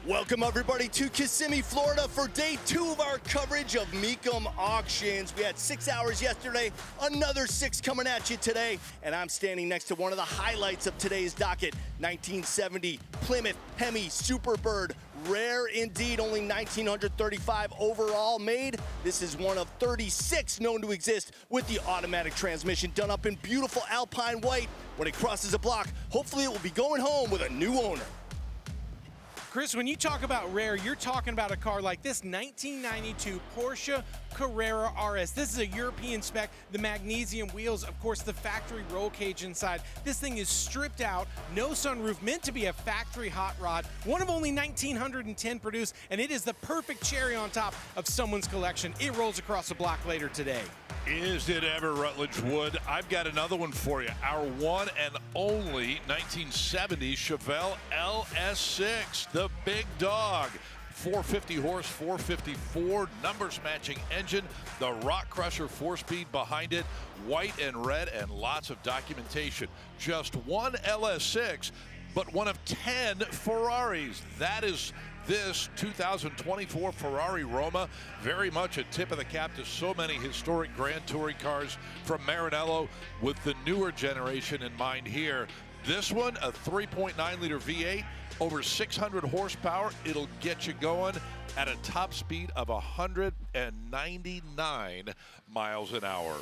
Welcome everybody to Kissimmee, Florida for day 2 of our coverage of Mecum auctions. We had 6 hours yesterday, another 6 coming at you today, and I'm standing next to one of the highlights of today's docket, 1970 Plymouth Hemi Superbird. Rare indeed, only 1,935 overall made. This is one of 36 known to exist with the automatic transmission done up in beautiful alpine white. When it crosses a block, hopefully it will be going home with a new owner. Chris, when you talk about rare, you're talking about a car like this 1992 Porsche Carrera RS. This is a European spec, the magnesium wheels, of course, the factory roll cage inside. This thing is stripped out, no sunroof, meant to be a factory hot rod, one of only 1,910 produced, and it is the perfect cherry on top of someone's collection. It rolls across the block later today. Is it ever, Rutledge Wood? I've got another one for you. Our one and only 1970 Chevelle LS6, the big dog. 450 horse, 454, numbers matching engine, the Rock Crusher 4-speed behind it, white and red, and lots of documentation. Just one LS6, but one of 10 Ferraris. That is this 2024 Ferrari Roma. Very much a tip of the cap to so many historic Grand Touring cars from Maranello with the newer generation in mind here. This one, a 3.9 liter V8, over 600 horsepower. It'll get you going at a top speed of 199 miles an hour.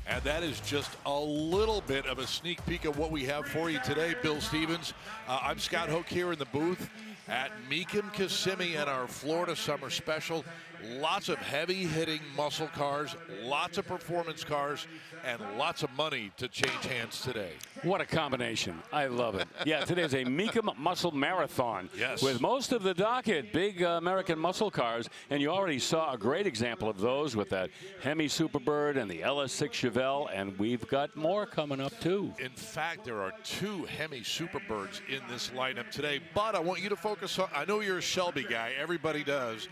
And that is just a little bit of a sneak peek of what we have for you today, Bill Stevens. I'm Scott Hoke here in the booth at Mecum Kissimmee and our Florida Summer Special. Lots of heavy-hitting muscle cars, lots of performance cars, and lots of money to change hands today. What a combination. I love it. Yeah, today's a Mecum Muscle Marathon. Yes. With most of the docket, big American muscle cars, and you already saw a great example of those with that Hemi Superbird and the LS6 Chevelle, and we've got more coming up, too. In fact, there are 2 Hemi Superbirds in this lineup today, but I want you to focus on, I know you're a Shelby guy, everybody does,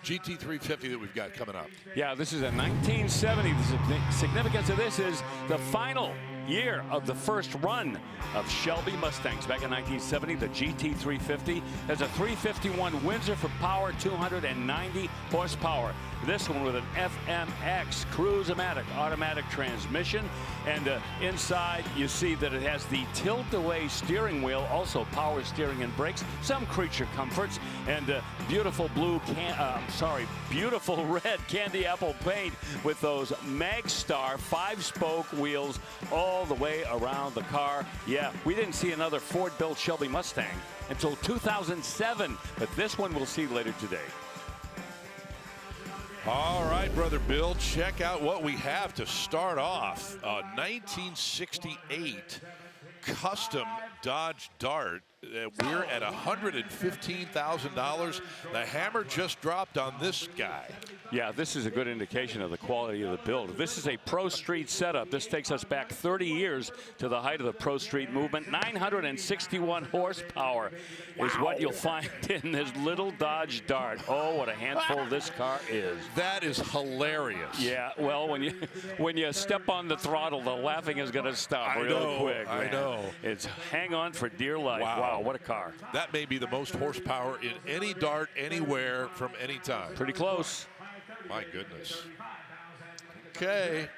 GT350 that we've got coming up. Yeah, this is a 1970. The significance of this is the final year of the first run of Shelby Mustangs. Back in 1970, the GT350 has a 351 Windsor for power, 290 horsepower. This one with an FMX Cruise-O-Matic automatic transmission. And inside, you see that it has the tilt-away steering wheel, also power steering and brakes, some creature comforts, and beautiful beautiful red candy apple paint with those Magstar 5-spoke wheels all the way around the car. Yeah, we didn't see another Ford-built Shelby Mustang until 2007, but this one we'll see later today. All right, Brother Bill, check out what we have to start off. 1968 custom Dodge Dart. We're at $115,000. The hammer just dropped on this guy. Yeah, this is a good indication of the quality of the build. This is a Pro Street setup. This takes us back 30 years to the height of the Pro Street movement. 961 horsepower is what you'll find in this little Dodge Dart. Oh, what a handful this car is. That is hilarious. Yeah, well, when you step on the throttle, the laughing is going to stop real quick. I know. It's hang on for dear life. Wow, what a car. That may be the most horsepower in any Dart anywhere from any time. Pretty close. My goodness. Okay.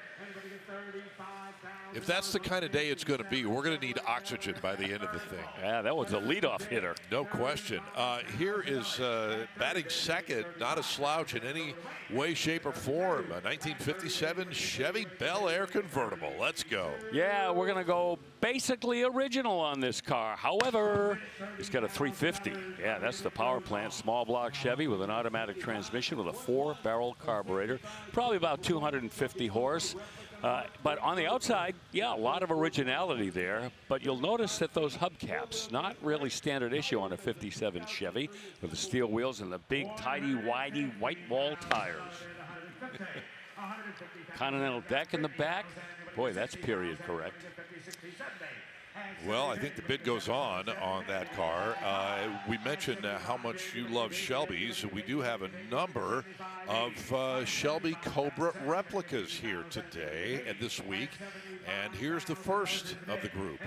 If that's the kind of day it's going to be, we're going to need oxygen by the end of the thing. Yeah, that was a leadoff hitter. No question. Here is batting second, not a slouch in any way, shape, or form. A 1957 Chevy Bel Air convertible. Let's go. Yeah, we're going to go basically original on this car. However, it's got a 350. Yeah, that's the power plant. Small block Chevy with an automatic transmission with a 4-barrel carburetor. Probably about 250 horse. But on the outside, yeah, a lot of originality there. But you'll notice that those hubcaps, not really standard issue on a 57 Chevy with the steel wheels and the big, tidy-whitey white wall tires. Continental deck in the back. Boy, that's period correct. Well, I think the bid goes on that car. We mentioned how much you love Shelbys. We do have a number of Shelby Cobra replicas here today and this week. And here's the first of the group.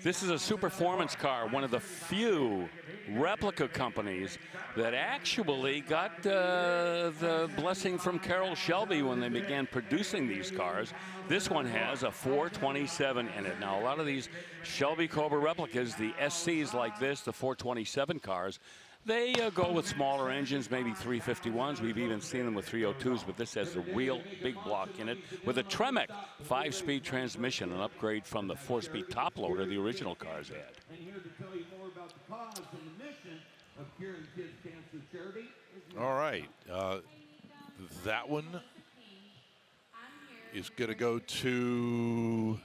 This is a Superformance car, one of the few replica companies that actually got the blessing from Carroll Shelby when they began producing these cars. This one has a 427 in it. Now, a lot of these Shelby Cobra replicas, the SCs like this, the 427 cars, they go with smaller engines, maybe 351s. We've even seen them with 302s, but this has the real big block in it with a Tremec 5-speed transmission, an upgrade from the 4-speed top loader the original cars had. And here to tell you more about the cause and the mission of curing kids' cancer charity. All right. That one is going to go to,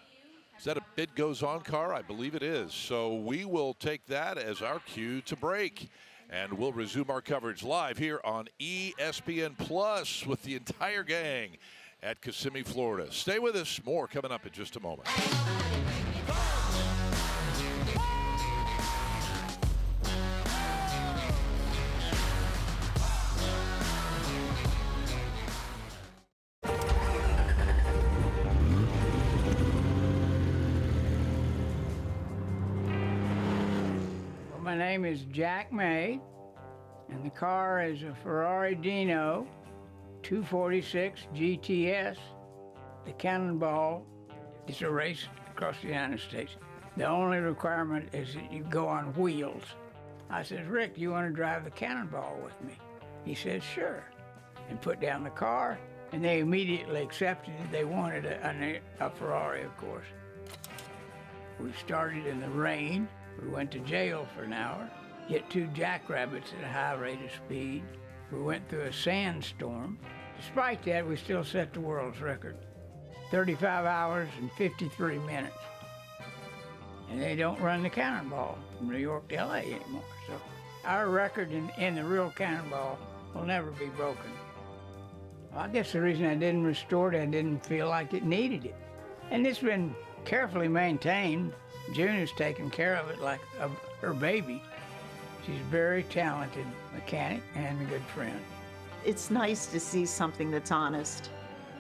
is that a bid goes on car? I believe it is. So we will take that as our cue to break. And we'll resume our coverage live here on ESPN Plus with the entire gang at Kissimmee, Florida. Stay with us. More coming up in just a moment. My name is Jack May, and the car is a Ferrari Dino 246 GTS. The Cannonball is a race across the United States. The only requirement is that you go on wheels. I said, Rick, you want to drive the Cannonball with me? He said, sure, and put down the car, and they immediately accepted it. They wanted a Ferrari, of course. We started in the rain. We went to jail for an hour, hit 2 jackrabbits at a high rate of speed. We went through a sandstorm. Despite that, we still set the world's record. 35 hours and 53 minutes. And they don't run the Cannonball from New York to LA anymore. So our record in the real Cannonball will never be broken. Well, I guess the reason I didn't restore it, I didn't feel like it needed it. And it's been carefully maintained. June has taken care of it like her baby. She's a very talented mechanic and a good friend. It's nice to see something that's honest.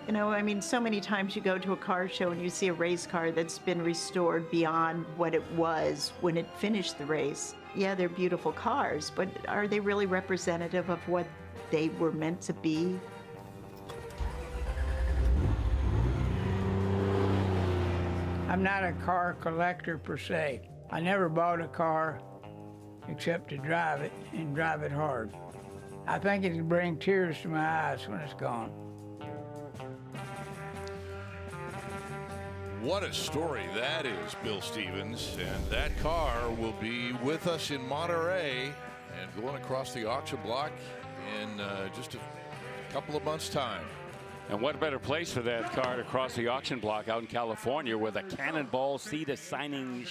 You know, I mean, so many times you go to a car show and you see a race car that's been restored beyond what it was when it finished the race. Yeah, they're beautiful cars, but are they really representative of what they were meant to be? I'm not a car collector per se. I never bought a car except to drive it and drive it hard. I think it'll bring tears to my eyes when it's gone. What a story that is, Bill Stevens. And that car will be with us in Monterey and going across the auction block in just a couple of months' time. And what better place for that car to cross the auction block out in California where the Cannonball Signing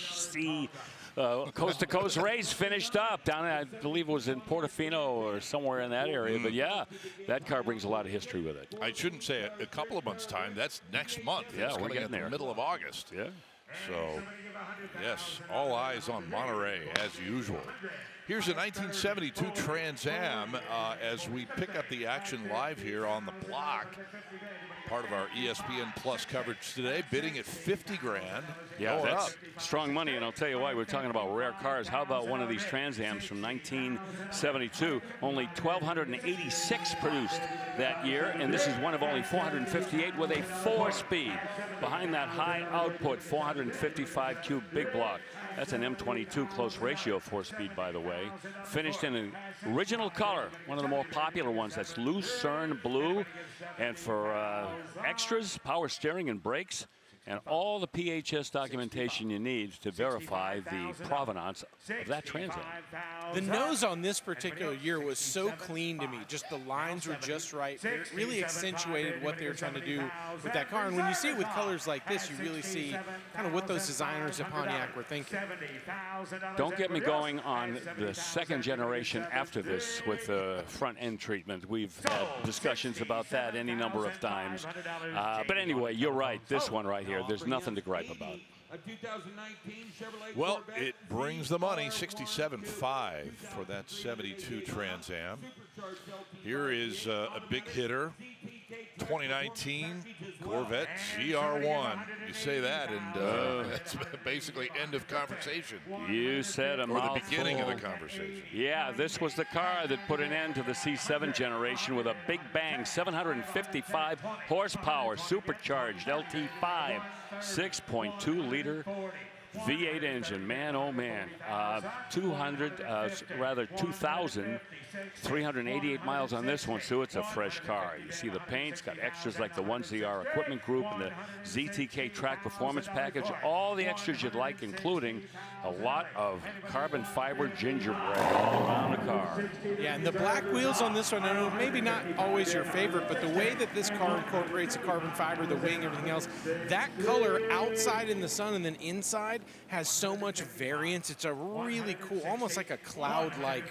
coast-to-coast race finished up down, I believe it was in Portofino or somewhere in that area. But yeah, that car brings a lot of history with it. I shouldn't say a couple of months' time. That's next month. Yeah, it's we're coming getting in there. The middle of August. Yeah. So, yes, all eyes on Monterey as usual. Here's a 1972 Trans Am as we pick up the action live here on the block. Part of our ESPN Plus coverage today, bidding at 50 grand. Yeah, that's up. strong money, and I'll tell you why. We're talking about rare cars. How about one of these Trans Ams from 1972? Only 1,286 produced that year, and this is one of only 458 with a 4-speed. Behind that high output, 455 cube big block. That's an M22 close ratio 4-speed, by the way. Finished in an original color, one of the more popular ones. That's Lucerne Blue. And for extras, power steering and brakes, and all the PHS documentation you need to verify the provenance of that Trans Am. The nose on this particular year was so clean to me. Just the lines were just right. It really accentuated what they were trying to do with that car. And when you see it with colors like this, you really see kind of what those designers at Pontiac were thinking. Don't get me going on the second generation after this with the front end treatment. We've had discussions about that any number of times. But anyway, you're right. This one right here, there's nothing to gripe about. Well, it brings the money, $67.5 for that 72 Trans Am. Here is a big hitter, 2019 Corvette ZR1. You say that, and that's basically end of conversation. You said a Or mouthful. the beginning of the conversation. Yeah, this was the car that put an end to the C7 generation with a big bang. 755 horsepower, supercharged LT5, 6.2-liter V8 engine. Man, oh man, 2,388 miles on this one, so it's a fresh car. You see the paint's got extras like the 1ZR equipment group and the ZTK track performance package. All the extras you'd like, including a lot of carbon fiber gingerbread all around the car. Yeah, and the black wheels on this one, I know maybe not always your favorite, but the way that this car incorporates the carbon fiber, the wing, everything else, that color outside in the sun and then inside has so much variance. It's a really cool, almost like a cloud-like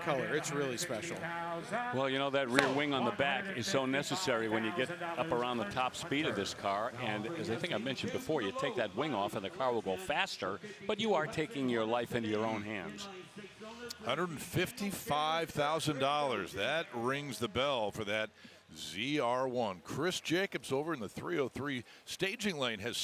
color. It's really special. Well, you know, that rear wing on the back is so necessary when you get up around the top speed of this car. And as I think I mentioned before, you take that wing off and the car will go faster, but you are taking your life into your own hands. $155,000. That rings the bell for that ZR1. Chris Jacobs over in the 303 staging lane has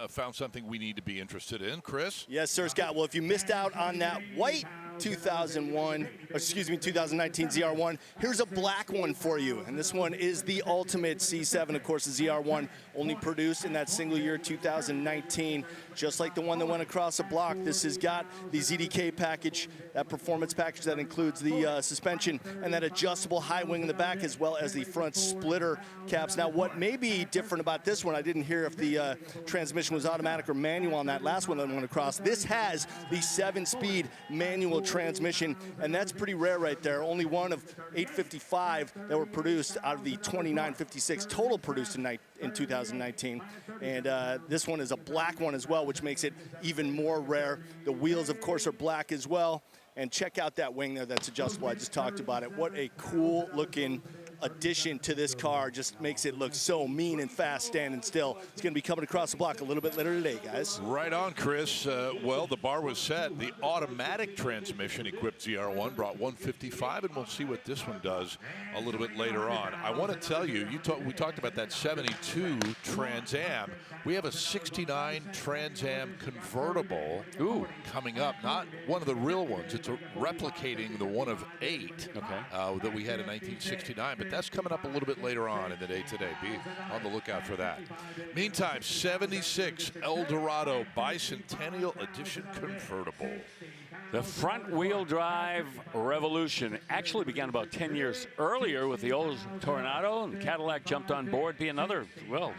found something we need to be interested in. Chris? Yes, sir, Scott. Well, if you missed out on that white 2019 ZR1, here's a black one for you. And this one is the ultimate C7. Of course, the ZR1 only produced in that single year 2019. Just like the one that went across the block, this has got the ZDK package, that performance package that includes the suspension and that adjustable high wing in the back, as well as the front splitter caps. Now, what may be different about this one, I didn't hear if the transmission was automatic or manual on that last one that went across. This has the 7-speed manual transmission, and that's pretty rare right there. Only one of 855 that were produced out of the 2956 total produced in 2019. And this one is a black one as well, which makes it even more rare. The wheels, of course, are black as well. And check out that wing there that's adjustable. I just talked about it. What a cool looking addition to this car. Just makes it look so mean and fast standing still. It's going to be coming across the block a little bit later today, guys. Right on, Chris. Well, the bar was set. The automatic transmission equipped ZR1 brought 155, and we'll see what this one does a little bit later on. I want to tell you, we talked about that 72 Trans Am. We have a 69 Trans Am convertible coming up. Not one of the real ones. It's replicating the one of 8 that we had in 1969. But that's coming up a little bit later on in the day today. Be on the lookout for that. Meantime, 76 Eldorado Bicentennial Edition convertible. The front-wheel drive revolution actually began about 10 years earlier with the old Tornado, and Cadillac jumped on board. Be another, well,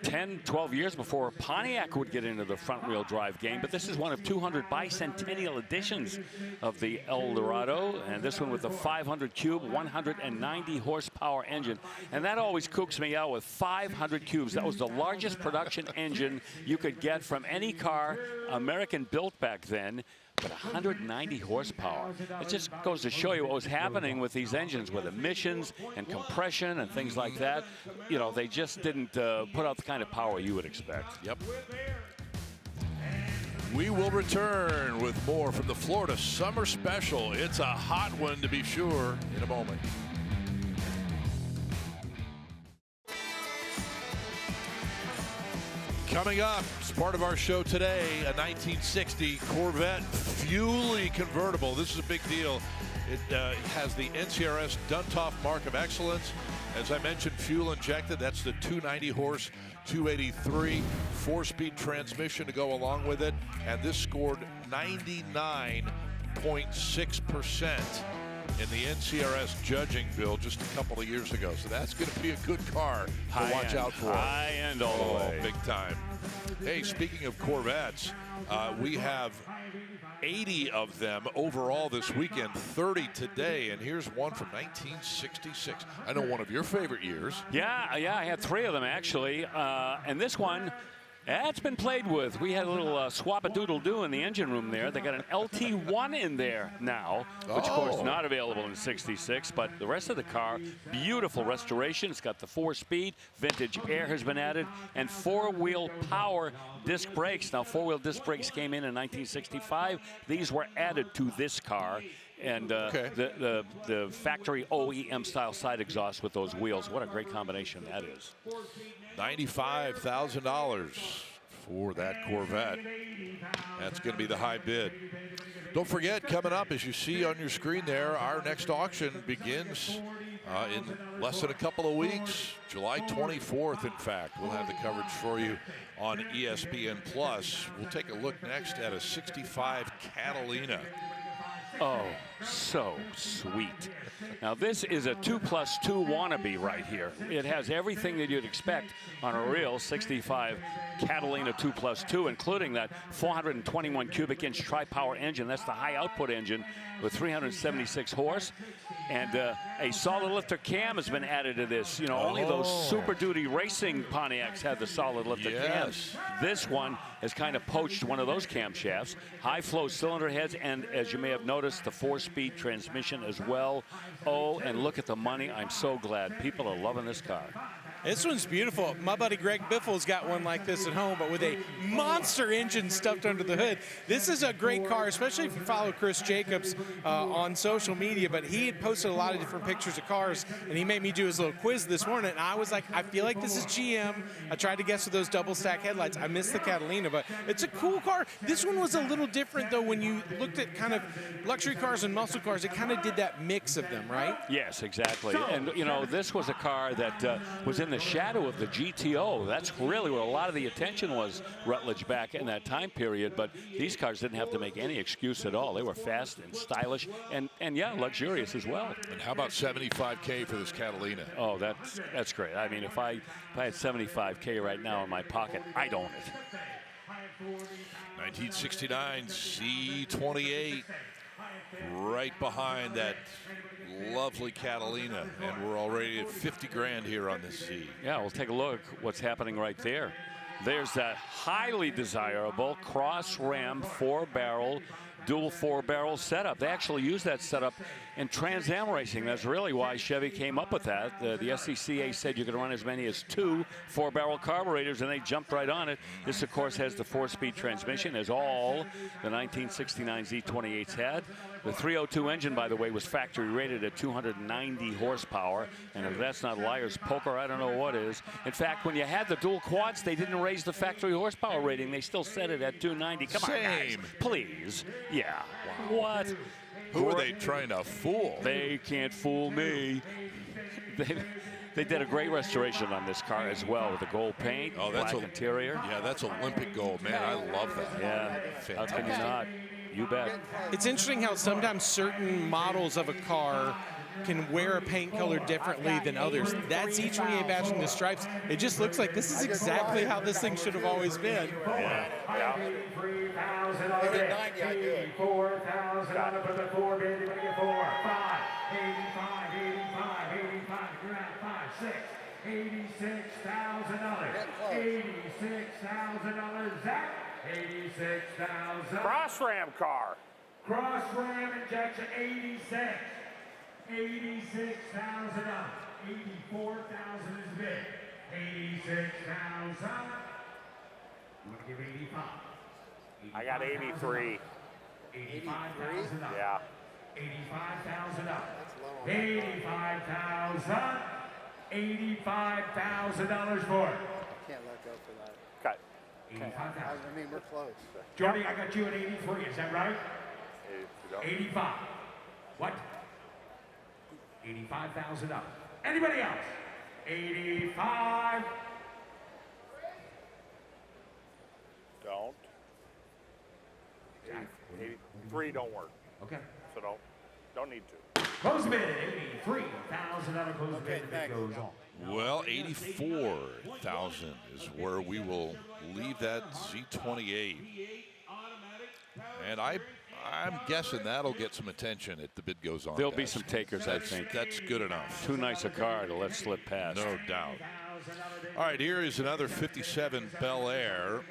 10, 12 years before Pontiac would get into the front-wheel drive game, but this is one of 200 bicentennial editions of the Eldorado, and this one with the 500 cube, 190 horsepower engine. And that always kooks me out with 500 cubes. That was the largest production engine you could get from any car American built back then. But 190 horsepower. It just goes to show you what was happening with these engines with emissions and compression and things like that. You know, they just didn't put out the kind of power you would expect. Yep. We will return with more from the Florida Summer Special. It's a hot one, to be sure, in a moment. Coming up, as part of our show today, a 1960 Corvette Fuelie convertible. This is a big deal. It has the NCRS Duntov Mark of Excellence. As I mentioned, fuel injected. That's the 290 horse, 283 4-speed transmission to go along with it. And this scored 99.6% in the NCRS judging bill just a couple of years ago. So that's going to be a good car to watch out for. High end all the way. Big time. Hey, speaking of Corvettes, we have 80 of them overall this weekend, 30 today, and here's one from 1966. I know one of your favorite years. Yeah, I had 3 of them actually, and this one, it's been played with. We had a little swap-a-doodle-doo in the engine room there. They got an LT1 in there now, which of course not available in 66, but the rest of the car, beautiful restoration. It's got the 4-speed, vintage air has been added, and 4-wheel power disc brakes. Now, 4-wheel disc brakes came in 1965. These were added to this car And the factory OEM style side exhaust with those wheels. What a great combination that is. $95,000 for that Corvette. That's going to be the high bid. Don't forget, coming up, as you see on your screen there, our next auction begins in less than a couple of weeks. July 24th, in fact. We'll have the coverage for you on ESPN+. We'll take a look next at a 65 Catalina. Oh, so sweet. Now, this is a 2+2 wannabe right here. It has everything that you'd expect on a real 65 Catalina 2+2, including that 421 cubic inch tri-power engine. That's the high output engine with 376 horse. And a solid lifter cam has been added to this. You know, only those Super Duty racing Pontiacs have the solid lifter cams. This one has kind of poached one of those camshafts. High flow cylinder heads, and as you may have noticed, the 4-speed transmission as well. Oh, and look at the money. I'm so glad. People are loving this car. This one's beautiful. My buddy Greg Biffle's got one like this at home, but with a monster engine stuffed under the hood. This is a great car, especially if you follow Chris Jacobs on social media, but he had posted a lot of different pictures of cars, and he made me do his little quiz this morning, and I was like, I feel like this is GM. I tried to guess with those double stack headlights. I missed the Catalina, but it's a cool car. This one was a little different, though, when you looked at kind of luxury cars and muscle cars. It kind of did that mix of them, right? Yes, exactly. And, you know, this was a car that was in the shadow of the GTO. That's really where a lot of the attention was, Rutledge, back in that time period. But these cars didn't have to make any excuse at all. They were fast and stylish and yeah, luxurious as well. And how about $75K for this Catalina? Oh, that's great. I mean, if I had $75K right now in my pocket, I'd own it. 1969 C28, right behind that lovely Catalina, and we're already at 50 grand here on this Z. Yeah, we'll take a look what's happening right there. There's that highly desirable cross-ram 4-barrel, dual 4-barrel setup. They actually use that setup in Trans Am racing. That's really why Chevy came up with that. The SCCA said you could run as many as 2 4-barrel carburetors, and they jumped right on it. This, of course, has the 4-speed transmission, as all the 1969 Z28s had. The 302 engine, by the way, was factory rated at 290 horsepower, and if that's not liar's poker, I don't know what is. In fact, when you had the dual quads, they didn't raise the factory horsepower rating. They still set it at 290. Come on, guys, please. Yeah. What? Who are they trying to fool? They can't fool me. They did a great restoration on this car as well with the gold paint, black interior. Yeah, that's Olympic gold, man. I love that. Yeah, how can you not? You bet. It's interesting how sometimes certain models of a car can wear a paint color differently than others. That's E28 badge and the stripes. It just looks like this is exactly how this thing should have always been. Yeah. $86,000. Cross ram car. Cross ram injection 86. $86,000. 84,000 is bid. 86,000. You want to give 85? I got 83. 85,000. Yeah. $85,000. 85,000. $85,000 for it. Can't let go for that. Cut. 85,000. I mean, we're close. Jordy, I got you at 83. Is that right? 85. What? $85,000. Anybody else? 85. Don't. 83 don't work. Okay. So don't need to. Close bid, $83,000 close bid that goes on. Well, 84,000 is where we will leave that Z28. And I'm guessing that'll get some attention if the bid goes on. There'll be some takers, I think. That's good enough. Too nice a car to let slip past. No doubt. All right, here is another 57 Bel Air.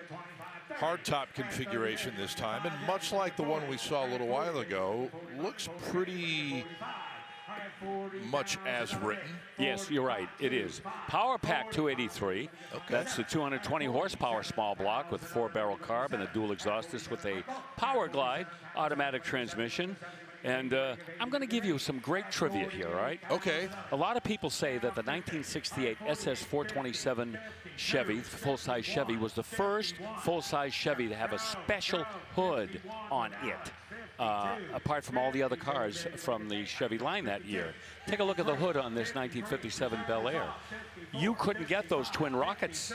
Hardtop configuration this time, and much like the one we saw a little while ago, looks pretty much as written. Yes, you're right. It is. Power Pack 283. Okay. That's the 220 horsepower small block with 4-barrel carb and a dual exhaust. This with a Power Glide automatic transmission. And I'm going to give you some great trivia here, all right? Okay. A lot of people say that the 1968 SS427 Chevy, full-size Chevy, was the first full-size Chevy to have a special hood on it, apart from all the other cars from the Chevy line that year. Take a look at the hood on this 1957 Bel Air. You couldn't get those twin rockets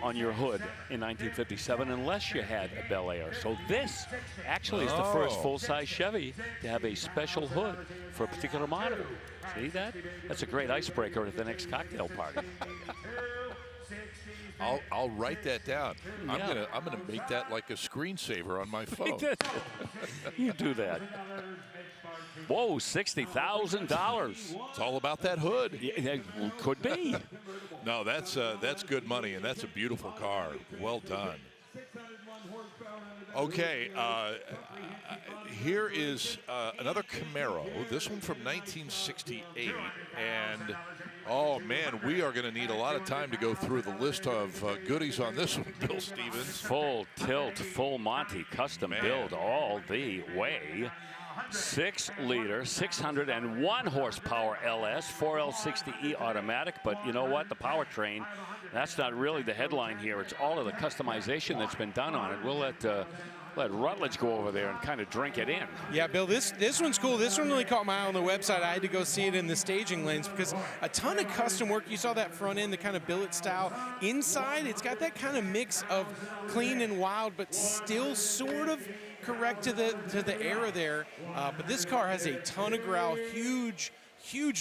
on your hood in 1957 unless you had a Bel Air. So this actually is the first full-size Chevy to have a special hood for a particular model. See that? That's a great icebreaker at the next cocktail party. I'll write that down. Yeah. I'm gonna make that like a screensaver on my phone. You do that. Whoa, $60,000. It's all about that hood. Yeah, could be. No, that's good money, and that's a beautiful car. Well done. Okay, here is another Camaro. This one from 1968, and oh man, we are going to need a lot of time to go through the list of goodies on this one, Bill Stevens. Full tilt, full Monty, custom build all the way. 6-liter, 601 horsepower LS, 4L60E automatic, but you know what? The powertrain, that's not really the headline here. It's all of the customization that's been done on it. We'll let Rutledge go over there and kind of drink it in. Yeah, Bill, this one's cool. This one really caught my eye on the website. I had to go see it in the staging lanes because a ton of custom work. You saw that front end, the kind of billet style. Inside, it's got that kind of mix of clean and wild, but still sort of correct to the era there. But this car has a ton of growl, huge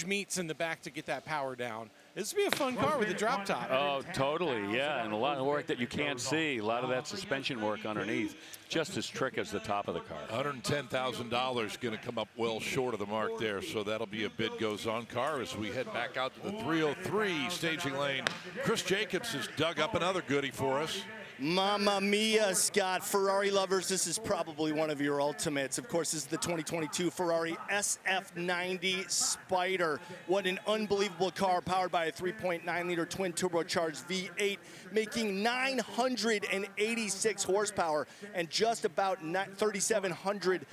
meats in the back to get that power down. This would be a fun car with a drop top. Oh, totally, yeah, and a lot of work that you can't see. A lot of that suspension work underneath, just as trick as the top of the car. $110,000 going to come up well short of the mark there, so that'll be a bid goes on car as we head back out to the 303 staging lane. Chris Jacobs has dug up another goodie for us. Mamma mia, Scott. Ferrari lovers, this is probably one of your ultimates. Of course, this is the 2022 Ferrari SF90 Spider. What an unbelievable car, powered by a 3.9-liter twin turbocharged V8, making 986 horsepower and just about 3,700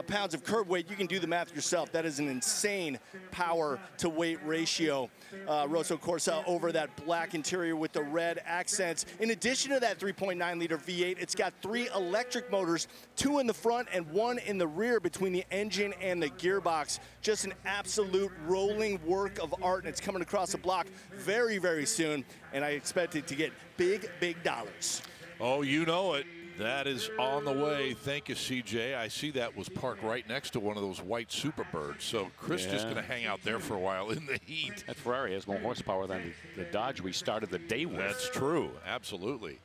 pounds of curb weight. You can do the math yourself. That is an insane power to weight ratio. Rosso Corsa over that black interior with the red accents. In addition to that 3.9-liter V8, it's got 3 electric motors, 2 in the front and 1 in the rear between the engine and the gearbox. Just an absolute rolling work of art, and it's coming across the block very, very soon, and I expect it to get big, big dollars. Oh, you know it. That is on the way. Thank you, CJ. I see that was parked right next to one of those white Superbirds. So Chris just going to hang out there for a while in the heat. That Ferrari has more horsepower than the Dodge we started the day with. That's true. Absolutely.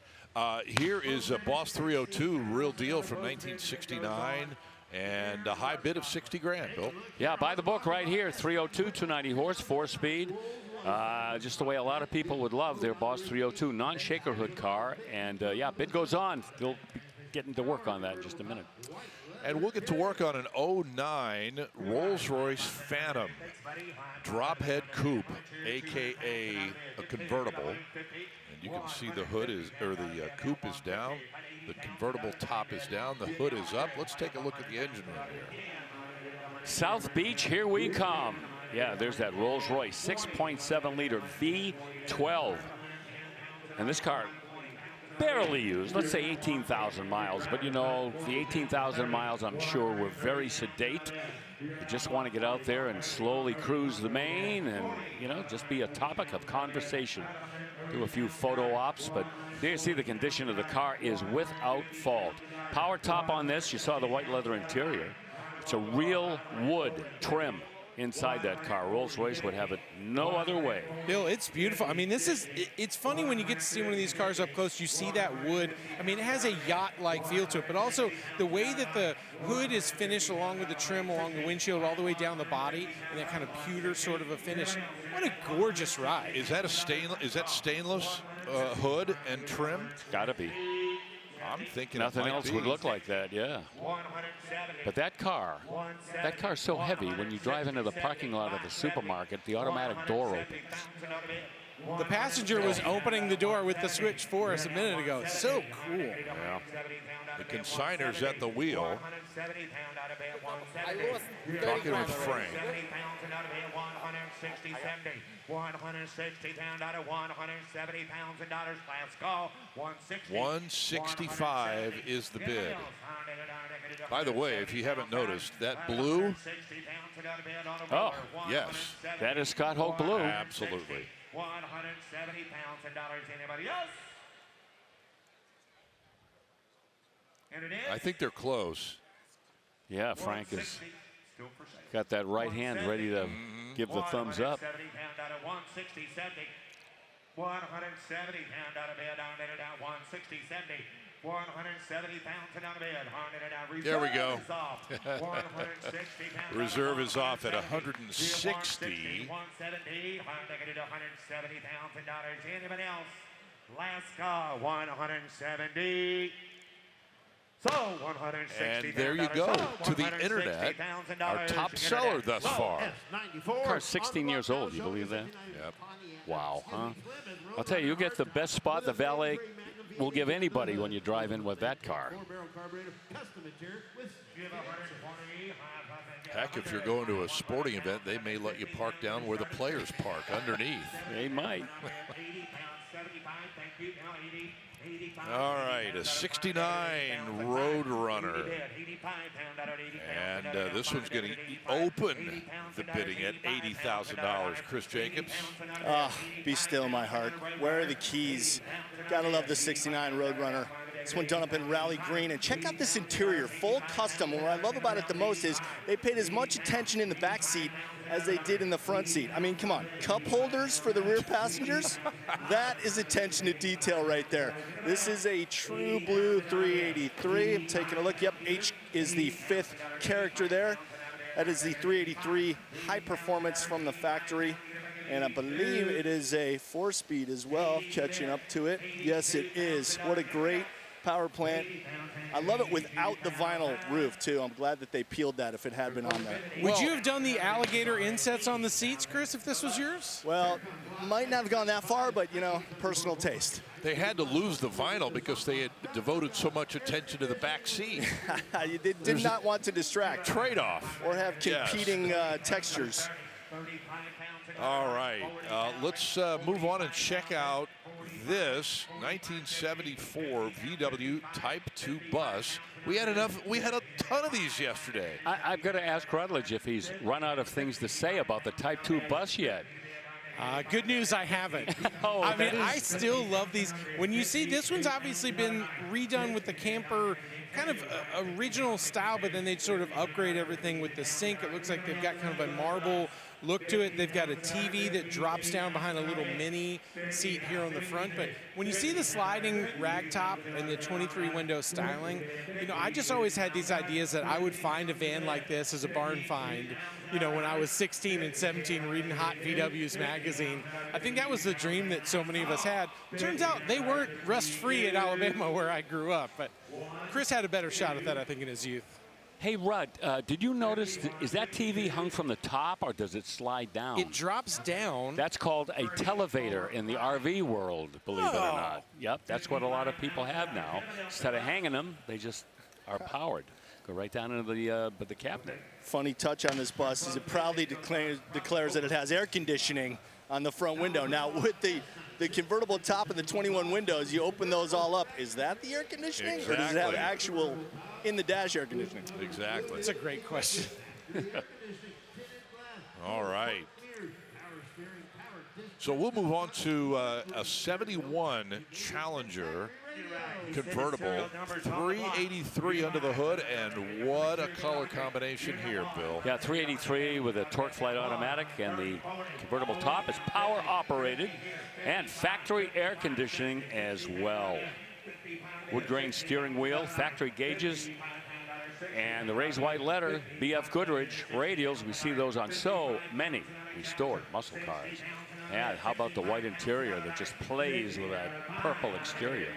Here is a Boss 302, real deal from 1969. And a high bid of 60 grand, Bill. Yeah, buy the book right here. 302, 290 horse, 4-speed. Just the way a lot of people would love their Boss 302 non-shaker hood car. And yeah, bid goes on. They'll be getting to work on that in just a minute. And we'll get to work on an 09 Rolls-Royce Phantom drop head coupe, AKA a convertible. And you can see the hood is, or the coupe is down. The convertible top is down. The hood is up. Let's take a look at the engine room here. South Beach, here we come. Yeah, there's that Rolls-Royce 6.7-liter V12. And this car, barely used, let's say 18,000 miles. But, you know, the 18,000 miles, I'm sure, were very sedate. You just want to get out there and slowly cruise the main and, you know, just be a topic of conversation. Do a few photo ops, but there you see the condition of the car is without fault. Power top on this, you saw the white leather interior. It's a real wood trim inside that car. Rolls-Royce would have it no other way. Bill, it's beautiful. I mean, it's funny when you get to see one of these cars up close, you see that wood. I mean, it has a yacht-like feel to it, but also the way that the hood is finished along with the trim, along the windshield, all the way down the body, and that kind of pewter sort of a finish. What a gorgeous ride. Is that stainless hood and trim? It's gotta be. I'm thinking nothing else would look like that, yeah. But that car's so heavy, when you drive into the parking lot of the supermarket, the automatic door opens. The passenger was opening the door with the switch for us a minute ago. It's so cool. Yeah. The consigner's at the wheel. Talking with Frank. 165 is the bid. By the way, if you haven't noticed, that blue. Oh, yes. That is Scott Hoke blue. Absolutely. 170 pounds in dollars. Anybody else? And it is. I think they're close. Yeah, Frank has got that right hand ready to give the thumbs up. 160, 70. 170 pound out of bed, down there, down 160, 70. 170 pounds and out of bed. There we go. 160 pounds. Reserve is off at 160. 170. 170 pounds and dollars. Anybody else? Last call, 170. So 160. And there you go, to the internet, our top seller thus far. Car's 16 years old, you believe that? Yep. Wow, huh? I'll tell you, you get the best spot the valet will give anybody when you drive in with that car. Heck, if you're going to a sporting event, they may let you park down where the players park, underneath. They might. All right, a 69 Roadrunner. And this one's going to open the bidding at $80,000. Chris Jacobs. Be still, my heart. Where are the keys? Gotta love the 69 Roadrunner. This one done up in rally green. And check out this interior, full custom. And what I love about it the most is they paid as much attention in the back seat as they did in the front seat. I mean, come on, cup holders for the rear passengers? That is attention to detail right there. This is a true blue 383. I'm taking a look. Yep, H is the 5th character there. That is the 383 high performance from the factory. And I believe it is a 4-speed as well, catching up to it. Yes, it is. What a great power plant. I love it without the vinyl roof, too. I'm glad that they peeled that if it had been on there. Would you have done the alligator insets on the seats, Chris, if this was yours? Well, might not have gone that far, but, you know, personal taste. They had to lose the vinyl because they had devoted so much attention to the back seat. You did not want to distract. Trade-off. Or have competing textures. All right, let's move on and check out this 1974 VW Type 2 bus. We had a ton of these yesterday. I've got to ask Rutledge if he's run out of things to say about the Type 2 bus yet. Good news, I haven't. Oh, I mean, I still love these. When you see, this one's obviously been redone with the camper kind of original style, but then they'd sort of upgrade everything with the sink. It looks like they've got kind of a marble look to it. They've got a TV that drops down behind a little mini seat here on the front. But when you see the sliding rag top and the 23 window styling, you know, I just always had these ideas that I would find a van like this as a barn find, you know, when I was 16 and 17 reading Hot VW's magazine. I think that was the dream that so many of us had. Turns out they weren't rust-free in Alabama where I grew up, but Chris had a better shot at that, I think, in his youth. Hey, Rudd, did you notice, is that TV hung from the top or does it slide down? It drops down. That's called a televator in the RV world, believe it or not. Yep, that's what a lot of people have now. Instead of hanging them, they just are powered. Go right down into the cabinet. Funny touch on this bus is it proudly declares that it has air conditioning on the front window. Now, with the convertible top and the 21 windows, you open those all up. Is that the air conditioning? Exactly. Or does it have actual in-the-dash air conditioning? Exactly. That's a great question. All right. So we'll move on to a 71 Challenger convertible, 383 under the hood, and what a color combination here, Bill. Yeah, 383 with a torque flight automatic, and the convertible top is power operated and factory air conditioning as well. Wood grain steering wheel, factory gauges, and the raised white letter, BF Goodrich radials. We see those on so many restored muscle cars. And how about the white interior that just plays with that purple exterior?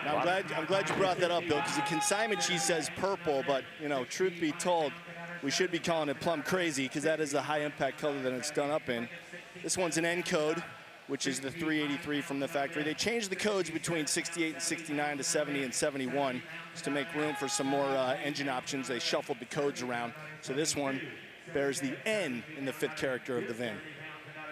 Now, I'm glad you brought that up, Bill, because the consignment sheet says purple, but, you know, truth be told, we should be calling it plum crazy because that is the high impact color that it's done up in. This one's an N code. which is the 383 from the factory. They changed the codes between 68 and 69 to 70 and 71 just to make room for some more engine options. They shuffled the codes around. So this one bears the N in the 5th character of the VIN.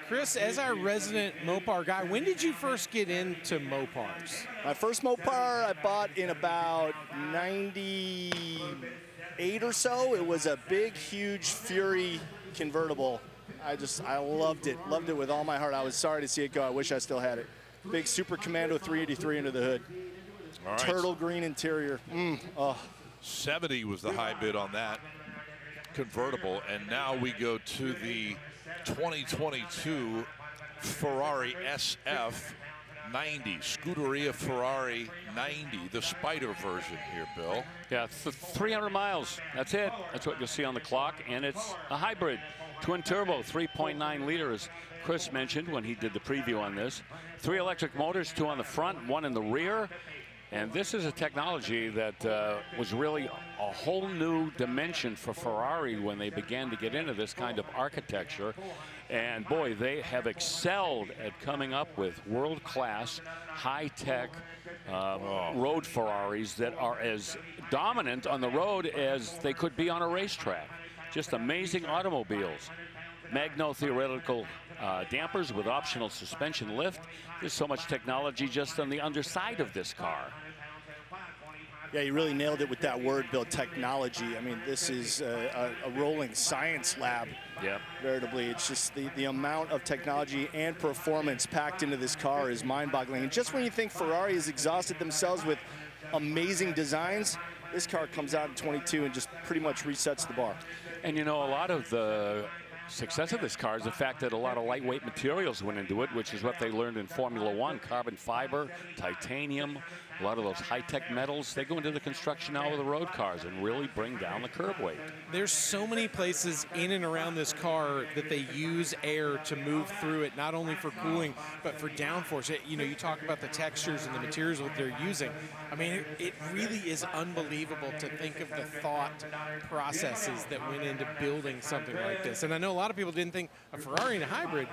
Chris, as our resident Mopar guy, when did you first get into Mopars? My first Mopar I bought in about 98 or so. It was a big, huge Fury convertible. I loved it with all my heart. I was sorry to see it go. I wish I still had it. Big Super Commando 383 under the hood. All right. Turtle green interior. 70 was the high bid on that convertible, and now we go to the 2022 Ferrari SF 90, Scuderia Ferrari 90, the Spider version here, Bill. Yeah, 300 miles. That's it. That's what you'll see on the clock, and it's a hybrid. Twin turbo, 3.9 liters. Chris mentioned when he did the preview on this. 3 electric motors, 2 on the front, 1 in the rear. And this is a technology that was really a whole new dimension for Ferrari when they began to get into this kind of architecture. And boy, they have excelled at coming up with world-class, high-tech road Ferraris that are as dominant on the road as they could be on a racetrack. Just amazing automobiles. Magno-theoretical dampers with optional suspension lift. There's so much technology just on the underside of this car. Yeah, you really nailed it with that word, Bill, technology. I mean, this is a rolling science lab, veritably. It's just the amount of technology and performance packed into this car is mind-boggling. And just when you think Ferrari has exhausted themselves with amazing designs, this car comes out in 22 and just pretty much resets the bar. And you know, a lot of the success of this car is the fact that a lot of lightweight materials went into it, which is what they learned in Formula One. Carbon fiber, titanium, a lot of those high-tech metals, they go into the construction now of the road cars and really bring down the curb weight. There's so many places in and around this car that they use air to move through it, not only for cooling, but for downforce. You know, you talk about the textures and the materials that they're using. I mean, it really is unbelievable to think of the thought processes that went into building something like this. And I know a lot of people didn't think a Ferrari and a hybrid,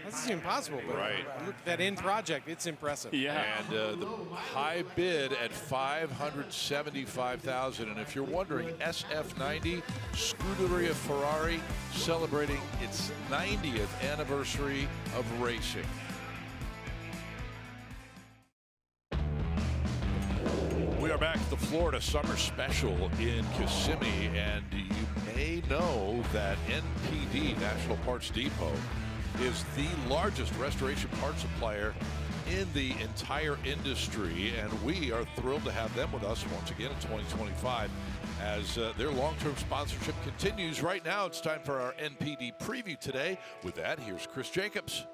that's impossible. But look at that end project, it's impressive. Yeah. And the high bid at $575,000. And if you're wondering, SF90, Scuderia Ferrari celebrating its 90th anniversary of racing. We are back at the Florida Summer Special in Kissimmee, and you may know that NPD, National Parts Depot, is the largest restoration parts supplier in the entire industry, and we are thrilled to have them with us once again in 2025 as their long-term sponsorship continues. Right now, it's time for our NPD preview today. With that, here's Chris Jacobs.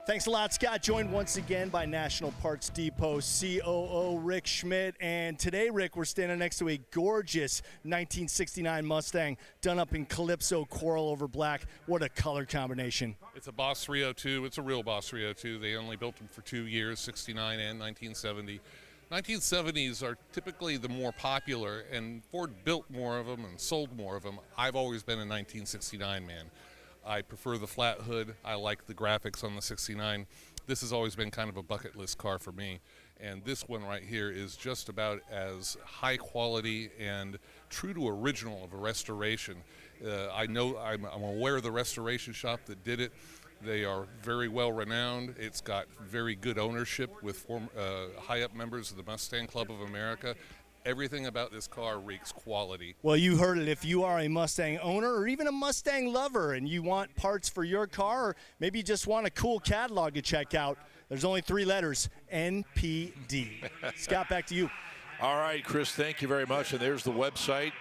Thanks a lot, Scott. Joined once again by National Parts Depot COO Rick Schmidt. And today, Rick, we're standing next to a gorgeous 1969 Mustang done up in Calypso coral over black. What a color combination. It's a Boss 302. It's a real Boss 302. They only built them for 2 years, 69 and 1970. 1970s are typically the more popular, and Ford built more of them and sold more of them. I've always been a 1969 man. I prefer the flat hood. I like the graphics on the 69. This has always been kind of a bucket list car for me. And this one right here is just about as high quality and true to original of a restoration. I know I'm aware of the restoration shop that did it. They are very well renowned. It's got very good ownership with high up members of the Mustang Club of America. Everything about this car reeks quality. Well, you heard it. If you are a Mustang owner or even a Mustang lover and you want parts for your car, or maybe you just want a cool catalog to check out, there's only 3 letters, NPD. Scott, back to you. All right, Chris, thank you very much. And there's the website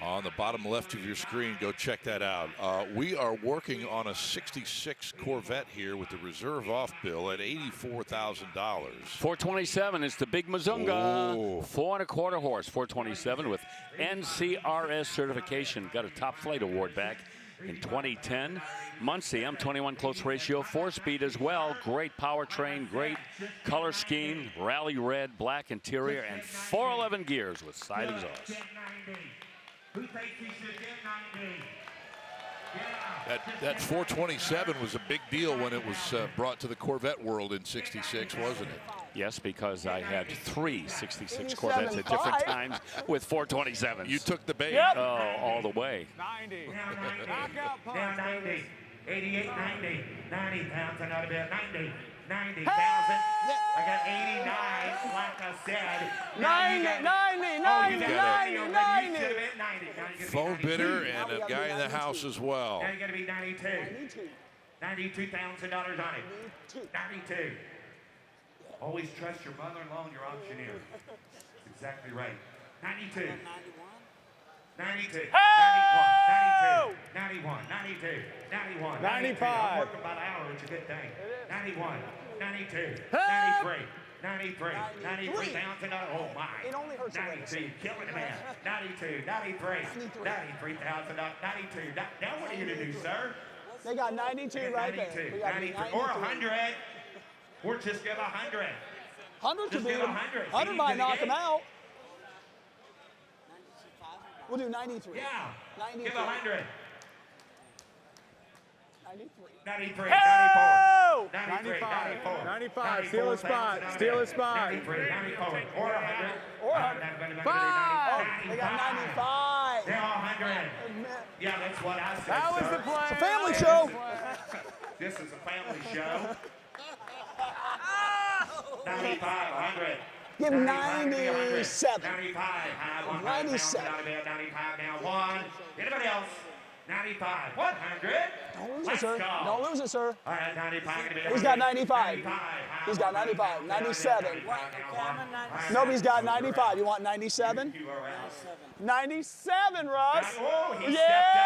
on the bottom left of your screen. Go check that out. We are working on a 66 Corvette here with the reserve off bill at $84,000. 427 is the big Mazunga. 4 1/4 horse, 427 with NCRS certification. Got a top flight award back in 2010. Muncie M21 close ratio, 4-speed as well. Great powertrain, great color scheme, rally red, black interior, and 411 gears with side exhaust. Who thinks he should get 90? That 427 was a big deal when it was brought to the Corvette world in '66, wasn't it? Yes, because I had 3 '66 Corvettes at different times with 427s. You took the bait. Oh, all the way. 90. Now 90. 88, 90. 90 pounds and out of bed. 90. 90,000. I got 89, like I said. 90. Phone bidder and a guy in the house as well. Now you got to be 92. $92,000 on it. 92. Always trust your mother-in-law and your auctioneer. That's exactly right. 92. 92. 91. 92. 91. 92. 91. 95. I'm working about an hour. It's a good thing. 91. 92. 93. 93. 93 pounds and oh my. It only hurts 92. Killing the man. 92. 93. 93,000. 92. Now what are you going to do, sir? They got 92 right there. 92. 93. Or 100. Or just give 100. 100 could Just be give 100. 100 might knock them out. We'll do 93. Yeah. 93. Give 100. 93. 93, Hey! 94, 93, 94, 95, steal a spot, steal a spot. 93, 94, or 100. Or 100. 5. They got 95. They're all 100. Yeah, that's what I said. That was sir. the play. It's a family show. This is a family show. 95, 100. Give 97. 95, 97. 95 now, 1. Anybody else? 95, 100. Don't lose it, sir. Don't lose it, sir. All right, 95. He's got 95. He's got 95. 97. Nobody's got 95. You want 97? 97, Russ. Oh, he Yeah. stepped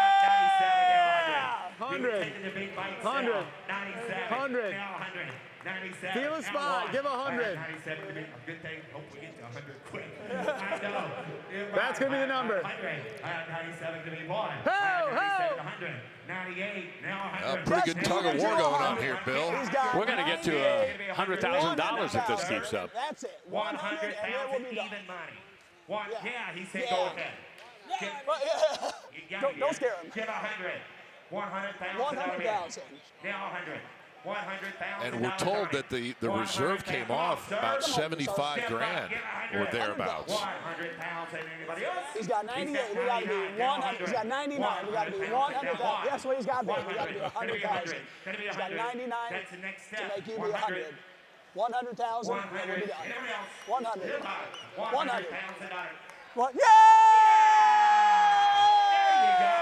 up. 100. 100. 100. 97. Steal a spot. Give 100. 97 to be a good thing. Hope we get to 100 quick. I know. That's going to be the number. 97 to be 1. Ho, 97 to 100. 98. Now 100. Pretty good tug of war going on here, Bill. We're going to get to $100,000 if this keeps up. That's it. 100,000 100,000 even money. Yeah, he said go ahead. Don't scare him. Give 100. 100,000. 100,000. Now 100. 100,000. And we're told that the reserve came off about 75 grand or thereabouts. 100,000. Anybody else? He's got 98. We got to be 100. He's got 99. We got to be 100,000. That's what he's got to be. We got to be 100,000. He's got 99 That's the next to step. make you be 100. 100,000. 100. We'll be done. Anybody else? 100. 100,000. What? Yeah! There you go.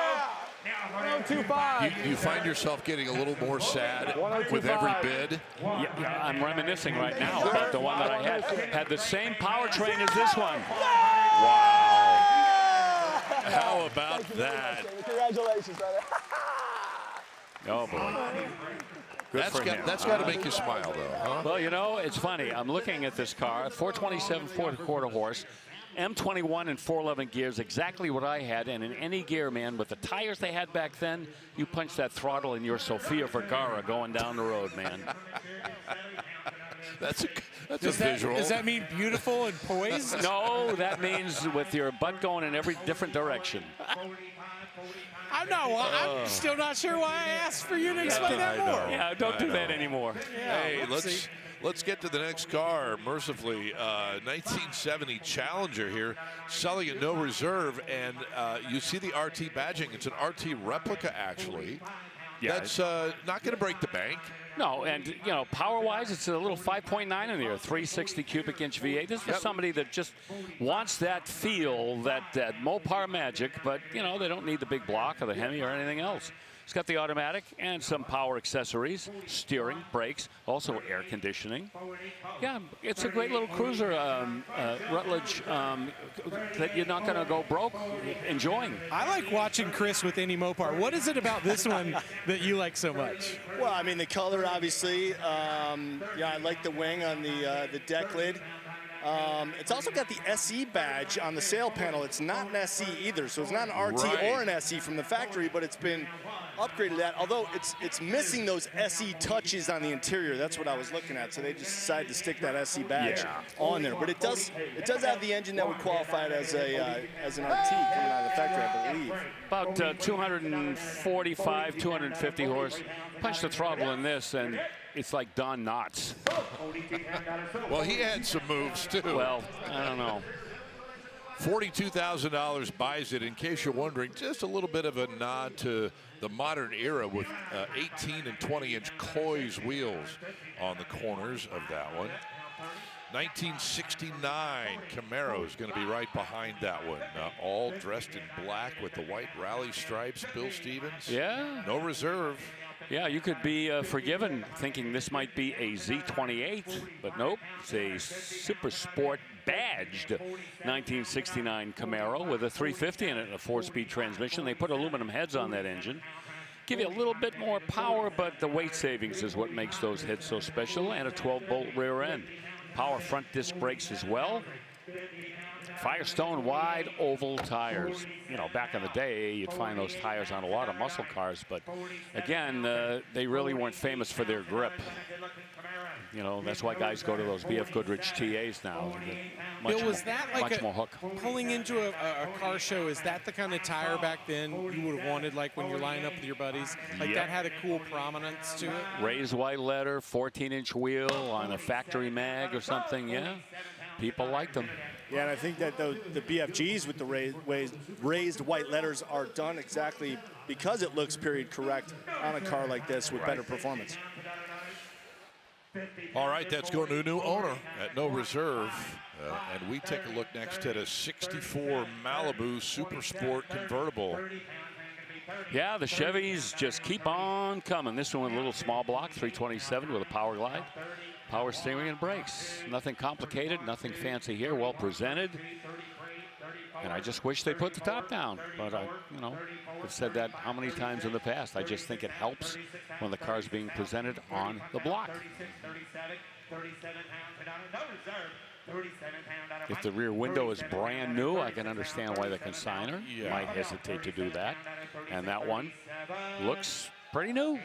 Now 125. You find yourself getting a little more sad with every bid. Yeah, I'm reminiscing right now about the one that I had. Had the same powertrain as this one. Wow. How about that? Congratulations, brother. Oh, boy. That's got to make you smile, though, huh? Well, you know, it's funny. I'm looking at this car, 427 4¼ horse, M21 and 411 gears, exactly what I had. And in any gear, man, with the tires they had back then, you punch that throttle and you're Sofia Vergara going down the road, man. That's a visual. Does that mean beautiful and poised? No, that means with your butt going in every different direction. I'm still not sure why I asked for you to explain that more. Yeah, don't do that anymore. Hey, let's get to the next car. Mercifully, 1970 Challenger here, selling at no reserve, and you see the RT badging. It's an RT replica, actually. Yeah, That's not going to break the bank. No, and, you know, power-wise, it's a little 5.9 in there, 360 cubic inch V8. This is somebody that just wants that feel, that Mopar magic, but, you know, they don't need the big block or the Hemi or anything else. It's got the automatic and some power accessories, steering, brakes, also air conditioning. Yeah, it's a great little cruiser, Rutledge, that you're not going to go broke enjoying. I like watching Chris with any Mopar. What is it about this one that you like so much? Well, I mean, the color, obviously. Yeah, I like the wing on the deck lid. It's also got the SE badge on the sail panel. It's not an SE either, so it's not an RT or an SE from the factory, but it's been upgraded to that, although it's missing those SE touches on the interior. That's what I was looking at, so they just decided to stick that SE badge on there. But it does have the engine that would qualify it as an RT coming out of the factory, I believe. about 245, 250 horse. Punch the throttle in this, and it's like Don Knotts. Well, he had some moves, too. Well, I don't know. $42,000 buys it. In case you're wondering, just a little bit of a nod to the modern era with 18 and 20-inch Coy's wheels on the corners of that one. 1969 Camaro is going to be right behind that one. All dressed in black with the white rally stripes. Bill Stevens. Yeah. No reserve. Yeah, you could be forgiven thinking this might be a Z28, but nope. It's a Super Sport badged 1969 Camaro with a 350 in it and a 4-speed transmission. They put aluminum heads on that engine. Give you a little bit more power, but the weight savings is what makes those heads so special, and a 12-bolt rear end. Power front disc brakes as well. Firestone wide oval tires. You know, back in the day, you'd find those tires on a lot of muscle cars, but again, they really weren't famous for their grip. You know, that's why guys go to those BF Goodrich TAs now. Bill, was that like much more hook? Pulling into a car show, is that the kind of tire back then you would have wanted, like when you're lining up with your buddies? Like that had a cool prominence to it? Raised white letter, 14-inch wheel on a factory mag or something, yeah. People liked them. Yeah, and I think that the BFGs with the raised white letters are done exactly because it looks period correct on a car like this with better performance. All right, that's going to a new owner at no reserve. And we take a look next at a 64 Malibu Super Sport convertible. Yeah, the Chevys just keep on coming. This one with a little small block, 327 with a power glide. Power steering and brakes. Nothing complicated, nothing fancy here. Well presented. And I just wish they put the top down. But you know, I've said that how many times in the past. I just think it helps when the car's being presented on the block. If the rear window is brand new, I can understand why the consignor might hesitate to do that. And that one looks pretty new.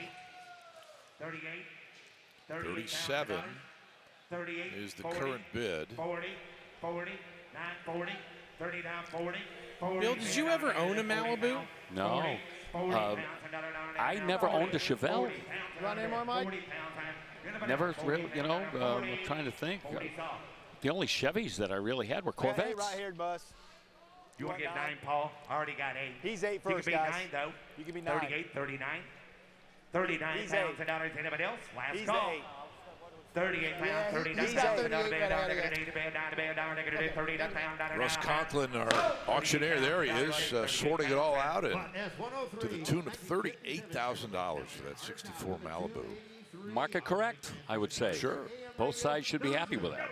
37 is the current bid. 40, 40, 940, 30 down 40. Bill, did you ever own a Malibu? No. I never owned a Chevelle. Run anymore, Mike? Never really, you know, I'm trying to think. The only Chevys that I really had were Corvettes. Right here, Bus. You want to get 9, Paul? I already got 8. He's 8 first, you can be guys. 9, though. You can be 9. 38, 39. 39 He's pounds 8. $1. Anybody else? Last He's call. 8. 38 pounds, Yeah, 39 he's pounds, got 38, 39 pounds, Russ Conklin, our auctioneer, there he is, sorting it all out and to the tune of $38,000 for that 64 Malibu. Market correct, I would say. Sure. Both sides should be happy with that.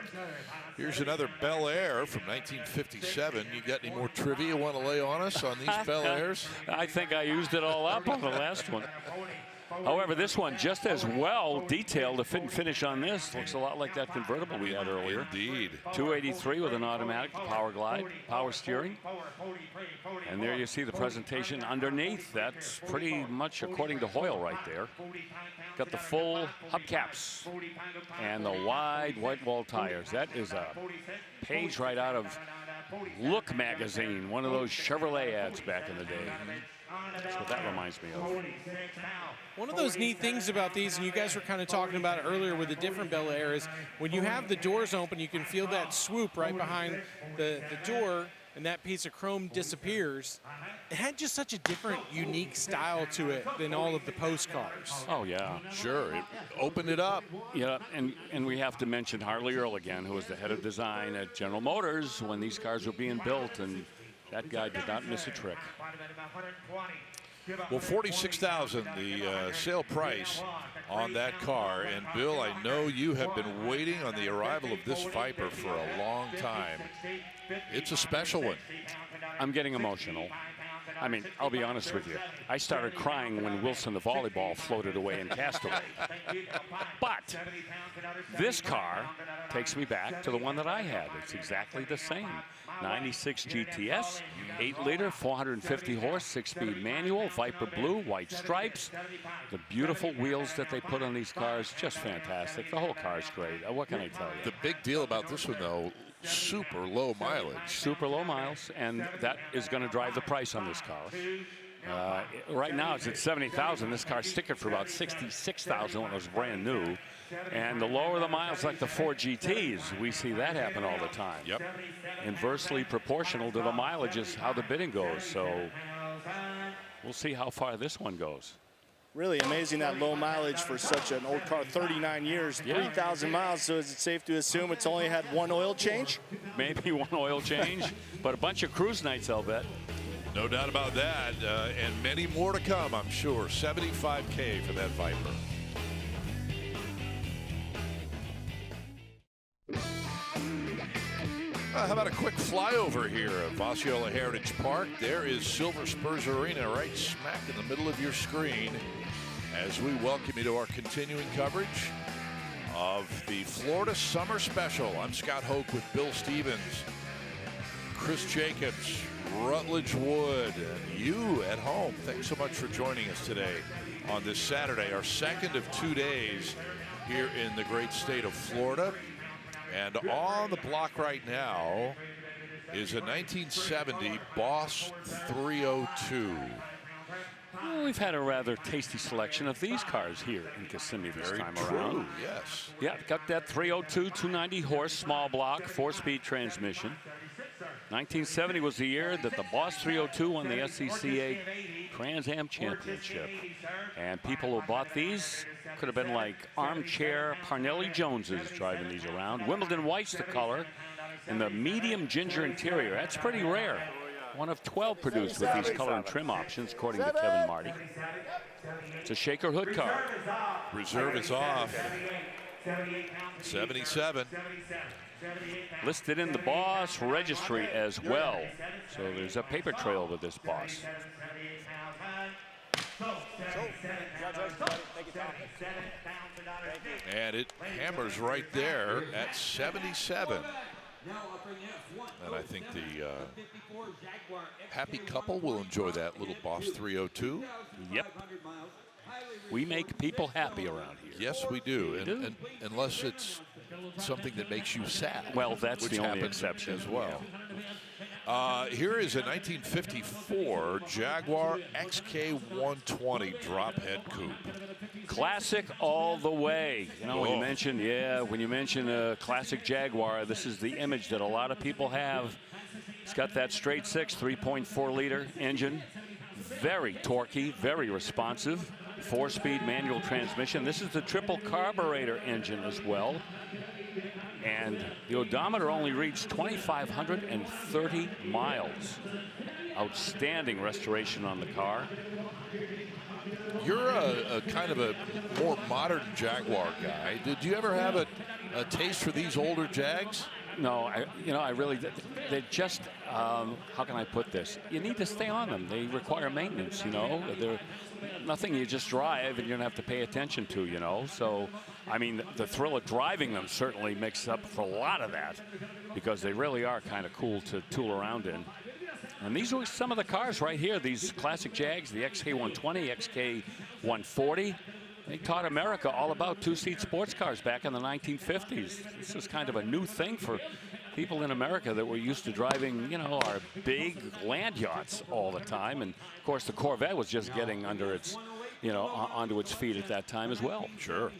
Here's another Bel Air from 1957. You got any more trivia you want to lay on us on these Bel Airs? I think I used it all up on the last one. However, this one just as well detailed. The fit and finish on this looks a lot like that convertible we had earlier. Indeed. 283 with an automatic power glide, power steering. And there you see the presentation underneath. That's pretty much according to Hoyle right there. Got the full hubcaps and the wide white wall tires. That is a page right out of Look magazine, one of those Chevrolet ads back in the day. That's what that reminds me of. One of those neat things about these, and you guys were kind of talking about it earlier with the different Bel Air, is when you have the doors open, you can feel that swoop right behind the door, and that piece of chrome disappears. It had just such a different, unique style to it than all of the post cars. Oh, yeah. Sure, it opened it up. Yeah, and we have to mention Harley Earl again, who was the head of design at General Motors when these cars were being built, and that guy did not miss a trick. Well, $46,000, the sale price on that car. And Bill, I know you have been waiting on the arrival of this Viper for a long time. It's a special one. I'm getting emotional. I mean, I'll be honest with you. I started crying when Wilson the volleyball floated away in Castaway. But this car takes me back to the one that I had. It's exactly the same. 96 GTS, 8-liter, 450 horse, 6-speed manual, Viper blue, white stripes. The beautiful wheels that they put on these cars, just fantastic. The whole car's great. What can I tell you? The big deal about this one, though, super low mileage. Super low miles, and that is going to drive the price on this car. Right now it's at 70,000. This car's stickered for about 66,000 when it was brand new. And the lower the miles, like the Ford GTs, we see that happen all the time. Yep. Inversely proportional to the mileage is how the bidding goes. So we'll see how far this one goes. Really amazing that low mileage for such an old car, 39 years, 3,000 miles. So is it safe to assume it's only had one oil change? Maybe one oil change, but a bunch of cruise nights, I'll bet. No doubt about that, and many more to come, I'm sure. $75K for that Viper. How about a quick flyover here of Osceola Heritage Park? There is Silver Spurs Arena right smack in the middle of your screen as we welcome you to our continuing coverage of the Florida Summer Special. I'm Scott Hoke with Bill Stevens, Chris Jacobs, Rutledge Wood, and you at home. Thanks so much for joining us today on this Saturday, our second of 2 days here in the great state of Florida. And on the block right now is a 1970 Boss 302. Well, we've had a rather tasty selection of these cars here in Kissimmee this time around. Yes. Yeah, got that 302, 290 horse, small block, 4-speed transmission. 1970 was the year that the Boss 302 won the SCCA Trans Am Championship. And people who bought these could have been like armchair Parnelli Joneses driving these around. Wimbledon white's the color, and the medium ginger interior. That's pretty rare. One of 12 produced with these color and trim options, according to Kevin Marty. It's a shaker hood car. Reserve is off. 77. Listed in the Boss registry as well. So there's a paper trail with this Boss. And it hammers right there at 77. And I think the happy couple will enjoy that little Boss 302. Yep. We make people happy around here. Yes, we do. And unless it's something that makes you sad. Well, that's the only exception as well. Here is a 1954 Jaguar XK120 drop head coupe. Classic all the way. You know, when you mention a classic Jaguar, this is the image that a lot of people have. It's got that straight six 3.4 liter engine. Very torquey, very responsive. 4-speed manual transmission. This is the triple carburetor engine as well. And the odometer only reached 2,530 miles. Outstanding restoration on the car. You're a kind of a more modern Jaguar guy. Did you ever have a taste for these older Jags? No, I really, they're just, how can I put this? You need to stay on them. They require maintenance, you know. They're nothing you just drive and you don't have to pay attention to, you know. So, I mean, the thrill of driving them certainly makes up for a lot of that because they really are kind of cool to tool around in. And these are some of the cars right here, these classic Jags, the XK120, XK140. They taught America all about two-seat sports cars back in the 1950s. This is kind of a new thing for people in America that were used to driving, you know, our big land yachts all the time. And, of course, the Corvette was just getting under its, you know, onto its feet at that time as well. Sure.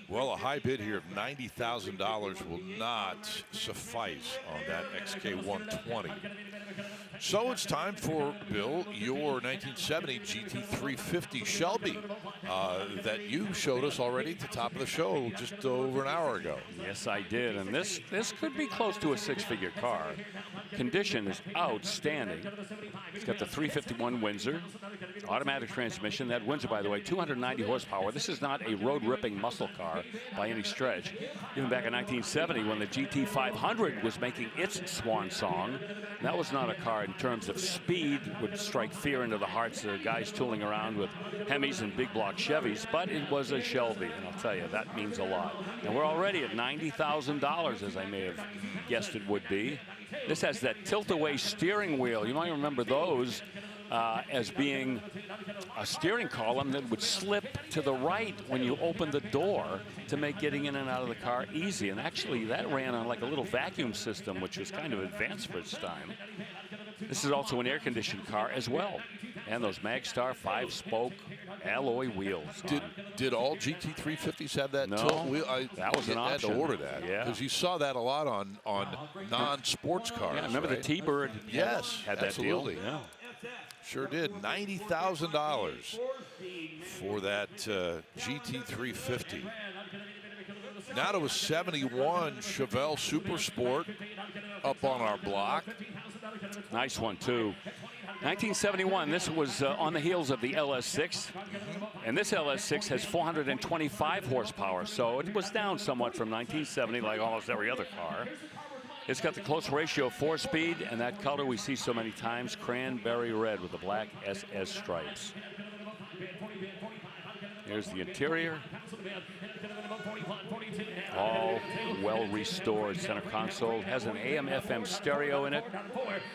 Well, a high bid here of $90,000 will not suffice on that XK120. So it's time for, Bill, your 1970 GT350 Shelby that you showed us already at the top of the show just over an hour ago. Yes, I did. And this could be close to a six-figure car. Condition is outstanding. It's got the 351 Windsor, automatic transmission. That Windsor, by the way, 290 horsepower. This is not a road-ripping muscle car by any stretch. Even back in 1970 when the GT500 was making its swan song, that was not a car in terms of speed would strike fear into the hearts of guys tooling around with Hemis and big block Chevys, but it was a Shelby, and I'll tell you, that means a lot. And we're already at $90,000, as I may have guessed it would be. This has that tilt-away steering wheel. You might remember those as being a steering column that would slip to the right when you open the door to make getting in and out of the car easy. And actually, that ran on like a little vacuum system, which was kind of advanced for its time. This is also an air-conditioned car as well. And those Magstar 5-spoke alloy wheels. Did all GT350s have that No, tilt wheel? that was an option. Had to order that. Yeah. Because you saw that a lot on non-sports cars. Yeah, remember right? the T-Bird? Yes, had that absolutely. deal. Yeah. Sure did. $90,000 for that GT350. Now to a 71 Chevelle Super Sport up on our block. Nice one, too. 1971, this was on the heels of the LS6. And this LS6 has 425 horsepower, so it was down somewhat from 1970, like almost every other car. It's got the close ratio 4-speed, and that color we see so many times, cranberry red with the black SS stripes. Here's the interior. All well restored. Center console has an AM/FM stereo in it.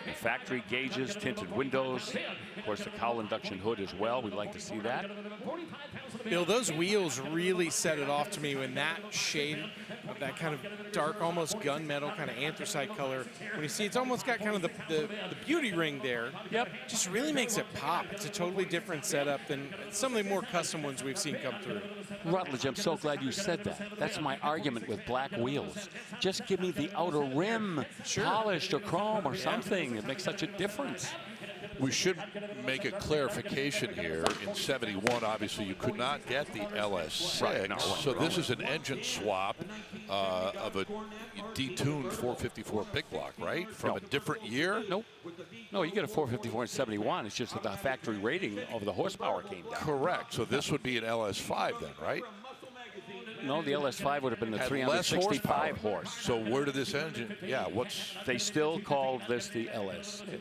The factory gauges, tinted windows. Of course, the cowl induction hood as well. We'd like to see that. Bill, those wheels really set it off to me when that shade of that kind of dark, almost gunmetal kind of anthracite color. When you see it's almost got kind of the beauty ring there. Yep. Just really makes it pop. It's a totally different setup than some of the more custom ones we've seen come through. Rutledge, I'm so glad you said that. That's my argument with black wheels. Just give me the outer rim polished or chrome or something. It makes such a difference. We should make a clarification here. In 71, obviously, you could not get the LS6. Right, no, so this is an engine swap of a detuned 454 big block, right? From a different year? Nope. No, you get a 454 in 71. It's just that the factory rating of the horsepower came down. Correct. So this would be an LS5 then, right? No, the LS5 would have been the Had 365 horse. So where did this engine? Yeah, what's? They still called this the LS6,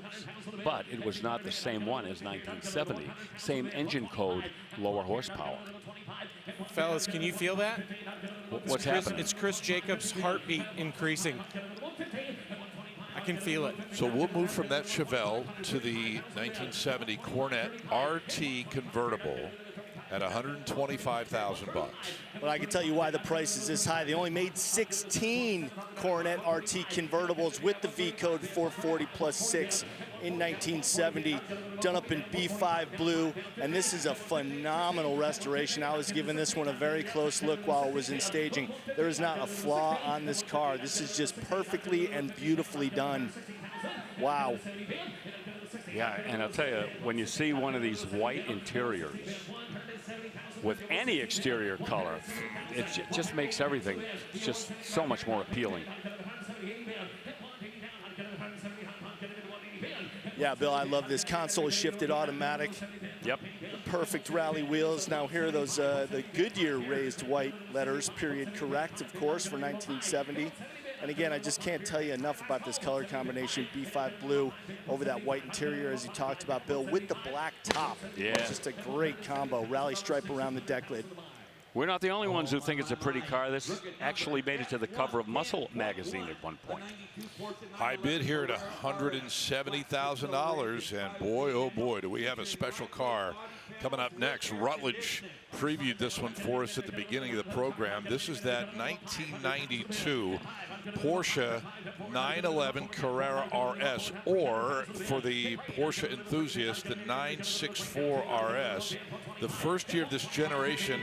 but it was not the same one as 1970. Same engine code, lower horsepower. Fellas, can you feel that? What's happening? It's Chris Jacobs' heartbeat increasing. I can feel it. So we'll move from that Chevelle to the 1970 Corvette RT convertible at $125,000. But I can tell you why the price is this high. They only made 16 Corvette RT convertibles with the V code 440 plus 6 in 1970, done up in B5 blue, and this is a phenomenal restoration. I was giving this one a very close look while it was in staging. There is not a flaw on this car. This is just perfectly and beautifully done. Wow. Yeah, and I'll tell you, when you see one of these white interiors with any exterior color, it just makes everything just so much more appealing. Yeah, Bill, I love this. Console shifted automatic. Yep. Perfect rally wheels. Now here are those the Goodyear raised white letters, period correct, of course, for 1970. And again, I just can't tell you enough about this color combination, B5 blue over that white interior, as you talked about, Bill, with the black top. Yeah. It's just a great combo. Rally stripe around the deck lid. We're not the only ones who think it's a pretty car. This actually made it to the cover of Muscle magazine at one point. High bid here at $170,000, and boy, oh boy, do we have a special car coming up next. Rutledge previewed this one for us at the beginning of the program. This is that 1992 Porsche 911 Carrera RS, or for the Porsche enthusiast, the 964 RS. The first year of this generation,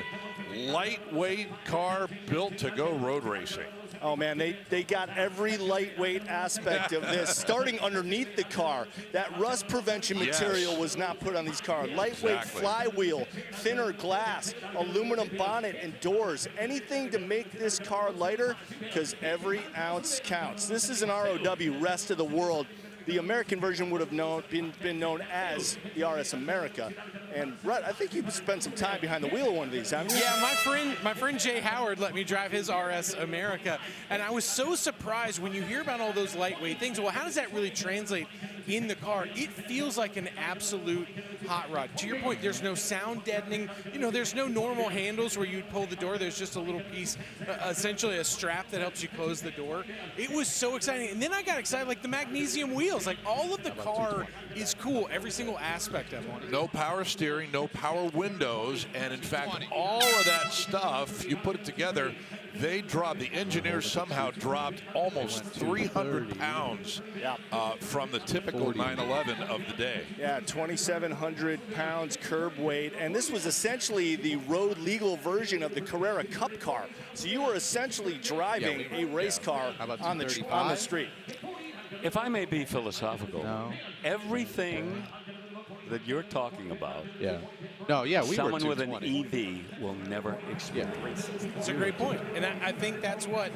lightweight car built to go road racing. Oh man, they got every lightweight aspect of this, starting underneath the car. That rust prevention material was not put on these cars. Lightweight flywheel, thinner glass, aluminum bonnet and doors, anything to make this car lighter, because every ounce counts. This is an ROW, rest of the world. The American version would have been known as the RS America. And Rut, I think you've spent some time behind the wheel of one of these, haven't you? Yeah, my friend Jay Howard let me drive his RS America, and I was so surprised when you hear about all those lightweight things. Well, how does that really translate in the car? It feels like an absolute hot rod. To your point, there's no sound deadening. You know, there's no normal handles where you'd pull the door. There's just a little piece, essentially a strap that helps you close the door. It was so exciting. And then I got excited, like the magnesium wheels. Like all of the car is cool, every single aspect of it. No power steering, no power windows, and in fact, all of that stuff, you put it together, They dropped, the engineers somehow dropped almost 300 pounds from the typical 911 of the day. Yeah, 2,700 pounds curb weight. And this was essentially the road legal version of the Carrera Cup car. So you were essentially driving a race car on the street. If I may be philosophical, everything that you're talking about, someone with an EV will never experience. It's a great point. And I think that's what,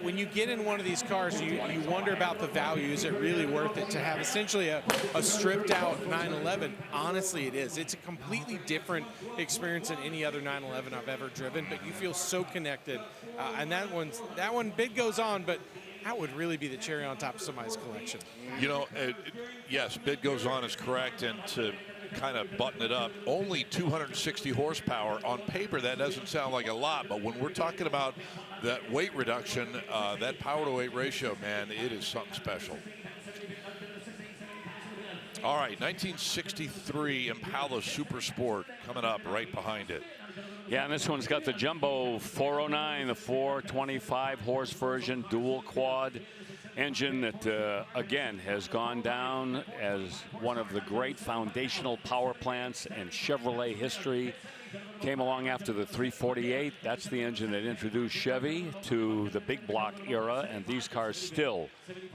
when you get in one of these cars, you wonder about the value. Is it really worth it to have essentially a stripped out 911? Honestly, it is. It's a completely different experience than any other 911 I've ever driven, but you feel so connected. And that one bid goes on, but that would really be the cherry on top of somebody's collection. You know, yes, bid goes on is correct, and to kind of button it up, only 260 horsepower. On paper, that doesn't sound like a lot, but when we're talking about that weight reduction, that power to weight ratio, man, it is something special. All right, 1963 Impala Super Sport coming up right behind it. Yeah, and this one's got the Jumbo 409, the 425 horse version, dual quad engine that, again, has gone down as one of the great foundational power plants in Chevrolet history. Came along after the 348. That's the engine that introduced Chevy to the big block era, and these cars still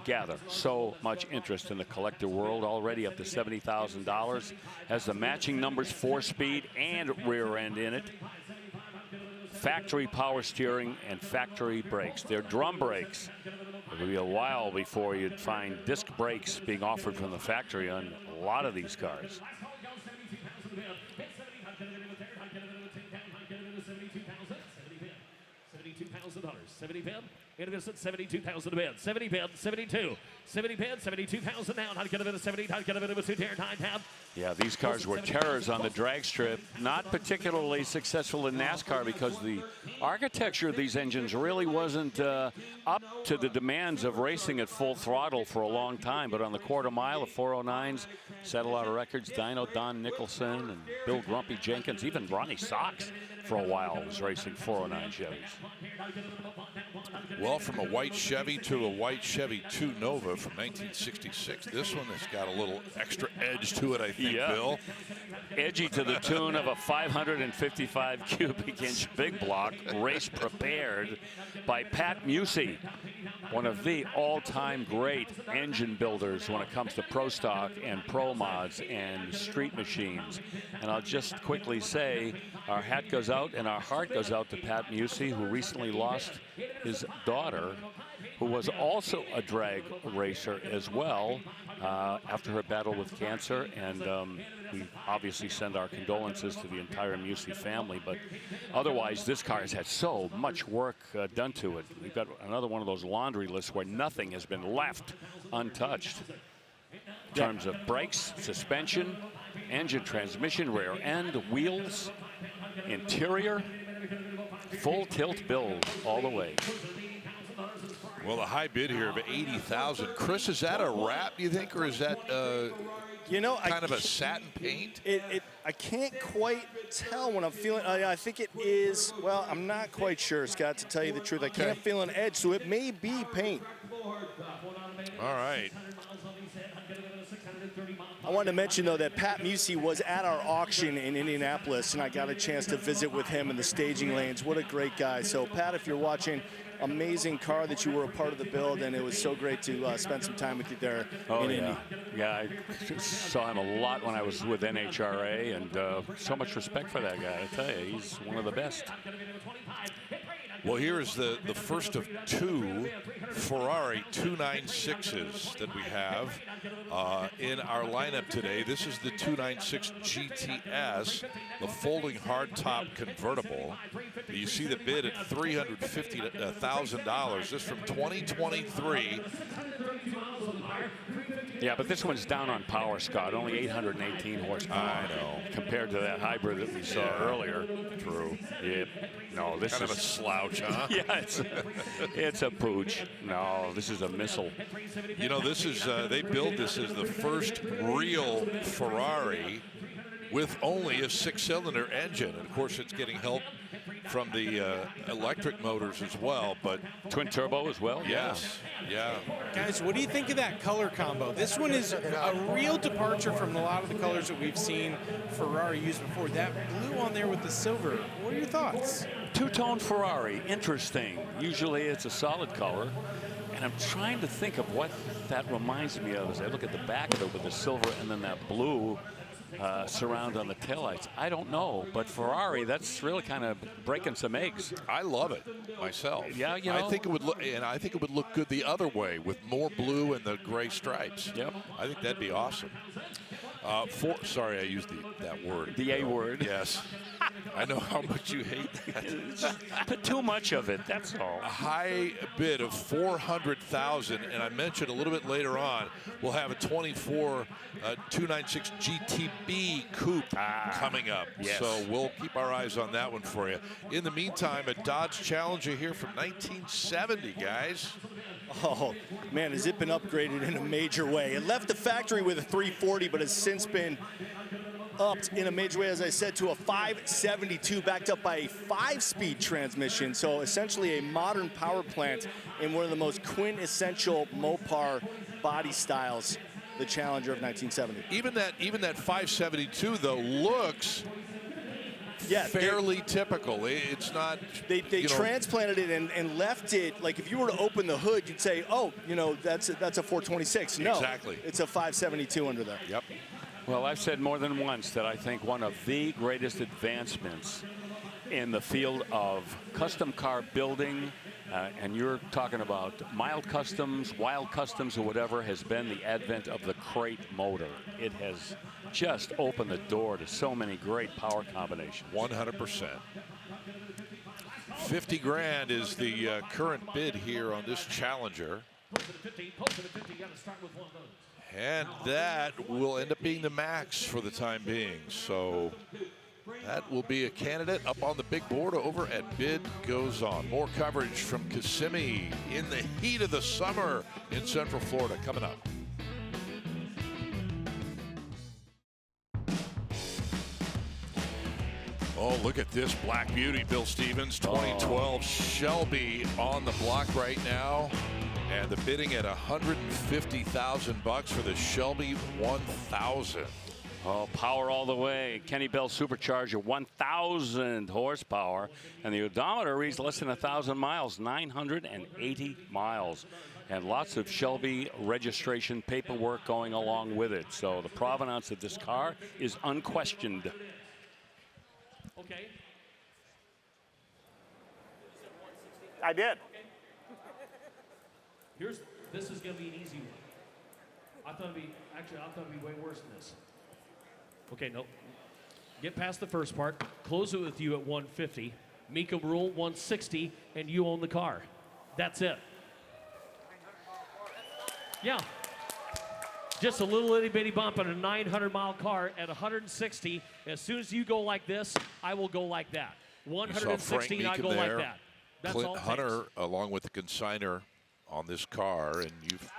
gather so much interest in the collector world, already up to $70,000. Has the matching numbers, 4-speed and rear end in it. Factory power steering and factory brakes. They're drum brakes. It would be a while before you'd find disc brakes being offered from the factory on a lot of these cars. $72,000 to bid. 70 bid, 72. 70 bid, 72,000 now. Not get a bit of 70, not get a bit of a 2-tier 9 tab. Yeah, these cars were terrors on the drag strip. Not particularly successful in NASCAR because the architecture of these engines really wasn't up to the demands of racing at full throttle for a long time. But on the quarter mile of 409s, set a lot of records. Dino Don Nicholson and Bill Grumpy Jenkins, even Ronnie Sox for a while was racing 409 Chevys. Well, from a white Chevy to a white Chevy 2 Nova from 1966. This one has got a little extra edge to it, I think, Bill. Edgy to the tune of a 555 cubic inch big block, race prepared by Pat Musey, one of the all-time great engine builders when it comes to pro stock and pro mods and street machines. And I'll just quickly say our hat goes out and our heart goes out to Pat Musey, who recently lost his daughter, who was also a drag racer as well, after her battle with cancer. And we obviously send our condolences to the entire Musey family. But otherwise, this car has had so much work done to it. We've got another one of those laundry lists where nothing has been left untouched in terms of brakes, suspension, engine, transmission, rear end, wheels, interior, full tilt build all the way. Well, the high bid here of 80,000. Chris, is that a wrap, do you think, or is that kind of a satin paint? I can't quite tell when I'm feeling. I think it is. Well, I'm not quite sure, Scott, to tell you the truth. I can't feel an edge, so it may be paint. All right. I wanted to mention, though, that Pat Musey was at our auction in Indianapolis, and I got a chance to visit with him in the staging lanes. What a great guy. So, Pat, if you're watching, amazing car that you were a part of the build, and it was so great to spend some time with you there in Indy. Yeah, I saw him a lot when I was with NHRA, and so much respect for that guy. I tell you, he's one of the best. Well, here is the first of two Ferrari 296s that we have in our lineup today. This is the 296 GTS, the folding hardtop convertible. You see the bid at $350,000. This from 2023. Yeah, but this one's down on power, Scott. Only 818 horsepower. I know. Compared to that hybrid that we saw earlier. True. Yep. No, this kind is of a slouch, huh? Yeah, it's a pooch. No, this is a missile. You know, this is they build this as the first real Ferrari with only a 6-cylinder engine. And of course, it's getting help from the electric motors as well. But twin turbo as well. yes, yeah. Guys, what do you think of that color combo? This one is a real departure from a lot of the colors that we've seen Ferrari use before. That blue on there with the silver. What are your thoughts? Two-tone Ferrari, interesting. Usually it's a solid color. And I'm trying to think of what that reminds me of as I look at the back of it with the silver and then that blue surround on the taillights. I don't know, but Ferrari, that's really kind of breaking some eggs. I love it myself. Yeah, you know. I think it would look, and I think it would look good the other way with more blue and the gray stripes. Yep. I think that'd be awesome. Sorry, I used that word. The A word. Yes. I know how much you hate that. Put too much of it, that's all. A high bid of $400,000, and I mentioned a little bit later on, we'll have a 24 296 GTB coupe coming up. Yes. So we'll keep our eyes on that one for you. In the meantime, a Dodge Challenger here from 1970, guys. Oh, man, has it been upgraded in a major way. It left the factory with a 340, but has since been upped in a major way, as I said, to a 572, backed up by a 5-speed transmission. So essentially a modern power plant in one of the most quintessential Mopar body styles, the Challenger of 1970. Even that 572, though, looks fairly typical. It's not. They transplanted it and left it, like if you were to open the hood, you'd say, oh, that's a 426. No, exactly. It's a 572 under there. Yep. Well, I've said more than once that I think one of the greatest advancements in the field of custom car building, and you're talking about mild customs, wild customs, or whatever, has been the advent of the crate motor. It has just opened the door to so many great power combinations. 100%. 50 grand is the current bid here on this Challenger. And that will end up being the max for the time being. So that will be a candidate up on the big board over at Bid Goes On. More coverage from Kissimmee in the heat of the summer in Central Florida coming up. Oh, look at this Black Beauty, Bill Stevens. 2012 Shelby on the block right now. And the bidding at $150,000 for the Shelby 1000. Oh, power all the way. Kenny Bell Supercharger, 1,000 horsepower. And the odometer reads less than 1,000 miles, 980 miles. And lots of Shelby registration paperwork going along with it. So the provenance of this car is unquestioned. Okay. I did. This is going to be an easy one. I thought it'd be way worse than this. Okay, no. Get past the first part. Close it with you at 150. Mecum rule 160, and you own the car. That's it. Yeah. Just a little itty bitty bump on a 900-mile car at 160. As soon as you go like this, I will go like that. 160, I go like that. That's Clint all it Hunter, takes. along with the consignor on this car, and you've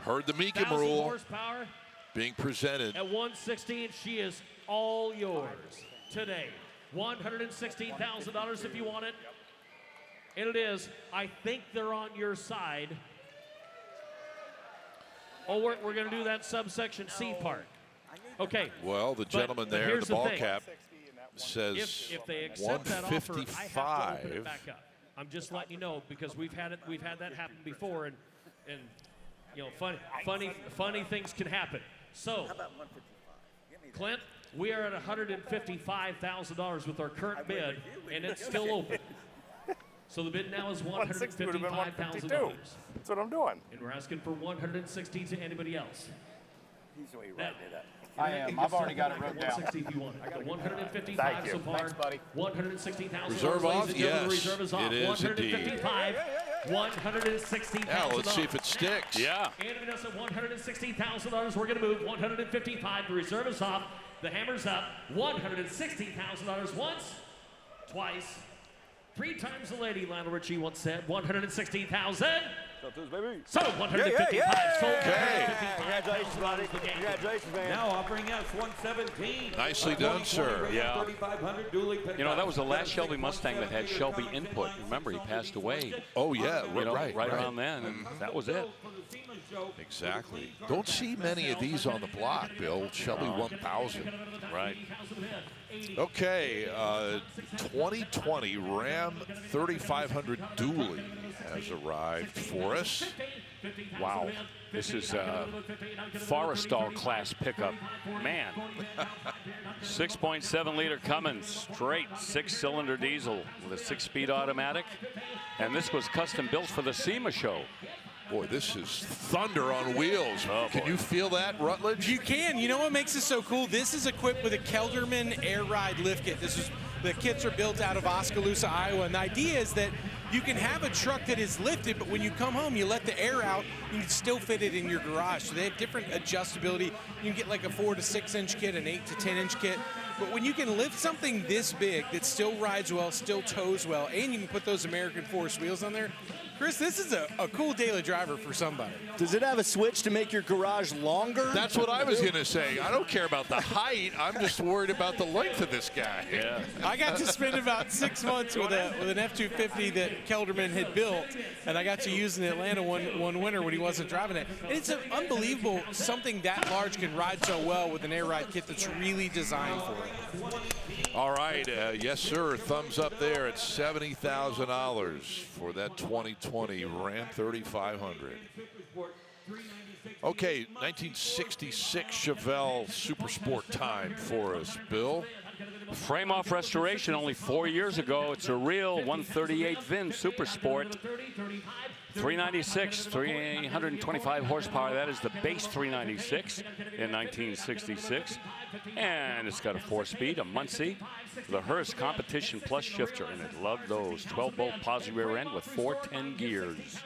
heard the Mecum 1,000 rule horsepower being presented. at 116. She is all yours today. $116,000 if you want it. And it is. I think they're on your side. Oh, we're going to do that subsection C part. Okay. Well, the gentleman but there, here's the ball thing. cap, says If they accept that offer, I have to open it 155. back up. I'm just letting you know because we've had that happen before, and funny things can happen. So, Clint, we are at $155,000 with our current bid, and it's still open. So the bid now is $155,000. That's what I'm doing. And we're asking for 160 to anybody else. He's the way you write it up. I am. I've already got it wrote down. 160 if you want. I got 155 Thank you. so far. Thanks, buddy. 160,000. Reserve off? Yes, Reserve is off. it is indeed. 155. 160,000. Now let's see if it sticks. Yeah. And Vanessa, $160,000. We're going to move 155. The reserve is off. The hammer's up. $160,000 once, twice, 3 times the lady, Lionel Richie once said. 160,000. So 155 sold. Okay. Congratulations, buddy. Congratulations, man. Now offering us 117. Nicely done, sir. Yeah. 3,500 duly You know, that was the last Shelby Mustang that had Shelby input. Remember, he passed away. Oh, yeah, You know, right around then, and that was it. Exactly. Don't see many of these on the block, Bill. Shelby 1000. Right. Okay, 2020 Ram 3500 Dually has arrived for us. Wow. This is a Forrestal class pickup. Man. 6.7 liter Cummins, straight 6-cylinder diesel with a 6-speed automatic. And this was custom built for the SEMA show. Boy, this is thunder on wheels. Oh, Can boy. you feel that, Rutledge? You can. You know what makes it so cool? This is equipped with a Kelderman air ride lift kit. The kits are built out of Oskaloosa, Iowa. And the idea is that you can have a truck that is lifted, but when you come home, you let the air out, you can still fit it in your garage. So they have different adjustability. You can get like a 4 to 6 inch kit, an 8 to 10 inch kit. But when you can lift something this big that still rides well, still tows well, and you can put those American Force wheels on there, Chris, this is a cool daily driver for somebody. Does it have a switch to make your garage longer? That's what I was going to say. I don't care about the height. I'm just worried about the length of this guy. Yeah. I got to spend about 6 months with an F-250 that Kelderman had built, and I got to use in Atlanta one winter when he wasn't driving it. And it's unbelievable something that large can ride so well with an air ride kit that's really designed for it. All right, yes, sir. Thumbs up there at $70,000 for that 2020 Ram 3500. Okay, 1966 Chevelle Super Sport time for us, Bill. Frame off restoration only 4 years ago. It's a real 138 VIN Super Sport. 396, 325 horsepower. That is the base 396 in 1966. And it's got a 4-speed, a Muncie, the Hurst Competition Plus shifter, and it loved those 12-bolt positive rear end with 410 gears.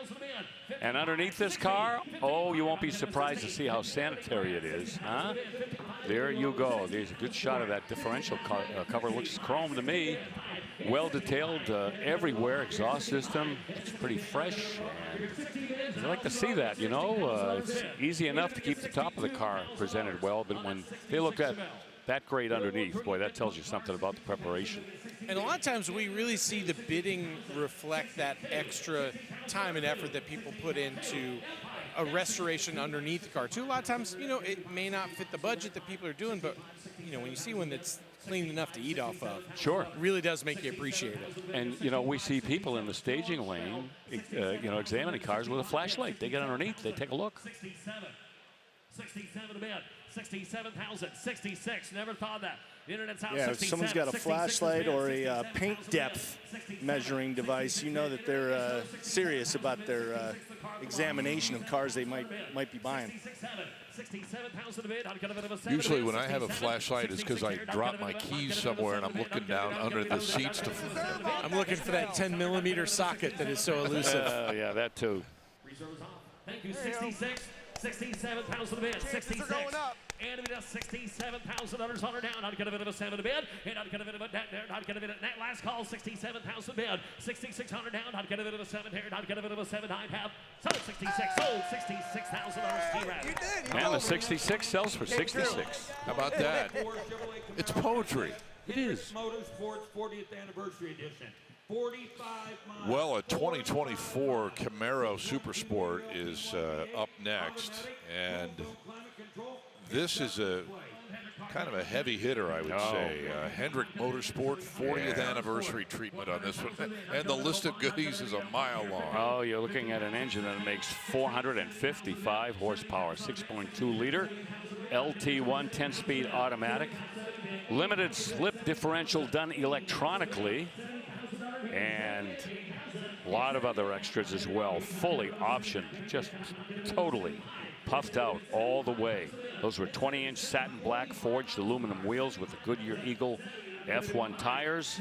And underneath this car, oh, you won't be surprised to see how sanitary it is, huh? There you go. There's a good shot of that differential cover. Looks chrome to me. Well detailed everywhere. Exhaust system, it's pretty fresh. And I like to see that, you know. It's easy enough to keep the top of the car presented well, but when they look at that great underneath, boy, that tells you something about the preparation. And a lot of times we really see the bidding reflect that extra time and effort that people put into a restoration underneath the car too. A lot of times, you know, it may not fit the budget that people are doing, but you know, when you see one that's clean enough to eat off of, sure, it really does make you appreciate it. And you know, we see people in the staging lane, you know, examining cars with a flashlight. They get underneath, they take a look. 67 a bid. 67,000. 66. Never thought that. Internet's out. Yeah, if someone's got a flashlight or a paint depth measuring device, you know that they're serious about their examination of cars they might be buying. Usually when I have a flashlight, it's because I drop my keys somewhere and I'm looking down under the seats to find them. I'm looking for that 10mm socket that is so elusive. Yeah, that too. Reserves off. Thank you. 66. 67,000 a bid. 66. And it is $67,000 on her down. I'd get a bit of a 7 to bid. And I'd get a bit of a I'd get a bit of that last call. 67,000 bid. 6,600 down. I'd get a bit of a 7 here. I'd get a bit of a 7. I'd have sold 66. Sold $66,000. T-Rad. And the 66 sells for 66. How about that? It's poetry. It is. Motorsports 40th anniversary edition. 45 miles. Well, a 2024 Camaro Super Sport is up next, and this is a kind of a heavy hitter, I would say. Hendrick Motorsport 40th anniversary treatment on this one, and the list of goodies is a mile long. Oh, you're looking at an engine that makes 455 horsepower, 6.2 liter, LT1 10-speed automatic, limited slip differential done electronically, and a lot of other extras as well. Fully optioned, just totally puffed out all the way. Those were 20-inch satin black forged aluminum wheels with the Goodyear Eagle F1 tires.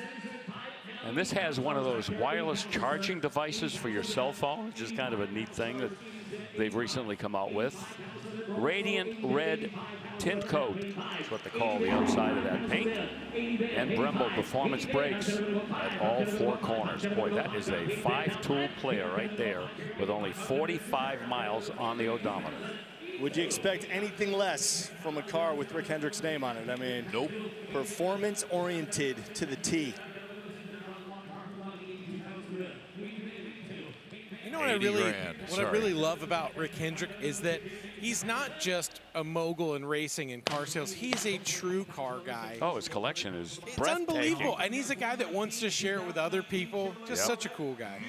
And this has one of those wireless charging devices for your cell phone, which is kind of a neat thing that they've recently come out with. Radiant red tint coat. That's what they call the outside of that paint. And Brembo performance brakes at all 4 corners. Boy, that is a 5-tool player right there with only 45 miles on the odometer. Would you expect anything less from a car with Rick Hendrick's name on it? I mean, Nope. Performance-oriented to the T. You know what I really love about Rick Hendrick is that he's not just a mogul in racing and car sales. He's a true car guy. Oh, his collection is It's breathtaking. unbelievable. And he's a guy that wants to share it with other people. Just such a cool guy.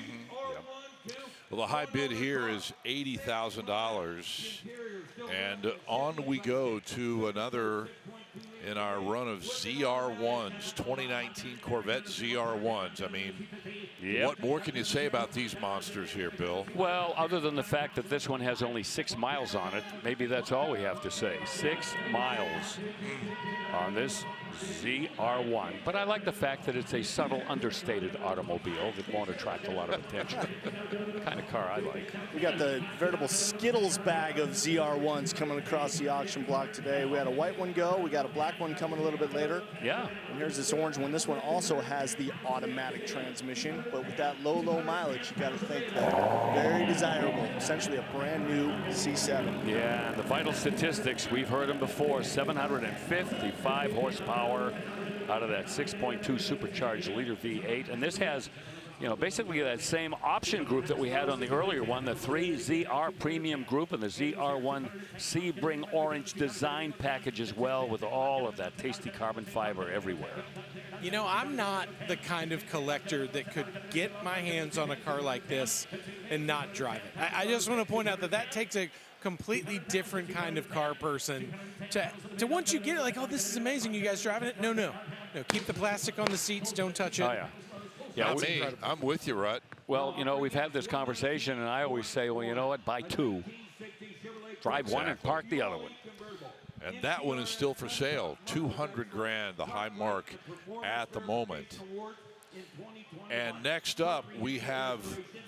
Well, the high bid here is $80,000. And on we go to another in our run of ZR1s, 2019 Corvette ZR1s. I mean, what more can you say about these monsters here, Bill? Well, other than the fact that this one has only 6 miles on it, maybe that's all we have to say. 6 miles on this ZR1. But I like the fact that it's a subtle, understated automobile that won't attract a lot of attention. The kind of car I like. We got the veritable Skittles bag of ZR1s coming across the auction block today. We had a white one go. We got a black one coming a little bit later. Yeah. And here's this orange one. This one also has the automatic transmission, but with that low mileage, you got to think that very desirable. Essentially a brand new C7. Yeah, and the vital statistics, we've heard them before. 755 horsepower out of that 6.2 supercharged liter V8. And this has, you know, basically that same option group that we had on the earlier one, the 3 ZR Premium group and the ZR1 Sebring Orange design package as well, with all of that tasty carbon fiber everywhere. You know, I'm not the kind of collector that could get my hands on a car like this and not drive it. I just want to point out that that takes a completely different kind of car person to once you get it, like, oh, this is amazing, you guys driving it? No, keep the plastic on the seats, don't touch it. Oh, yeah. Yeah, I'm with you, Rut. Well, you know, we've had this conversation, and I always say, well, you know what, buy 2. Drive one and park the other one. And that one is still for sale. 200 grand, the high mark at the moment. And next up, we have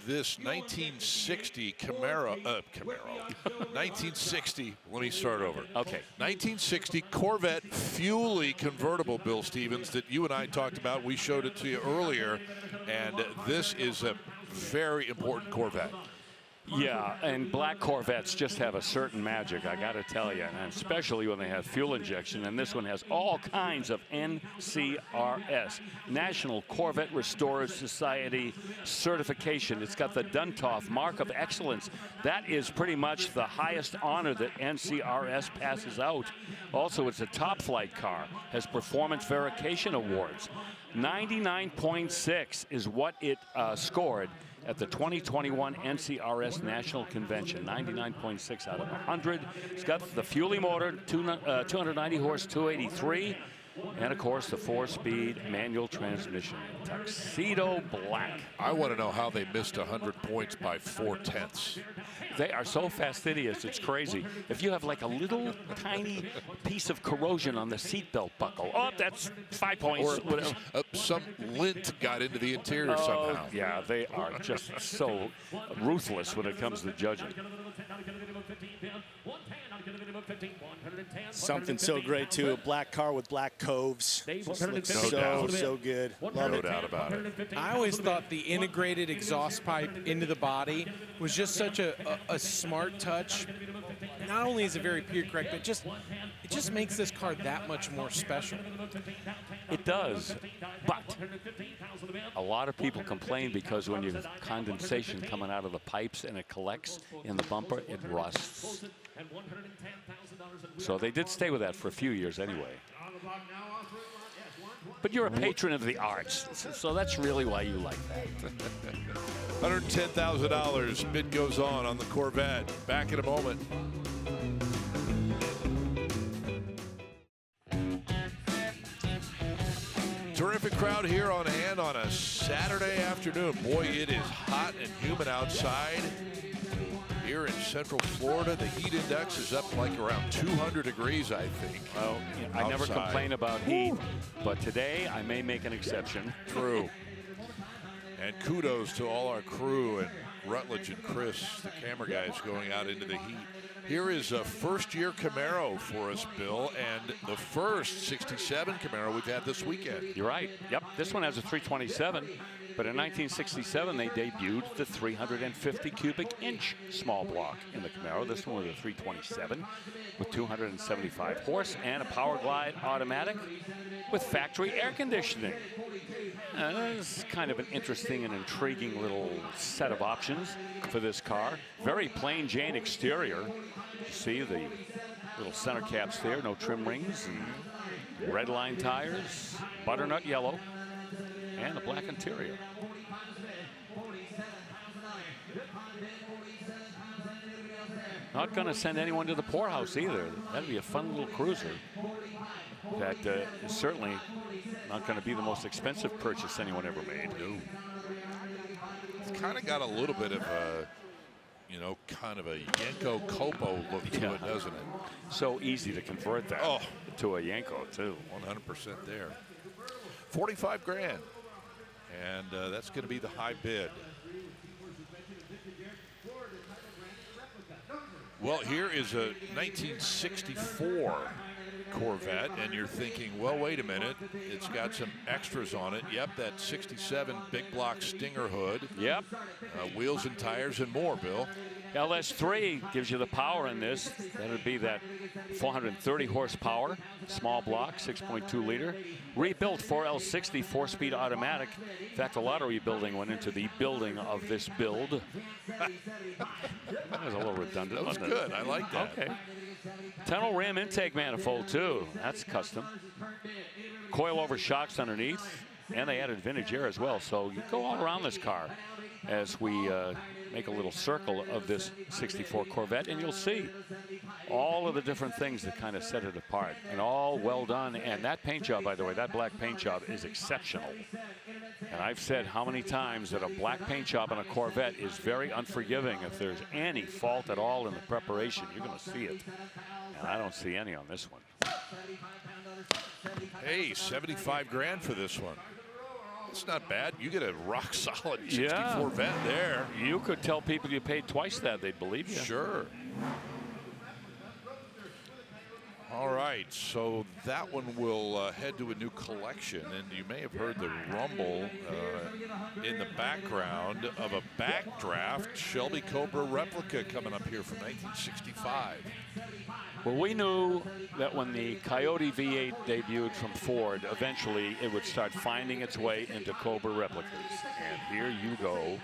this 1960 Camaro. 1960, let me start over. Okay. 1960 Corvette Fuelie convertible, Bill Stevens, that you and I talked about. We showed it to you earlier. And this is a very important Corvette. Yeah, and black Corvettes just have a certain magic, I got to tell you, and especially when they have fuel injection. And this one has all kinds of NCRS, National Corvette Restorers Society certification. It's got the Duntov Mark of Excellence. That is pretty much the highest honor that NCRS passes out. Also, it's a top flight car, has performance verification awards. 99.6 is what it scored at the 2021 NCRS National Convention. 99.6 out of 100. It's got the Fuelie motor, 290 horse, 283. And, of course, the 4-speed manual transmission. Tuxedo black. I want to know how they missed 100 points by 4/10. They are so fastidious, it's crazy. If you have like a little tiny piece of corrosion on the seatbelt buckle, oh, that's 5 points. Or some lint got into the interior somehow. Yeah, they are just so ruthless when it comes to judging. Something so great, too. A black car with black coves. Looks so good. Love it. No doubt about it. I always thought the integrated exhaust pipe into the body was just such a smart touch. Not only is it very peer correct, but it just makes this car that much more special. It does, but a lot of people complain because when you have condensation coming out of the pipes and it collects in the bumper, it rusts. So they did stay with that for a few years anyway. But you're a patron of the arts, so that's really why you like that. $110,000 bid goes on the Corvette. Back in a moment. Terrific crowd here on hand on a Saturday afternoon. Boy, it is hot and humid outside. Here in Central Florida, the heat index is up like around 200 degrees, I think. Well, I never complain about heat, but today I may make an exception. True. And kudos to all our crew and Rutledge and Chris, the camera guys, going out into the heat. Here is a first-year Camaro for us, Bill, and the first 67 Camaro we've had this weekend. You're right. Yep, this one has a 327, but in 1967 they debuted the 350 cubic inch small block in the Camaro. This one was a 327 with 275 horse and a Power Glide automatic with factory air conditioning. It's kind of an interesting and intriguing little set of options for this car. Very plain Jane exterior. You see the little center caps there, no trim rings, and red line tires, butternut yellow, and a black interior. Not going to send anyone to the poorhouse either. That'd be a fun little cruiser. That is certainly not going to be the most expensive purchase anyone ever made. No. It's kind of got a little bit of a, you know, kind of a Yenko Copo look to it, doesn't it? So easy to convert that to a Yenko, too. 100% there. 45 grand. And that's going to be the high bid. Well, here is a 1964 Corvette, and you're thinking, well, wait a minute, it's got some extras on it. Yep, that 67 big block Stinger hood. Yep. Wheels and tires and more, Bill. LS3 gives you the power in this. That would be that 430 horsepower, small block, 6.2 liter. Rebuilt 4L60 4-speed automatic. In fact, a lot of rebuilding went into the building of this build. That was a little redundant. That was good. I like that. Okay. Tunnel rim intake manifold, too. That's custom. Coil-over shocks underneath. And they added vintage air as well. So you go all around this car as we make a little circle of this 64 Corvette, and you'll see all of the different things that kind of set it apart, and all well done. And that paint job, by the way, that black paint job is exceptional. And I've said how many times that a black paint job on a Corvette is very unforgiving. If there's any fault at all in the preparation, you're going to see it. And I don't see any on this one. Hey, 75 grand for this one. It's not bad. You get a rock solid 64 Vette there. You could tell people you paid twice that, they'd believe you. Sure. All right, so that one will head to a new collection, and you may have heard the rumble in the background of a backdraft Shelby Cobra replica coming up here from 1965. Well, we knew that when the Coyote V8 debuted from Ford, eventually it would start finding its way into Cobra replicas. And here you go.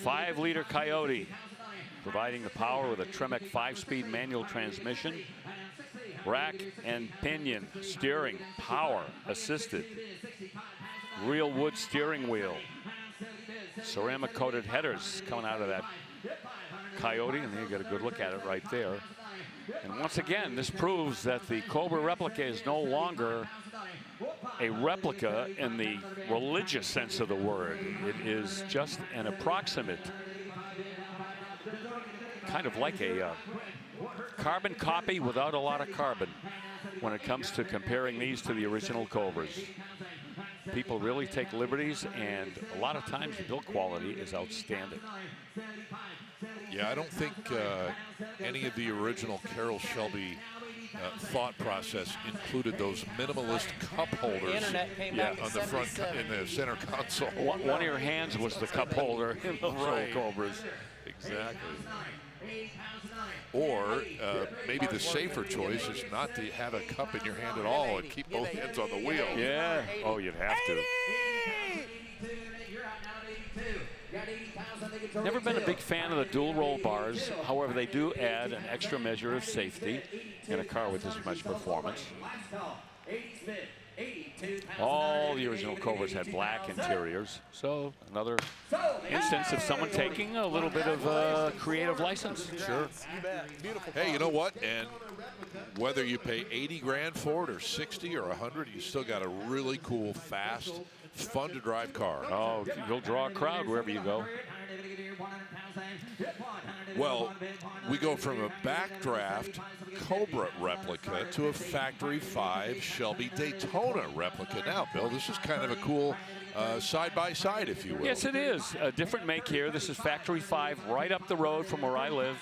5-liter Coyote, providing the power with a Tremec 5-speed manual transmission. Rack and pinion steering, power assisted. Real wood steering wheel. Ceramic coated headers coming out of that Coyote, and you get a good look at it right there. And once again, this proves that the Cobra replica is no longer a replica in the religious sense of the word. It is just an approximate, kind of like a carbon copy without a lot of carbon when it comes to comparing these to the original Cobras. People really take liberties, and a lot of times the build quality is outstanding. Yeah, I don't think any of the original Carroll Shelby thought process included those minimalist cup holders on the front in the center console. One of your hands was the cup holder in those old Cobras. Exactly. Or maybe the safer choice is not to have a cup in your hand at all and keep both hands on the wheel. Yeah. Oh, you'd have to. Never been a big fan of the dual roll bars. However, they do add an extra measure of safety in a car with this much performance. All the original Cobras had black interiors, so another instance of someone taking a little bit of creative license. Sure. Beautiful. Hey, you know what? And whether you pay 80 grand for it or 60 or 100, you still got a really cool, fast, fun to drive car. Oh, you'll draw a crowd wherever you go. Well, we go from a backdraft Cobra replica to a Factory 5 Shelby Daytona replica. Now, Bill, this is kind of a cool side-by-side, if you will. Yes, it is. A different make here. This is Factory 5 right up the road from where I live.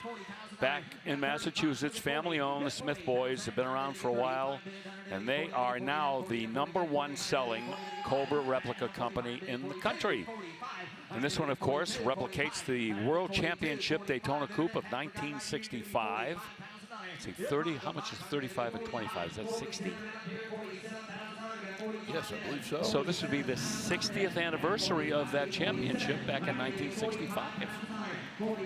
Back in Massachusetts, family-owned. The Smith boys have been around for a while, and they are now the #1 selling Cobra replica company in the country. And this one, of course, replicates the World Championship Daytona Coupe of 1965. Let's see, 30, how much is 35 and 25? Is that 60? Yes, I believe so. So this would be the 60th anniversary of that championship back in 1965.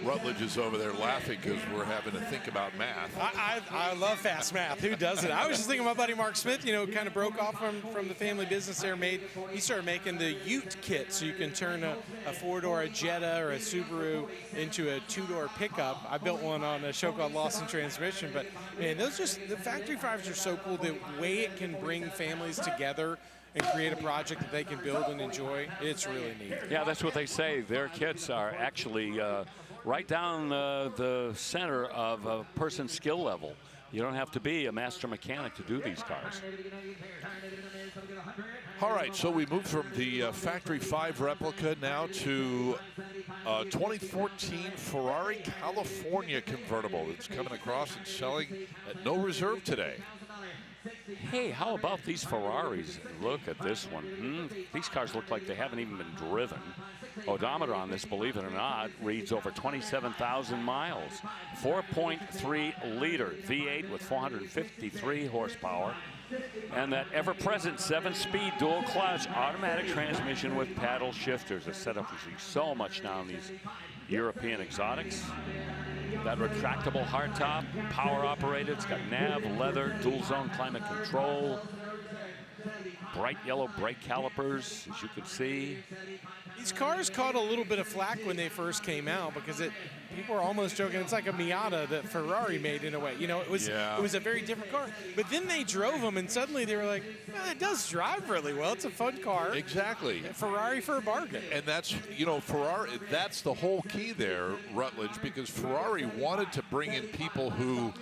Rutledge is over there laughing because we're having to think about math. I love fast math. Who doesn't? I was just thinking my buddy Mark Smith, you know, kind of broke off from the family business there. He started making the Ute kit, so you can turn a four-door, a Jetta, or a Subaru into a two-door pickup. I built one on a show called Lost in Transmission, but man, the Factory 5s are so cool. The way it can bring families together and create a project that they can build and enjoy, it's really neat. Yeah, that's what they say. Their kits are actually right down the center of a person's skill level. You don't have to be a master mechanic to do these cars. All right, so we moved from the Factory 5 replica now to 2014 Ferrari California convertible. It's coming across and selling at no reserve today. Hey, how about these Ferraris? Look at this one. These cars look like they haven't even been driven. Odometer on this, believe it or not, reads over 27,000 miles. 4.3 liter V8 with 453 horsepower. And that ever-present 7-speed dual clutch automatic transmission with paddle shifters. A setup we see so much now in these European exotics. That retractable hardtop, power operated. It's got nav, leather, dual zone climate control. Bright yellow brake calipers, as you can see. These cars caught a little bit of flack when they first came out because people were almost joking it's like a Miata that Ferrari made in a way. You know, it was a very different car. But then they drove them and suddenly they were like, well, it does drive really well. It's a fun car. Exactly. Ferrari for a bargain. And that's, you know, Ferrari, that's the whole key there, Rutledge, because Ferrari wanted to bring in people who,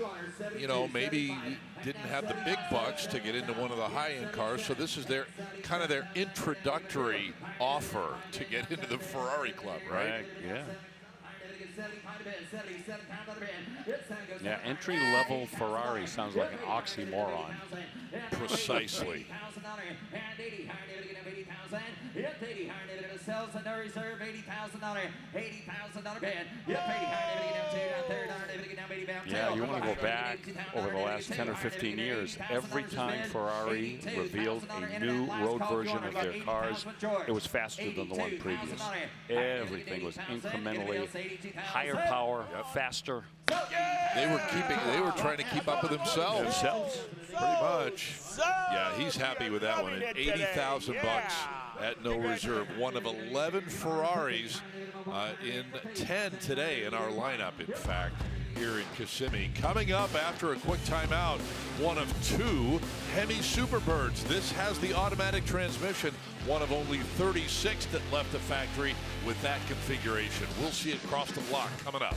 you know, maybe didn't have the big bucks to get into one of the high-end cars. So this is their kind of their introductory offer to get into the Ferrari club, right? Yeah. Yeah, entry-level Ferrari sounds like an oxymoron. Precisely. Yeah, you want to go back over the last 10 or 15 years. Every time Ferrari revealed a new road version of their cars, it was faster than the one previous. Everything was incrementally higher power, faster. They were trying to keep up with themselves. Pretty much. Yeah, he's happy with that one at 80,000 bucks at no reserve. One of 11 Ferraris in 10 today in our lineup, in fact, here in Kissimmee. Coming up after a quick timeout, one of 2 Hemi Superbirds. This has the automatic transmission, one of only 36 that left the factory with that configuration. We'll see it cross the block coming up.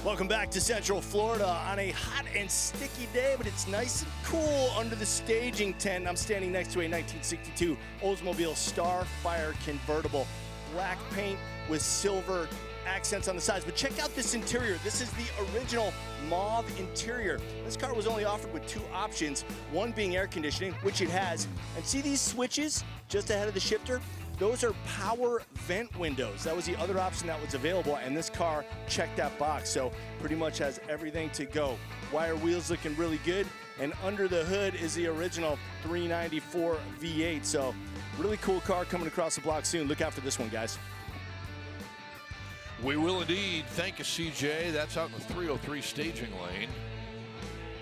Welcome back to Central Florida on a hot and sticky day, but it's nice and cool under the staging tent. I'm standing next to a 1962 Oldsmobile Starfire convertible. Black paint with silver accents on the sides. But check out this interior. This is the original mauve interior. This car was only offered with 2 options, one being air conditioning, which it has. And see these switches just ahead of the shifter? Those are power vent windows. That was the other option that was available, and this car checked that box, so pretty much has everything to go. Wire wheels looking really good, and under the hood is the original 394 V8, so really cool car coming across the block soon. Look out for this one, guys. We will indeed. Thank you, CJ. That's out in the 303 staging lane.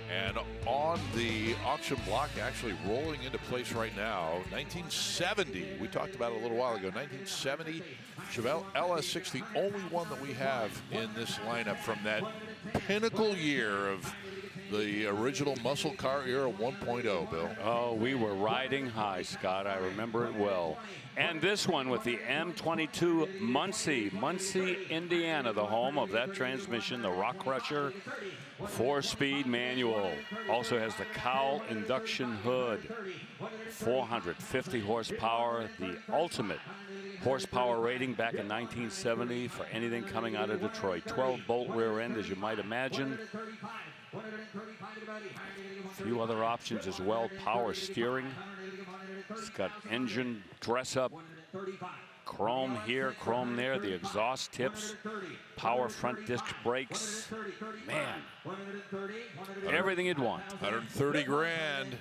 And on the auction block, actually rolling into place right now, 1970. We talked about it a little while ago. 1970 Chevelle LS6, the only one that we have in this lineup from that pinnacle year of The original muscle car era 1.0, Bill. Oh, we were riding high, Scott. I remember it well. And this one with the M22 Muncie, Indiana, the home of that transmission, the Rock Crusher 4-speed manual. Also has the cowl induction hood. 450 horsepower, the ultimate horsepower rating back in 1970 for anything coming out of Detroit. 12-bolt rear end, as you might imagine. A few other options as well. Power steering. It's got engine dress-up. Chrome here, chrome there. The exhaust tips. Power front disc brakes. Man. Everything you'd want. 130 grand.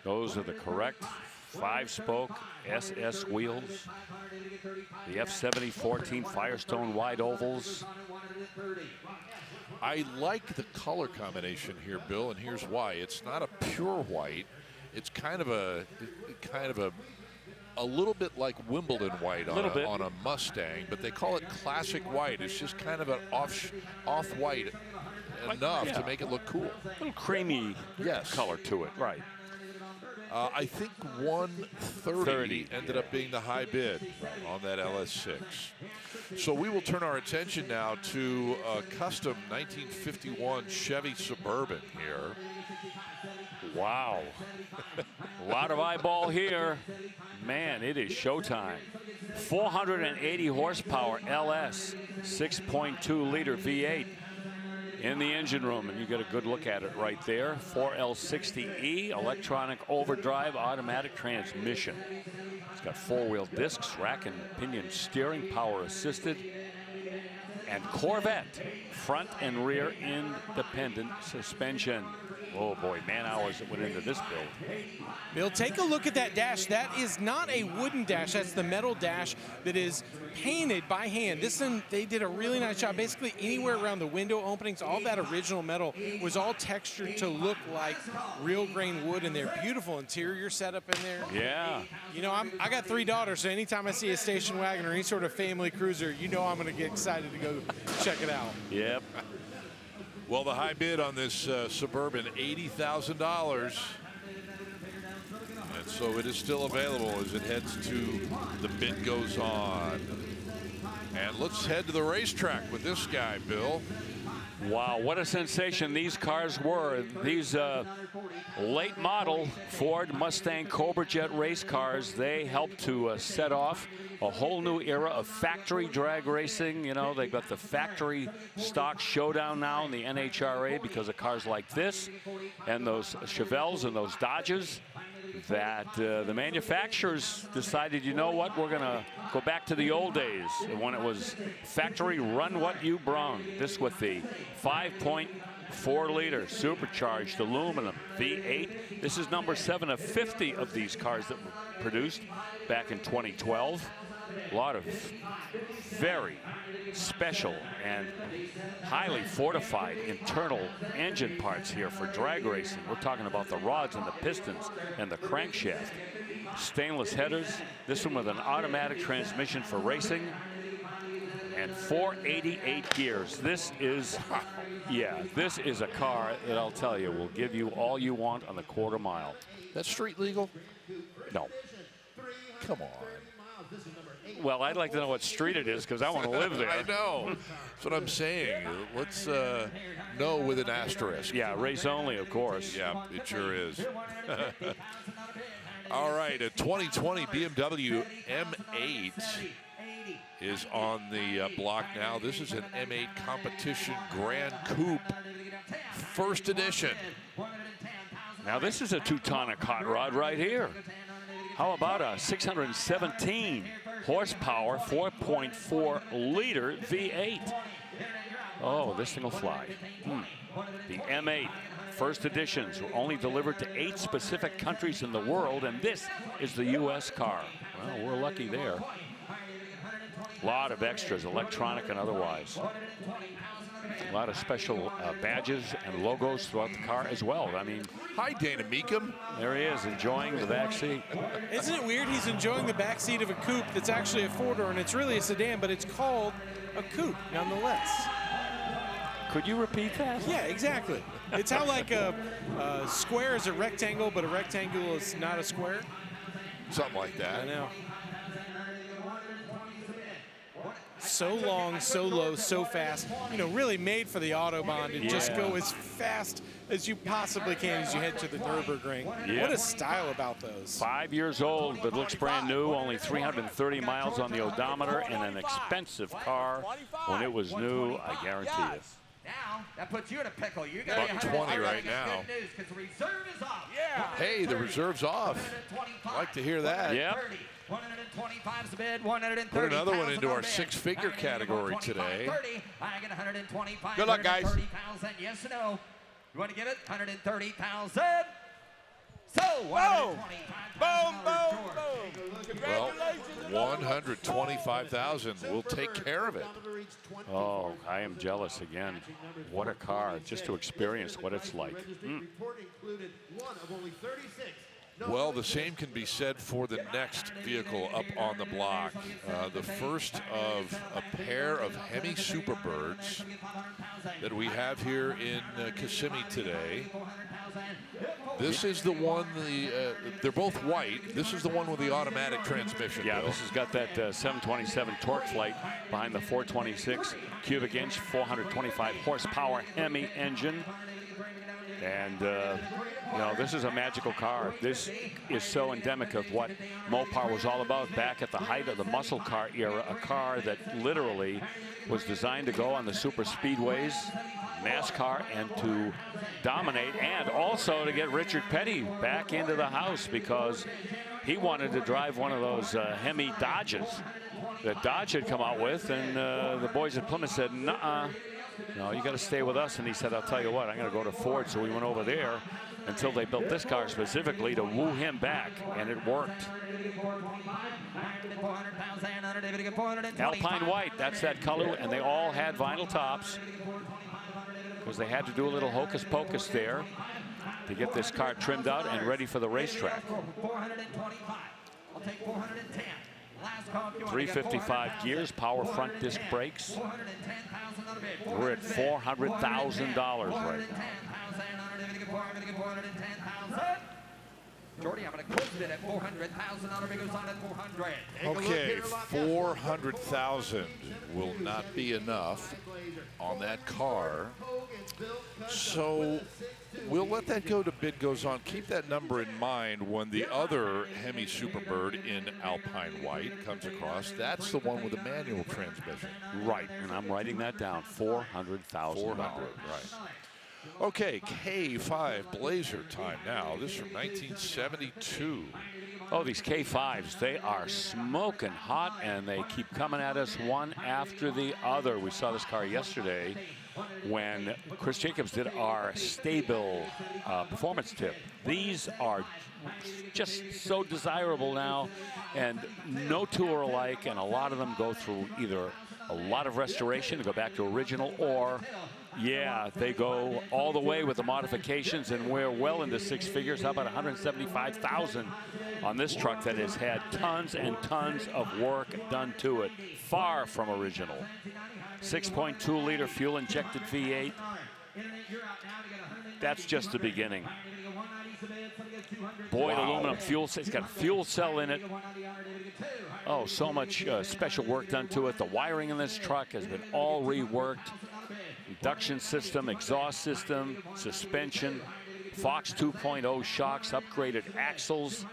Those are the correct 5-spoke SS wheels. The F70 14 Firestone wide ovals. I like the color combination here, Bill, and here's why. It's not a pure white. It's kind of a little bit like Wimbledon white on a Mustang, but they call it classic white. It's just kind of an off-white enough to make it look cool. A little creamy color to it, right. I think 130 ended up being the high bid on that LS6. So we will turn our attention now to a custom 1951 Chevy Suburban here. Wow. A lot of eyeball here. Man, it is showtime. 480 horsepower LS, 6.2 liter V8 in the engine room, and you get a good look at it right there. 4L60E, electronic overdrive, automatic transmission. It's got 4-wheel discs, rack and pinion steering, power assisted, and Corvette front and rear independent suspension. Oh boy, man hours that went into this build. Bill, take a look at that dash. That is not a wooden dash. That's the metal dash that is painted by hand. This one, they did a really nice job. Basically, anywhere around the window openings, all that original metal was all textured to look like real grain wood in there. Beautiful interior setup in there. Yeah. You know, I got 3 daughters, so anytime I see a station wagon or any sort of family cruiser, you know I'm going to get excited to go check it out. Yep. Well, the high bid on this Suburban, $80,000. And so it is still available as it heads to the bid goes on. And let's head to the racetrack with this guy, Bill. Wow, what a sensation these cars were. These late model Ford Mustang Cobra Jet race cars, they helped to set off a whole new era of factory drag racing. You know, they got the factory stock showdown now in the NHRA because of cars like this and those Chevelles and those Dodges that the manufacturers decided, you know what, we're going to go back to the old days when it was factory run what you brung. This with the 5.4 liter supercharged aluminum V8. This is number 7 of 50 of these cars that were produced back in 2012. A lot of very special and highly fortified internal engine parts here for drag racing. We're talking about the rods and the pistons and the crankshaft. Stainless headers. This one with an automatic transmission for racing. And 488 gears. This is, this is a car that I'll tell you will give you all you want on the quarter mile. That's street legal? No. Come on. Well, I'd like to know what street it is because I want to live there. I know. That's what I'm saying. Let's know with an asterisk. Yeah, race only, of course. Yeah, it sure is. All right, a 2020 BMW M8 is on the block now. This is an M8 Competition Grand Coupe, first edition. Now, this is a Teutonic hot rod right here. How about a 617 horsepower, 4.4 liter V8? Oh, this thing will fly. The M8 first editions were only delivered to 8 specific countries in the world, and this is the U.S. car. Well, we're lucky there. A lot of extras, electronic and otherwise. A lot of special badges and logos throughout the car as well. I mean, hi, Dana Mecum. There he is, enjoying the back seat. Isn't it weird? He's enjoying the back seat of a coupe that's actually a 4-door, and it's really a sedan, but it's called a coupe nonetheless. Could you repeat that? Yeah, exactly. It's how like a square is a rectangle, but a rectangle is not a square. Something like that. I know. So long, so low, so fast. You know, really made for the Autobahn to just go as fast as you possibly can as you head to the Nürburgring. Yeah. What a style about those. 5 years old, but looks brand new. Only 330 miles on the odometer, and an expensive car when it was new, I guarantee you. Now, that puts you in a pickle. You got $120 right now. Good news, because the reserve is off. Hey, the reserve's off. Like to hear that. Yep. 125 is the bid. 130. Put another one into our six-figure category today. I get 125. Good luck, guys. 130,000. Yes or no? You want to give it 130,000? So, Boom! Boom, boom, boom. Well, 125,000 will take care of it. Oh, I am jealous again. What a car, just to experience what it's like. Well, the same can be said for the next vehicle up on the block. The first of a pair of Hemi Superbirds that we have here in Kissimmee today. This is the one, they're both white. This is the one with the automatic transmission. Yeah, Bill. this has got that 727 torque flight behind the 426 cubic inch, 425 horsepower Hemi engine. And, you know, this is a magical car. This is so endemic of what Mopar was all about back at the height of the muscle car era, a car that literally was designed to go on the super speedways, NASCAR, and to dominate, and also to get Richard Petty back into the house because he wanted to drive one of those Hemi Dodges that Dodge had come out with, and the boys at Plymouth said, nuh-uh. No, you got to stay with us. And he said, I'll tell you what, I'm going to go to Ford. So we went over there until they built this car specifically to woo him back, and it worked. Alpine white, that's that color, and they all had vinyl tops because they had to do a little hocus pocus there to get this car trimmed out and ready for the racetrack. 355 gears, power front disc brakes. We're at $400,000 right now. Jordy, I'm going to close it at 400,000. It goes on at 400. Okay, 400,000 will not be enough on that car. So we'll let that go to bid goes on. Keep that number in mind when the other Hemi Superbird in Alpine white comes across. That's the one with the manual transmission. Right, and I'm writing that down, $400,000. 400, right. Okay, K5 Blazer time now. This is from 1972. Oh, these K5s, they are smoking hot, and they keep coming at us one after the other. We saw this car yesterday when Chris Jacobs did our Stable performance tip. These are just so desirable now, and no two are alike, and a lot of them go through either a lot of restoration to go back to original, or yeah, they go all the way with the modifications, and we're well into six figures. How about 175,000 on this truck that has had tons and tons of work done to it, far from original. 6.2 liter fuel injected V8. That's just the beginning. Boyd aluminum fuel cell. It's got a fuel cell in it. Oh, so much special work done to it. The wiring in this truck has been all reworked. Induction system, exhaust system, suspension, Fox 2.0 shocks, upgraded axles,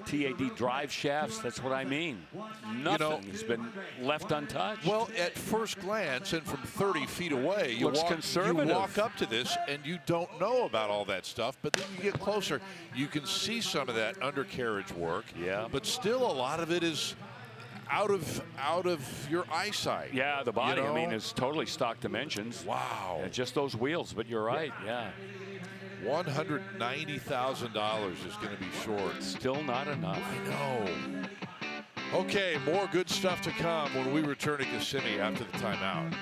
TAD drive shafts. That's what I mean. Nothing has been left untouched. Well, at first glance and from 30 feet away, you Looks walk conservative. up to this and you don't know about all that stuff, but then you get closer, you can see some of that undercarriage work. Yeah. But still, a lot of it is out of your eyesight. Yeah, the body, you know? I mean, is totally stock dimensions. Wow. And just those wheels, but you're right, yeah. $190,000 is going to be short. Still not enough. I know. Okay, more good stuff to come when we return to Kissimmee after the timeout.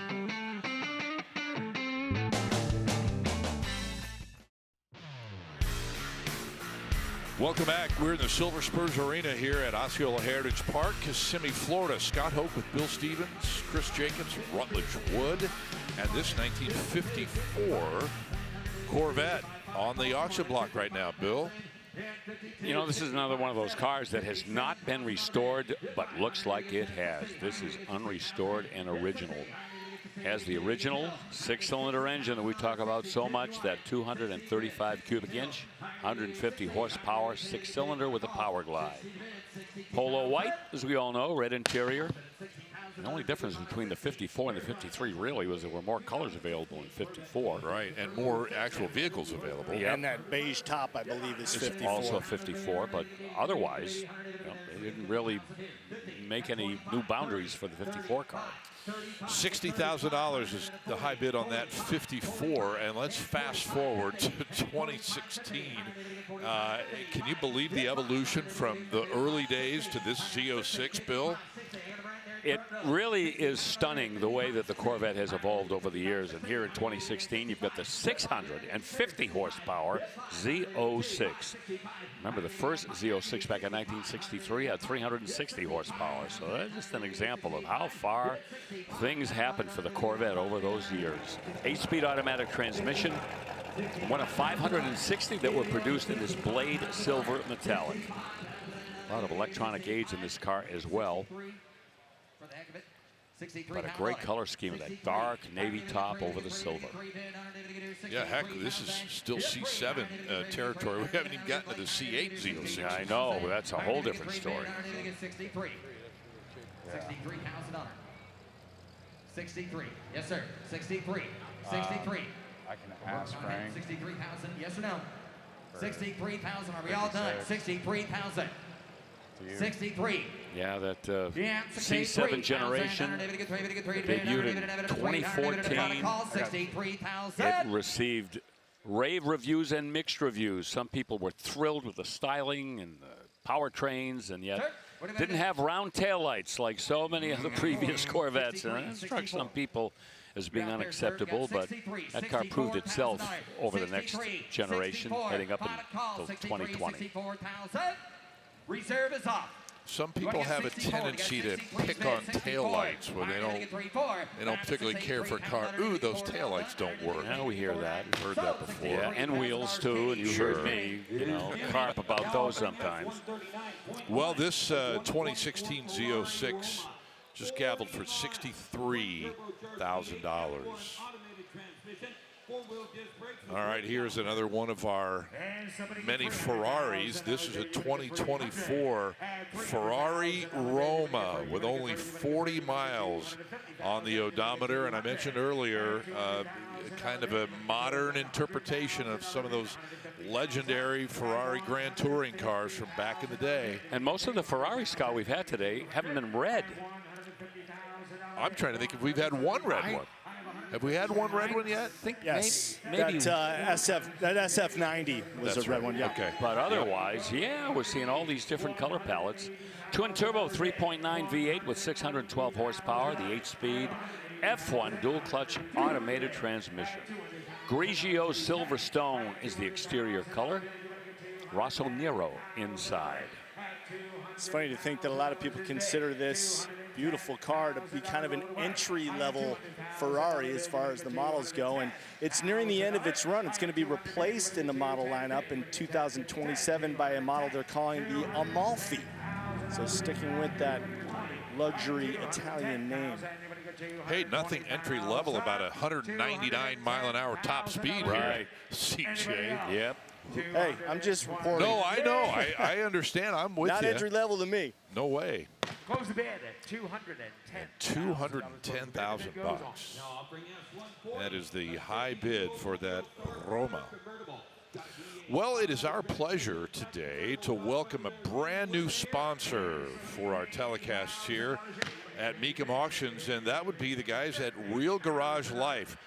Welcome back. We're in the Silver Spurs Arena here at Osceola Heritage Park, Kissimmee, Florida. Scott Hoke with Bill Stevens, Chris Jacobs, Rutledge Wood. And this 1954 Corvette on the auction block right now, Bill. You know, this is another one of those cars that has not been restored, but looks like it has. This is unrestored and original. Has the original 6-cylinder engine that we talk about so much, that 235 cubic inch, 150 horsepower, 6-cylinder with a power glide. Polo white, as we all know, red interior. The only difference between the 54 and the 53 really was there were more colors available in 54. Right, and more actual vehicles available. And that beige top, I believe, is 54. Also 54, but otherwise, you know, they didn't really make any new boundaries for the 54 car. $60,000 is the high bid on that 54, and let's fast forward to 2016. Can you believe the evolution from the early days to this Z06, Bill? It really is stunning the way that the Corvette has evolved over the years. And here in 2016, you've got the 650 horsepower Z06. Remember, the first Z06 back in 1963 had 360 horsepower. So that's just an example of how far things happened for the Corvette over those years. 8-speed automatic transmission. One of 560 that were produced in this blade silver metallic. A lot of electronic aids in this car as well. But a great color scheme with that dark navy top over the silver. Yeah, heck, this is still C7 territory. We haven't even gotten to the C8 Z06. Yeah, I know, but that's a whole different story. 63. $63,000. 63. Yes, sir. 63. 63. I can ask Frank. 63,000. Yes or no? 63,000. Are we all done? 63,000. 63. Yeah, that C7 generation debuted in 2014. It received rave reviews and mixed reviews. Some people were thrilled with the styling and the powertrains, and yet didn't have round taillights like so many of the previous Corvettes. And it struck some people as being unacceptable, but that car proved itself over the next generation, heading up until 2020. Reserve is off. Some people have a tendency to pick on taillights when they don't particularly care for a car. Ooh, those taillights don't work. Yeah, we hear that. We've heard that before. Yeah, and wheels too, and you heard me, you know, carp about those sometimes. Well, this 2016 Z06 just gabbled for $63,000. All right, here's another one of our many Ferraris. This is a 2024 Ferrari Roma with only 40 miles on the odometer. And I mentioned earlier, kind of a modern interpretation of some of those legendary Ferrari Grand Touring cars from back in the day. And most of the Ferrari, Scott, we've had today haven't been red. I'm trying to think if we've had one red one. Have we had one red one yet? Yes. Maybe. That SF90 was That's a red right. one, yeah. Okay. But otherwise, yeah, we're seeing all these different color palettes. Twin turbo 3.9 V8 with 612 horsepower, the 8-speed F1 dual clutch automated transmission. Grigio Silverstone is the exterior color. Rosso Nero inside. It's funny to think that a lot of people consider this beautiful car to be kind of an entry-level Ferrari as far as the models go, and it's nearing the end of its run. It's going to be replaced in the model lineup in 2027 by a model they're calling the Amalfi. So sticking with that luxury Italian name. Hey, nothing entry level about 199 mile an hour top speed here, CJ. Yep. Hey, I'm just reporting. No, I know. I understand. I'm with you. Not entry level to me. No way. Close the bid at $210,000. That is the high bid for that Roma. Well, it is our pleasure today to welcome a brand new sponsor for our telecasts here at Mecum Auctions, and that would be the guys at Real Garage Life.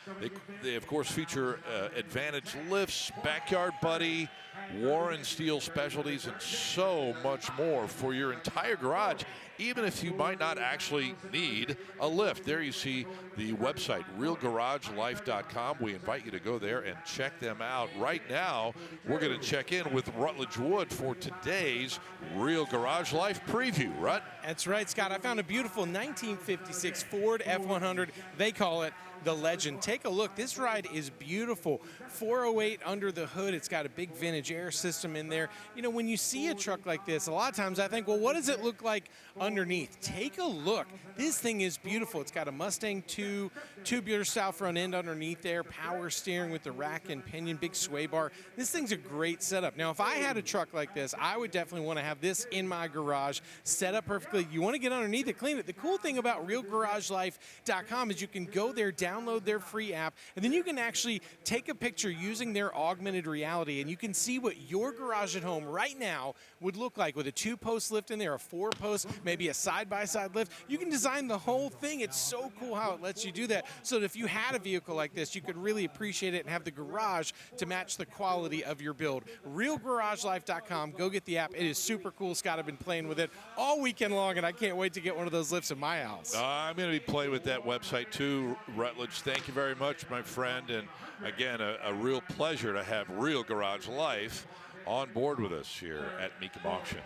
They of course, feature Advantage lifts, Backyard Buddy, Warren Steel Specialties, and so much more for your entire garage, even if you might not actually need a lift. There you see the website, realgaragelife.com. We invite you to go there and check them out. Right now, we're going to check in with Rutledge Wood for today's Real Garage Life preview. Rut? That's right, Scott. I found a beautiful 1956 Ford F100. They call it the legend. Take a look. This ride is beautiful. 408 under the hood. It's got a big vintage air system in there. You know, when you see a truck like this, a lot of times I think, well, what does it look like underneath? Take a look. This thing is beautiful. It's got a Mustang 2 tubular style front end underneath there, power steering with the rack and pinion, big sway bar. This thing's a great setup. Now, if I had a truck like this, I would definitely want to have this in my garage, set up perfectly. You want to get underneath it, clean it. The cool thing about realgaragelife.com is you can go there, download their free app, and then you can actually take a picture using their augmented reality, and you can see what your garage at home right now would look like with a 2-post lift in there, a 4-post, maybe a side-by-side lift. You can design the whole thing. It's so cool how it lets you do that, so that if you had a vehicle like this, you could really appreciate it and have the garage to match the quality of your build. realgaragelife.com. Go get the app. It is super cool. Scott, I've been playing with it all weekend long, and I can't wait to get one of those lifts in my house. I'm going to be playing with that website too, Rutledge. Thank you very much, my friend. And again, a real pleasure to have Real Garage Life on board with us here at Mecum Auctions.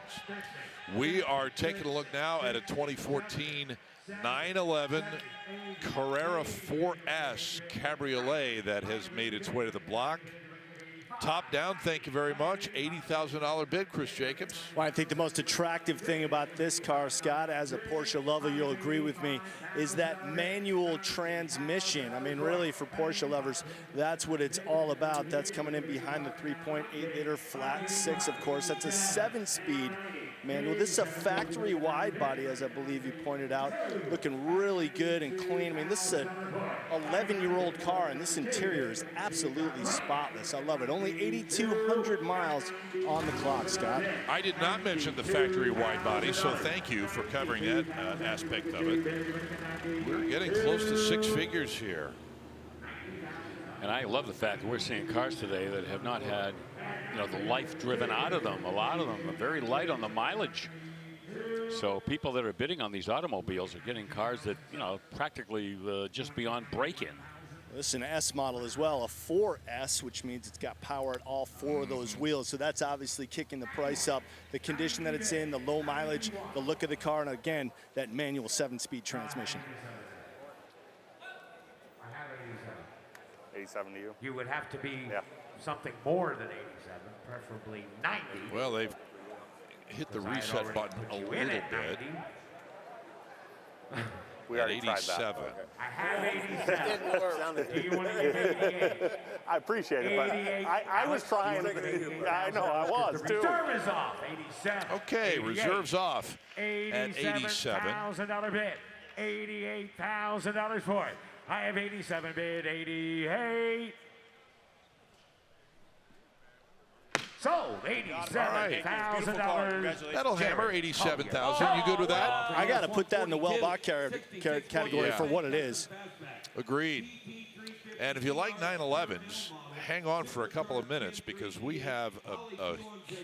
We are taking a look now at a 2014 911 Carrera 4S Cabriolet that has made its way to the block. Top down, thank you very much. $80,000 bid, Chris Jacobs. Well, I think the most attractive thing about this car, Scott, as a Porsche lover, you'll agree with me, is that manual transmission. I mean, really, for Porsche lovers, that's what it's all about. That's coming in behind the 3.8-liter flat six, of course. That's a 7-speed manual. This is a factory wide body, as I believe you pointed out, looking really good and clean. I mean, this is an 11-year-old car, and this interior is absolutely spotless. I love it. Only 8,200 miles on the clock, Scott. I did not mention the factory wide body, so thank you for covering that aspect of it. We're getting close to 6 figures here. And I love the fact that we're seeing cars today that have not had, you know, the life driven out of them. A lot of them are very light on the mileage. So people that are bidding on these automobiles are getting cars that, you know, practically just beyond break-in. This is an S model as well, a 4S, which means it's got power at all 4 of those wheels. So that's obviously kicking the price up. The condition that it's in, the low mileage, the look of the car, and again, that manual 7-speed transmission. 87 to you? You would have to be something more than 87, preferably 90. Well, they've hit the reset button a little bit. We already tried 87. that. Okay. I have 87. Do you want to give 88? I appreciate it, but I was trying. I know, I was too. Reserve is off, 87. Okay, reserves off at 87. $87,000 bid. $88,000 for it. I have 87 bid, 88. So, $87,000. That'll hammer 87,000. You good with that? I got to put that in the well-bought category for what it is. Agreed. And if you like 911s, hang on for a couple of minutes because we have a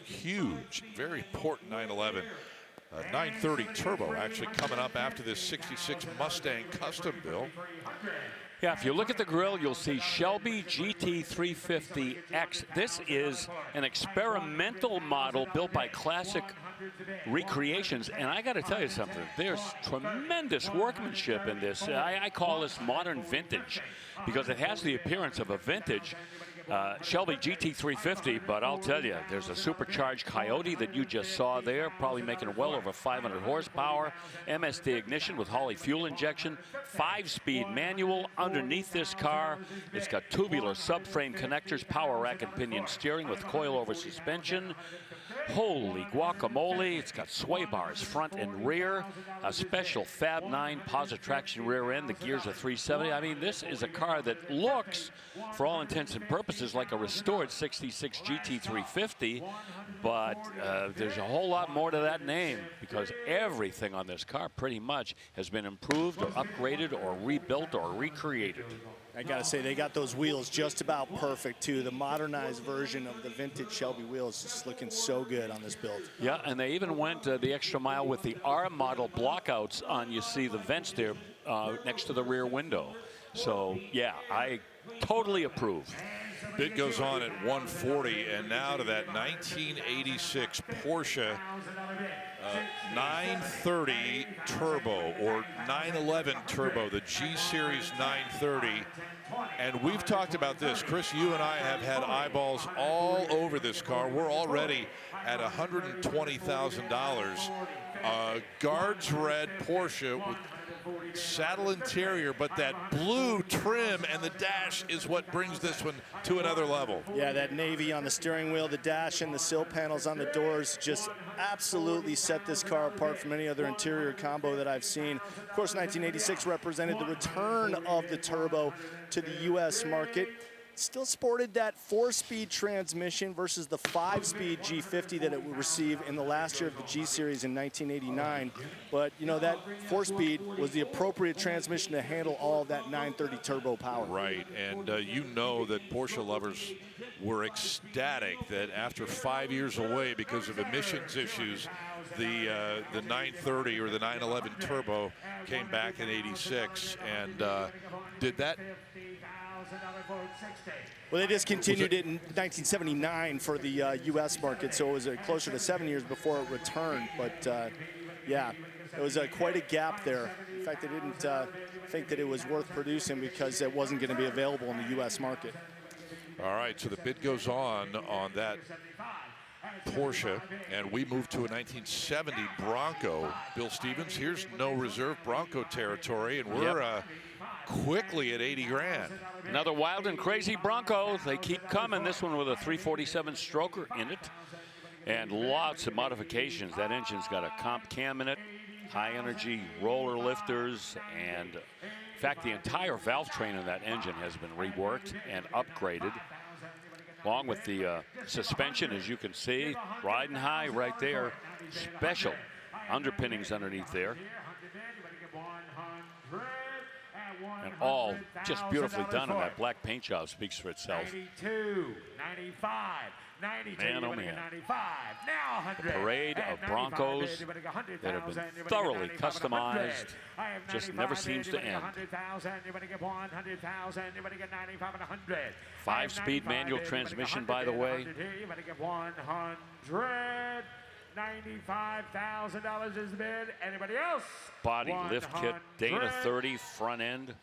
huge, very important 911. 930 Turbo actually coming up after this 66 Mustang custom build. Yeah, if you look at the grill, you'll see Shelby GT350X. This is an experimental model built by Classic Recreations, and I got to tell you something. There's tremendous workmanship in this. I call this modern vintage because it has the appearance of a vintage Shelby GT350, but I'll tell you, there's a supercharged Coyote that you just saw there, probably making well over 500 horsepower, MSD ignition with Holley fuel injection, 5-speed manual. Underneath this car, it's got tubular subframe connectors, power rack and pinion steering with coilover suspension. Holy guacamole, it's got sway bars front and rear, a special Fab 9 positive traction rear end, the gears are 370. I mean, this is a car that looks, for all intents and purposes, like a restored 66 GT350, but there's a whole lot more to that name because everything on this car pretty much has been improved or upgraded or rebuilt or recreated. I got to say, they got those wheels just about perfect, too. The modernized version of the vintage Shelby wheels is looking so good on this build. Yeah, and they even went the extra mile with the R model blockouts on, you see the vents there next to the rear window. So, yeah, I totally approve. Bid goes on at 140, and now to that 1986 Porsche 930 Turbo or 911 Turbo, the G Series 930. And we've talked about this. Chris, you and I have had eyeballs all over this car. We're already at $120,000. Guards red Porsche with saddle interior, but that blue trim and the dash is what brings this one to another level. Yeah, that navy on the steering wheel, the dash, and the sill panels on the doors just absolutely set this car apart from any other interior combo that I've seen. Of course, 1986 represented the return of the turbo to the U.S. market. Still sported that 4-speed transmission versus the 5-speed G50 that it would receive in the last year of the G Series in 1989. But, you know, that 4-speed was the appropriate transmission to handle all of that 930 turbo power. Right, and you know that Porsche lovers were ecstatic that after 5 years away because of emissions issues, the 930 or the 911 turbo came back in '86, and did that. Well, they discontinued it in 1979 for the U.S. market, so it was closer to 7 years before it returned. But, yeah, it was quite a gap there. In fact, they didn't think that it was worth producing because it wasn't going to be available in the U.S. market. All right, so the bid goes on that Porsche, and we move to a 1970 Bronco. Bill Stevens, here's no reserve Bronco territory, and we're quickly at 80 grand. Another wild and crazy Bronco. They keep coming. This one with a 347 stroker in it and lots of modifications. That engine's got a comp cam in it, high energy roller lifters, and in fact the entire valve train in that engine has been reworked and upgraded, along with the suspension, as you can see, riding high right there. Special underpinnings underneath there. And all just beautifully done, and that black paint job speaks for itself. 92, 95, 92, man, oh man. 95, now 100. A parade of Broncos that have been thoroughly customized, just never seems to end. 5-speed manual transmission, by the way. $95,000 is the bid. Anybody else? Body lift kit, Dana 30 front end,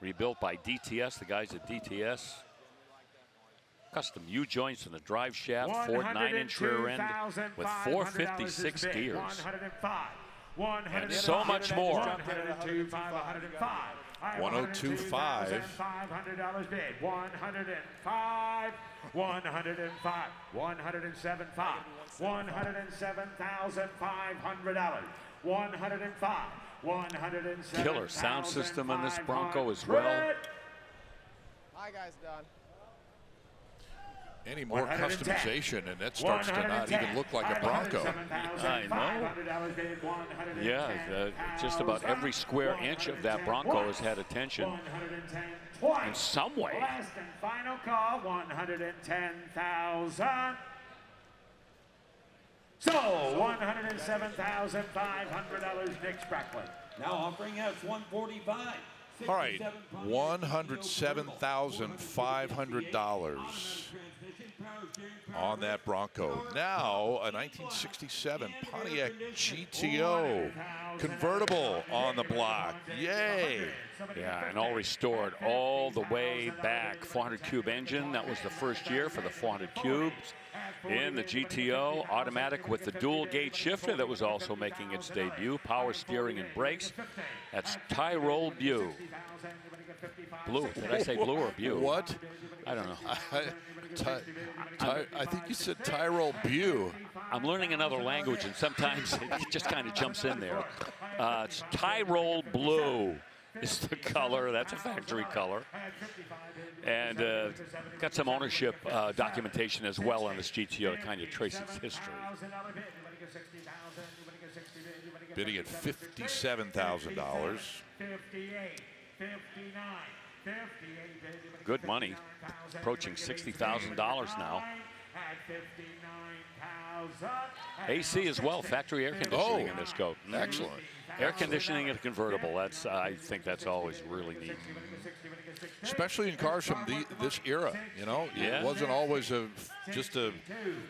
rebuilt by DTS, the guys at DTS. Custom U-joints in the drive shaft, Ford 9-inch rear end with 456 gears. And so much more. 102.5. $500 bid. 105. 105. 107.5. $107,500. 105. 107. Killer sound system on this Bronco as well. Hi guys, Don. Any more customization, and that starts to not even look like a Bronco. I know. Yeah, just about every square inch of that Bronco has had attention in some way. Last and final call, 110,000. So, $107,500, Nick Sprackling. Now offering us 145. All right, $107,500 on that Bronco. Now, a 1967 Pontiac GTO convertible on the block. Yay! Yeah, and all restored all the way back. 400 cube engine, that was the first year for the 400 cubes. In the GTO, automatic with the dual gate shifter that was also making its debut. Power steering and brakes. That's Tyrol Blue. Blue, did I say blue or Bew? What? I don't know. I think you said Tyrol Blue. I'm learning another language, and sometimes it just kind of jumps in there. It's Tyrol Blue is the color. That's a factory color. And got some ownership documentation as well on this GTO to kind of trace its history. Bidding at $57,000. Good money, approaching $60,000 now. AC as well, factory air conditioning in this coat. Excellent. Air conditioning in a convertible. I think that's always really neat. Especially in cars from this era, you know? Yeah. It wasn't always just a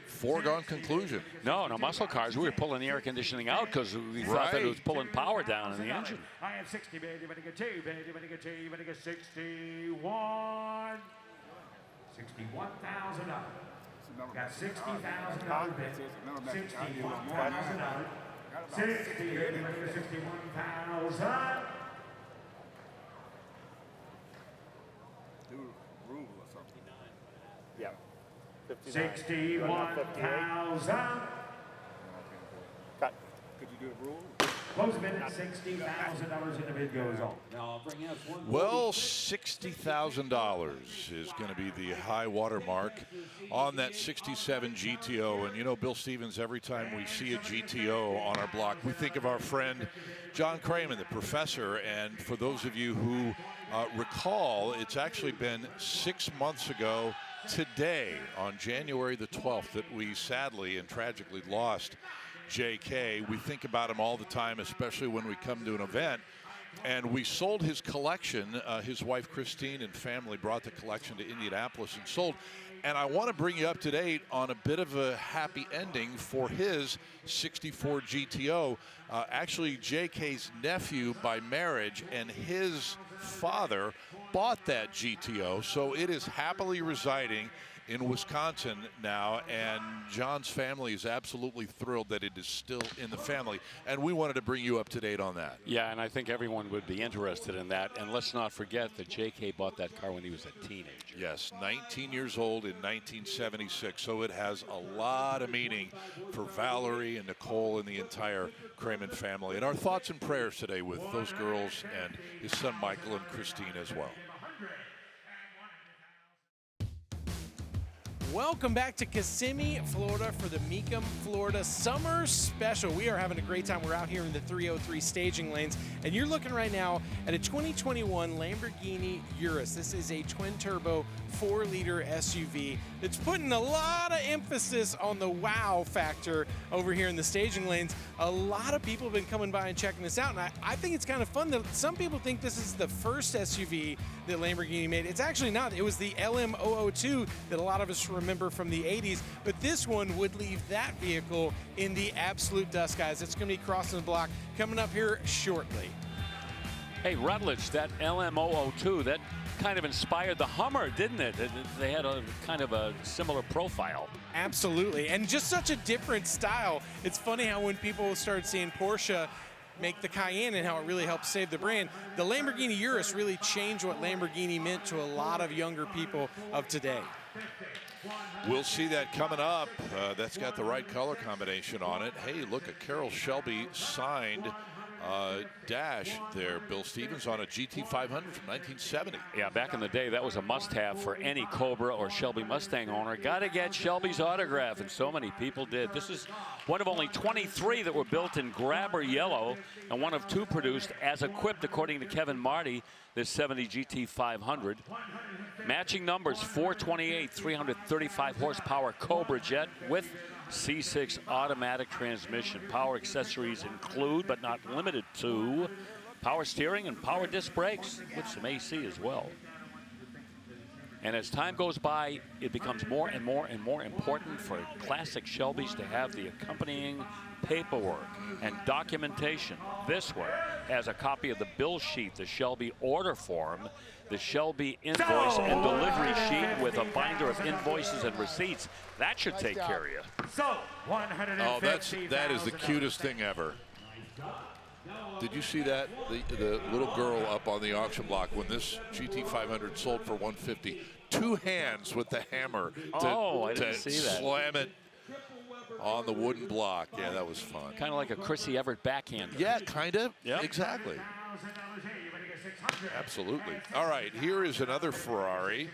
foregone conclusion. No, muscle cars, we were pulling the air conditioning out because we thought that it was pulling power down in the engine. I have 60, baby, you better get 2, baby, you better get 2, you better get 61. $61,000. Got $60,000 bid. $61,000. 61,000. Do rule or something. Yeah. 61,000. Cut. Could you do a rule? Close the bid at $60,000 and the bid goes on. Now I'll bring out one. Well, $60,000 is going to be the high water mark on that 67 GTO. And you know, Bill Stevens, every time we see a GTO on our block, we think of our friend John Craman, the professor. And for those of you who recall, it's actually been 6 months ago today, on January the 12th, that we sadly and tragically lost JK. We think about him all the time, especially when we come to an event. And we sold his collection. His wife Christine and family brought the collection to Indianapolis and sold. And I want to bring you up to date on a bit of a happy ending for his 64 GTO. Actually, JK's nephew by marriage and his father bought that GTO, so it is happily residing in Wisconsin now, and John's family is absolutely thrilled that it is still in the family, and we wanted to bring you up to date on that. Yeah, and I think everyone would be interested in that. And let's not forget that JK bought that car when he was a teenager. Yes, 19 years old in 1976, so it has a lot of meaning for Valerie and Nicole and the entire Craman family. And our thoughts and prayers today with those girls and his son Michael and Christine as well. Welcome back to Kissimmee, Florida for the Mecum, Florida Summer Special. We are having a great time. We're out here in the 303 staging lanes, and you're looking right now at a 2021 Lamborghini Urus. This is a twin-turbo 4-liter SUV that's putting a lot of emphasis on the wow factor over here in the staging lanes. A lot of people have been coming by and checking this out, and I think it's kind of fun that some people think this is the first SUV that Lamborghini made. It's actually not. It was the LM002 that a lot of us remember from the 80s, but this one would leave that vehicle in the absolute dust, guys. It's going to be crossing the block coming up here shortly. Hey, Rutledge, that LM002, that kind of inspired the Hummer, didn't it? They had a kind of a similar profile. Absolutely, and just such a different style. It's funny how when people start seeing Porsche make the Cayenne and how it really helped save the brand, the Lamborghini Urus really changed what Lamborghini meant to a lot of younger people of today. We'll see that coming up. That's got the right color combination on it. Hey, look, a Carroll Shelby signed dash there, Bill Stevens, on a GT500 from 1970. Yeah, back in the day, that was a must-have for any Cobra or Shelby Mustang owner. Got to get Shelby's autograph, and so many people did. This is one of only 23 that were built in grabber yellow, and one of 2 produced as equipped, according to Kevin Marty, this 70 GT500. Matching numbers, 428, 335 horsepower Cobra jet with C6 automatic transmission. Power accessories include, but not limited to, power steering and power disc brakes with some AC as well. And as time goes by, it becomes more and more and more important for classic Shelbys to have the accompanying paperwork and documentation. This one has a copy of the bill sheet, the Shelby order form, the Shelby invoice and delivery sheet with a binder of invoices and receipts. That should take care of you. So, that is the cutest thing ever. Did you see that? The little girl up on the auction block when this GT500 sold for $150. 2 hands with the hammer to slam it on the wooden block. Yeah, that was fun. Kind of like a Chrissy Everett backhand. Yeah, kind of. Yep. Exactly. Absolutely. All right, here is another Ferrari,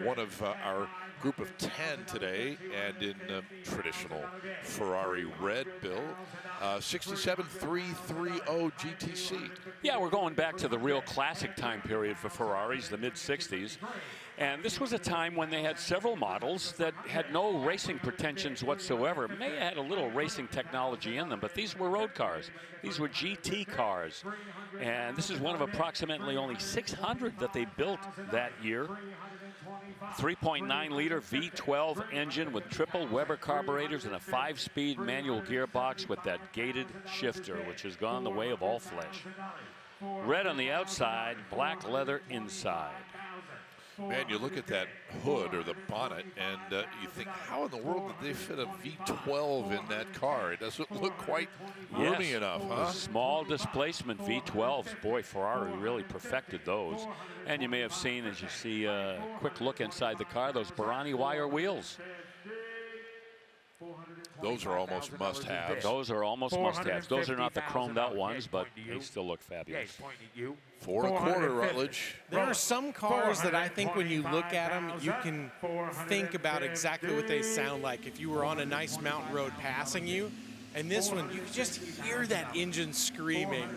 one of our group of 10 today, and in traditional Ferrari red, Bill, 67 330 GTC. Yeah, we're going back to the real classic time period for Ferraris, the mid-60s. And this was a time when they had several models that had no racing pretensions whatsoever. May have had a little racing technology in them, but these were road cars. These were GT cars. And this is one of approximately only 600 that they built that year. 3.9-liter V12 engine with triple Weber carburetors and a 5-speed manual gearbox with that gated shifter, which has gone the way of all flesh. Red on the outside, black leather inside. Man, you look at that hood or the bonnet, and you think, how in the world did they fit a V12 in that car? It doesn't look quite roomy enough, huh? Small displacement V12s. Boy, Ferrari really perfected those. And you may have seen, as you see a quick look inside the car, those Barani wire wheels. Those are almost must-haves. Those are almost must-haves. Those are not the chromed-out ones, but they still look fabulous. 4 1/4, Rutledge. There are some cars that I think when you look at them, you can think about exactly what they sound like if you were on a nice mountain road passing you. And this one, you just hear that engine screaming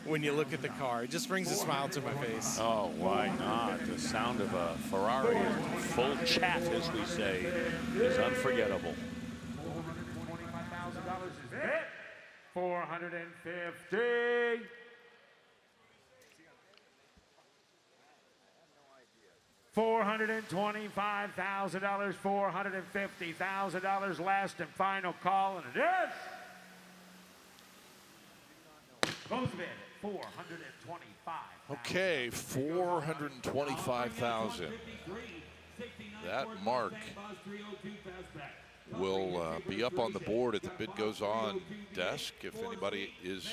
when you look at the car. It just brings a smile to my face. Oh, why not? The sound of a Ferrari, full chat, as we say, is unforgettable. $450. $425,000, $450,000, last and final call, and it is. Close bid, $425,000. Okay, $425,000. That mark will be up on the board at the bid goes on desk. If anybody is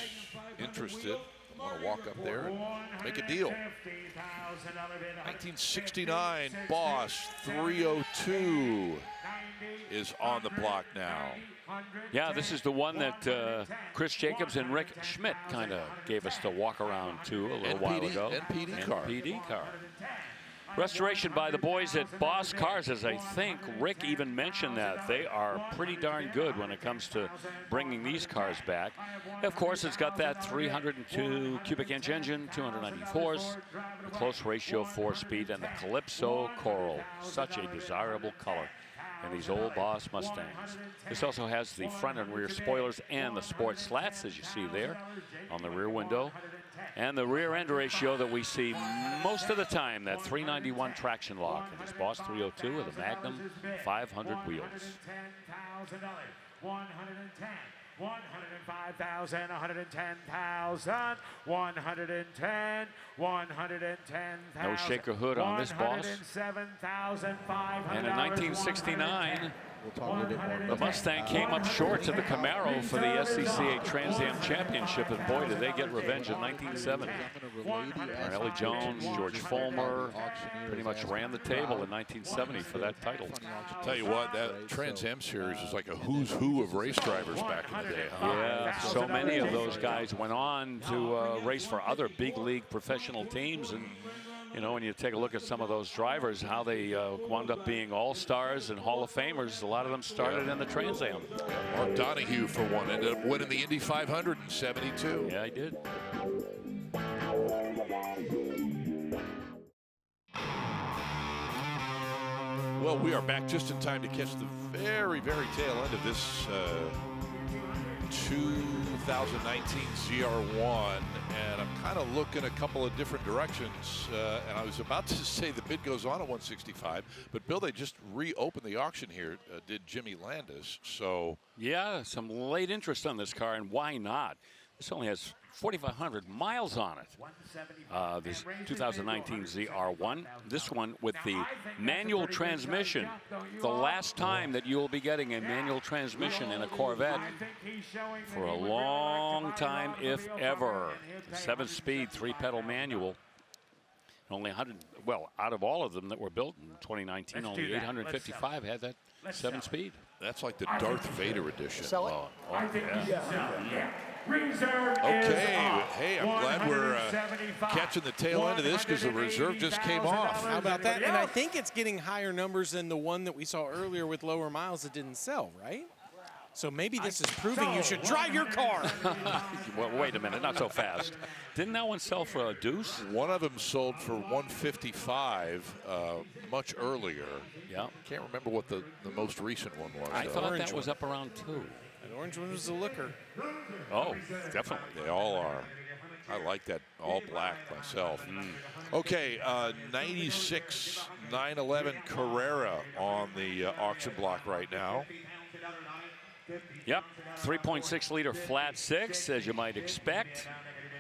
interested, I want to walk up there and make a deal. 1969 Boss 302 is on the block now. Yeah, this is the one that Chris Jacobs and Rick Schmidt kind of gave us the walk around to a little while ago. NPD car. Restoration by the boys at Boss Cars, as I think Rick even mentioned that. They are pretty darn good when it comes to bringing these cars back. Of course, it's got that 302 cubic inch engine, 290 horse, a close ratio 4-speed, and the Calypso Coral. Such a desirable color in these old Boss Mustangs. This also has the front and rear spoilers and the sport slats, as you see there on the rear window. And the rear end ratio that we see most of the time, that 391 traction lock. And this Boss 302 with a Magnum 500 wheels. $105,000, $110,000, $110,000, $110,000. No shaker hood on this Boss. And in 1969, the Mustang came up short to the Camaro for the SCCA Trans Am Championship, and boy, did they get revenge in 1970. Ellie Jones, George Fulmer pretty much ran the table in 1970 for that title. Tell you what, that Trans Am series is like a who's who of race drivers back in the day. Huh? Yeah, so many of those guys went on to race for other big league professional teams, and you know, when you take a look at some of those drivers, how they wound up being all-stars and Hall of Famers, a lot of them started in the Trans Am. Mark Donahue, for one, ended up winning the Indy 500 in '72. Yeah, he did. Well, we are back just in time to catch the very, very tail end of this 2019 ZR1, and I'm kind of looking a couple of different directions, and I was about to say the bid goes on at 165, but Bill, they just reopened the auction here, did Jimmy Landis, so. Yeah, some late interest on this car, and why not? This only has 4,500 miles on it. This 2019 ZR1. This one with the manual transmission. The last time that you will be getting a manual transmission in a Corvette for a long time, if ever. 7-speed, 3-pedal manual. Only 100, well, out of all of them that were built in 2019, only 855 had that 7-speed. That's like the Darth Vader edition. Sell it. Yeah. Okay, hey, I'm glad we're catching the tail end of this because the reserve just came off. How about that? And I think it's getting higher numbers than the one that we saw earlier with lower miles that didn't sell, right? So maybe this is proving you should drive your car. Well, wait a minute, not so fast. Didn't that one sell for a deuce? One of them sold for $155 much earlier. Yeah. Can't remember what the most recent one was. I thought that was up around 2. An orange one was a looker. Oh, definitely. They all are. I like that all black myself. Okay, 96 911 Carrera on the auction block right now. Yep, 3.6 liter flat six, as you might expect.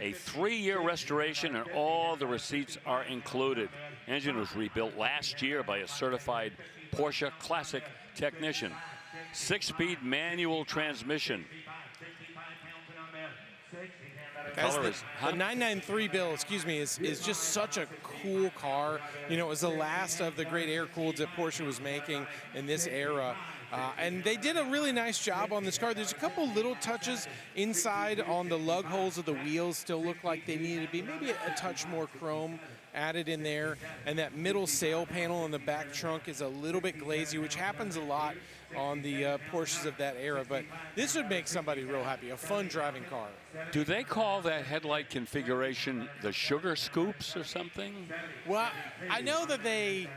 A 3-year restoration, and all the receipts are included. Engine was rebuilt last year by a certified Porsche Classic technician. 6-speed manual transmission. Guys, the 993 bill, excuse me, is just such a cool car. You know, it was the last of the great air-cooleds that Porsche was making in this era. And they did a really nice job on this car. There's a couple little touches inside on the lug holes of the wheels. Still look like they needed to be maybe a touch more chrome added in there. And that middle sail panel on the back trunk is a little bit glazy, which happens a lot on the Porsches of that era. But this would make somebody real happy, a fun driving car. Do they call that headlight configuration the sugar scoops or something? Well, I know that the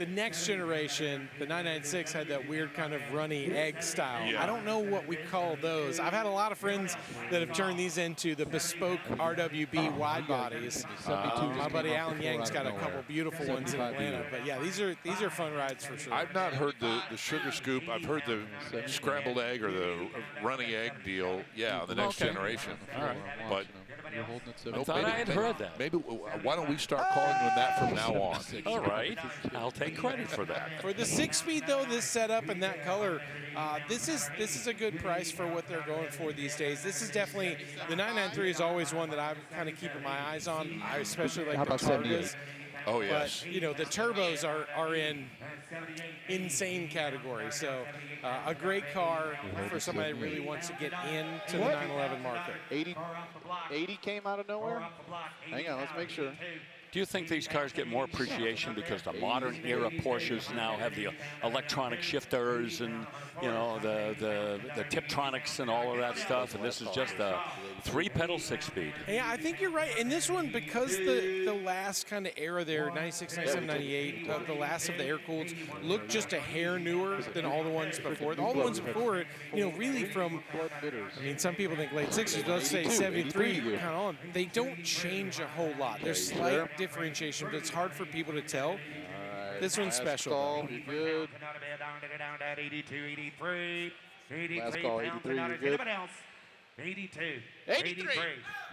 next generation, the 996, had that weird kind of runny egg style. Yeah. I don't know what we call those. I've had a lot of friends that have turned these into the bespoke RWB wide bodies. My buddy Alan Yang's got a couple beautiful ones in Atlanta. But yeah, these are fun rides for sure. I've not heard the sugar scoop. I've heard the scrambled egg or the runny egg deal. Yeah, the next generation. All right. But I thought I had heard that. Maybe why don't we start calling them that from now on? All right. I'll take credit for that. For the 6-speed though, this setup and that color, this is a good price for what they're going for these days. This is definitely, the 993 is always one that I'm kind of keeping my eyes on. I especially like the Targas. Oh, yes. But, you know, the turbos are in insane category. So a great car for somebody that really wants to get into the 911 market. 80 came out of nowhere? Hang on, let's make sure. Do you think these cars get more appreciation because the modern era Porsches now have the electronic shifters and, you know, the Tiptronics and all of that stuff, and this is just a 3-pedal 6-speed? Yeah, I think you're right. And this one, because the last kind of era there, 96, 97, 98, the last of the air-cooleds, looked just a hair newer than all the ones before. All the ones before it, you know, really from, I mean, some people think late 60s, let's say 73, kind of on. They don't change a whole lot. There's slight differentiation, but it's hard for people to tell. This one's special. You're good. 82, 83, 83, Last call, 83, you're good. 82, 83,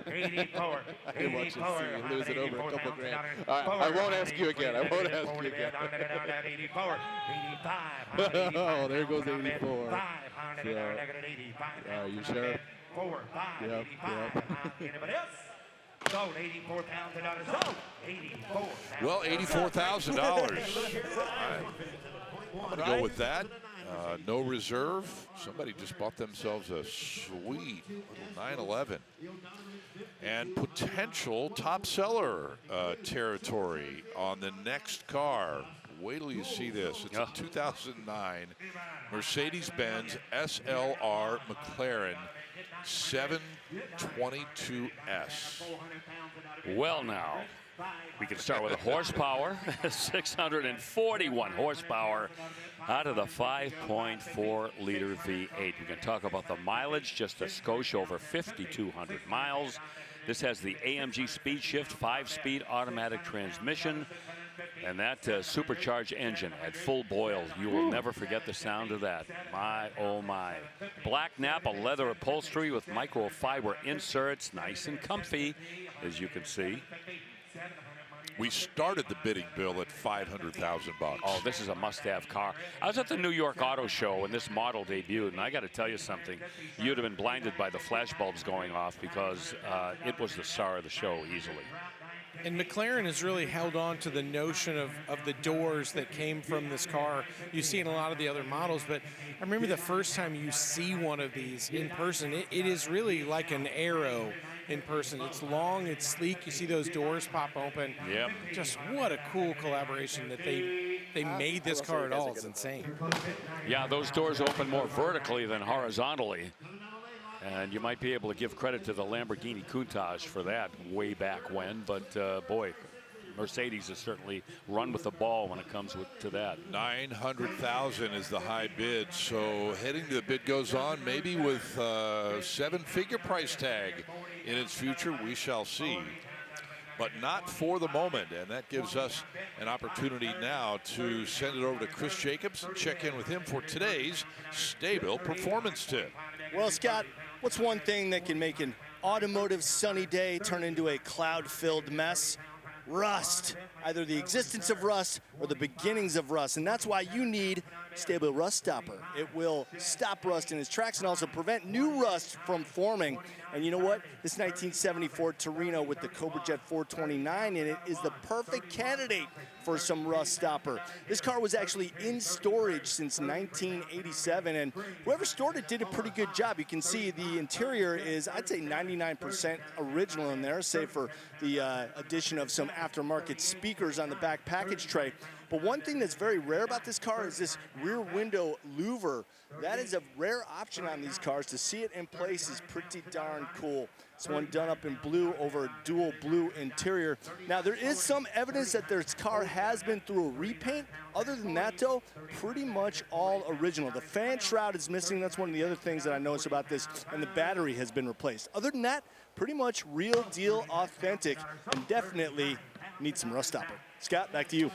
84, I didn't watch you see you lose it over a couple grand. I won't ask you again. I won't ask you again. 84, 85, Oh, there goes 84. 500, Are you sure? 4, 5, Yep, 85. Anybody else? Sold $84,000. Sold $84,000. Well, $84,000. I'm going to go with that. No reserve. Somebody just bought themselves a sweet little 911. And potential top seller territory on the next car. Wait till you see this. It's a 2009 Mercedes-Benz SLR McLaren 722S. Well, now, we can start with the horsepower. 641 horsepower out of the 5.4-liter V8. We can talk about the mileage, just a skosh over 5,200 miles. This has the AMG Speed Shift 5-speed automatic transmission. And that supercharged engine at full boil, you will never forget the sound of that. My, oh my. Black Napa leather upholstery with microfiber inserts, nice and comfy, as you can see. We started the bidding bill at $500,000. Oh, this is a must-have car. I was at the New York Auto Show when this model debuted, and I got to tell you something. You'd have been blinded by the flashbulbs going off because it was the star of the show easily. And McLaren has really held on to the notion of the doors that came from this car. You see in a lot of the other models, but I remember the first time you see one of these in person, it is really like an Aero in person. It's long, it's sleek. You see those doors pop open. Yep. Just what a cool collaboration that they they made this car at all. It's insane. Yeah, those doors open more vertically than horizontally. And you might be able to give credit to the Lamborghini Countach for that way back when. But, boy, Mercedes has certainly run with the ball when it comes to that. 900,000 is the high bid. So heading to the bid goes on, maybe with a 7-figure price tag in its future. We shall see. But not for the moment. And that gives us an opportunity now to send it over to Chris Jacobs and check in with him for today's Staybill Performance Tip. Well, Scott, what's one thing that can make an automotive sunny day turn into a cloud-filled mess? Rust. Either the existence of rust or the beginnings of rust. And that's why you need Staybill Rust Stopper. It will stop rust in its tracks and also prevent new rust from forming. And you know what? This 1970 Ford Torino with the Cobra Jet 429 in it is the perfect candidate for some rust stopper. This car was actually in storage since 1987, and whoever stored it did a pretty good job. You can see the interior is, I'd say, 99% original in there, save for the addition of some aftermarket speakers on the back package tray. But one thing that's very rare about this car is this rear window louver. That is a rare option on these cars. To see it in place is pretty darn cool. This one done up in blue over a dual blue interior. Now, there is some evidence that this car has been through a repaint. Other than that, though, pretty much all original. The fan shroud is missing. That's one of the other things that I noticed about this. And the battery has been replaced. Other than that, pretty much real deal authentic, and definitely needs some rust stopper. Scott, back to you.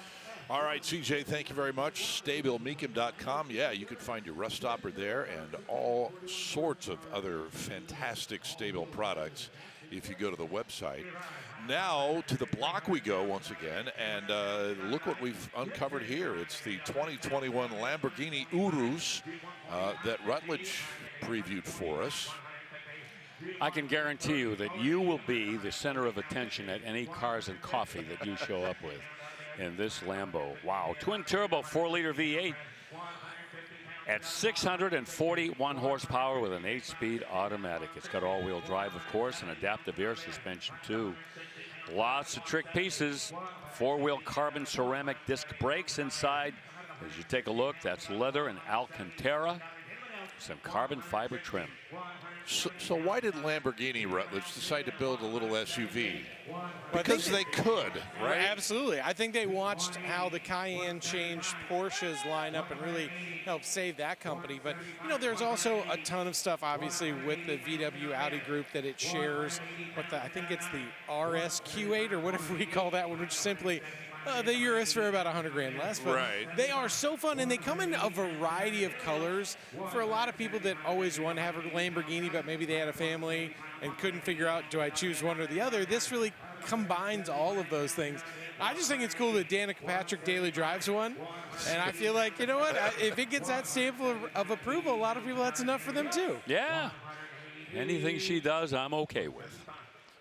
All right, CJ, thank you very much. StaybillMecum.com. Yeah, you can find your rust stopper there and all sorts of other fantastic Staybill products if you go to the website. Now to the block we go once again, and look what we've uncovered here. It's the 2021 Lamborghini Urus that Rutledge previewed for us. I can guarantee you that you will be the center of attention at any Cars and Coffee that you show up with. In this Lambo. Wow, twin turbo 4-liter V8 at 641 horsepower with an 8-speed automatic. It's got all-wheel drive, of course, and adaptive air suspension too. Lots of trick pieces. 4-wheel carbon ceramic disc brakes inside. As you take a look, that's leather and Alcantara. Some carbon fiber trim. So why did Lamborghini, Rutledge, decide to build a little SUV? Because they could, right? Absolutely. I think they watched how the Cayenne changed Porsche's lineup and really helped save that company. But, you know, there's also a ton of stuff, obviously, with the VW Audi group that it shares. I think it's the RSQ8 or whatever we call that one, which simply the Urus for about 100 grand less. But right. They are so fun, and they come in a variety of colors. For a lot of people that always want to have a Lamborghini, but maybe they had a family and couldn't figure out, do I choose one or the other? This really combines all of those things. I just think it's cool that Danica Patrick daily drives one, and I feel like, you know what, if it gets that stamp of approval, a lot of people, that's enough for them too. Yeah. Anything she does, I'm okay with.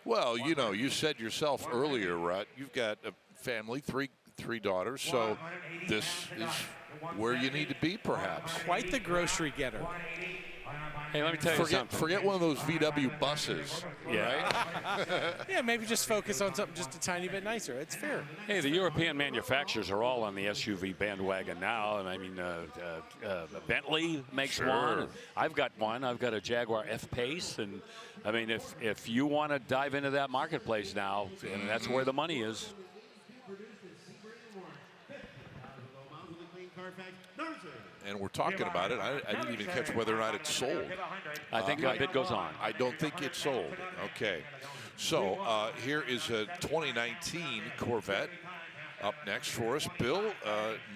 Well, you know, you said yourself earlier, Rut, you've got a family, three daughters, so this is where you need to be, perhaps. Quite the grocery getter. Hey, let me tell you something. Forget one of those VW buses, right? Yeah, maybe just focus on something just a tiny bit nicer. It's fair. Hey, the European manufacturers are all on the SUV bandwagon now. And I mean, Bentley makes one. I've got one. I've got a Jaguar F-Pace. And I mean, if you want to dive into that marketplace now, and that's where the money is. And we're talking about it. I didn't even catch whether or not it's sold. I think a bid goes on. I don't think it's sold. Okay. So here is a 2019 Corvette up next for us. Bill,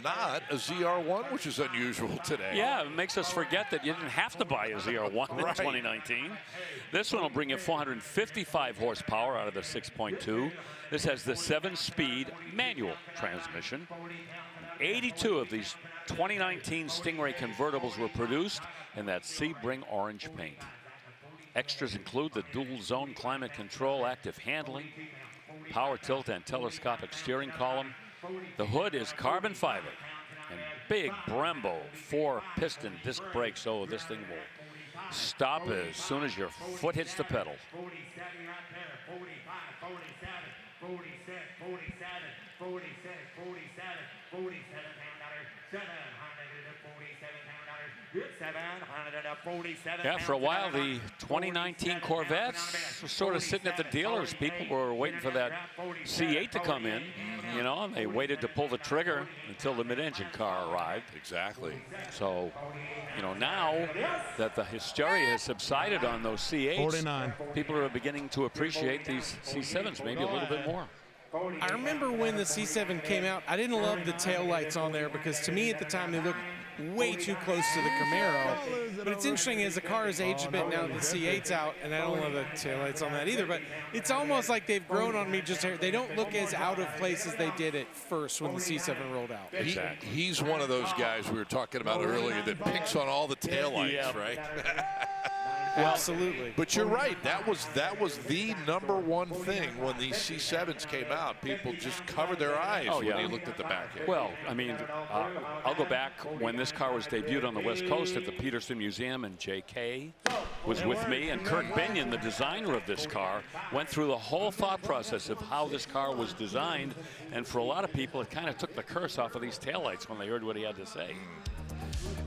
not a ZR1, which is unusual today. Yeah, it makes us forget that you didn't have to buy a ZR1 in 2019. This one will bring you 455 horsepower out of the 6.2. This has the 7-speed manual transmission. 82 of these 2019 Stingray convertibles were produced in that Sebring orange paint. Extras include the dual zone climate control, active handling, power tilt and telescopic steering column. The hood is carbon fiber and big Brembo 4-piston disc brakes, so this thing will stop as soon as your foot hits the pedal. 47, 47, 47, 47, 47, 47. Yeah, for a while, the 2019 Corvettes were sort of sitting at the dealers. People were waiting for that C8 to come in, you know, and they waited to pull the trigger until the mid-engine car arrived. Exactly. So, you know, now that the hysteria has subsided on those C8s, 49. people are beginning to appreciate these C7s maybe a little bit more. I remember when the C7 came out, I didn't love the tail lights on there because to me at the time they looked way too close to the Camaro. But it's interesting as the car has aged a bit now that the C8's out, and I don't love the tail lights on that either, but it's almost like they've grown on me just here. They don't look as out of place as they did at first when the C7 rolled out. Exactly. He's one of those guys we were talking about earlier that picks on all the taillights, right? Well, absolutely. But you're right. That was the number one thing when these C7s came out. People just covered their eyes when they looked at the back end. Well, I mean, I'll go back when this car was debuted on the West Coast at the Peterson Museum, and J.K. was with me, and Kurt Binion, the designer of this car, went through the whole thought process of how this car was designed. And for a lot of people, it kind of took the curse off of these taillights when they heard what he had to say.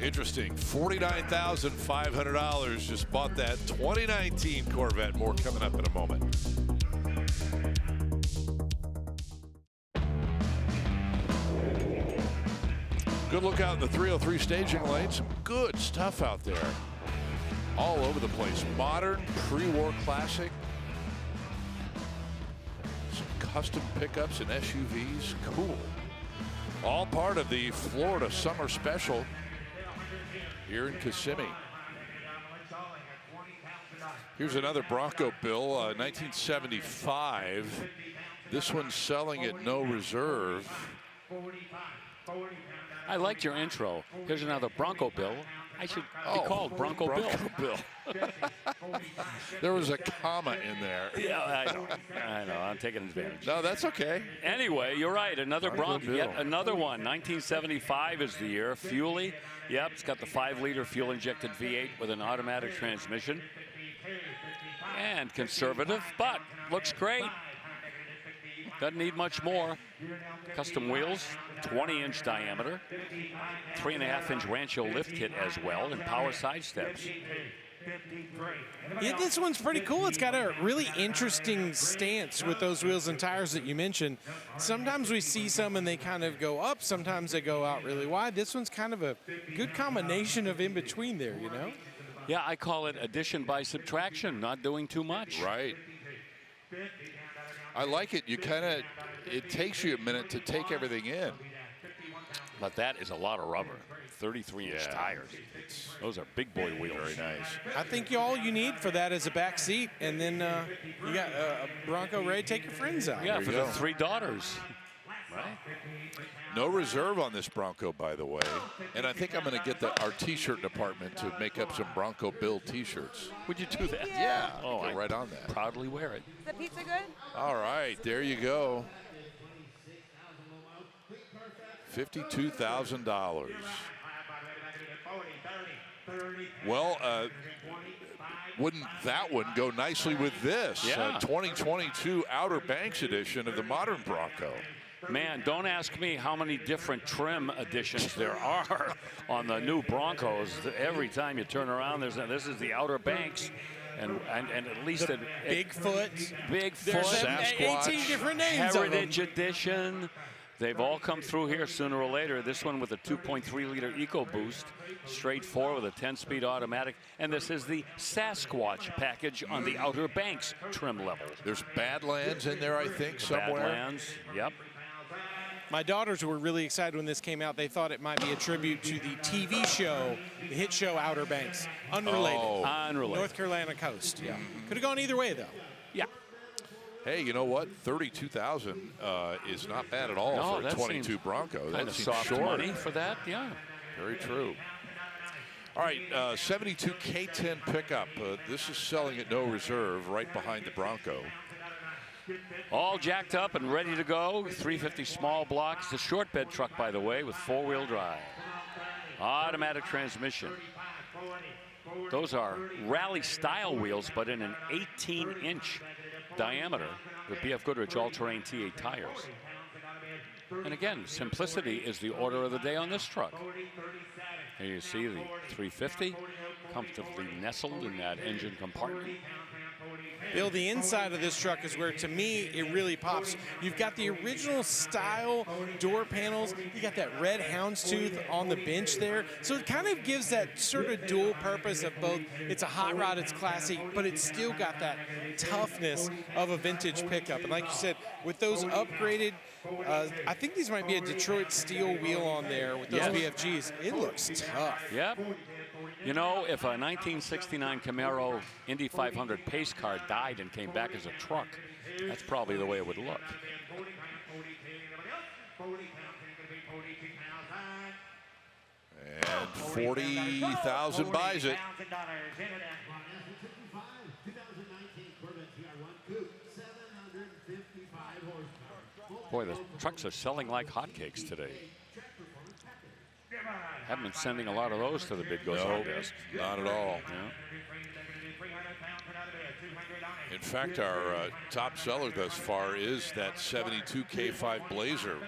Interesting. $49,500. Just bought that 2019 Corvette. More coming up in a moment. Good look out in the 303 staging lane. Some good stuff out there. All over the place. Modern, pre-war classic. Some custom pickups and SUVs. Cool. All part of the Florida Summer Special here in Kissimmee. Here's another Bronco bill, 1975. This one's selling at no reserve. I liked your intro. Here's another Bronco bill. I should be called Bronco Bill. There was a comma in there. Yeah, I know. I'm taking advantage. No, that's okay. Anyway, you're right. Another Bronco. Yet another one. 1975 is the year. Fuelie. Yep, it's got the 5-liter fuel-injected V8 with an automatic transmission. And conservative, but looks great. Doesn't need much more. Custom wheels, 20-inch diameter, 3.5-inch Rancho lift kit as well, and power side steps. Yeah, this one's pretty cool. It's got a really interesting stance with those wheels and tires that you mentioned. Sometimes we see some and they kind of go up. Sometimes they go out really wide. This one's kind of a good combination of in between there, you know? Yeah, I call it addition by subtraction, not doing too much. Right. I like it. You kind of, it takes you a minute to take everything in. But that is a lot of rubber. 33-inch tires. Those are big boy wheels. Very nice. I think all you need for that is a back seat, and then you got a Bronco ready to take your friends out. Yeah, for the 3 daughters. Right. No reserve on this Bronco, by the way. And I think I'm going to get our T-shirt department to make up some Bronco Bill T-shirts. Would you do that? Yeah. Oh, I right on that. Proudly wear it. Is the pizza good? All right, there you go. $52,000. Well, wouldn't that one go nicely with this? Yeah. 2022 Outer Banks edition of the modern Bronco. Man, don't ask me how many different trim additions there are on the new Broncos. Every time you turn around, this is the Outer Banks. And at least Bigfoot, Sasquatch, 18 different names. Heritage Edition. They've all come through here sooner or later. This one with a 2.3-liter EcoBoost, straight 4 with a 10-speed automatic. And this is the Sasquatch package on the Outer Banks trim level. There's Badlands in there, I think, somewhere. Badlands, yep. My daughters were really excited when this came out. They thought it might be a tribute to the TV show, the hit show Outer Banks. Unrelated. Oh. Unrelated. North Carolina coast. Yeah. Could have gone either way, though. Yeah. Hey, you know what? $32,000 is not bad at all for a 22 Bronco. That seems soft money for that. Yeah. Very true. All right, 72 K10 pickup. This is selling at no reserve, right behind the Bronco. All jacked up and ready to go. 350 small block. It's a short bed truck, by the way, with 4-wheel drive. Automatic transmission. Those are rally-style wheels, but in an 18-inch diameter with BF Goodrich all-terrain T8 tires. And again, simplicity is the order of the day on this truck. Here you see the 350 comfortably nestled in that engine compartment. Bill, the inside of this truck is where, to me, it really pops. You've got the original style door panels. You got that red houndstooth on the bench there. So it kind of gives that sort of dual purpose of both. It's a hot rod, it's classy, but it's still got that toughness of a vintage pickup. And like you said, with those upgraded, I think these might be a Detroit steel wheel on there with those BFGs. It looks tough. Yep. You know, if a 1969 Camaro Indy 500 pace car died and came back as a truck, that's probably the way it would look. And 40,000 buys it. Boy, the trucks are selling like hotcakes today. Haven't been sending a lot of those to the bid goes on desk. Not at all. Yeah. In fact, our top seller thus far is that 72 K5 Blazer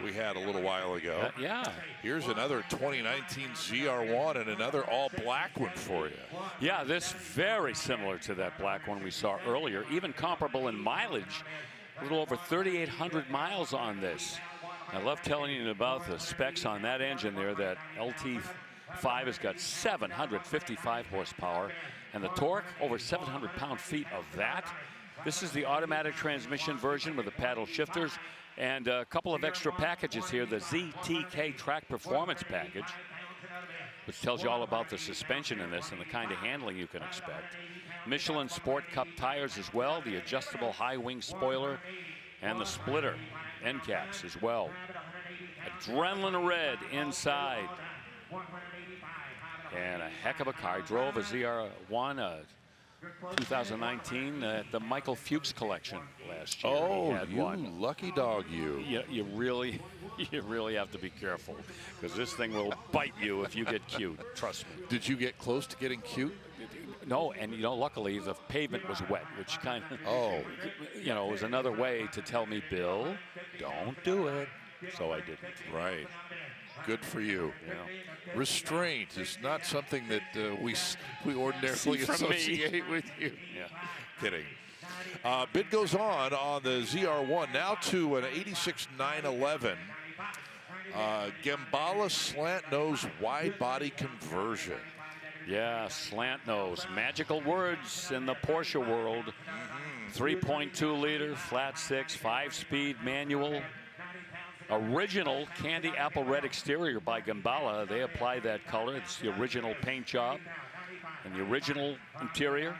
we had a little while ago. Yeah. Here's another 2019 ZR1 and another all black one for you. Yeah, this very similar to that black one we saw earlier, even comparable in mileage. A little over 3,800 miles on this. I love telling you about the specs on that engine there. That LT5 has got 755 horsepower, and the torque over 700 pound-feet of that. This is the automatic transmission version with the paddle shifters and a couple of extra packages here. The ZTK Track Performance package, which tells you all about the suspension in this and the kind of handling you can expect. Michelin Sport Cup tires as well, the adjustable high wing spoiler, and the splitter end caps as well. Adrenaline red inside. And a heck of a car. I drove a ZR1 2019 at the Michael Fuchs collection last year. Oh, you lucky dog, you. You really have to be careful, because this thing will bite you if you get cute. Trust me. Did you get close to getting cute? No, and you know, luckily the pavement was wet, which kind of, you know, was another way to tell me, Bill, don't do it. So I didn't. Right. Good for you. Yeah. Restraint is not something that we ordinarily associate with you. Yeah. Kidding. Bid goes on the ZR1 now to an 86 911 Gambala slant nose wide body conversion. Yeah, slant nose. Magical words in the Porsche world. 3.2 liter, flat six, 5-speed manual. Original candy apple red exterior by Gambala. They apply that color. It's the original paint job. And the original interior.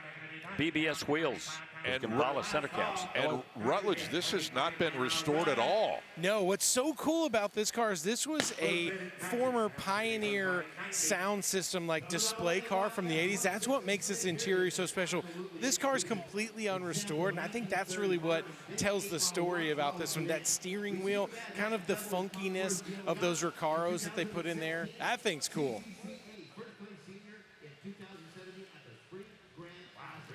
BBS wheels. And Gambala center caps. And Rutledge, this has not been restored at all. No, what's so cool about this car is this was a former Pioneer sound system like display car from the 80s. That's what makes this interior so special. This car is completely unrestored, and I think that's really what tells the story about this one. That steering wheel, kind of the funkiness of those Recaros that they put in there. That thing's cool.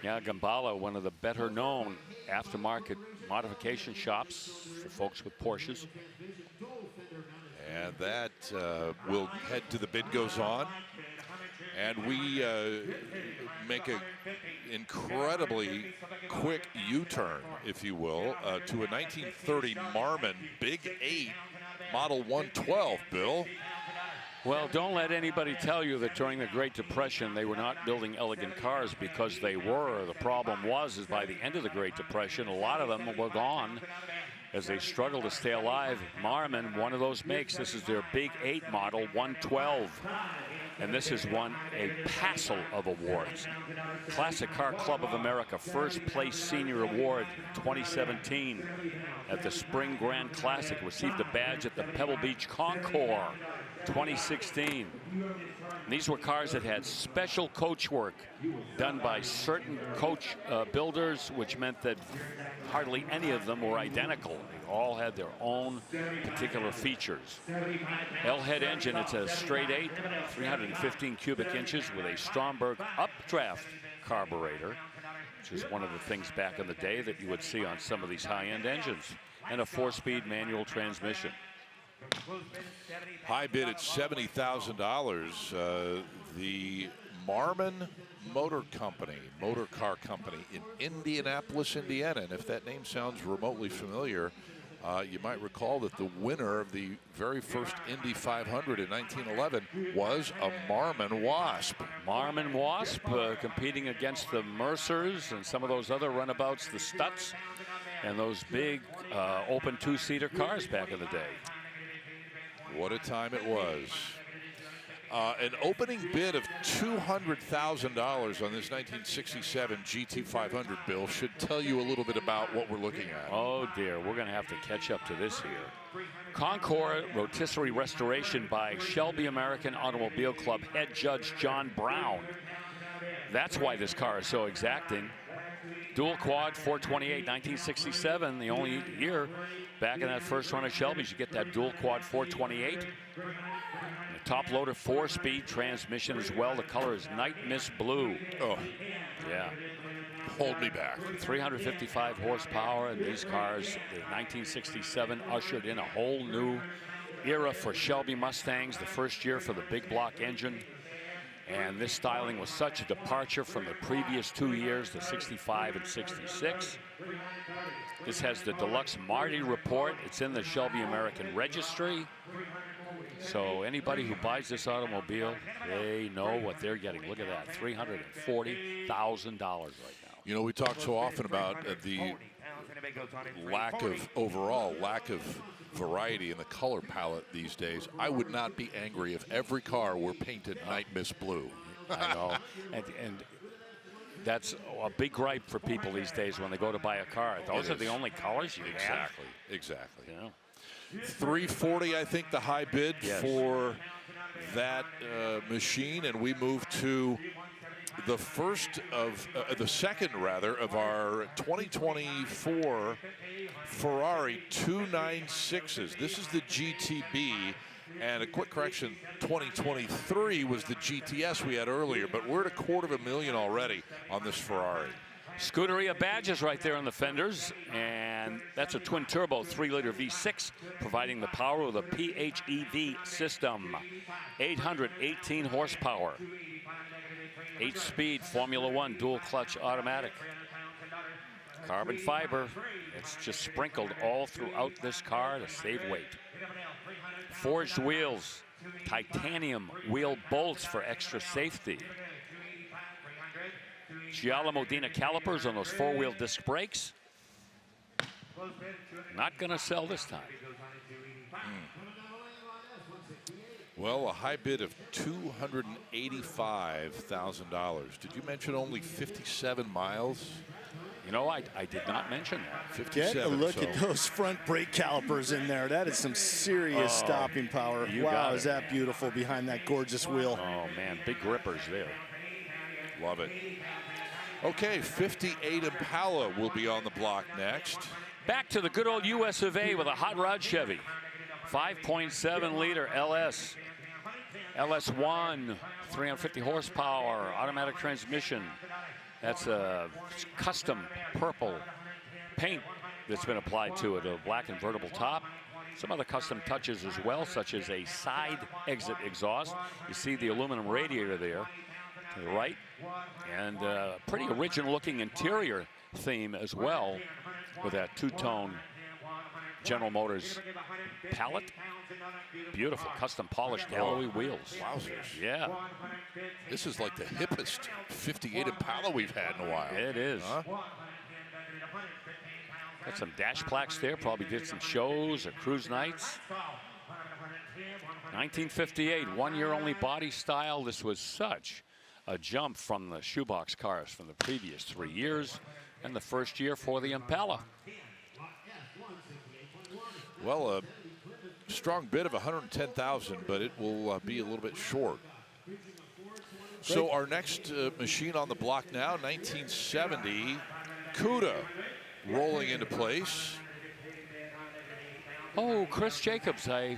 Yeah, Gambala, one of the better known aftermarket modification shops for folks with Porsches. And that will head to the bid goes on. And we make an incredibly quick U-turn, if you will, to a 1930 Marmon Big 8 Model 112, Bill. Well, don't let anybody tell you that during the Great Depression they were not building elegant cars, because they were. The problem is by the end of the Great Depression, a lot of them were gone as they struggled to stay alive. Marmon, one of those makes. This is their Big 8 model, 112. And this has won a passel of awards. Classic Car Club of America, first place senior award 2017 at the Spring Grand Classic. Received a badge at the Pebble Beach Concours 2016. And these were cars that had special coach work done by certain coach builders, which meant that hardly any of them were identical. They all had their own particular features. L-head engine, it's a straight 8, 315 cubic inches with a Stromberg updraft carburetor, which is one of the things back in the day that you would see on some of these high-end engines, and a 4-speed manual transmission. High bid at $70,000. The Marmon Motor Car Company in Indianapolis, Indiana. And if that name sounds remotely familiar, you might recall that the winner of the very first Indy 500 in 1911 was a Marmon Wasp. Marmon Wasp competing against the Mercers and some of those other runabouts, the Stutz, and those big open two-seater cars back in the day. What a time it was. An opening bid of $200,000 on this 1967 GT500, Bill, should tell you a little bit about what we're looking at. Oh dear, we're going to have to catch up to this here. Concours rotisserie restoration by Shelby American Automobile Club head judge John Brown. That's why this car is so exacting. Dual quad 428, 1967, the only year back in that first run of Shelby's you get that dual quad 428. Top loader 4-speed transmission as well. The color is Night Mist Blue. Oh, yeah. Hold me back. 355 horsepower, and these cars, the 1967 ushered in a whole new era for Shelby Mustangs, the first year for the big block engine. And this styling was such a departure from the previous 2 years, the 65 and 66. This has the deluxe Marty report. It's in the Shelby American Registry. So anybody who buys this automobile, they know what they're getting. Look at that, $340,000 right now. You know, we talk so often about the lack of variety in the color palette these days. I would not be angry if every car were painted Night Mist Blue. I know, and that's a big gripe for people these days when they go to buy a car. Those are the only colors you have. Exactly. Yeah. $340, I think, the high bid for that machine, and we move to the second of our 2024 Ferrari 296s. This is the GTB, and a quick correction: 2023 was the GTS we had earlier, but we're at $250,000 already on this Ferrari. Scuderia badges right there on the fenders, and that's a twin-turbo 3-liter V6, providing the power of the PHEV system. 818 horsepower. 8-speed Formula One dual-clutch automatic. Carbon fiber. It's just sprinkled all throughout this car to save weight. Forged wheels. Titanium wheel bolts for extra safety. Giallo Modena calipers on those 4-wheel disc brakes. Not going to sell this time. Well, a high bid of $285,000. Did you mention only 57 miles? You know, I did not mention that. 57. Get a look at those front brake calipers in there. That is some serious stopping power. Wow, is that beautiful behind that gorgeous wheel. Oh, man, big grippers there. Love it. Okay, 58 Impala will be on the block next. Back to the good old US of A with a hot rod Chevy. 5.7-liter LS. LS1, 350 horsepower, automatic transmission. That's a custom purple paint that's been applied to it, a black invertible top. Some other custom touches as well, such as a side exit exhaust. You see the aluminum radiator there to the right, and a pretty original looking interior theme as well, with that two-tone General Motors palette. Beautiful custom polished alloy wheels. Wowzers. Yeah. This is like the hippest 58 Impala we've had in a while. It is. Huh? Got some dash plaques there, probably did some shows or cruise nights. 1958, one-year only body style. This was such a jump from the shoebox cars from the previous 3 years, and the first year for the Impala. Well, a strong bid of $110,000, but it will be a little bit short. So our next machine on the block now, 1970 Cuda, rolling into place. Oh, Chris Jacobs, I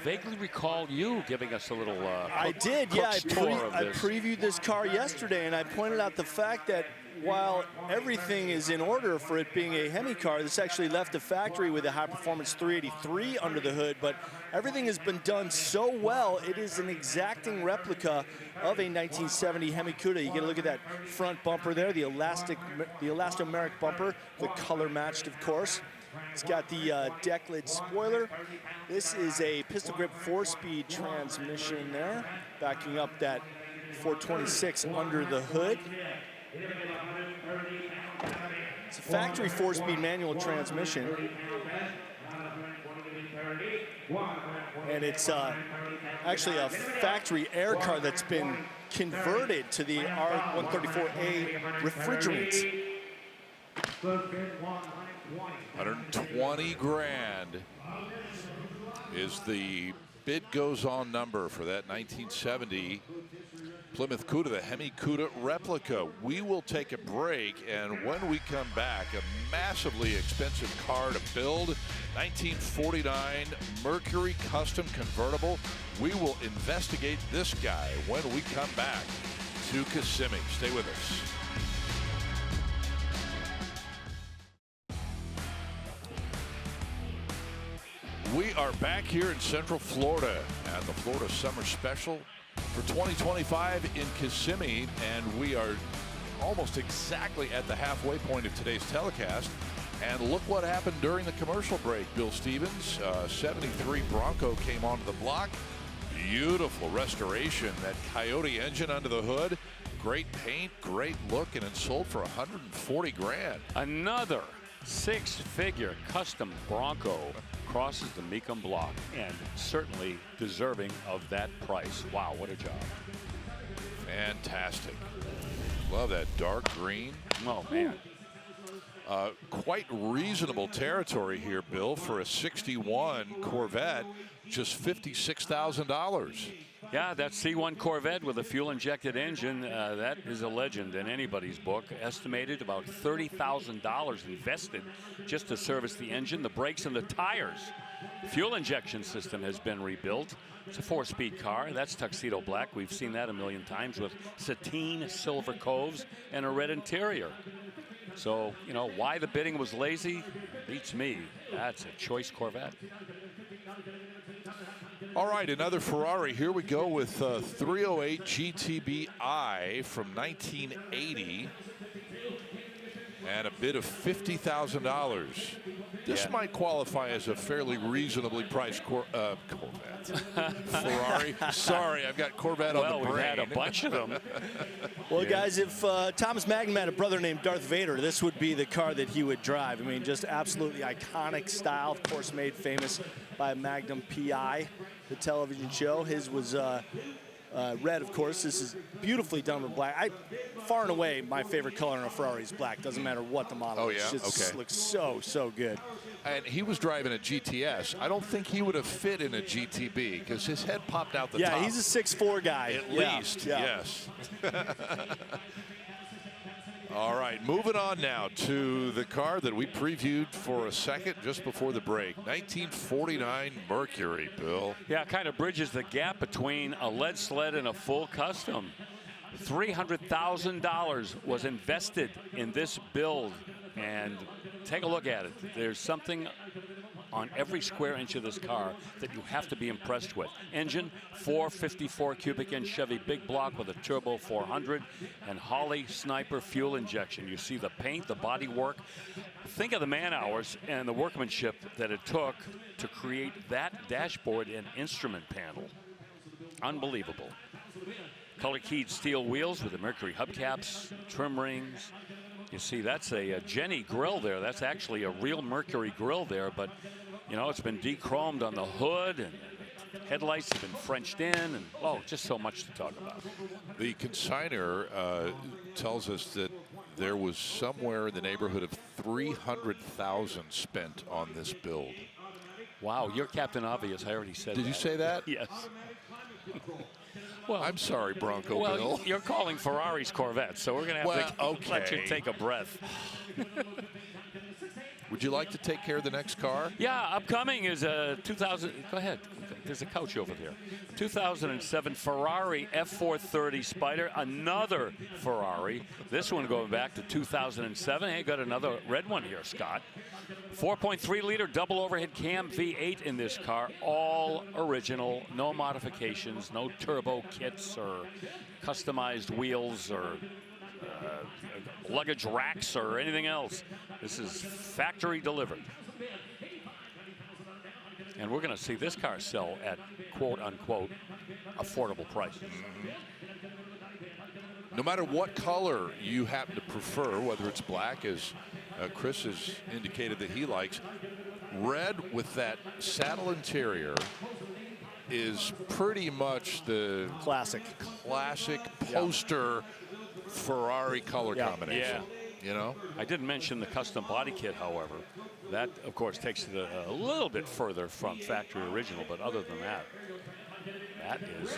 vaguely recall you giving us a little I did, yeah. I previewed this car yesterday, and I pointed out the fact that while everything is in order for it being a Hemi car, this actually left the factory with a high-performance 383 under the hood, but everything has been done so well, it is an exacting replica of a 1970 Hemi Cuda. You get a look at that front bumper there, the elastomeric bumper, the color matched, of course. It's got the deck lid spoiler. This is a pistol grip 4-speed transmission there, backing up that 426 under the hood. It's a factory 4-speed manual transmission. And it's actually a factory air car that's been converted to the R134A refrigerant. 120 grand is the bid goes on number for that 1970 Plymouth Cuda, the Hemi Cuda replica. We will take a break, and when we come back, a massively expensive car to build, 1949 Mercury Custom Convertible. We will investigate this guy when we come back to Kissimmee. Stay with us. We are back here in Central Florida at the Florida Summer Special for 2025 in Kissimmee, and we are almost exactly at the halfway point of today's telecast. And look what happened during the commercial break. Bill Stevens, 73 Bronco came onto the block. Beautiful restoration. That Coyote engine under the hood. Great paint, great look, and it sold for 140 grand. Another six-figure custom Bronco crosses the Mecum block, and certainly deserving of that price. Wow, what a job. Fantastic. Love that dark green. Oh, man. Quite reasonable territory here, Bill, for a 61 Corvette, just $56,000. Yeah, that C1 Corvette with a fuel-injected engine, that is a legend in anybody's book. Estimated about $30,000 invested just to service the engine, the brakes, and the tires. Fuel injection system has been rebuilt. It's a 4-speed car. That's tuxedo black. We've seen that a million times with sateen silver coves and a red interior. So, you know, why the bidding was lazy beats me. That's a choice Corvette. All right, another Ferrari. Here we go with 308 GTBI from 1980. And a bid of $50,000. This might qualify as a fairly reasonably priced Corvette. Ferrari. Sorry, I've got Corvette on the brain. Well, we had a bunch of them. Well, guys, if Thomas Magnum had a brother named Darth Vader, this would be the car that he would drive. I mean, just absolutely iconic style, of course, made famous by Magnum P.I., the television show. His was red, of course. This is beautifully done with black. Far and away, my favorite color in a Ferrari is black. Doesn't matter what the model is. It just looks so, so good. And he was driving a GTS. I don't think he would have fit in a GTB because his head popped out the top. Yeah, he's a 6'4" guy. At least, yes. All right, moving on now to the car that we previewed for a second just before the break. 1949 Mercury, Bill. Yeah, it kind of bridges the gap between a lead sled and a full custom. $300,000 was invested in this build, and take a look at it. There's something on every square inch of this car that you have to be impressed with. Engine, 454 cubic inch Chevy big block with a turbo 400 and Holley Sniper fuel injection. You see the paint, the body work. Think of the man hours and the workmanship that it took to create that dashboard and instrument panel. Unbelievable. Color keyed steel wheels with the Mercury hubcaps, trim rings. You see, that's a Jenny grill there. That's actually a real Mercury grill there, but you know, it's been de-chromed on the hood, and headlights have been Frenched in, and oh, just so much to talk about. The consignor tells us that there was somewhere in the neighborhood of $300,000 spent on this build. Wow, you're Captain Obvious. I already said that. Did you say that? Yes. Well, I'm sorry, Bronco well, Bill. You're calling Ferrari's Corvette, so we're going to have to let you take a breath. Would you like to take care of the next car? Yeah, upcoming is a 2000. Go ahead. there's a couch over there. 2007 Ferrari F430 Spider, another Ferrari. This one going back to 2007. Hey, got another red one here, Scott. 4.3-liter double overhead cam V8 in this car, all original, no modifications, no turbo kits or customized wheels or luggage racks or anything else. This is factory delivered. And we're going to see this car sell at quote-unquote affordable prices. No matter what color you happen to prefer, whether it's black, as Chris has indicated that he likes, red with that saddle interior is pretty much the classic poster Ferrari color combination. Yeah. You know, I didn't mention the custom body kit, however. That, of course, takes it a little bit further from factory original, but other than that, that is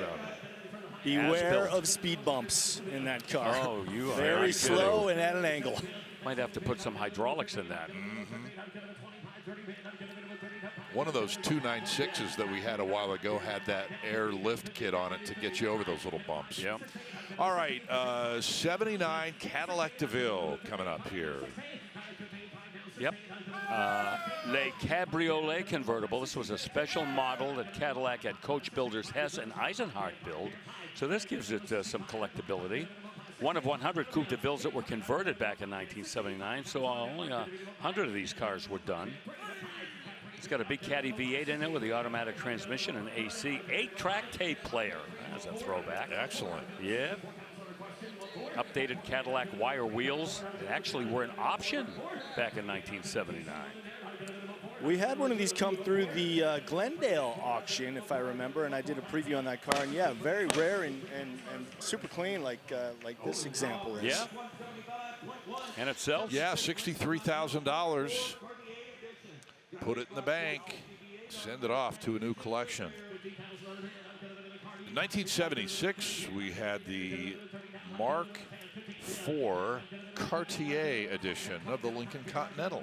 beware of speed bumps in that car. Oh, you are very slow and at an angle. Might have to put some hydraulics in that. One of those 296s that we had a while ago had that air lift kit on it to get you over those little bumps. Yeah. All right, 79 Cadillac DeVille coming up here. Yep. Le Cabriolet convertible. This was a special model that Cadillac had coach builders Hess and Eisenhart build. So this gives it some collectability. One of 100 Coupe de Villes that were converted back in 1979. So only 100 of these cars were done. It's got a big Caddy V8 in it with the automatic transmission and AC. 8-track tape player. That's a throwback. Excellent. Yeah. Updated Cadillac wire wheels. They actually were an option back in 1979. We had one of these come through the Glendale auction, if I remember, and I did a preview on that car. And yeah, very rare and super clean, like this example is. Yeah. And it sells. Yeah, $63,000. Put it in the bank. Send it off to a new collection. In 1976, we had the Mark IV Cartier edition of the Lincoln Continental.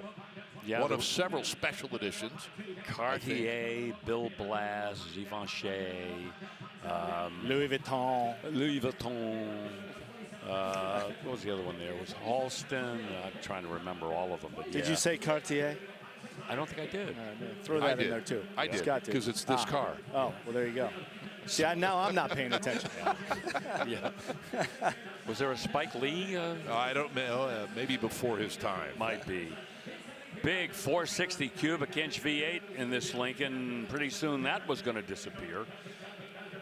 Yeah, one of several special editions. Cartier, Bill Blass, Givenchy, Louis Vuitton. What was the other one there? It was Halston. I'm trying to remember all of them. But did you say Cartier? I don't think I did. Throw that in there too. I did, because it's this car. Oh, well, there you go. See, now I'm not paying attention. Yeah. Was there a Spike Lee? I don't know. Maybe before his time. Might be. Big 460 cubic inch V8 in this Lincoln. Pretty soon that was going to disappear.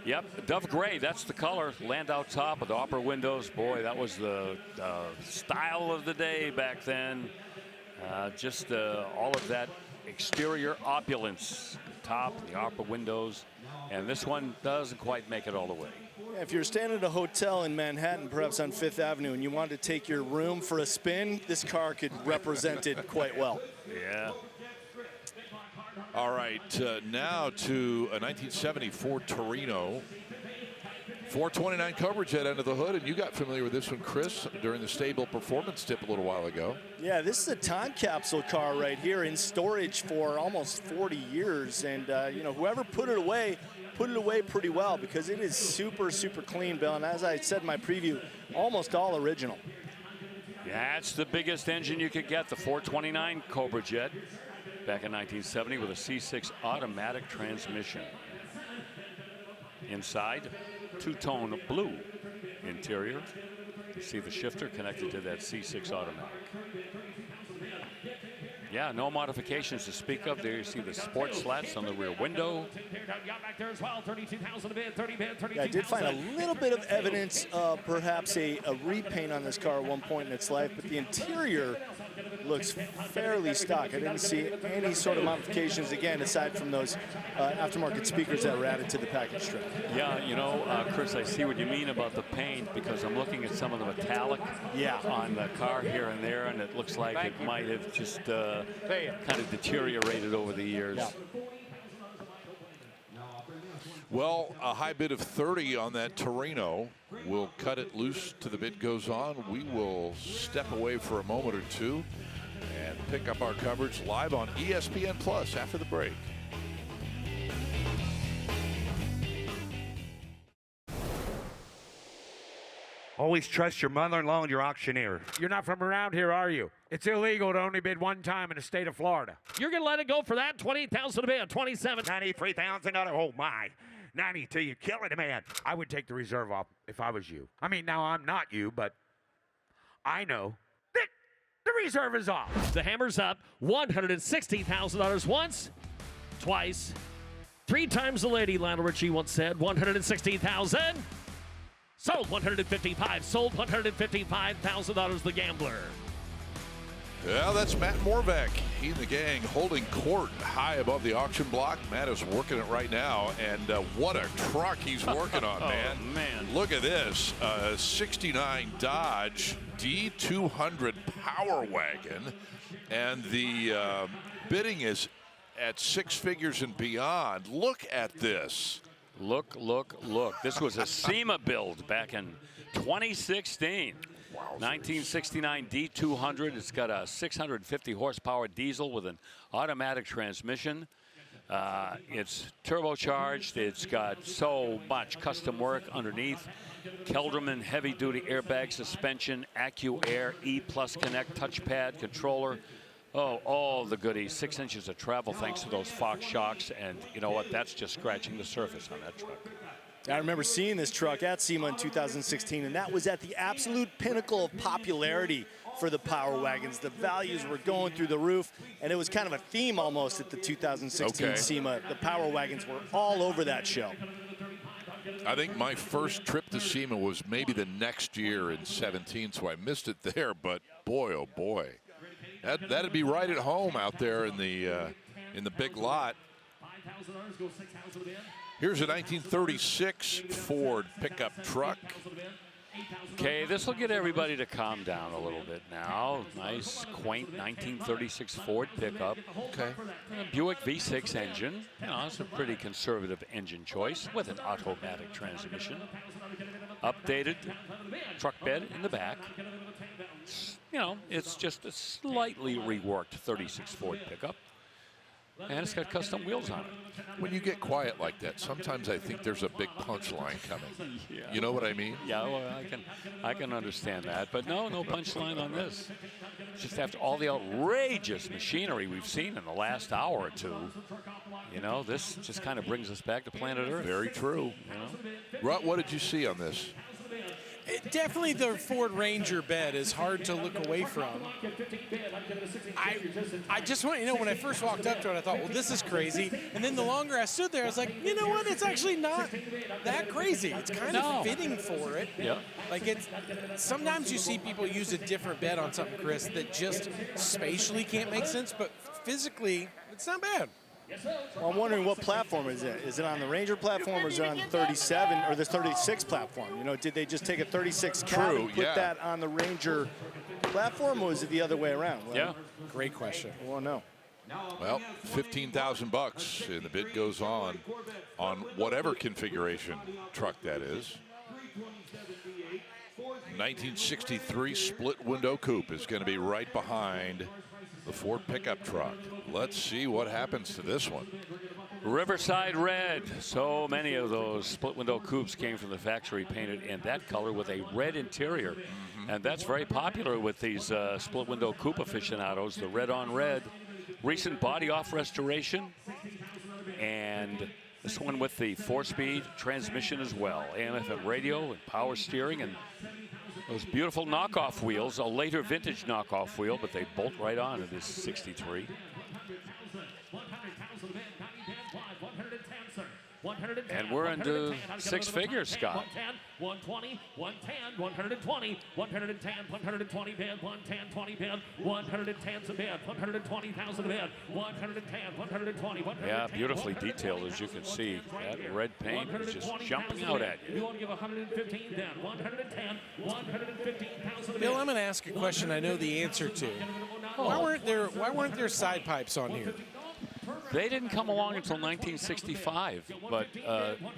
Yep, Dove Gray, that's the color. Landau top with the upper windows. Boy, that was the style of the day back then. Just all of that exterior opulence. The top, the upper windows. And this one doesn't quite make it all the way. Yeah, if you're staying at a hotel in Manhattan, perhaps on Fifth Avenue, and you wanted to take your room for a spin, this car could represent it quite well. Yeah. All right, now to a 1970 Ford Torino. 429 coverage head under the hood, and you got familiar with this one, Chris, during the stable performance tip a little while ago. Yeah, this is a time capsule car right here in storage for almost 40 years, and you know, whoever put it away pretty well, because it is super, super clean, Bill. And as I said in my preview, almost all original. That's the biggest engine you could get, the 429 Cobra Jet, back in 1970 with a C6 automatic transmission. Inside, two-tone blue interior. You see the shifter connected to that C6 automatic. Yeah, no modifications to speak of. There you see the sport slats on the rear window. Yeah, I did find a little bit of evidence of perhaps a repaint on this car at one point in its life, but the interior looks fairly stock. I didn't see any sort of modifications, again, aside from those aftermarket speakers that were added to the package strap. Yeah, you know, Chris, I see what you mean about the paint, because I'm looking at some of the metallic on the car here and there, and it looks like it might have just kind of deteriorated over the years. Yeah. Well, a high bid of 30 on that Torino. We'll cut it loose till the bid goes on. We will step away for a moment or two and pick up our coverage live on ESPN Plus after the break. Always trust your mother-in-law and your auctioneer. You're not from around here, are you? It's illegal to only bid one time in the state of Florida. You're going to let it go for that? 28,000 a bid, 27. $93,000. Oh, my. 92, you're killing the man. I would take the reserve off if I was you. I mean, now I'm not you, but I know that the reserve is off. The hammer's up. $160,000 once, twice, 3 times the lady, Lionel Richie once said. $160,000. Sold $155,000. Sold $155,000, the gambler. Well, that's Matt Morvac. He and the gang holding court high above the auction block. Matt is working it right now, and what a truck he's working on, man. Oh, man. Look at this. 69 Dodge D200 Power Wagon, and the bidding is at 6 figures and beyond. Look at this. Look, look, look. This was a SEMA build back in 2016. 1969 D200. It's got a 650 horsepower diesel with an automatic transmission. It's turbocharged. It's got so much custom work underneath. Kelderman heavy-duty airbag suspension, AccuAir, E-Plus Connect touchpad controller. Oh, all the goodies. 6 inches of travel thanks to those Fox shocks. And you know what? That's just scratching the surface on that truck. I remember seeing this truck at SEMA in 2016, and that was at the absolute pinnacle of popularity for the Power Wagons. The values were going through the roof, and it was kind of a theme almost at the 2016 SEMA. The Power Wagons were all over that show. I think my first trip to SEMA was maybe the next year in 17, so I missed it there, but boy, oh boy. That'd be right at home out there in the big lot. Here's a 1936 Ford pickup truck. Okay, this will get everybody to calm down a little bit now. Nice, quaint 1936 Ford pickup. Okay. Buick V6 engine. You know, it's a pretty conservative engine choice with an automatic transmission. Updated truck bed in the back. You know, it's just a slightly reworked 36 Ford pickup. And it's got custom wheels on it. When you get quiet like that, sometimes I think there's a big punchline coming. Yeah. You know what I mean? Yeah, well, I can understand that. But no punchline on this. Just after all the outrageous machinery we've seen in the last hour or two, you know, this just kind of brings us back to planet Earth. Very true. You know? Rut, what did you see on this? Definitely the Ford Ranger bed is hard to look away from. I just want, you know, when I first walked up to it, I thought, well, this is crazy. And then the longer I stood there, I was like, you know what? It's actually not that crazy. It's kind of fitting for it. Yeah. Like it's, sometimes you see people use a different bed on something, Chris, that just spatially can't make sense, but physically, it's not bad. Well, I'm wondering what platform is it? Is it on the Ranger platform or is it on the 37 or the 36 platform? You know, did they just take a 36 cab and put that on the Ranger platform, or is it the other way around? Well, yeah, great question. Well, no. Well, $15,000, and the bid goes on whatever configuration truck that is. 1963 split window coupe is going to be right behind the Ford pickup truck. Let's see what happens to this one. Riverside red. So many of those split window coupes came from the factory painted in that color with a red interior. And that's very popular with these split window coupe aficionados, the red on red. Recent body off restoration. And this one with the 4-speed transmission as well. AM/FM radio and power steering and those beautiful knockoff wheels, a later vintage knockoff wheel, but they bolt right on to this 63. And we're into 6 figures, Scott. 120, 110, 120, 110, 120 bid, 110, 20 bid, 110's a bid, 120,000 a bid, 110, 120, 110. Yeah, beautifully detailed, as you can see. That red paint is just jumping out at you. You want to give 115 then, 110, 115,000 a bid. Bill, I'm going to ask a question I know the answer to. Why weren't there side pipes on here? They didn't come along until 1965, but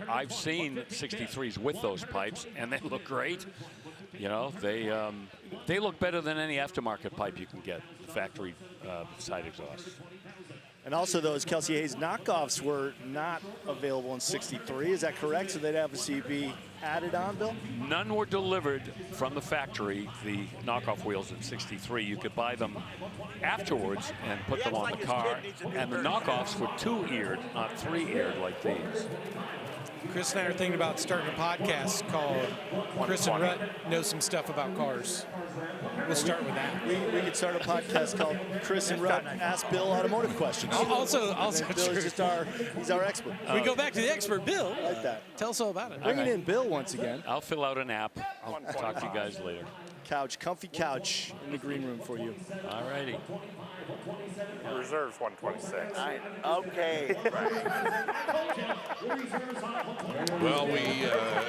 I've seen 63s with those pipes, and they look great. You know, they look better than any aftermarket pipe you can get, the factory side exhaust. And also those Kelsey Hayes knockoffs were not available in 63. Is that correct? So they'd obviously be added on, Bill? None were delivered from the factory, the knockoff wheels in 63. You could buy them afterwards and put them on the car. And the knockoffs were 2-eared, not 3-eared like these. Chris and I are thinking about starting a podcast called Chris and Rut Know Some Stuff About Cars. We'll start with that. We could start a podcast called Chris and Rut Ask Bill Automotive Questions. Also Bill is just he's our expert. We go back to the expert, Bill. I like that. Tell us all about it. Bringing in Bill once again. I'll fill out an app. I'll talk to you guys later. Couch, comfy couch in the green room for you. All righty. Reserve's 126. Okay. Well, we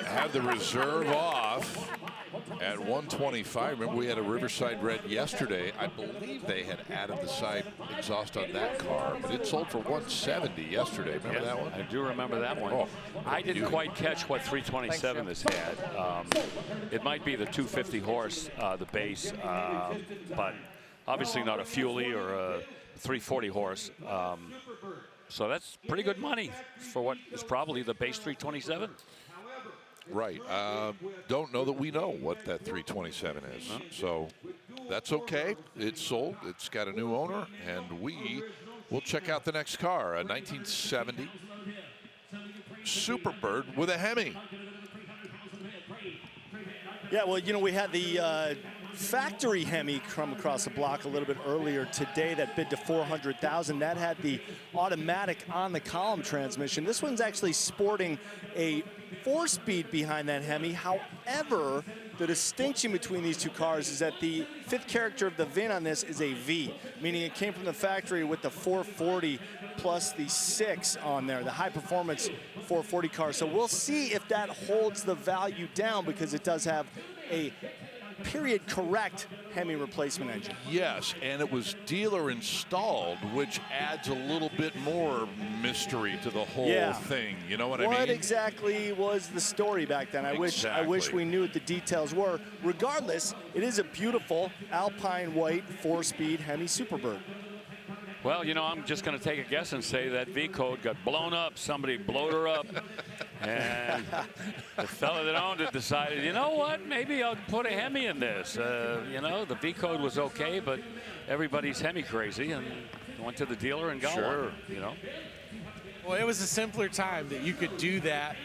had the reserve off at 125. Remember, we had a Riverside Red yesterday. I believe they had added the side exhaust on that car, but it sold for 170 yesterday. Remember that one? I do remember that one. Oh, I didn't quite catch what 327 this had. It might be the 250 horse, the base, but obviously not a Fuelie or a 340 horse. So that's pretty good money for what is probably the base 327. Right. Don't know that we know what that 327 is. So that's okay. It's sold. It's got a new owner, and we will check out the next car, a 1970 Superbird with a Hemi. Yeah, well, you know, we had the factory Hemi come across the block a little bit earlier today that bid to $400,000. That had the automatic on the column transmission. This one's actually sporting a 4-speed behind that Hemi. However, the distinction between these two cars is that the fifth character of the VIN on this is a V, meaning it came from the factory with the 440 plus the 6 on there, the high performance 440 car. So we'll see if that holds the value down, because it does have a period correct Hemi replacement engine. Yes, and it was dealer installed, which adds a little bit more mystery to the whole thing. You know what I mean? What exactly was the story back then? I wish we knew what the details were. Regardless, it is a beautiful Alpine white 4-speed Hemi Superbird. Well, you know, I'm just going to take a guess and say that V code got blown up. Somebody blowed her up. And the fella that owned it decided, you know what, maybe I'll put a Hemi in this. You know, the V code was okay, but everybody's Hemi crazy, and went to the dealer and got one, you know. Well, it was a simpler time that you could do that,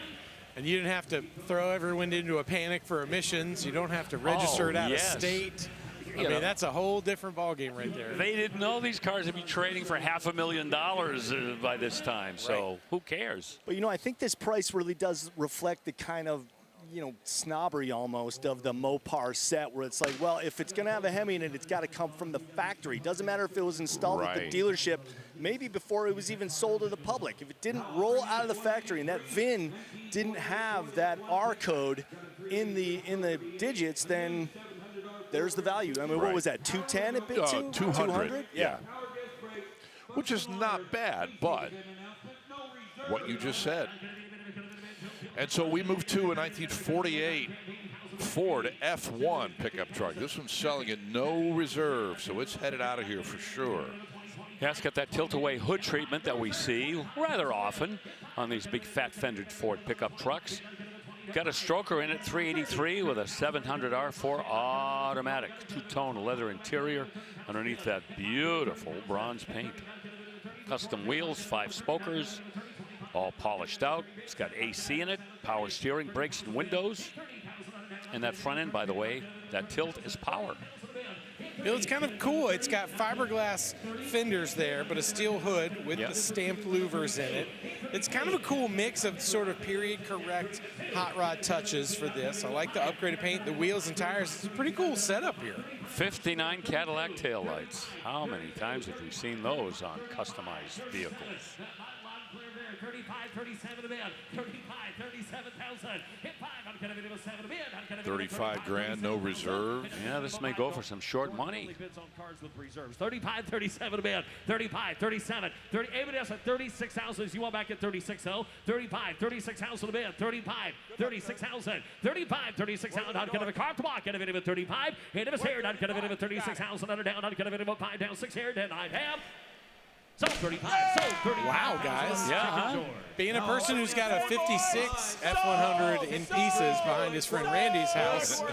and you didn't have to throw everyone into a panic for emissions. You don't have to register it out of state. I mean, that's a whole different ballgame right there. They didn't know these cars would be trading for $500,000 by this time, so who cares? But, you know, I think this price really does reflect the kind of, you know, snobbery almost of the Mopar set, where it's like, well, if it's going to have a Hemi in it, it's got to come from the factory. Doesn't matter if it was installed at the dealership, maybe before it was even sold to the public. If it didn't roll out of the factory and that VIN didn't have that R code in the digits, then there's the value. I mean, what was that, 210 it bid to? 200. Yeah. Which is not bad, but what you just said. And so we move to a 1948 Ford F1 pickup truck. This one's selling at no reserve, so it's headed out of here for sure. Yeah, it's got that tilt-away hood treatment that we see rather often on these big fat-fendered Ford pickup trucks. Got a stroker in it, 383 with a 700 R4 automatic, two-tone leather interior underneath that beautiful bronze paint. Custom wheels, 5 spokers, all polished out. It's got AC in it, power steering, brakes, and windows. And that front end, by the way, that tilt is power. Bill, it's kind of cool. It's got fiberglass fenders there, but a steel hood with the stamped louvers in it. It's kind of a cool mix of sort of period-correct hot rod touches for this. I like the upgraded paint, the wheels and tires. It's a pretty cool setup here. 59 Cadillac taillights. How many times have we seen those on customized vehicles? 35, 37 to bid. 35, 37,000. Hit 5. I'm going to bid 7 to bid. 35 grand, no reserve. Yeah, this may go for some short money. Bids on cars with reserves. 35, 37 to bid. 35, 37. 30. ABS at 36,000. As you want back at 36, though. 35, 36,000 to bid. 35, 36,000. 35, 36,000. I'm going to car to walk. Going to bid with 35. Hit of his hair. I'm going to bid with 36,000. Under down. I'm going to bid with 5 down. 6 here. 10 9 half. Sold 35. Sold 35. Wow, guys. Yeah, huh? Being a person who's got a 56 F100 in pieces behind his friend Randy's house,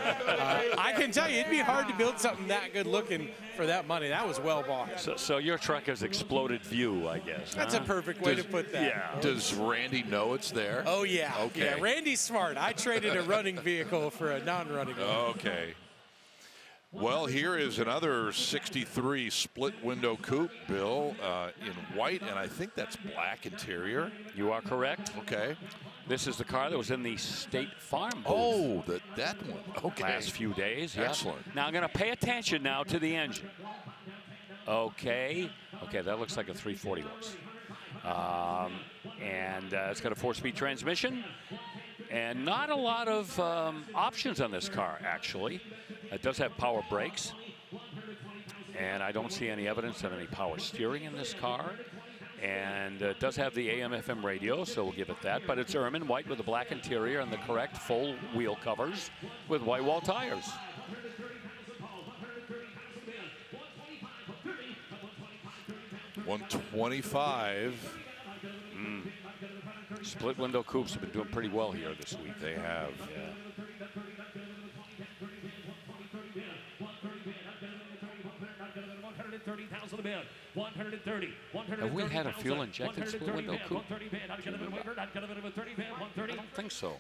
I can tell you it'd be hard to build something that good looking for that money. That was well bought. So your truck has exploded view, I guess. That's a perfect way to put that. Yeah. Does Randy know it's there? Oh, yeah. Okay. Yeah, Randy's smart. I traded a running vehicle for a non-running one. Okay. Well, here is another 63 split window coupe, Bill, in white, and I think that's black interior. You are correct. Okay. This is the car that was in the State Farm booth. Oh, that one. Okay. Last few days. Yeah. Excellent. Now I'm going to pay attention now to the engine. Okay. Okay, that looks like a 340 horse. And it's got a 4-speed transmission. And not a lot of options on this car, actually. It does have power brakes. And I don't see any evidence of any power steering in this car. And it does have the AM/FM radio, so we'll give it that. But it's ermine white with a black interior and the correct full wheel covers with white wall tires. $125. Split window coupes have been doing pretty well here this week. They have. Yeah. Have we had a fuel injected split window coupe? I don't think so.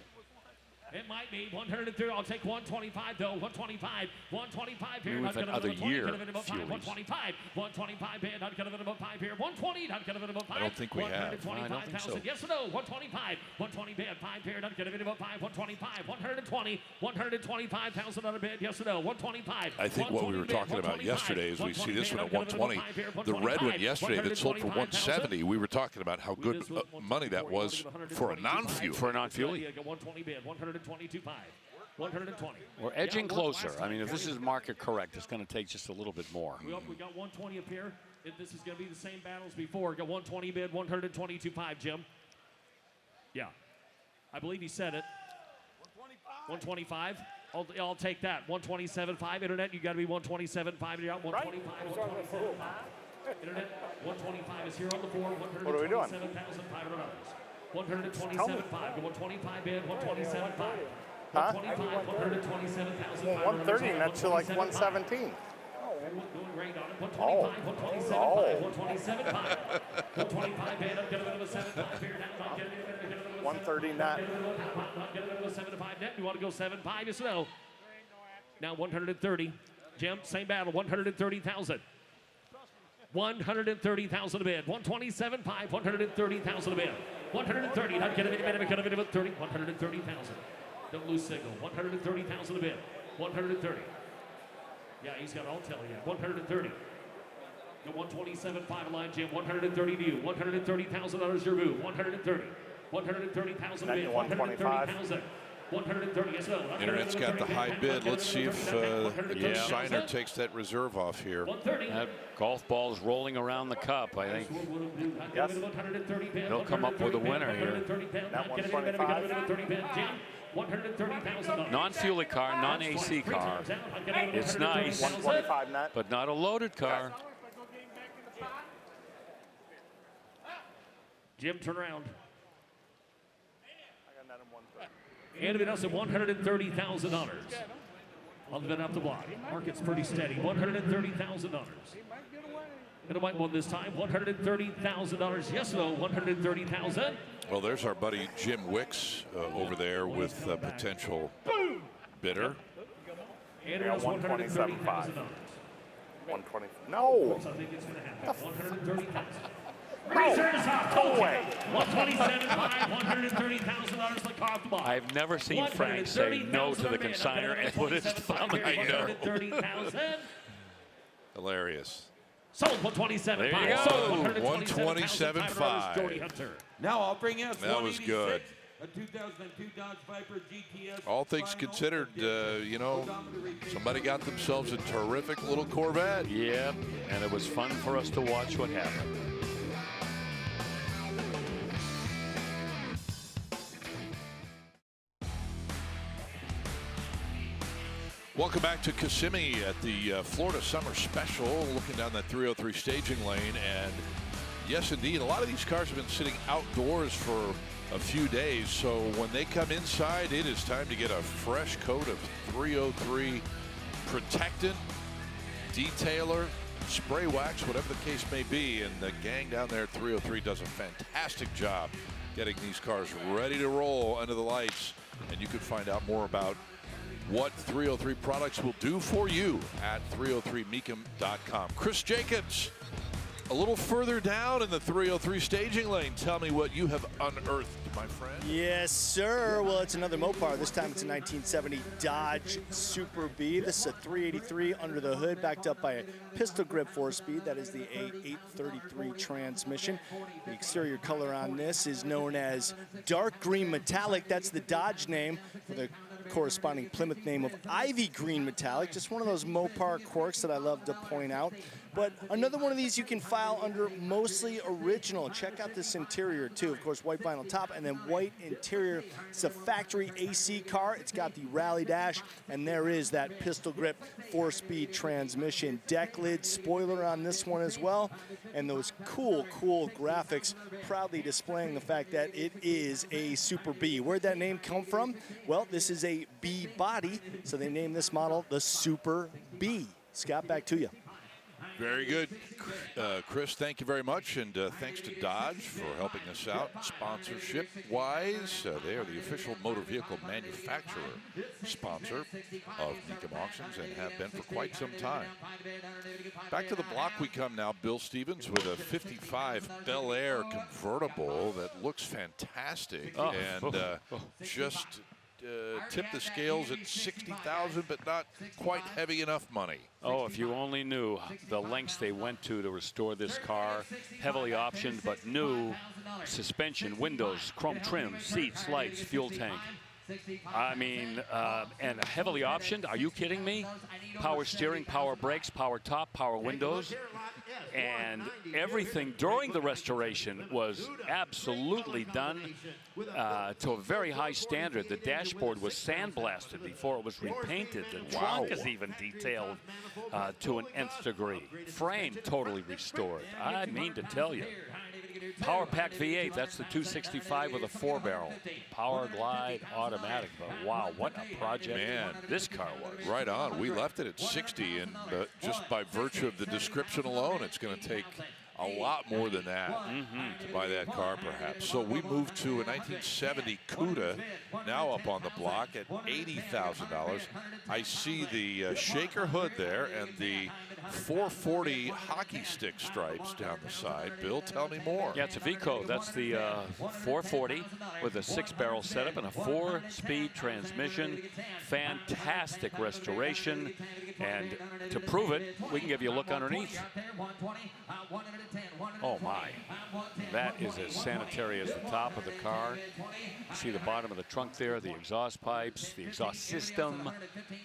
It might be 130. I'll take 125 though. 125. 125 here. We've had other year 125. 125 bid. Not gonna about 5 here. 120. Not gonna about 5. I don't think we have. I don't think so. Yes or no? 125. 120 bid. 5 here. Not gonna about 5. 125. 120. 125,000 on a bid. Yes or no? 125. I think what we were talking about yesterday is we see this one at 120. The red one yesterday that sold for 170. We were talking about how good money that was for a non-fuel. For a non-fuel. 120 bid. 122.5. 120. We're edging closer. I mean, if this is market correct, it's going to take just a little bit more. We got 120 up here. This is going to be the same battles before. Got 120 bid, 122.5, Jim. Yeah. I believe he said it. 125. I'll take that. 127.5. Internet, you got to be 127.5. You're out 125. 127.5. Internet, 125 is here on the board. What are we doing? $127,500. 127.5. 125 bid, 127.5. Huh? 127,000. 130, and that's like 117. Doing great on it. 125, 127.5, 127.5. 125 bid, I'm getting a 7.5 here. Not getting a 130 net. Not getting a 7.5 net. You want to go 7.5? Yes or no? Now 130. Jim, same battle. 130,000. 130,000 a bid. 127.5. 130,000 a bid. 130. Not getting a 30. 130,000. Don't lose signal. 130,000 a bid. 130. Yeah, he's got all tell you. 130. The 127.5 line, Jim. 130 to you. $130,000 your move. 130. 130,000 a bid. 130,000. 130. Yes, no. Internet's got the high bid. Let's see if the consignor takes that reserve off here. That golf ball's rolling around the cup, I think. Yes. He'll come up with a winner here. That 125. Non-fuelie car, non-AC car. It's nice, 125 net. but not a loaded car. Jim, turn around. And if it else at $130,000. On the bid up the block. Market's pretty steady. $130,000. And it might win this time. $130,000. Yes, no. $130,000. Well, there's our buddy Jim Wicks over there with a potential bidder. And it else $130,000. 120. No. I think it's going to happen. $130,000. Reserves off. No way. 127.5. $130,000. The car off the block. I've never seen Frank say no to the consignor and put his thumb in the air. $130,000. Hilarious. Sold 127.5. There you go. Sold 127.5. Now I'll bring out That was good. A 2002 Dodge Viper GTS. All things considered, you know, somebody got themselves a terrific little Corvette. Yep, and it was fun for us to watch what happened. Welcome back to Kissimmee at the Florida Summer Special, looking down that 303 staging lane, and Yes, indeed. A lot of these cars have been sitting outdoors for a few days, so when they come inside, it is time to get a fresh coat of 303 protectant, detailer, spray wax, whatever the case may be. And the gang down there at 303 does a fantastic job getting these cars ready to roll under the lights. And you can find out more about what 303 products will do for you at 303mecum.com. Chris Jacobs, a little further down in the 303 staging lane. Tell me what you have unearthed, my friend. Yes, sir. Well, it's another Mopar. This time it's a 1970 Dodge Super B. This is a 383 under the hood, backed up by a pistol grip 4-speed. That is the A833 transmission. The exterior color on this is known as dark green metallic. That's the Dodge name, with a corresponding Plymouth name of ivy green metallic. Just one of those Mopar quirks that I love to point out. But another one of these you can file under mostly original. Check out this interior too. Of course, white vinyl top and then white interior. It's a factory AC car. It's got the rally dash, and there is that pistol grip 4-speed transmission. Deck lid spoiler on this one as well. And those cool graphics, proudly displaying the fact that it is a Super B. Where'd that name come from? Well, this is a B body, so they named this model the Super B. Scott, back to you. Very good. Chris, thank you very much, and thanks to Dodge for helping us out sponsorship-wise. They are the official motor vehicle manufacturer sponsor of Mecum Auctions and have been for quite some time. Back to the block we come now. Bill Stevens with a 55 Bel Air convertible that looks fantastic, and just tip the scales at $60,000, but not quite heavy enough money. Oh, if you only knew the lengths they went to restore this car. Heavily optioned, but new suspension, windows, chrome trim, seats, lights, fuel tank. I mean, and heavily optioned, are you kidding me? Power steering, power brakes, power top, power windows. And everything during the restoration was absolutely done to a very high standard. The dashboard was sandblasted before it was repainted. The trunk is even detailed to an nth degree. Frame totally restored. I mean to tell you. Power Pack V8, that's the 265 with a 4-barrel. Power Glide automatic, but wow, what a project this car was. Right on. We left it at 60, and just by virtue of the description alone, it's going to take a lot more than that to buy that car, perhaps. So we moved to a 1970 Cuda, now up on the block at $80,000. I see the shaker hood there and the 440 hockey stick stripes down the side. Bill, tell me more. Yeah, it's a Vico. That's the 440 with a 6-barrel setup and a 4-speed transmission. Fantastic restoration. And to prove it, we can give you a look underneath. Oh my, that is as sanitary as the top of the car. You see the bottom of the trunk there, the exhaust pipes, the exhaust system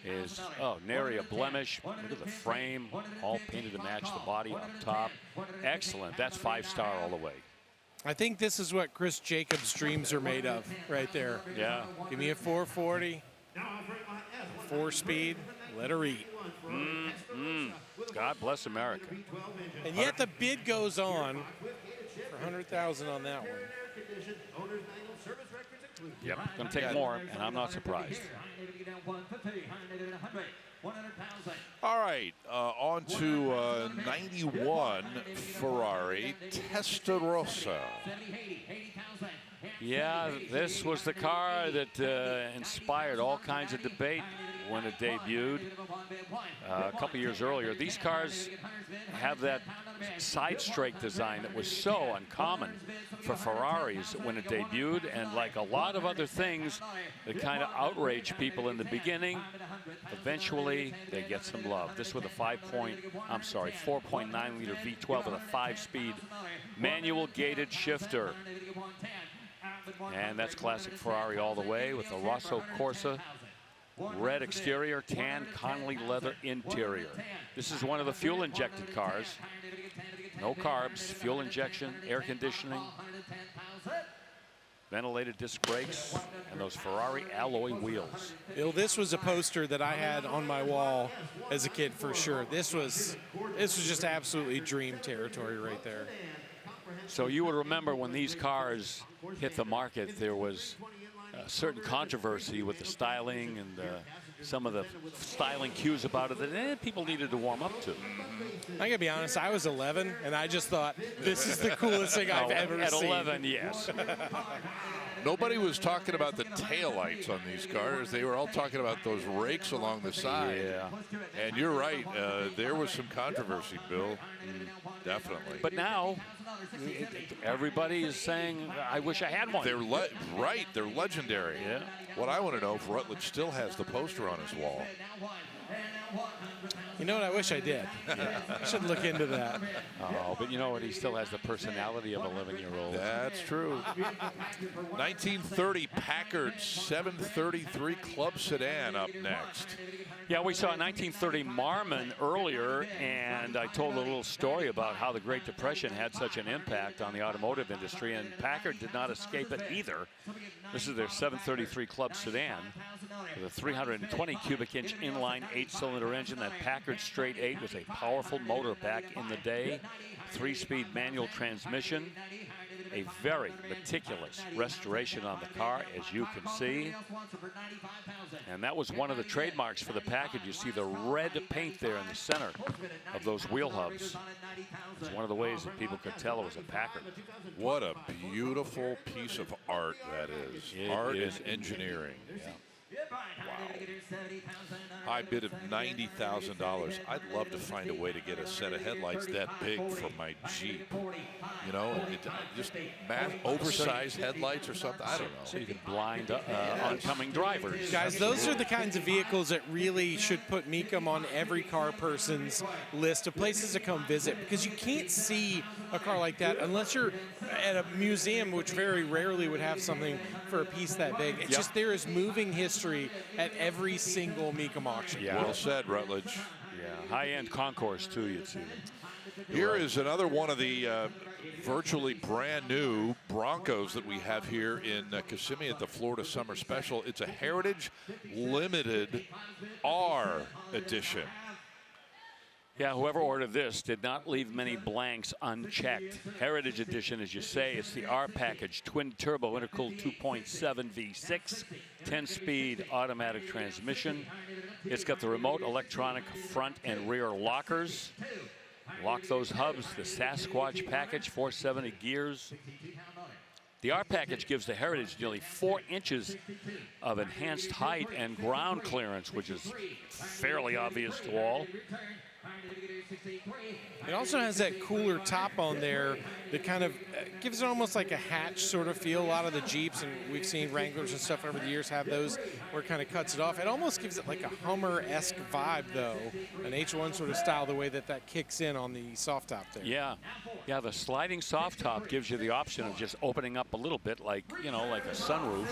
is, nary a blemish. Look at the frame, all painted to match the body up top. Excellent, that's 5-star all the way. I think this is what Chris Jacobs' dreams are made of right there. Yeah. Give me a 440, 4-speed, let her eat. God bless America. And yet the bid goes on for $100,000 on that one. Yep, going to take more, and I'm not surprised. All right, on to 91 Ferrari Testarossa. Yeah, this was the car that inspired all kinds of debate when it debuted a couple years earlier. These cars have that side strake design that was so uncommon for Ferraris when it debuted, and like a lot of other things that kind of outraged people in the beginning, eventually they get some love. This with a 4.9 liter V12 with a 5-speed manual gated shifter. And that's classic Ferrari all the way with the Rosso Corsa. Red exterior, tan Connolly leather interior. This is one of the fuel-injected cars. No carbs, fuel injection, air conditioning, ventilated disc brakes, and those Ferrari alloy wheels. Bill, this was a poster that I had on my wall as a kid for sure. This was just absolutely dream territory right there. So you would remember when these cars hit the market, there was a certain controversy with the styling and some of the styling cues about it that people needed to warm up to. I gotta be honest, I was 11, and I just thought, this is the coolest thing I've ever seen. At 11, yes. Nobody was talking about the taillights on these cars. They were all talking about those rakes along the side. Yeah. And you're right. There was some controversy, Bill. Definitely. But now, everybody is saying, I wish I had one. They're right. They're legendary. Yeah. What I want to know if Rutledge still has the poster on his wall. You know what? I wish I did. I should look into that. Oh, but you know what? He still has the personality of an 11-year-old. That's true. 1930 Packard 733 Club Sedan up next. Yeah, we saw a 1930 Marmon earlier, and I told a little story about how the Great Depression had such an impact on the automotive industry, and Packard did not escape it either. This is their 733 Club Sedan with a 320 cubic inch inline 8-cylinder engine. That Packard Straight 8 was a powerful motor back in the day. 3-speed manual transmission. A very meticulous restoration on the car, as you can see. And that was one of the trademarks for the Packard. You see the red paint there in the center of those wheel hubs. It's one of the ways that people could tell it was a Packard. What a beautiful piece of art that is. Art and engineering. Yeah. Wow. High bid of $90,000. I'd love to find a way to get a set of headlights that big for my Jeep. You know, just oversized headlights or something. I don't know. So you can blind oncoming drivers. Guys, those are the kinds of vehicles that really should put Mecum on every car person's list of places to come visit, because you can't see a car like that unless you're at a museum, which very rarely would have something for a piece that big. It's just there is moving history at every single Mecum auction. Yeah. Well said, Rutledge. Yeah, high-end concourse too, you'd see them. Here is another one of the virtually brand new Broncos that we have here in Kissimmee at the Florida Summer Special. It's a Heritage Limited R Edition. Yeah, whoever ordered this did not leave many blanks unchecked. Heritage Edition, as you say, it's the R package, twin turbo intercooled 2.7 V6, 10-speed automatic transmission. It's got the remote electronic front and rear lockers. Lock those hubs, the Sasquatch package, 470 gears. The R package gives the Heritage nearly 4 inches of enhanced height and ground clearance, which is fairly obvious to all. It also has that cooler top on there that kind of gives it almost like a hatch sort of feel. A lot of the Jeeps, and we've seen Wranglers and stuff over the years, have those where it kind of cuts it off. It almost gives it like a Hummer-esque vibe, though, an H1 sort of style, the way that that kicks in on the soft top there. Yeah, yeah, the sliding soft top gives you the option of just opening up a little bit, like, you know, like a sunroof,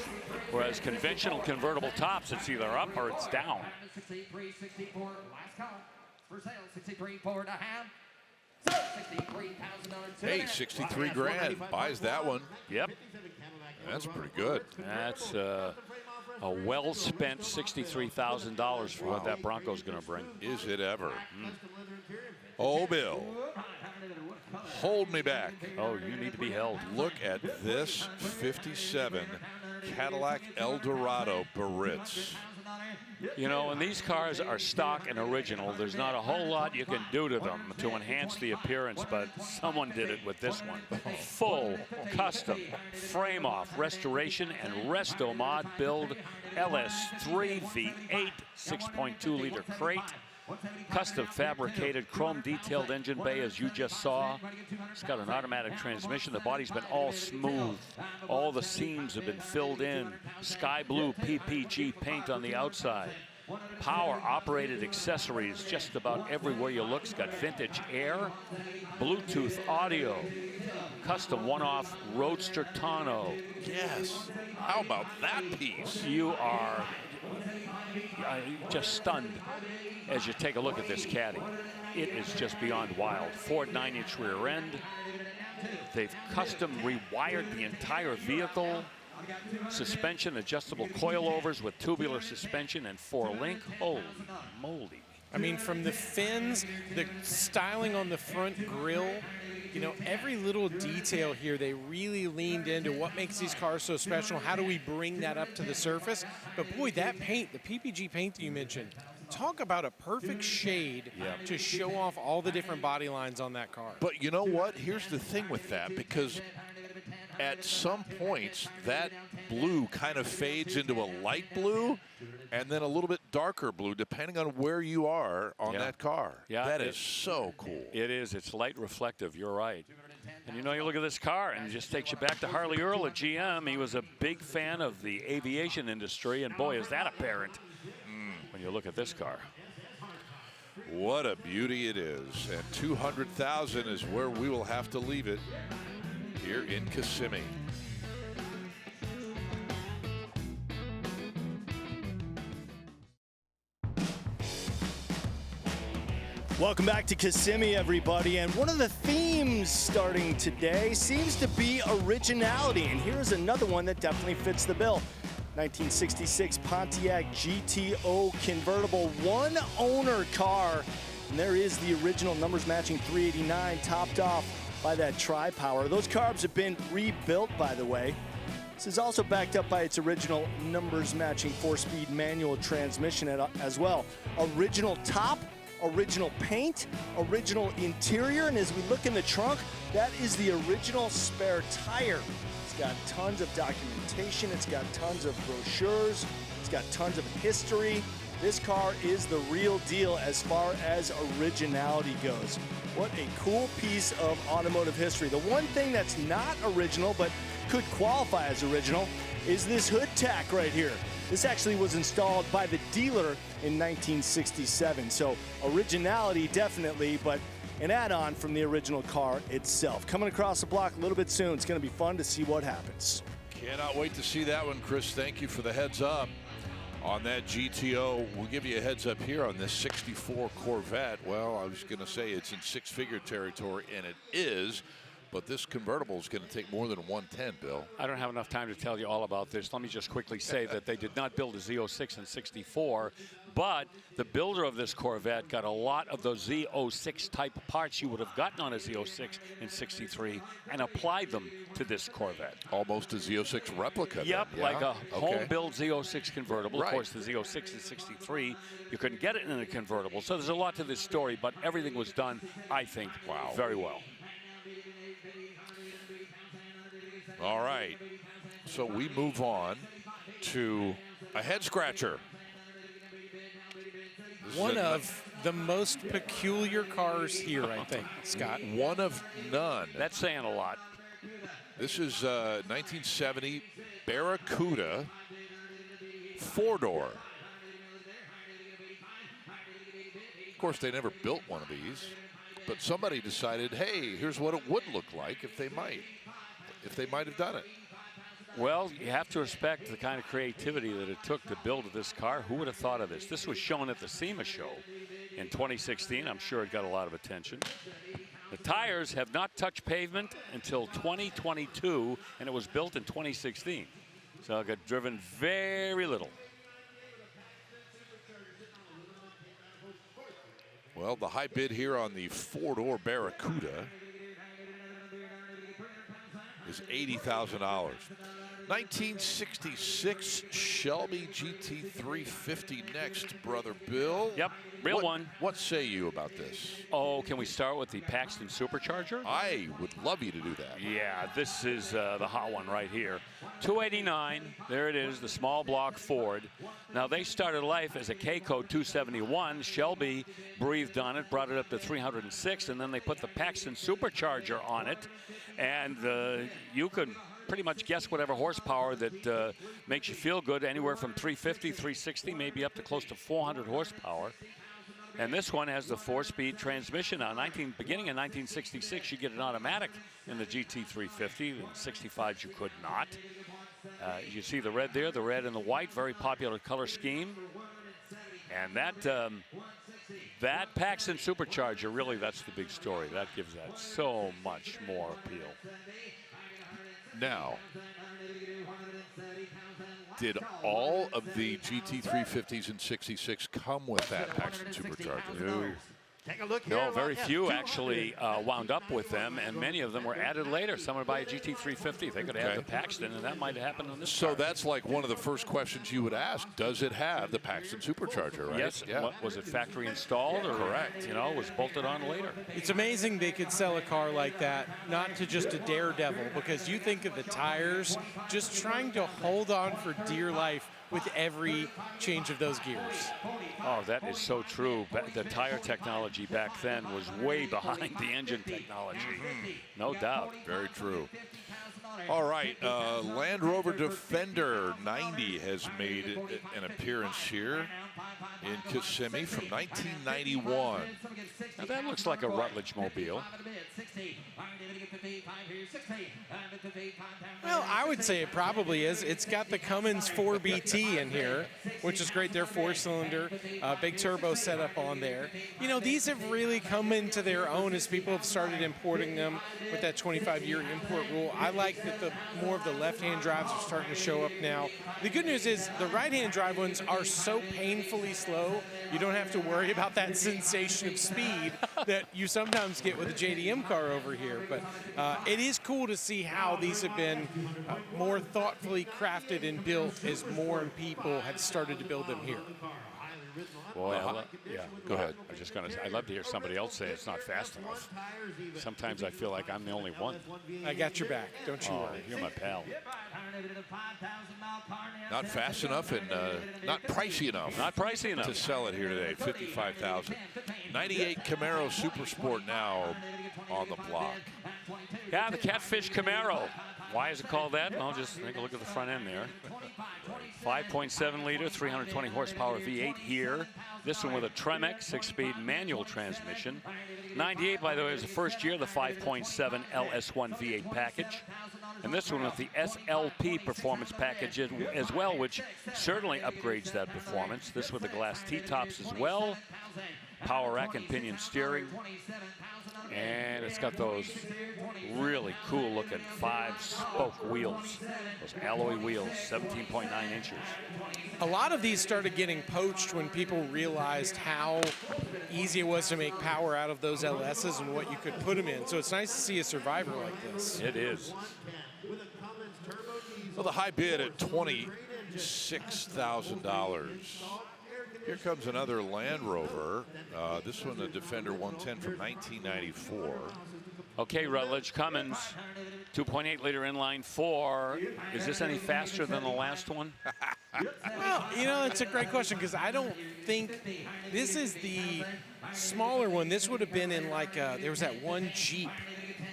whereas conventional convertible tops, it's either up or it's down. 63, 64, last call. For sale, 63 forward to have. $63,000. Hey, 63 grand. Buys that one. Yep. That's pretty good. That's a well-spent $63,000 for what that Bronco's going to bring. Is it ever? Oh, Bill. Hold me back. Oh, you need to be held. Look at this 57 Cadillac Eldorado Baritz. You know, when these cars are stock and original, there's not a whole lot you can do to them to enhance the appearance, but someone did it with this one. Full, custom, frame-off, restoration, and resto mod build LS3 V8 6.2-liter crate. Custom fabricated chrome detailed engine bay, as you just saw. It's got an automatic transmission. The body's been all smooth. All the seams have been filled in. Sky blue PPG paint on the outside. Power operated accessories just about everywhere you look. It's got vintage air, Bluetooth audio, custom one-off Roadster tonneau. Yes. How about that piece? You are just stunned as you take a look at this Caddy. It is just beyond wild. Ford 9-inch rear end. They've custom rewired the entire vehicle. Suspension, adjustable coilovers with tubular suspension and 4-link. Holy moly. I mean, from the fins, the styling on the front grille, you know, every little detail here, they really leaned into what makes these cars so special. How do we bring that up to the surface? But boy, that paint, the PPG paint that you mentioned, talk about a perfect shade to show off all the different body lines on that car. But you know what? Here's the thing with that, because at some points, that blue kind of fades into a light blue and then a little bit darker blue, depending on where you are on that car. Yeah, that is so cool. It is. It's light reflective. You're right. And you know, you look at this car, and it just takes you back to Harley Earl at GM. He was a big fan of the aviation industry, and boy, is that apparent when you look at this car. What a beauty it is. And 200,000 is where we will have to leave it here in Kissimmee. Welcome back to Kissimmee, everybody. And one of the themes starting today seems to be originality. And here's another one that definitely fits the bill. 1966 Pontiac GTO convertible, one owner car. And there is the original numbers matching 389 topped off by that tri-power. Those carbs have been rebuilt, by the way. This is also backed up by its original numbers matching 4-speed manual transmission as well. Original top, original paint, original interior, and as we look in the trunk, that is the original spare tire. It's got tons of documentation, it's got tons of brochures, it's got tons of history. This car is the real deal as far as originality goes. What a cool piece of automotive history. The one thing that's not original but could qualify as original is this hood tack right here. This actually was installed by the dealer in 1967. So originality definitely, but an add-on from the original car itself. Coming across the block a little bit soon. It's going to be fun to see what happens. Cannot wait to see that one, Chris. Thank you for the heads up on that GTO. We'll give you a heads up here on this 64 Corvette. Well, I was going to say it's in six-figure territory, and it is. But this convertible is going to take more than 110, Bill. I don't have enough time to tell you all about this. Let me just quickly say that they did not build a Z06 in 64, but the builder of this Corvette got a lot of those Z06 type parts you would have gotten on a Z06 in 63 and applied them to this Corvette. Almost a Z06 replica. Yep, then, yeah? like a home-built Z06 convertible. Right. Of course, the Z06 in 63, you couldn't get it in a convertible. So there's a lot to this story, but everything was done, I think, very well. All right, so we move on to a head scratcher. One of the most peculiar cars here, I think, Scott. One of none. That's saying a lot. This is 1970 Barracuda four-door. Of course, they never built one of these, but somebody decided, hey, here's what it would look like if they might have done it. Well, you have to respect the kind of creativity that it took to build this car. Who would have thought of this? This was shown at the SEMA show in 2016. I'm sure it got a lot of attention. The tires have not touched pavement until 2022, and it was built in 2016. So it got driven very little. Well, the high bid here on the four-door Barracuda is $80,000. 1966 Shelby GT350 next, brother Bill. Yep, real one. What say you about this? Oh, can we start with the Paxton Supercharger? I would love you to do that. Yeah, this is the hot one right here. 289, there it is, the small block Ford. Now, they started life as a K-Code 271. Shelby breathed on it, brought it up to 306, and then they put the Paxton Supercharger on it. And you can pretty much guess whatever horsepower that makes you feel good, anywhere from 350, 360, maybe up to close to 400 horsepower. And this one has the 4-speed transmission. Now, beginning in 1966, you get an automatic in the GT350. In 65s, you could not. You see the red there, the red and the white, very popular color scheme. And that Paxton Supercharger, really, that's the big story. That gives that so much more appeal. Now, Did all of the GT350s in 66 come with that Paxton supercharger? No. Take a look No, very few actually wound up with them, and many of them were added later. Someone buy a GT350, they could add the Paxton, and that might have happened on this So car. that's like one of the first questions you would ask. Does it have the Paxton supercharger, right? Yes. Yeah. What, was it factory installed, or Correct. you know, was bolted on later? It's amazing they could sell a car like that, not to just a daredevil, because you think of the tires just trying to hold on for dear life with every change of those gears. Oh, that is so true. The tire technology back then was way behind the engine technology. No doubt. Very true. All right, Land Rover Defender 90 has made an appearance here in Kissimmee from 1991. Now that looks like a Rutledge mobile. Well, I would say it probably is. It's got the Cummins 4BT in here, which is great. They're 4-cylinder, big turbo setup on there. You know, these have really come into their own as people have started importing them with that 25-year import rule. I like that more of the left-hand drives are starting to show up now. The good news is the right-hand drive ones are so painfully slow, you don't have to worry about that sensation of speed that you sometimes get with a JDM car over here. But it is cool to see how these have been more thoughtfully crafted and built as more people have started to build them here. Boy, yeah. Go ahead. I'm just gonna. I'd love to hear somebody else say it's not fast enough. Sometimes I feel like I'm the only one. I got your back. Don't you worry. You're my pal. Not fast enough and not pricey enough. Not pricey enough to sell it here today. $55,000. 98 Camaro Super Sport now on the block. Yeah, the Catfish Camaro. Why is it called that? Well, just take a look at the front end there. 5.7 liter, 320 horsepower V8 here. This one with a Tremec 6-speed manual transmission. 98, by the way, is the first year, the 5.7 LS1 V8 package. And this one with the SLP performance package as well, which certainly upgrades that performance. This with the glass T-tops as well. Power rack and pinion steering. And it's got those really cool looking 5-spoke wheels, those alloy wheels, 17.9 inches. A lot of these started getting poached when people realized how easy it was to make power out of those LSs and what you could put them in. So it's nice to see a survivor like this. It is. Well, the high bid at $26,000. Here comes another Land Rover. This one, a Defender 110 from 1994. Okay, Rutledge, Cummins, 2.8 liter inline 4. Is this any faster than the last one? Well, you know, it's a great question because I don't think this is the smaller one. This would have been in like there was that one Jeep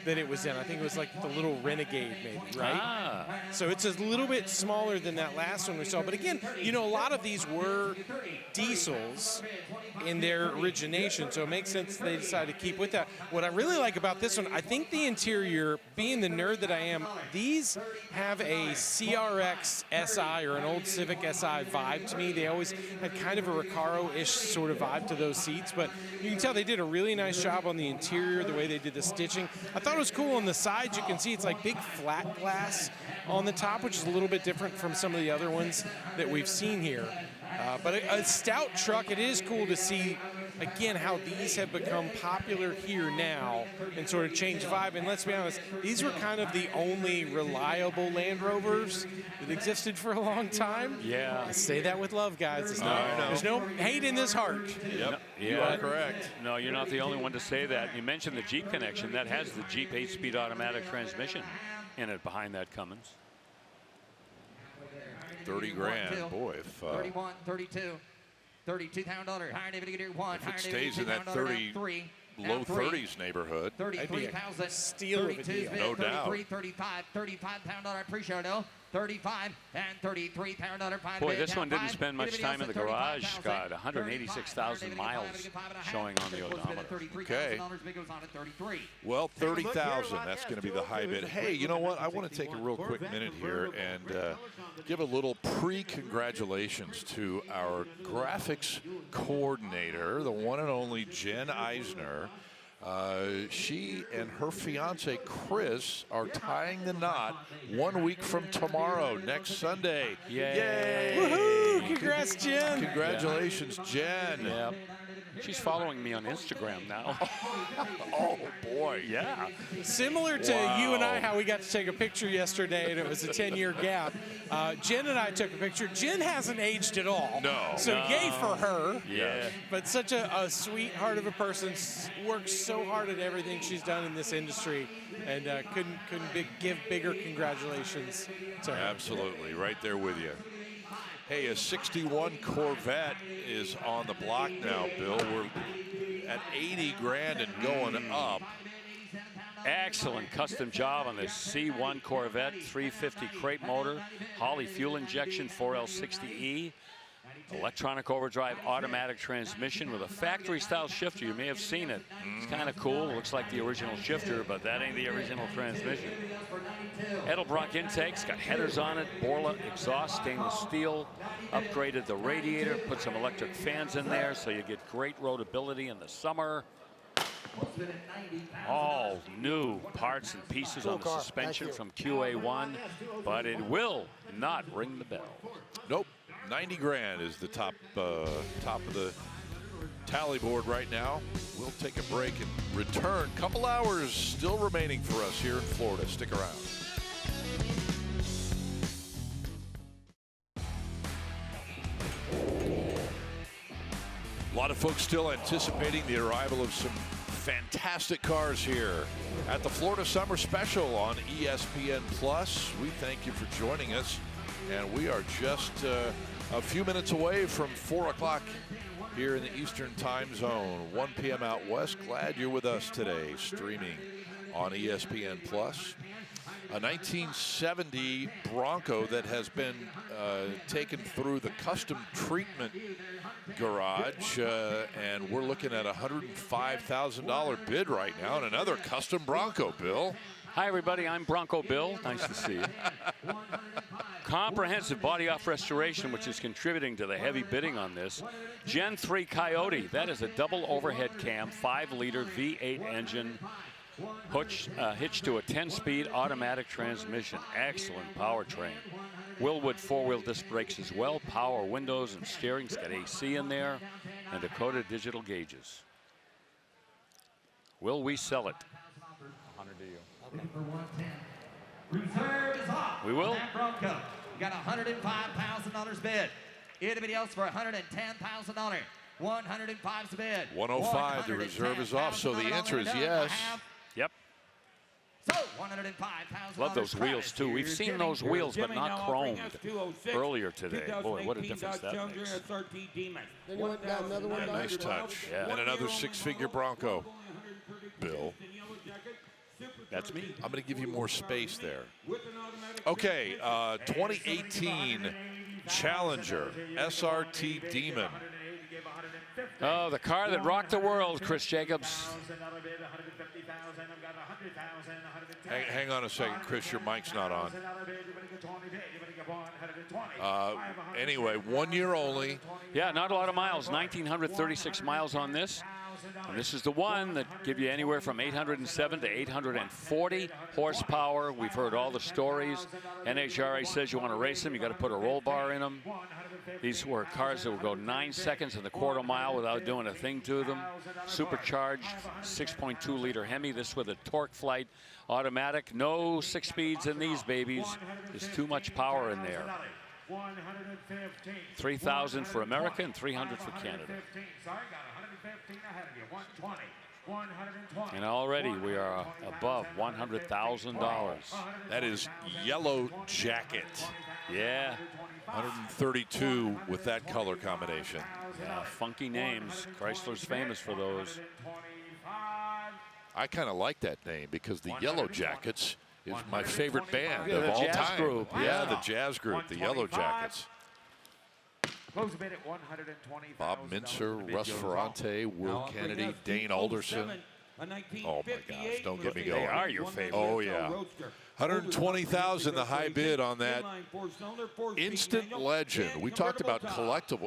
that it was in. I think it was like the little Renegade maybe, right? Ah. So it's a little bit smaller than that last one we saw. But again, you know, a lot of these were diesels in their origination, so it makes sense they decided to keep with that. What I really like about this one, I think the interior, being the nerd that I am, these have a CRX SI or an old Civic SI vibe to me. They always had kind of a Recaro-ish sort of vibe to those seats, but you can tell they did a really nice job on the interior, the way they did the stitching. I thought it was cool on the sides. You can see it's like big flat glass on the top, which is a little bit different from some of the other ones that we've seen here. But a stout truck, it is cool to see, again, how these have become popular here now and sort of change vibe. And let's be honest, these were kind of the only reliable Land Rovers that existed for a long time. Yeah. I say that with love, guys. There's no hate in this heart. Yep, yeah. You are correct. No, you're not the only one to say that. You mentioned the Jeep connection. That has the Jeep 8-speed automatic transmission in it behind that Cummins. 30 grand, boy. If 31, 32, $32,000. if it stays in that 30, low 30s neighborhood, 33,000. Steal of a deal. No doubt. 35, $35,000 pre-show deal. 35 and $33,000. Boy, this one didn't spend much time in the garage, Scott. 186,000 miles showing on the odometer. Okay. Well, 30,000. That's going to be the high bid. Hey, you know what? I want to take a real quick minute here and give a little pre-congratulations to our graphics coordinator, the one and only Jen Eisner. She and her fiance Chris are tying the knot 1 week from tomorrow, next Sunday. Yay! Woohoo! Congrats, Jen. Congratulations, Jen. Yeah. She's following me on Instagram now. Oh, boy. Yeah. Similar to you and I, how we got to take a picture yesterday, and it was a 10-year gap. Jen and I took a picture. Jen hasn't aged at all. No. So yay for her. Yeah. But such a sweetheart of a person, works so hard at everything she's done in this industry, and couldn't give bigger congratulations to her. Absolutely, right there with you. Hey, a 61 Corvette is on the block now, Bill. We're at 80 grand and going up. Excellent custom job on this C1 Corvette 350 crate motor, Holley fuel injection 4L60E, electronic overdrive automatic transmission with a factory style shifter. You may have seen it. It's kind of cool. It looks like the original shifter, but that ain't the original transmission. Edelbrock intakes, got headers on it, Borla exhaust, stainless steel, upgraded the radiator, put some electric fans in there so you get great roadability in the summer. All new parts and pieces on the suspension from QA1, but it will not ring the bell. Nope. 90 grand is the top of the tally board right now. We'll take a break and return. Couple hours still remaining for us here in Florida. Stick around. A lot of folks still anticipating the arrival of some fantastic cars here at the Florida Summer Special on ESPN Plus. We thank you for joining us, and we are just a few minutes away from 4 o'clock here in the Eastern Time Zone, 1 p.m. out west. Glad you're with us today, streaming on ESPN Plus. A 1970 Bronco that has been taken through the custom treatment garage, and we're looking at a $105,000 bid right now, and another custom Bronco, Bill. Hi, everybody. I'm Bronco Bill. Nice to see you. Comprehensive body off restoration, which is contributing to the heavy bidding on this. Gen 3 Coyote, that is a double overhead cam, 5-liter V8 engine, hitched to a 10-speed automatic transmission. Excellent powertrain. Willwood 4-wheel disc brakes as well, power windows and steering. It's got AC in there, and Dakota digital gauges. Will we sell it? 100 to you. Reserve is off. We will. Bronco. You got $105,000 bid. Anybody else for $110,000? 105's the bid. 105, the reserve is off, so the answer is yes. Yep. So $105,000. Love those wheels too. We've seen those wheels, but not chromed earlier today. Boy, what a difference that makes. Then you went down another one. Nice touch. Yeah. And another 6-figure Bronco. Bill. That's me. I'm going to give you more space there. Okay, 2018 Challenger SRT Demon. Oh, the car that rocked the world, Chris Jacobs. Hang on a second, Chris, your mic's not on. Anyway, 1 year only. Yeah, not a lot of miles. 1,936 miles on this. And this is the one that give you anywhere from 807 to 840 horsepower. We've heard all the stories. NHRA says you want to race them, you got to put a roll bar in them. These were cars that would go 9 seconds in the quarter mile without doing a thing to them. Supercharged 6.2-liter Hemi. This with a torque flight automatic. No 6 speeds in these babies. There's too much power in there. 3,000 for America and 300 for Canada. And already we are above $100,000. That is Yellow Jacket. Yeah. 132 with that color combination. Yeah, funky names. Chrysler's famous for those. I kind of like that name because the Yellow Jackets is my favorite band of the all jazz time. Group. Yeah, the jazz group, the Yellow Jackets. Close a bid at $120,000. Bob Mincer, Russ Ferrante, Will Kennedy, Dane Alderson. Oh my gosh, don't get me going. They are your favorite. Oh yeah. 120,000 the high bid on that instant legend. We talked about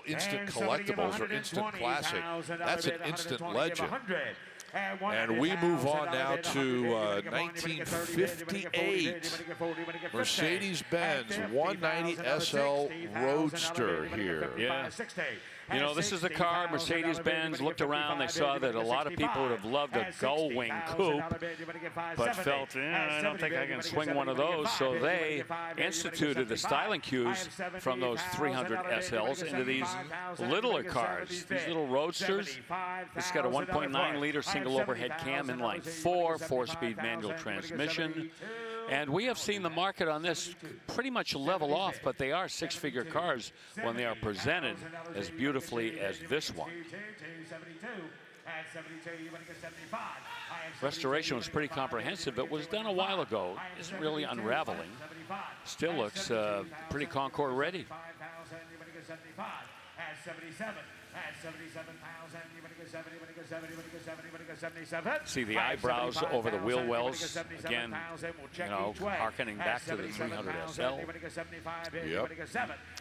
instant collectibles or instant classic. That's an instant legend. And we move on now to 1958 Mercedes-Benz 190 SL Roadster here. Yeah. You know, this is the car Mercedes-Benz looked around. They saw that a lot of people would have loved a gull-wing coupe, but felt, I don't think I can swing one of those. So they instituted the styling cues from those 300 SLs into these littler cars, these little roadsters. This has got a 1.9-liter single overhead cam, inline 4-speed manual transmission. And we have seen the market on this pretty much level off, but they are six-figure cars when they are presented as beautifully as this one. Restoration was pretty comprehensive. It was done a while ago. Isn't really unraveling. Still looks pretty Concours ready. See the eyebrows over the wheel wells again, you know, harkening back to the 300 SL. Yep.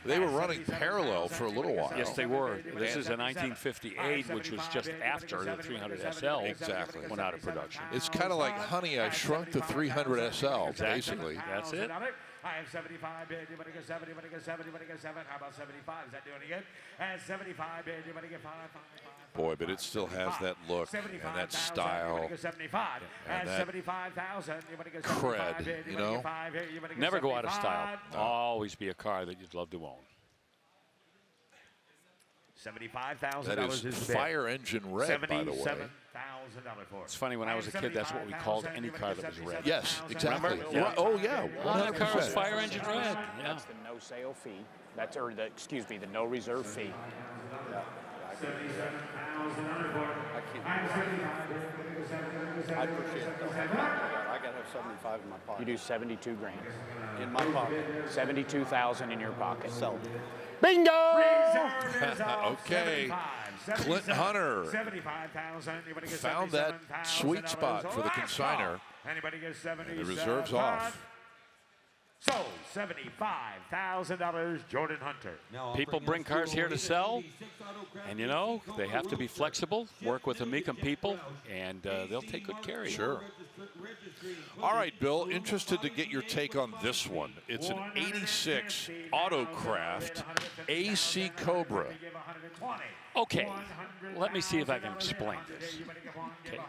They were running parallel for a little while. Yes, they were. This is a 1958, which was just after the 300 SL exactly went out of production. It's kind of like Honey, I Shrunk the 300 SL, basically. That's it. I have 75 bid. You want to get 7? You want to get 7? You want to get 7? How about 75? Is that doing it again? And 75 bid. You want to get 5? Boy, but it still has that look and that style and that cred, you know? Never go out of style. Always be a car that you'd love to own. $75,000 That is fire engine red, by the way. It's funny, when I was a kid, that's what we called any car that was red. Yes, exactly. Yeah. Oh, yeah. That car was fire engine red. Yeah. That's the no sale fee. That's, or the, excuse me, the no reserve fee. Yeah. I appreciate it. I got to have 75 in my pocket. You do 72 grand. In my pocket. 72,000 in your pocket. Sell. Bingo! Okay. Clinton Hunter found that sweet spot for the consignor. And the reserve's off. So, $75,000, Jordan Hunter. People bring cars here to sell, and you know, they have to be flexible, work with the Mecum people, and they'll take good care of you. Sure. All right, Bill, interested to get your take on this one. It's an 86 Autocraft AC Cobra. Okay, let me see if I can explain this. Okay.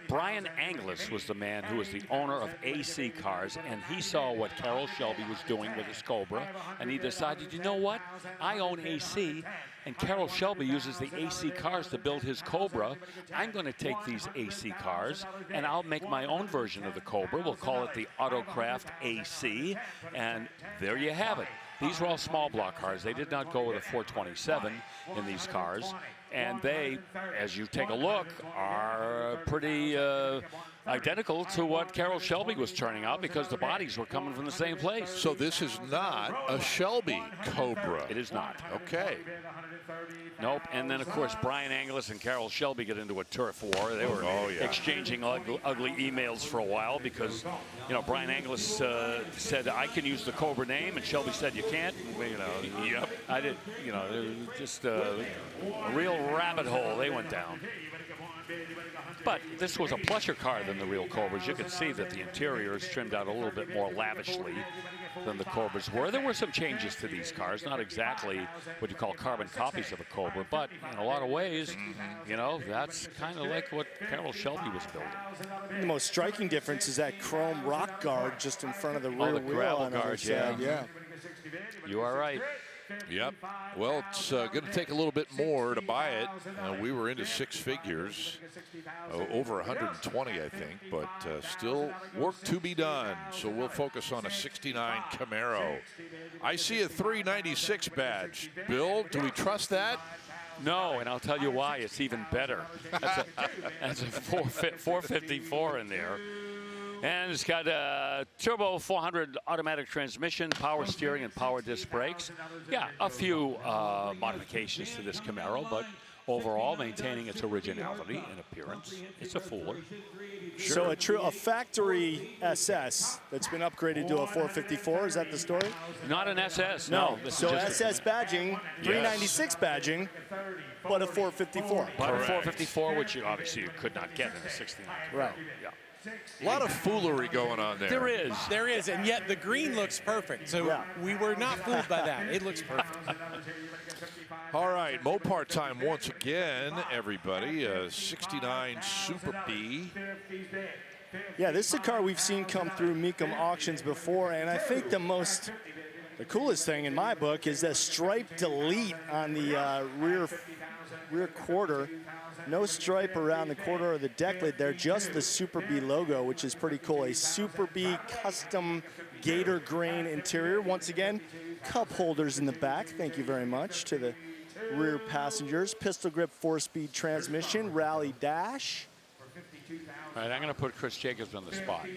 Brian Anglis was the man who was the owner of AC Cars, and he saw what Carroll Shelby was doing with his Cobra, and he decided, you know what? I own AC, and Carroll Shelby uses the AC cars to build his Cobra. I'm going to take these AC cars, and I'll make my own version of the Cobra. We'll call it the Autocraft AC, and there you have it. These were all small block cars. They did not go with a 427 in these cars. And they, as you take a look, are pretty identical to what Carroll Shelby was turning out because the bodies were coming from the same place. So this is not a Shelby Cobra. It is not. Okay. Nope. And then, of course, Brian Anglis and Carroll Shelby get into a turf war. They were exchanging ugly emails for a while because, you know, Brian Anglis said, I can use the Cobra name, and Shelby said, you can't. And, you know, yep. I did, you know, just a real rabbit hole they went down. But this was a plusher car than the real Cobras. You could see that the interior is trimmed out a little bit more lavishly than the Cobras were. There were some changes to these cars, not exactly what you call carbon copies of a Cobra, but in a lot of ways, you know, that's kind of like what Carroll Shelby was building. The most striking difference is that chrome rock guard just in front of the rear the wheel. gravel guard, yeah. You are right. Yep. Well, it's going to take a little bit more to buy it. We were into six figures, over 120, I think, but still work to be done. So we'll focus on a 69 Camaro. I see a 396 badge. Bill, do we trust that? No, and I'll tell you why. It's even better. That's a 454 in there. And it's got a turbo 400 automatic transmission, power steering, and power disc brakes. Yeah, a few modifications to this Camaro, but overall maintaining its originality and appearance. It's a Fooler. So a factory SS that's been upgraded to a 454, is that the story? Not an SS, No. This So is just SS badging, 396 badging, but a 454. But a 454, which you obviously could not get in a 69. Right. Yeah. A lot of foolery going on there. There is, and yet the green looks perfect. So we were not fooled by that. It looks perfect. All right, Mopar time once again, everybody. 69 Super B. Yeah, this is a car we've seen come through Mecum auctions before, and I think the coolest thing in my book is the stripe delete on the rear quarter. No stripe around the quarter of the deck lid there, just the Super B logo, which is pretty cool. A Super B custom gator grain interior. Once again, cup holders in the back. Thank you very much to the rear passengers. Pistol grip 4-speed transmission, rally dash. All right, I'm going to put Chris Jacobs on the spot.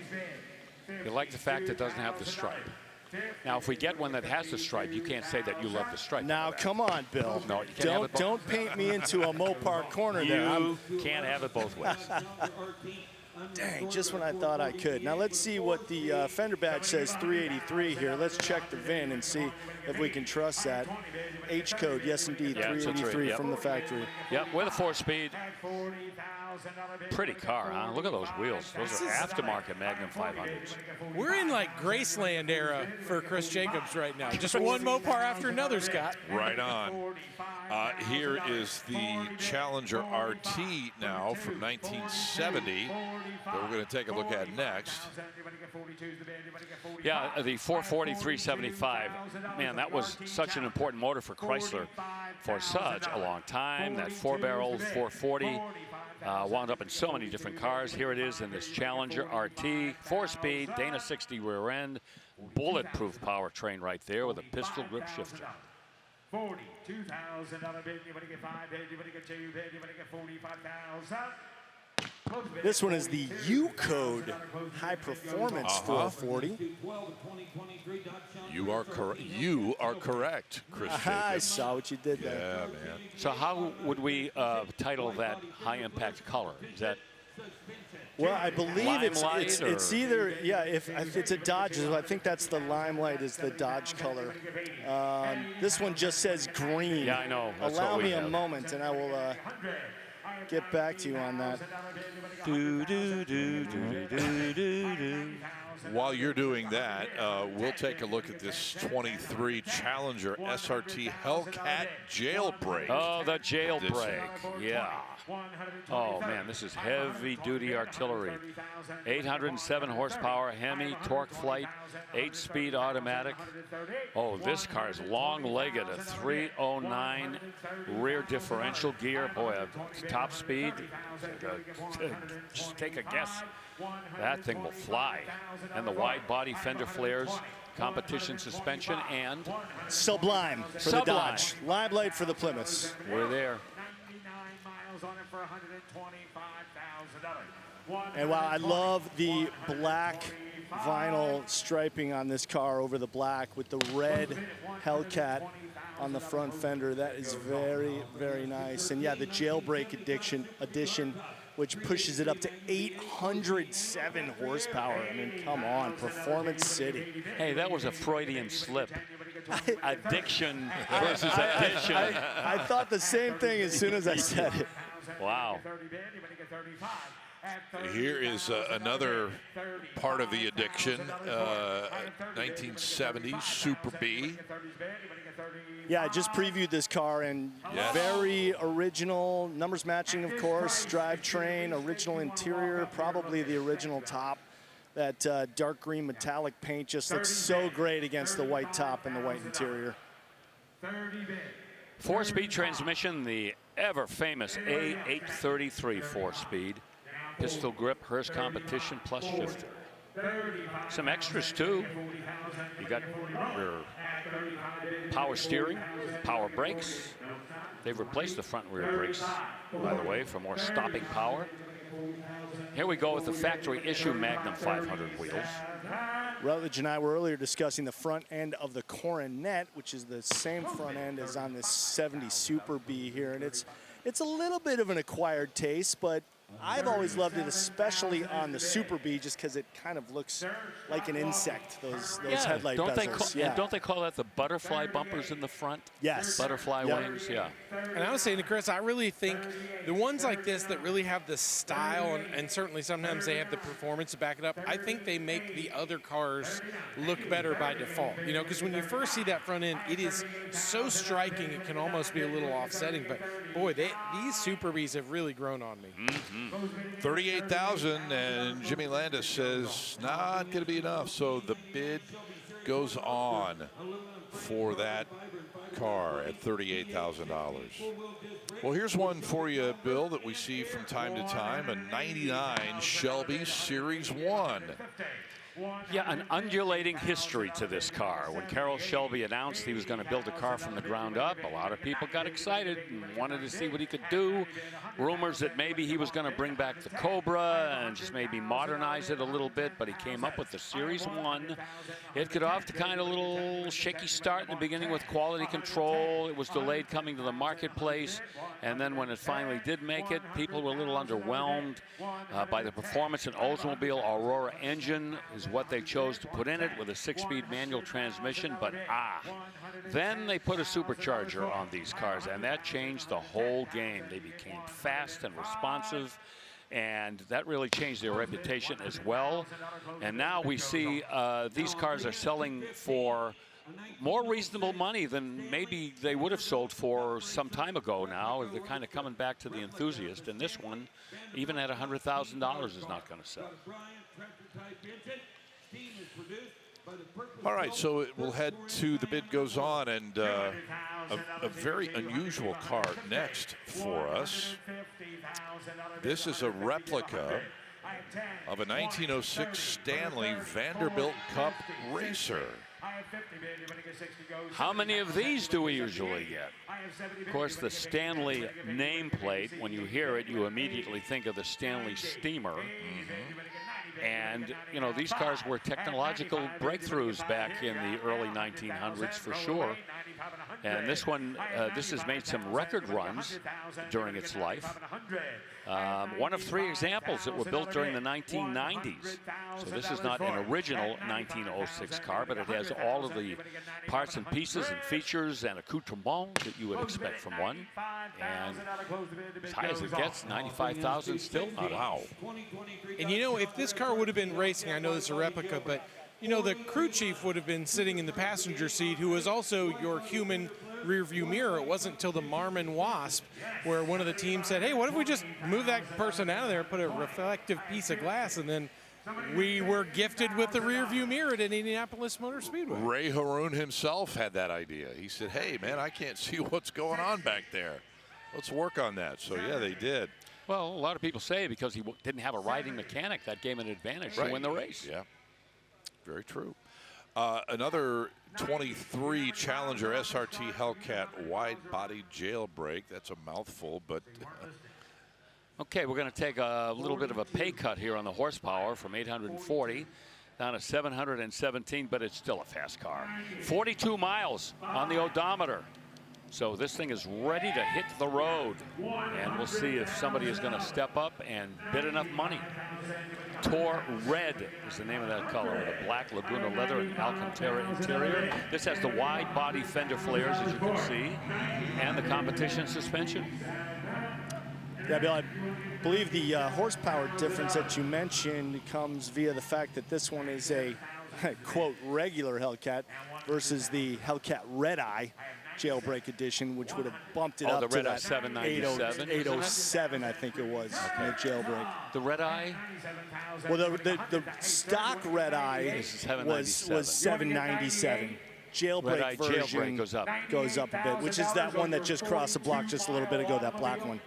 You like the fact it doesn't have the stripe. Now, if we get one that has the stripe, you can't say that you love the stripe. Now, come on, Bill. No, you can't have it both. Don't paint me into a Mopar corner there. You can't have it both ways. Dang, just when I thought I could. Now, let's see what the fender badge says, 383 here. Let's check the VIN and see if we can trust that. H code, yes, indeed, Yeah, 383 from the factory. Yep, with a 4-speed. Pretty car, huh? Look at those wheels. Those are aftermarket Magnum 500s. We're in like Graceland era for Chris Jacobs right now. Just one Mopar after another, Scott. Right on. Here is the Challenger RT now from 1970 that we're going to take a look at next. Yeah, the 440 375. Man, that was such an important motor for Chrysler for such a long time. That 4-barrel 440 wound up in so many different cars. Here it is in this Challenger RT, 4-speed, Dana 60 rear end, bulletproof powertrain right there with a pistol grip shifter. 42,000 bid. You want to get 5 bid. You want to get 2 bid. You want to get 45,000. This one is the U code high performance 440. You are correct, Chris Jacobs. I saw what you did there. Yeah, man. So how would we title that high impact color? Is that? Well, I believe it's either, yeah, if it's a Dodge, I think that's the Limelight is the Dodge color. This one just says green. Yeah, I know. That's Allow what we me a have. moment and I will get back to you on that. While you're doing that, we'll take a look at this 23 Challenger SRT Hellcat Jailbreak. Oh, the jailbreak. Yeah. Oh, man, this is heavy-duty artillery. 807 horsepower, Hemi, torque flight, 8-speed automatic. Oh, this car is long-legged, a 309 rear differential gear. Boy, a top speed. Just take a guess. That thing will fly. And the wide body fender flares, competition suspension, and Sublime for the Dodge. Limelight for the Plymouth. We're there. And wow, I love the black vinyl striping on this car over the black with the red Hellcat on the front fender. That is very, very nice. And yeah, the Jailbreak edition, which pushes it up to 807 horsepower. I mean, come on, Performance City. Hey, that was a Freudian slip. Addiction versus addition. I thought the same thing as soon as I said it. Wow. Here is another part of the addiction, 1970 Super B. Yeah, I just previewed this car, and very original, numbers matching, of course, drivetrain, original interior, probably the original top. That dark green metallic paint just looks so great against the white top and the white interior. 4-speed transmission, the ever-famous A833 4-speed. Pistol grip, Hearst competition plus shifter. Some extras too. You got your power steering, power brakes. They've replaced the front and rear brakes, by the way, for more stopping power. Here we go with the factory issue Magnum 500 wheels. Rutledge and I were earlier discussing the front end of the Coronet, which is the same front end as on this 70 Super B here, and it's a little bit of an acquired taste, but I've always loved it, especially on the Super B, just because it kind of looks like an insect, those headlight bezels. Don't they call that the butterfly bumpers in the front? Yes. Butterfly wings, yeah. And I was saying to Chris, I really think the ones like this that really have the style, and certainly sometimes they have the performance to back it up, I think they make the other cars look better by default. You know, because when you first see that front end, it is so striking it can almost be a little offsetting. But boy, these Super Bs have really grown on me. 38,000, and Jimmy Landis says not going to be enough. So the bid goes on for that car at $38,000. Well, here's one for you, Bill, that we see from time to time, a 99 Shelby Series 1. Yeah, an undulating history to this car. When Carroll Shelby announced he was going to build a car from the ground up, a lot of people got excited and wanted to see what he could do. Rumors that maybe he was going to bring back the Cobra and just maybe modernize it a little bit, but he came up with the Series 1. It got off to kind of a little shaky start in the beginning with quality control. It was delayed coming to the marketplace, and then when it finally did make it, people were a little underwhelmed by the performance. An Oldsmobile Aurora engine is what they chose to put in it with a 6-speed manual transmission, but then they put a supercharger on these cars, and that changed the whole game. They became fast and responsive, and that really changed their reputation as well. And now we see these cars are selling for more reasonable money than maybe they would have sold for some time ago now. They're kind of coming back to the enthusiast, and this one, even at $100,000, is not going to sell. All right, so we'll head to the bid goes on, and a very unusual car next for us. This is a replica of a 1906 Stanley Vanderbilt Cup Racer. How many of these do we usually get? Of course, the Stanley nameplate, when you hear it, you immediately think of the Stanley Steamer. And, you know, these cars were technological breakthroughs back in the early 1900s for sure. And this one, this has made some record runs during its life. One of 3 examples that were built during the 1990s. So this is not an original 1906 car, but it has all of the parts and pieces and features and accoutrements that you would expect from one. And as high as it gets, $95,000 still not wow. And you know, if this car would have been racing, I know it's a replica, but you know, the crew chief would have been sitting in the passenger seat, who was also your human rear view mirror. It wasn't until the Marmon Wasp where one of the teams said, hey, what if we just move that person out of there and put a reflective piece of glass, and then we were gifted with the rear view mirror at Indianapolis Motor Speedway. Ray Haroon himself had that idea. He said, hey, man, I can't see what's going on back there. Let's work on that. So, yeah, they did. Well, a lot of people say because he didn't have a riding mechanic, that gave him an advantage to win the race. Yeah, very true. Another 23 Challenger SRT Hellcat wide-body jailbreak. That's a mouthful, but... Okay, we're going to take a little bit of a pay cut here on the horsepower from 840 down to 717, but it's still a fast car. 42 miles on the odometer. So this thing is ready to hit the road, and we'll see if somebody is going to step up and bid enough money. Tor Red is the name of that color, with a black Laguna leather and Alcantara interior. This has the wide body fender flares, as you can see, and the competition suspension. Yeah, Bill, I believe the horsepower difference that you mentioned comes via the fact that this one is a, quote, regular Hellcat versus the Hellcat Red Eye jailbreak edition, which would have bumped it up the to Red Eye that 797, 807, I think it was, in the jailbreak. The Red Eye? Well, the stock Red Eye was 797. Jailbreak version goes up a bit, which is that one that just crossed the block just a little bit ago, that black one.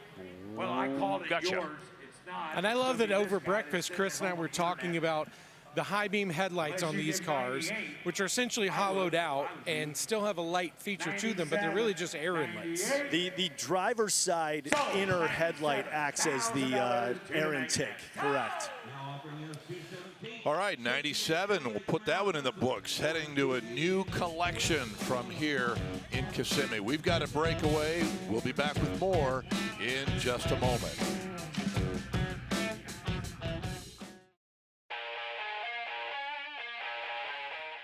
Well, I called it yours. It's not. And I love that over breakfast, Chris and I were talking about the high beam headlights on these cars, which are essentially hollowed out and still have a light feature to them, but they're really just air inlets. The driver's side inner headlight acts as the air intake, correct. All right, 97, we'll put that one in the books, heading to a new collection from here in Kissimmee. We've got a breakaway. We'll be back with more in just a moment.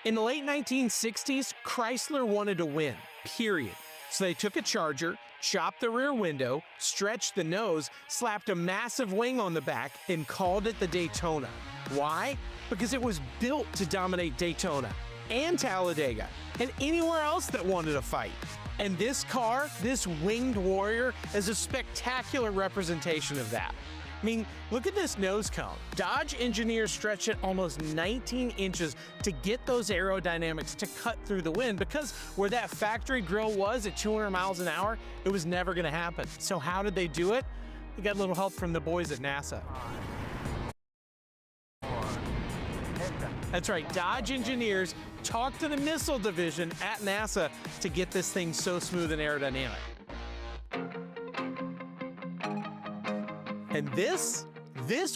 In the late 1960s, Chrysler wanted to win, period. So they took a Charger, chopped the rear window, stretched the nose, slapped a massive wing on the back, and called it the Daytona. Why? Because it was built to dominate Daytona and Talladega and anywhere else that wanted to fight. And this car, this winged warrior, is a spectacular representation of that. I mean, look at this nose cone. Dodge engineers stretched it almost 19 inches to get those aerodynamics to cut through the wind, because where that factory grille was at 200 miles an hour, it was never gonna happen. So how did they do it? They got a little help from the boys at NASA. That's right, Dodge engineers talked to the missile division at NASA to get this thing so smooth and aerodynamic. And this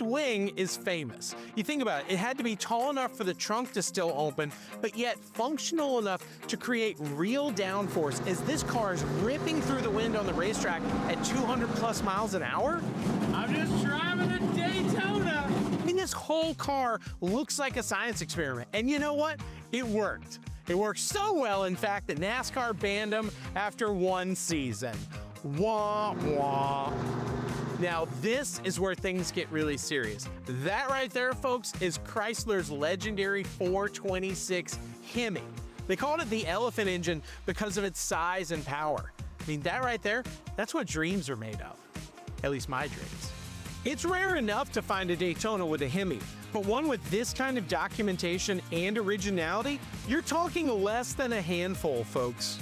wing is famous. You think about it, it had to be tall enough for the trunk to still open, but yet functional enough to create real downforce as this car is ripping through the wind on the racetrack at 200 plus miles an hour. I'm just driving a Daytona. I mean, this whole car looks like a science experiment. And you know what? It worked. It worked so well, in fact, that NASCAR banned them after one season. Wah, wah. Now, this is where things get really serious. That right there, folks, is Chrysler's legendary 426 Hemi. They called it the elephant engine because of its size and power. I mean, that right there, that's what dreams are made of. At least my dreams. It's rare enough to find a Daytona with a Hemi, but one with this kind of documentation and originality, you're talking less than a handful, folks.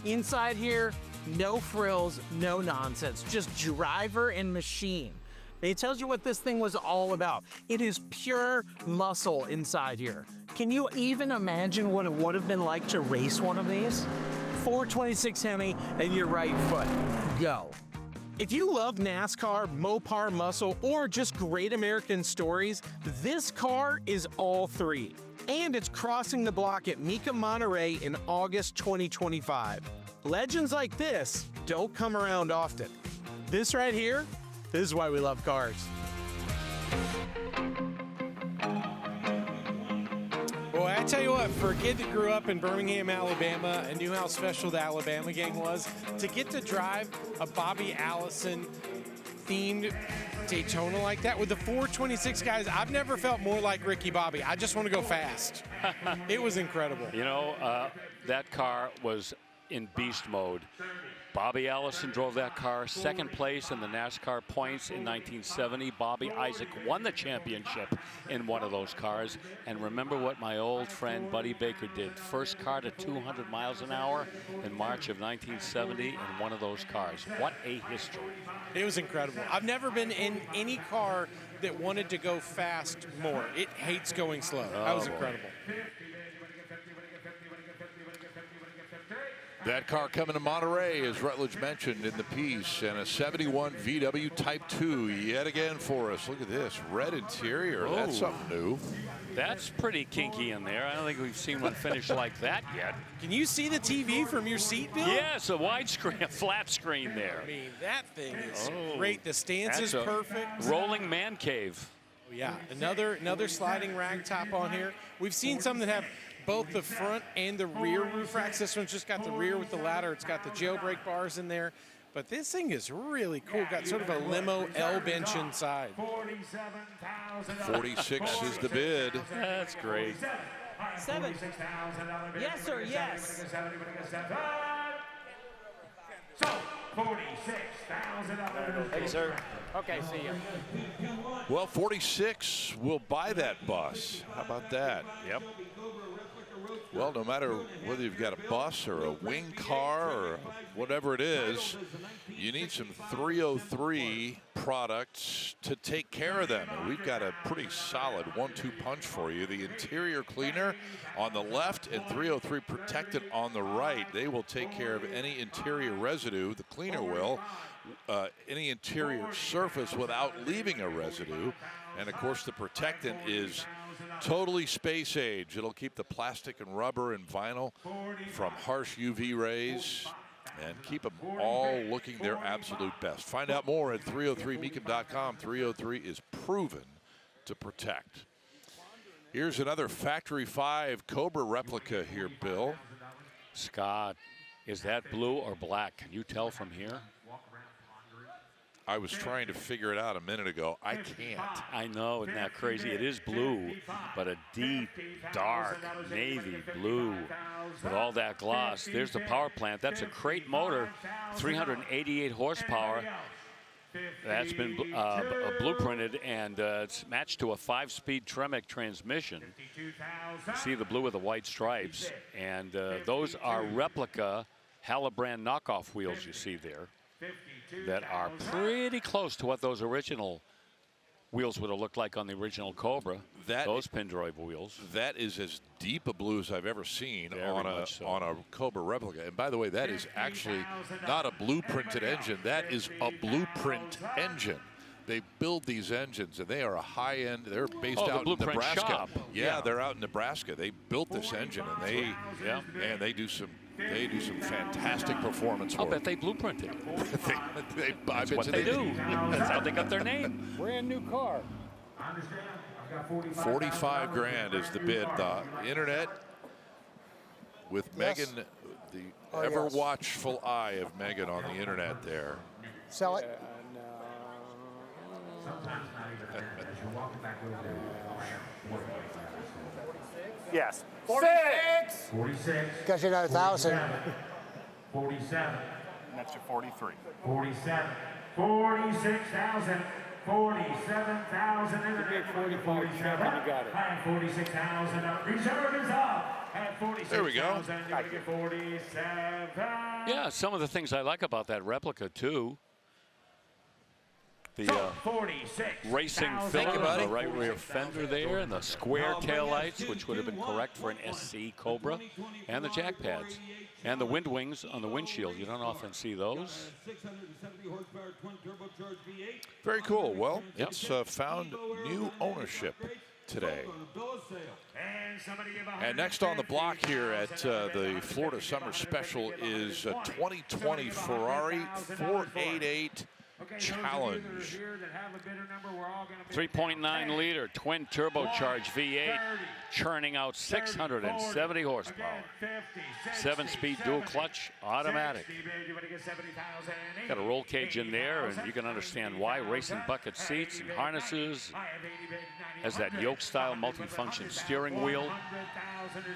Inside here, no frills, no nonsense, just driver and machine. It tells you what this thing was all about. It is pure muscle inside here. Can you even imagine what it would have been like to race one of these? 426 Hemi and your right foot, go. If you love NASCAR, Mopar muscle, or just great American stories, this car is all three. And it's crossing the block at Mecum, Monterey in August 2025. Legends like this don't come around often. This right here, this is why we love cars. Boy, I tell you what, for a kid that grew up in Birmingham, Alabama, and knew how special the Alabama gang was, to get to drive a Bobby Allison themed Daytona like that with the 426 guys, I've never felt more like Ricky Bobby. I just want to go fast. It was incredible. You know, that car was in beast mode. Bobby Allison drove that car, second place in the NASCAR points in 1970. Bobby Isaac won the championship in one of those cars. And remember what my old friend Buddy Baker did. First car to 200 miles an hour in March of 1970 in one of those cars. What a history. It was incredible. I've never been in any car that wanted to go fast more. It hates going slow. That was incredible. That car coming to Monterey, as Rutledge mentioned in the piece, and a 71 VW Type 2 yet again for us. Look at this, red interior. Oh. That's something new. That's pretty kinky in there. I don't think we've seen one finish like that yet. Can you see the TV from your seat, Bill? Yes, a widescreen, a flat screen there. I mean, that thing is great. The stance is That's a perfect. Rolling man cave. Oh, yeah, another sliding rag top on here. We've seen some that have both the front and the rear roof racks. This one's just got the rear with the ladder. It's got the jailbreak bars in there. But this thing is really cool. Got sort of a limo L bench inside. 46 is the bid. That's great. 7. Yes, sir, yes. So, $46,000. Thank you, sir. Okay, see ya. Well, 46 will buy that bus. How about that? Yep. Well, no matter whether you've got a bus or a wing car or whatever it is, you need some 303 product to take care of them. And we've got a pretty solid 1-2 punch for you. The interior cleaner on the left and 303 protectant on the right. They will take care of any interior residue. The cleaner will. Any interior surface without leaving a residue. And of course the protectant is totally space age. It'll keep the plastic and rubber and vinyl from harsh UV rays and keep them all looking their absolute best. Find out more at 303mecum.com. 303 is proven to protect. Here's another Factory 5 Cobra replica here, Bill. Scott, is that blue or black? Can you tell from here? I was trying to figure it out a minute ago. I can't. I know, isn't that crazy? It is blue, but a deep, dark navy blue with all that gloss. There's the power plant. That's a crate motor, 388 horsepower. That's been blueprinted, and it's matched to a 5-speed Tremec transmission. You see the blue with the white stripes, and those are replica Halabrand knockoff wheels you see there that are pretty close to what those original wheels would have looked like on the original Cobra. Those Pendrive wheels. That is as deep a blue as I've ever seen on a Cobra replica. And by the way, that is actually not a blueprinted engine. That is a blueprint engine. They build these engines, and they are a high-end. They're based out in Nebraska. Shop. Yeah, they're out in Nebraska. They built this engine, and they do some fantastic performance work. I'll bet they blueprinted. That's what they do. That's how they got their name. Brand new car. 45 grand is the bid. The internet with Megan, the ever watchful eye of Megan on the internet there. Sell it. Yes. 46. 46. Because you got 1,000. 47. And that's your 43. 47. 46,000. 47,000. You get 45, you got it. At 46,000. Reserve is up. At 46,000. There we go. You get 47. Yeah, some of the things I like about that replica too. The racing filler on the right rear fender there, and the square taillights, which would have been correct for an SC Cobra, and the jack pads, and the wind wings on the windshield. You don't often see those. Very cool. Well, it's found new ownership today. And next on the block here at the Florida Summer Special is a 2020 Ferrari 488 Challenge. 3.9 liter twin turbocharged V8 churning out 670 horsepower. 7-speed dual clutch automatic. Got a roll cage in there, and you can understand why. Racing bucket seats and harnesses. Has that yoke style multifunction steering wheel.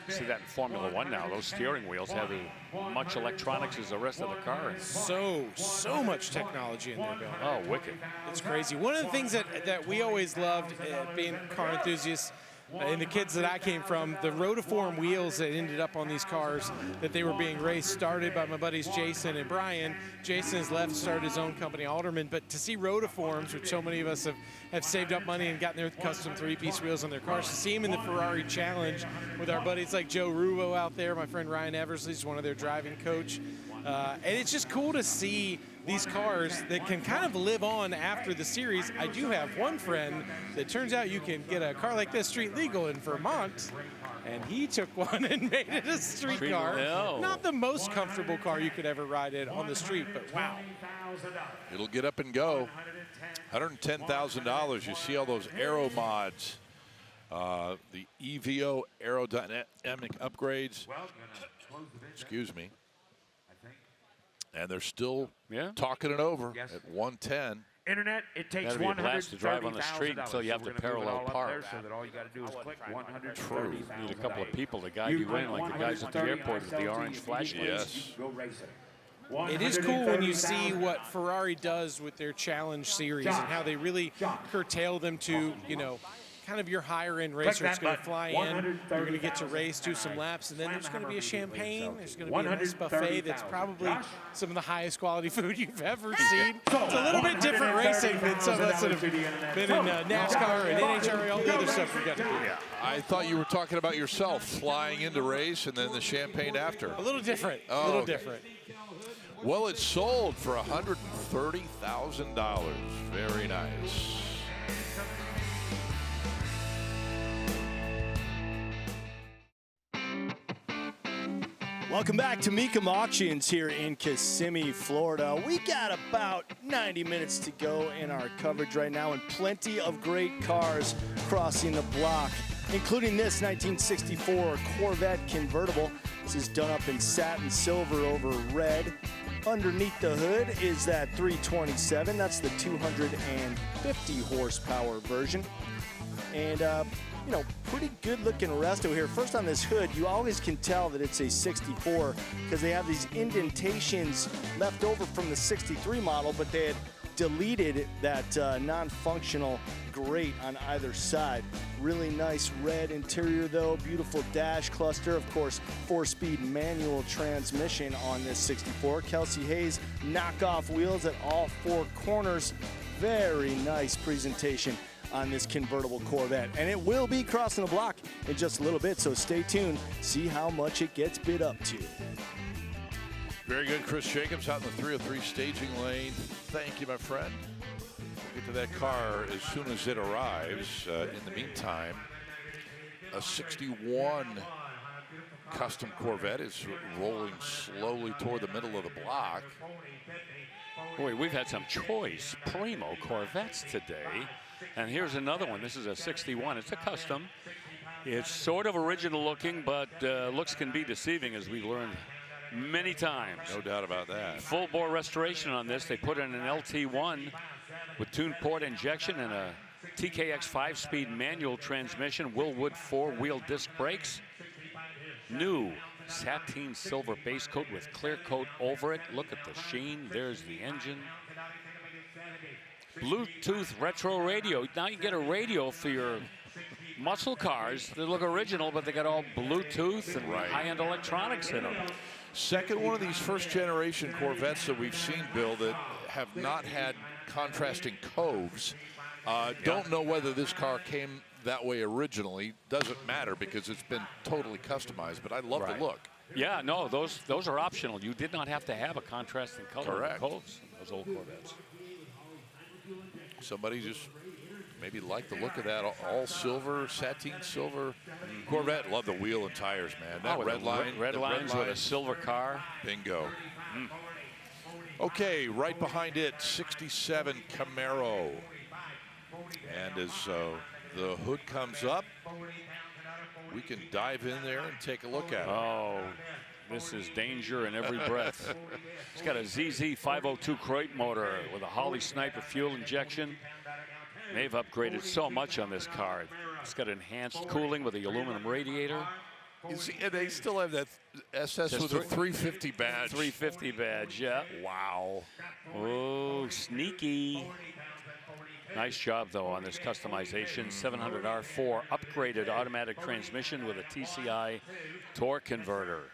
See that in Formula One now. Those steering wheels have as much electronics as the rest of the car. So much technology in there, Bill. Oh, wicked. It's crazy. One of the things that we always loved being car enthusiasts and the kids that I came from, the rotiform wheels that ended up on these cars that they were being raced, started by my buddies Jason and Brian. Jason has left, started his own company, Alderman, but to see rotiforms, which so many of us have saved up money and gotten their custom 3-piece wheels on their cars, to see them in the Ferrari Challenge with our buddies like Joe Ruvo out there, my friend Ryan Eversley's one of their driving coach. And it's just cool to see these cars that can kind of live on after the series. I do have one friend that turns out you can get a car like this street legal in Vermont, and he took one and made it a street car. No. Not the most comfortable car you could ever ride in on the street, but wow. It'll get up and go. $110,000. You see all those aero mods, the EVO aerodynamic upgrades. Excuse me. And they're still talking it over at 110. Internet, it takes That'd be a blast to drive on the street until you have to parallel park. So that all you got to do is click 130. True. You need a couple of people to guide you in, like the guys at the airport with the orange flashlights. Yes. It is cool when you see what Ferrari does with their Challenge series and how they really curtail them to, kind of your higher end racer that's going to fly in, you're going to get to race, do some laps, and then there's going to be a champagne, there's going to be a nice buffet that's probably some of the highest quality food you've ever seen. It's a little bit different racing than some of us that have been in NASCAR and NHRA, all the other stuff we got to do. Yeah. I thought you were talking about yourself flying into race and then the champagne after. A little different. Oh, a little okay. different. Well, it sold for $130,000. Very nice. Welcome back to Mecum Auctions here in Kissimmee, Florida. We got about 90 minutes to go in our coverage right now, and plenty of great cars crossing the block, including this 1964 Corvette convertible. This is done up in satin silver over red. Underneath the hood is that 327. That's the 250 horsepower version. And you know, pretty good looking resto here. First on this hood, you always can tell that it's a 64 because they have these indentations left over from the 63 model, but they had deleted that non-functional grate on either side. Really nice red interior though, beautiful dash cluster. Of course, 4-speed manual transmission on this 64. Kelsey Hayes knockoff wheels at all 4 corners. Very nice presentation on this convertible Corvette, and it will be crossing the block in just a little bit, so stay tuned, see how much it gets bid up to. Very good. Chris Jacobs out in the 303 staging lane. Thank you, my friend. We'll get to that car as soon as it arrives. In the meantime, a 61 custom Corvette is rolling slowly toward the middle of the block. Boy, we've had some choice primo Corvettes today. And here's another one. This is a 61. It's a custom. It's sort of original looking, but looks can be deceiving, as we've learned many times. No doubt about that. Full bore restoration on this. They put in an LT1 with tuned port injection and a TKX 5-speed manual transmission, Willwood 4-wheel disc brakes. New sateen silver base coat with clear coat over it. Look at the sheen. There's the engine. Bluetooth retro radio. Now you get a radio for your muscle cars. They look original, but they got all Bluetooth and high-end electronics in them. Second one of these first-generation Corvettes that we've seen, Bill, that have not had contrasting coves. Don't know whether this car came that way originally. Doesn't matter because it's been totally customized, but I love the look. Yeah, no, those are optional. You did not have to have a contrasting color Correct. coves in those old Corvettes. Somebody just maybe liked the look of that all silver, sateen silver Corvette. Love the wheel and tires, man. That red line. Red lines with a silver car. Bingo. Okay, right behind it, 67 Camaro. And as the hood comes up, we can dive in there and take a look at it. Oh, this is danger in every breath. It's got a ZZ 502 crate motor with a Holly Sniper fuel injection. They've upgraded so much on this car. It's got enhanced cooling with the aluminum radiator. You see, and they still have that SS with a 350 badge. 350 badge, yeah. Wow. Oh, sneaky. Nice job, though, on this customization. 700R4 upgraded automatic transmission with a TCI torque converter.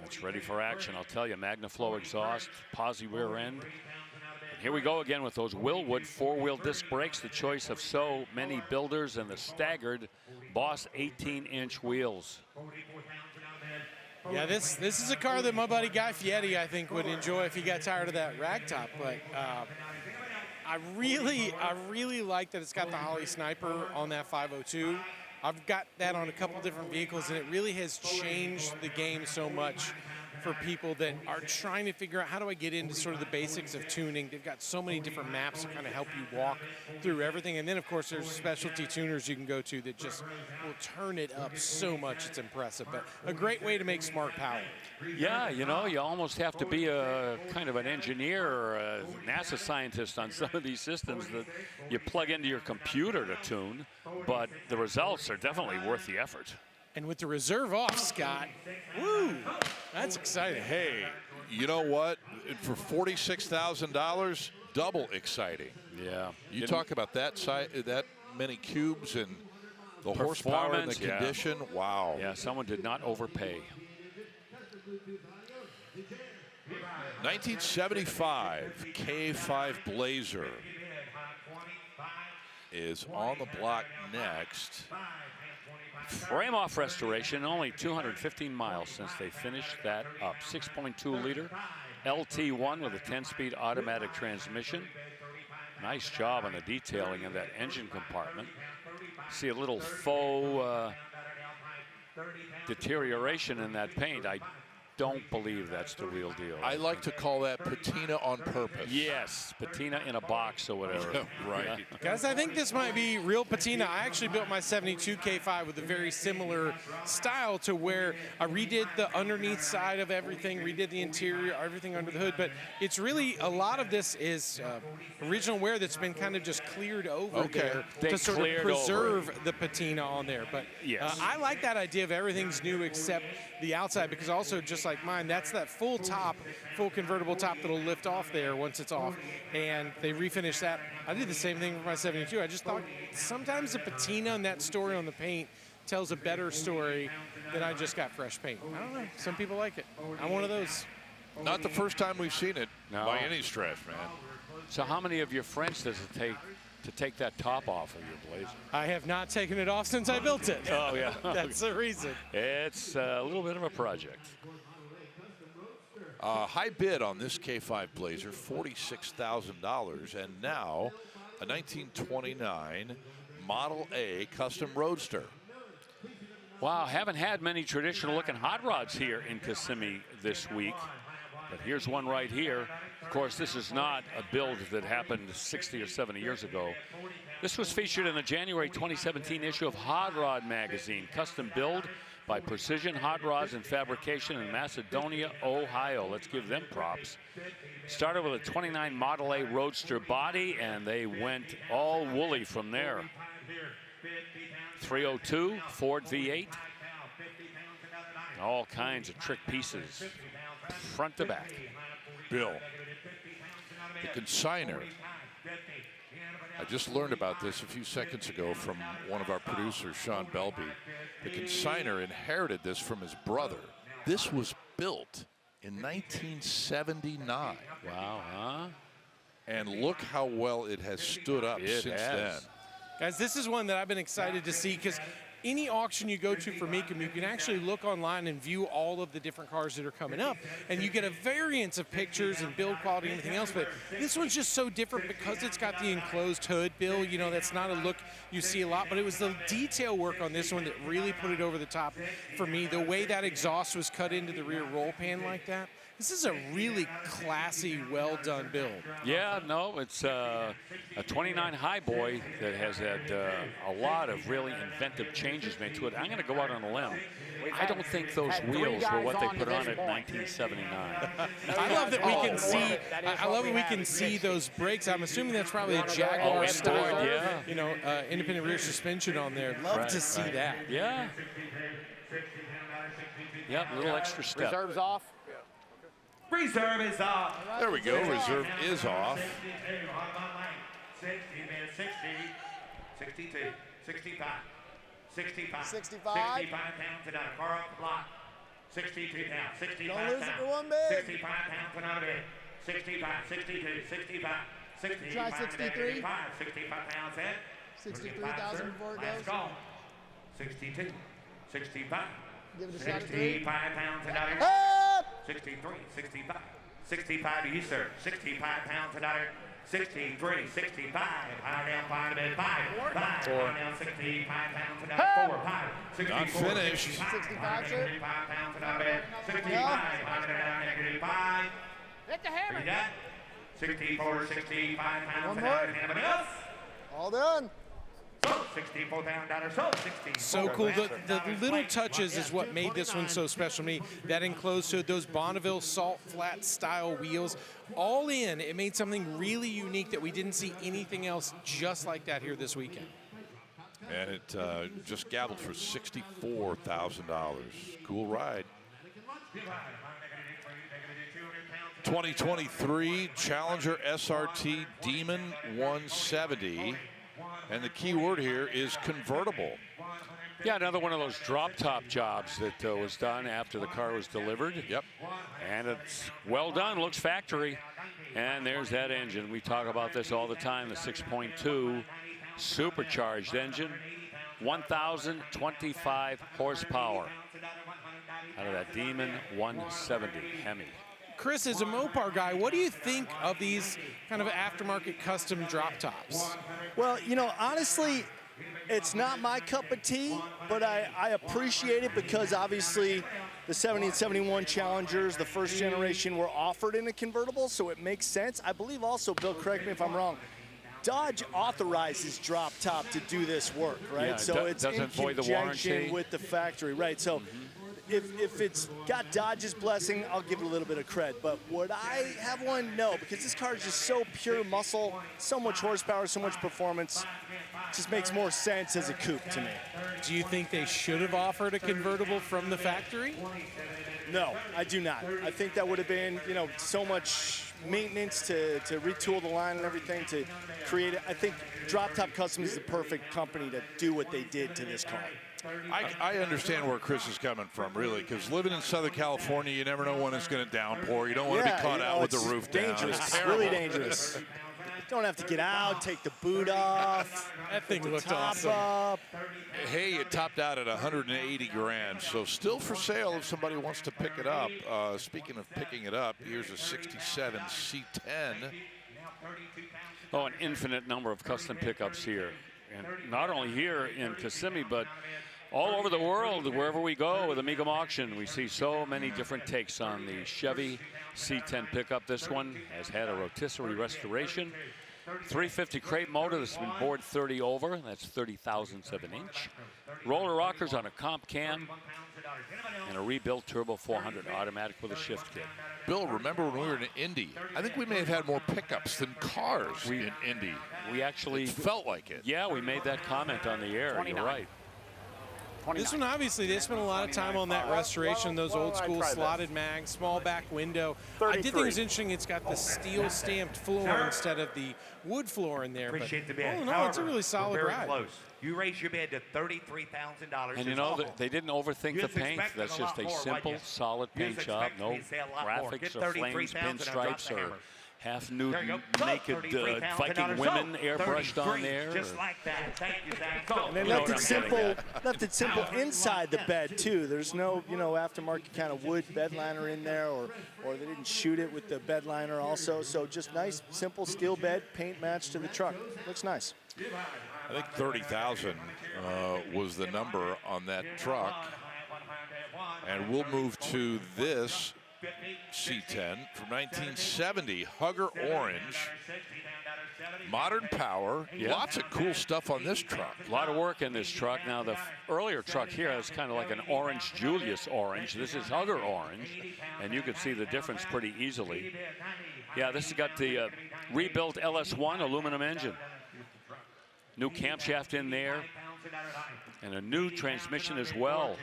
It's ready for action, I'll tell you. MagnaFlow exhaust, posi rear end. And here we go again with those Willwood 4-wheel disc brakes, the choice of so many builders, and the staggered Boss 18-inch wheels. Yeah, this is a car that my buddy Guy Fieri, I think, would enjoy if he got tired of that ragtop. But I really like that it's got the Holly Sniper on that 502. I've got that on a couple different vehicles, and it really has changed the game so much for people that are trying to figure out how do I get into sort of the basics of tuning. They've got so many different maps to kind of help you walk through everything. And then, of course, there's specialty tuners you can go to that just will turn it up so much. It's impressive. But a great way to make smart power. Yeah, you know, you almost have to be a kind of an engineer or a NASA scientist on some of these systems that you plug into your computer to tune. But the results are definitely worth the effort. And with the reserve off, Scott, woo, that's exciting. Hey, you know what? For $46,000, double exciting. Yeah. You talk about that many cubes and the horsepower and the condition. Yeah. Wow. Yeah, someone did not overpay. 1975 K5 Blazer. is on the block next. Frame-off restoration, only 215 miles since they finished that up. 6.2 liter LT1 with a 10-speed automatic transmission. Nice job on the detailing of that engine compartment. See a little faux deterioration in that paint. I don't believe that's the real deal. I like to call that patina on purpose. Yes, patina in a box or whatever. Right. Guys, I think this might be real patina. I actually built my 72 K5 with a very similar style to where I redid the underneath side of everything, redid the interior, everything under the hood. But it's really, a lot of this is original wear that's been kind of just cleared over there to sort of preserve the patina on there. But yes. I like that idea of everything's new except the outside, because also just like mine, that's that full top, full convertible top that'll lift off there once it's off, and they refinish that. I did the same thing with my 72. I just thought sometimes the patina and that story on the paint tells a better story than I just got fresh paint. I don't know. Some people like it. I'm one of those. Not the first time we've seen it by any stretch, man. So how many of your friends does it take to take that top off of your Blazer? I have not taken it off since I built it. Oh, yeah. That's the reason. It's a little bit of a project. High bid on this K5 Blazer, $46,000, and now a 1929 Model A Custom Roadster. Wow, haven't had many traditional looking hot rods here in Kissimmee this week, but here's one right here. Of course, this is not a build that happened 60 or 70 years ago. This was featured in the January 2017 issue of Hot Rod magazine, custom build by Precision Hot Rods and Fabrication in Macedonia, Ohio. Let's give them props. Started with a 29 Model A Roadster body, and they went all woolly from there. 302 Ford V8. All kinds of trick pieces, front to back. Bill, the consigner. I just learned about this a few seconds ago from one of our producers, Sean Belby. The consigner inherited this from his brother. This was built in 1979. Wow, huh? And look how well it has stood up since then. Guys, this is one that I've been excited to see, because any auction you go to for Mecum, you can actually look online and view all of the different cars that are coming up, and you get a variance of pictures and build quality and everything else. But this one's just so different because it's got the enclosed hood, Bill. You know, that's not a look you see a lot, but it was the detail work on this one that really put it over the top for me. The way that exhaust was cut into the rear roll pan like that. This is a really classy, well-done build. Yeah, no, it's a 29 Highboy that has had a lot of really inventive changes made to it. I'm going to go out on a limb. I don't think those wheels were what they put on it in 1979. I love that we can see. I love that we can see those brakes. I'm assuming that's probably a Jaguar style, you know, independent rear suspension on there. Love to see that. Yeah. Yep, a little extra step. Reserve's off. Reserve is off. There we go. Reserve is off. 60, 62, 65, 65. 65. 65 pounds and a car off the block. 62 pounds. 65 Don't lose it pounds. for one bid. 65 pounds and out of it. 65, 62, 65, 65. Try 63. 65 pounds in. 63,000 before it Last goes. call. 62, 65. Give it a shot at 65 pounds and out of it. Up! 63, 65. 65 to you, sir. 65 pounds and out of it. 63, 65. High down, 5 to bed, 5. 5. High down, 65 pounds and out of 4. 5. 64, Not finished. 65, sir. 65 pounds and out of it. 65. High down, negative 5. Hit the hammer. What you got? 64, 65 pounds One and out of more. it. Anybody else? All done. So, $64,000. So, 64. So cool. The little touches is what made this one so special to me. That enclosed hood, those Bonneville salt flat style wheels, all in. It made something really unique that we didn't see anything else just like that here this weekend. And it just gabbled for $64,000. Cool ride. 2023 Challenger SRT Demon 170. And the key word here is convertible. Yeah, another one of those drop-top jobs that was done after the car was delivered. Yep. And it's well done, looks factory. And there's that engine. We talk about this all the time, the 6.2 Supercharged engine, 1,025 horsepower. Out of that Demon 170 Hemi. Chris, as a Mopar guy, what do you think of these kind of aftermarket custom drop tops? Well, you know, honestly, it's not my cup of tea, but I appreciate it because obviously the 70 and 71 Challengers, the first generation, were offered in a convertible, so it makes sense. I believe also, Bill, correct me if I'm wrong, Dodge authorizes drop top to do this work, right? Yeah, so it's in void the conjunction warranty with the factory, right? So if it's got Dodge's blessing, I'll give it a little bit of cred. But would I have one? No, because this car is just so pure muscle, so much horsepower, so much performance. It just makes more sense as a coupe to me. Do you think they should have offered a convertible from the factory? No, I do not. I think that would have been, you know, so much maintenance to retool the line and everything to create it. I think Drop Top Custom is the perfect company to do what they did to this car. I understand where Chris is coming from, really, because living in Southern California, you never know when it's going to downpour. You don't want to be caught out with the roof down. It's really dangerous. Don't have to get out, take the boot off. That thing looked top awesome. Up. Hey, it topped out at 180 grand, so still for sale if somebody wants to pick it up. Speaking of picking it up, here's a 67 C10. Oh, an infinite number of custom pickups here. And not only here in Kissimmee, but all over the world, wherever we go with the Mecum auction, we see so many different takes on the Chevy C10 pickup. This one has had a rotisserie restoration. 350 crate motor that's been bored 30 over. That's 30 thousandths of an inch. Roller rockers on a comp cam. And a rebuilt Turbo 400 automatic with a shift kit. Bill, remember when we were in Indy? I think we may have had more pickups than cars in Indy. We actually felt like it. Yeah, we made that comment on the air. 29. You're right. 29. This one, obviously, they spent a lot of time on that restoration, those old school slotted mags, small back window. 33. I did think it was interesting it's got the steel stamped floor instead of the wood floor in there. Appreciate but the bid. all in all, it's a really solid very ride. Close. You raise your bid to $33,000. And you know, they didn't overthink the paint. That's just a simple, solid paint job. No graphics or flames, pinstripes, or half-nude naked Viking women airbrushed on there. Just like that. Thank you, Zach. And they left it simple inside the bed too. There's no, you know, aftermarket kind of wood bed liner in there, or they didn't shoot it with the bed liner also. So just nice, simple steel bed, paint match to the truck. Looks nice. I think 30,000 was the number on that truck. And we'll move to this C10 from 1970, Hugger Orange. Modern power, lots of cool stuff on this truck. A lot of work in this truck. Now, the earlier truck here is kind of like an orange Julius orange. This is Hugger orange, and you can see the difference pretty easily. Yeah, this has got the rebuilt LS1 aluminum engine. New camshaft in there, and a new transmission as well.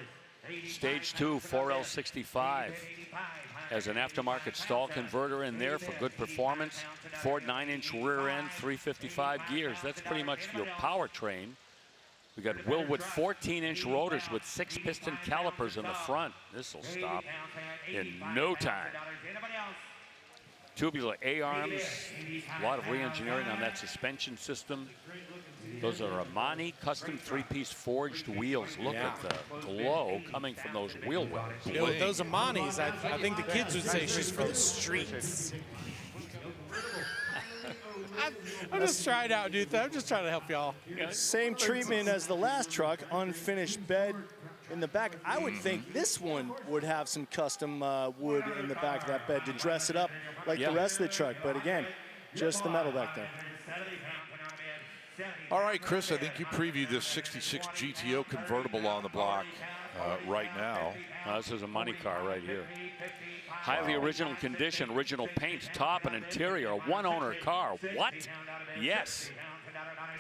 Stage 2 4L65 has an aftermarket stall converter in there for good performance. Ford 9-inch rear end, 355 gears. That's pretty much your powertrain. We got Wilwood 14-inch rotors with 6-piston calipers in the front. This will stop in no time. Tubular A-arms, a lot of re-engineering on that suspension system. Those are Amani custom 3-piece forged wheels. Look at the glow coming from those wheel wells. You know, with those Amanis, I think the kids would say she's for the streets. I'm just trying to outdo that. I'm just trying to help y'all. Same treatment as the last truck, unfinished bed in the back. I would think this one would have some custom wood in the back of that bed to dress it up like the rest of the truck. But again, just the metal back there. All right, Chris, I think you previewed this 66 GTO convertible on the block right now. This is a money car right here. Highly original condition, original paint, top and interior, a one-owner car. What? Yes.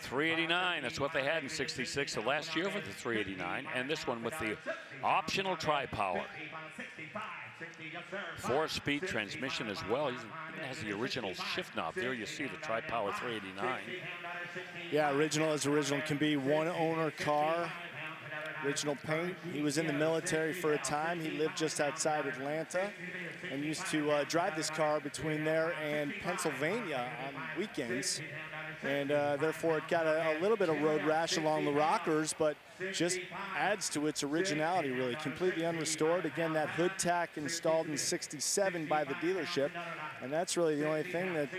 389, that's what they had in 66, the last year for the 389, and this one with the optional tri-power. 4-speed transmission as well. It has the original shift knob. There you see the tri-power 389. Yeah, original as original can be. One-owner car. Original paint. He was in the military for a time. He lived just outside Atlanta and used to drive this car between there and Pennsylvania on weekends. And therefore it got a little bit of road rash along the rockers, but just adds to its originality, really. Completely unrestored. Again, that hood tack installed in '67 by the dealership, and that's really the only thing that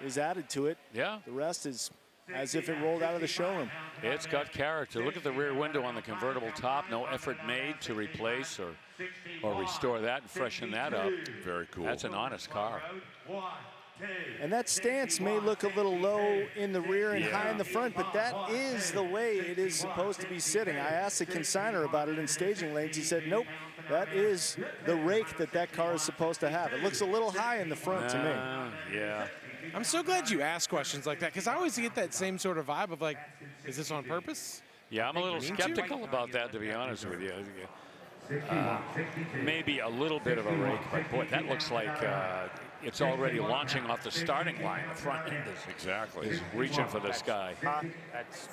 is added to it. Yeah. The rest is as if it rolled out of the showroom. It's got character. Look at the rear window on the convertible top. No effort made to replace or restore that and freshen that up. Very cool. That's an honest car. And that stance may look a little low in the rear and high in the front, but that is the way it is supposed to be sitting. I asked the consignor about it in staging lanes. He said, nope, that is the rake that car is supposed to have. It looks a little high in the front to me. Yeah. I'm so glad you ask questions like that, because I always get that same sort of vibe of like, is this on purpose? Yeah, I'm a little skeptical about that, to be honest with you. Maybe a little bit of a rake, but boy, that looks like it's already launching off the starting line. The front end is reaching for the sky. That's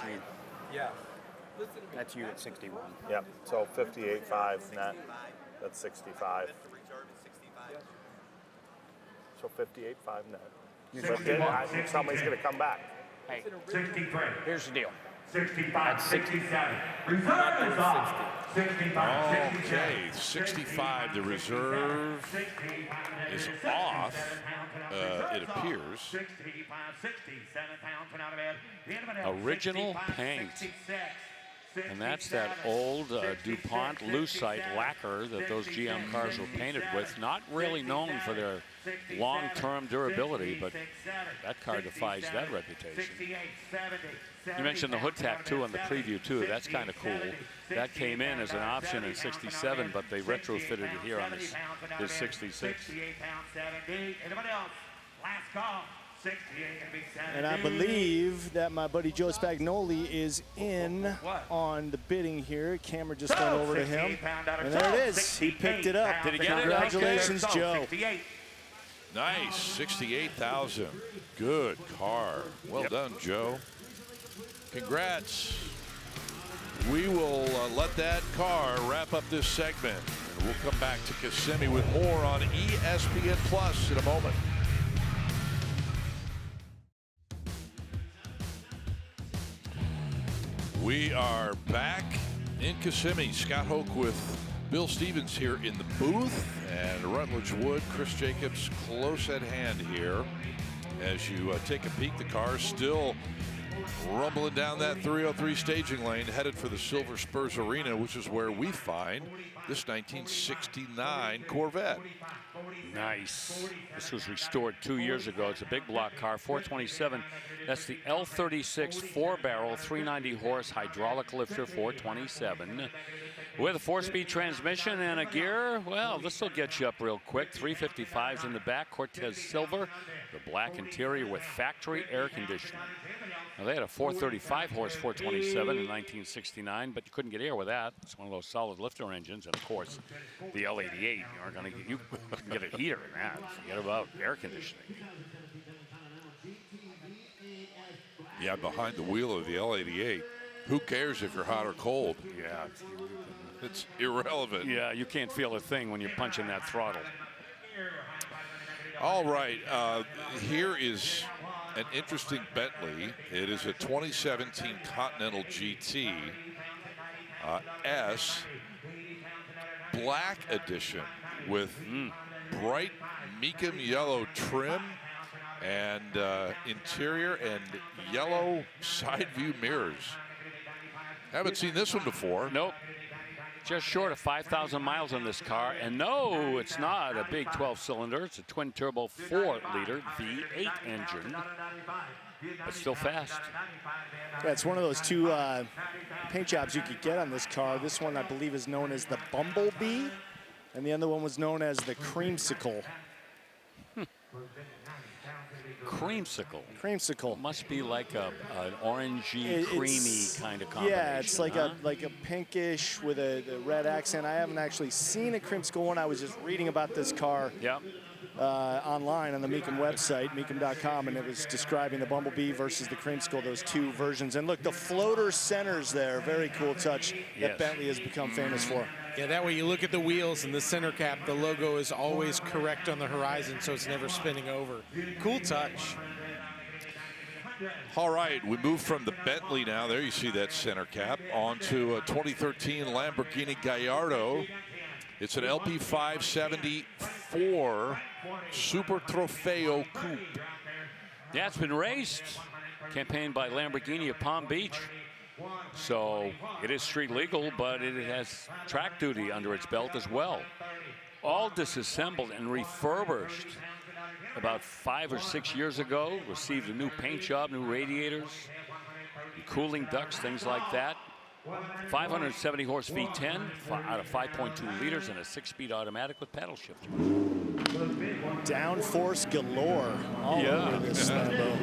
you. Yeah. That's you at 61. Yep. So 58.5 net. That's 65. So 58.5 net. But then I think somebody's going to come back. Hey, 63. here's the deal. 65, 67. Reserve is off. 65, Okay, 65. The reserve is off, it appears. Original paint. And that's that old DuPont Lucite lacquer that those GM cars were painted with. Not really known for their long-term durability, but that car defies that reputation. You mentioned the hood tack, too, on the preview, too. That's kind of cool. That came in as an option in '67, but they retrofitted it here on this '66. And I believe that my buddy Joe Spagnoli is in on the bidding here. Camera just went over to him. And there it is. He picked it up. Did he get it? Congratulations, Joe. Nice, 68,000. Good car. Well done, Joe. Congrats. We will let that car wrap up this segment. And we'll come back to Kissimmee with more on ESPN Plus in a moment. We are back in Kissimmee. Scott Hoke with Bill Stevens here in the booth, and Rutledge Wood, Chris Jacobs close at hand here. As you take a peek, the car is still rumbling down that 303 staging lane, headed for the Silver Spurs Arena, which is where we find this 1969 Corvette. Nice. This was restored 2 years ago. It's a big block car, 427. That's the L36 4-barrel, 390 horse hydraulic lifter, 427. With a 4-speed transmission and a gear, well, this will get you up real quick. 355s in the back, Cortez silver, the black interior with factory air conditioning. Now, they had a 435 horse 427 in 1969, but you couldn't get air with that. It's one of those solid lifter engines, and of course, the L88. You aren't going to get, you can get a heater in that. Forget about air conditioning. Yeah, behind the wheel of the L88. Who cares if you're hot or cold? Yeah. It's irrelevant. Yeah, you can't feel a thing when you're punching that throttle. All right, here is an interesting Bentley. It is a 2017 Continental GT S Black Edition with bright Mecum yellow trim and interior and yellow side view mirrors. Haven't seen this one before. Nope. Just short of 5,000 miles on this car. And no, it's not a big 12-cylinder. It's a twin-turbo 4-liter V8 engine, but still fast. Yeah, it's one of those two paint jobs you could get on this car. This one, I believe, is known as the Bumblebee, and the other one was known as the Creamsicle. Creamsicle must be like an orangey, creamy kind of combination. Yeah, it's like a pinkish with a red accent. I haven't actually seen a creamsicle one. I was just reading about this car. Yep. online on the Mecum website, mecum.com, and it was describing the Bumblebee versus the Creamsicle, those two versions. And look, the floater centers there, very cool touch that Bentley has become famous for. Yeah, that way you look at the wheels and the center cap, the logo is always correct on the horizon, so it's never spinning over. Cool touch. All right, we move from the Bentley now. There you see that center cap onto a 2013 Lamborghini Gallardo. It's an LP 574 Super Trofeo Coupe. Yeah, it's been raced. Campaigned by Lamborghini of Palm Beach. So it is street legal, but it has track duty under its belt as well. All disassembled and refurbished about 5 or 6 years ago. Received a new paint job, new radiators, cooling ducts, things like that. 570 horse V10 out of 5.2 liters and a 6-speed automatic with paddle shifter. Downforce galore all over this Lambo.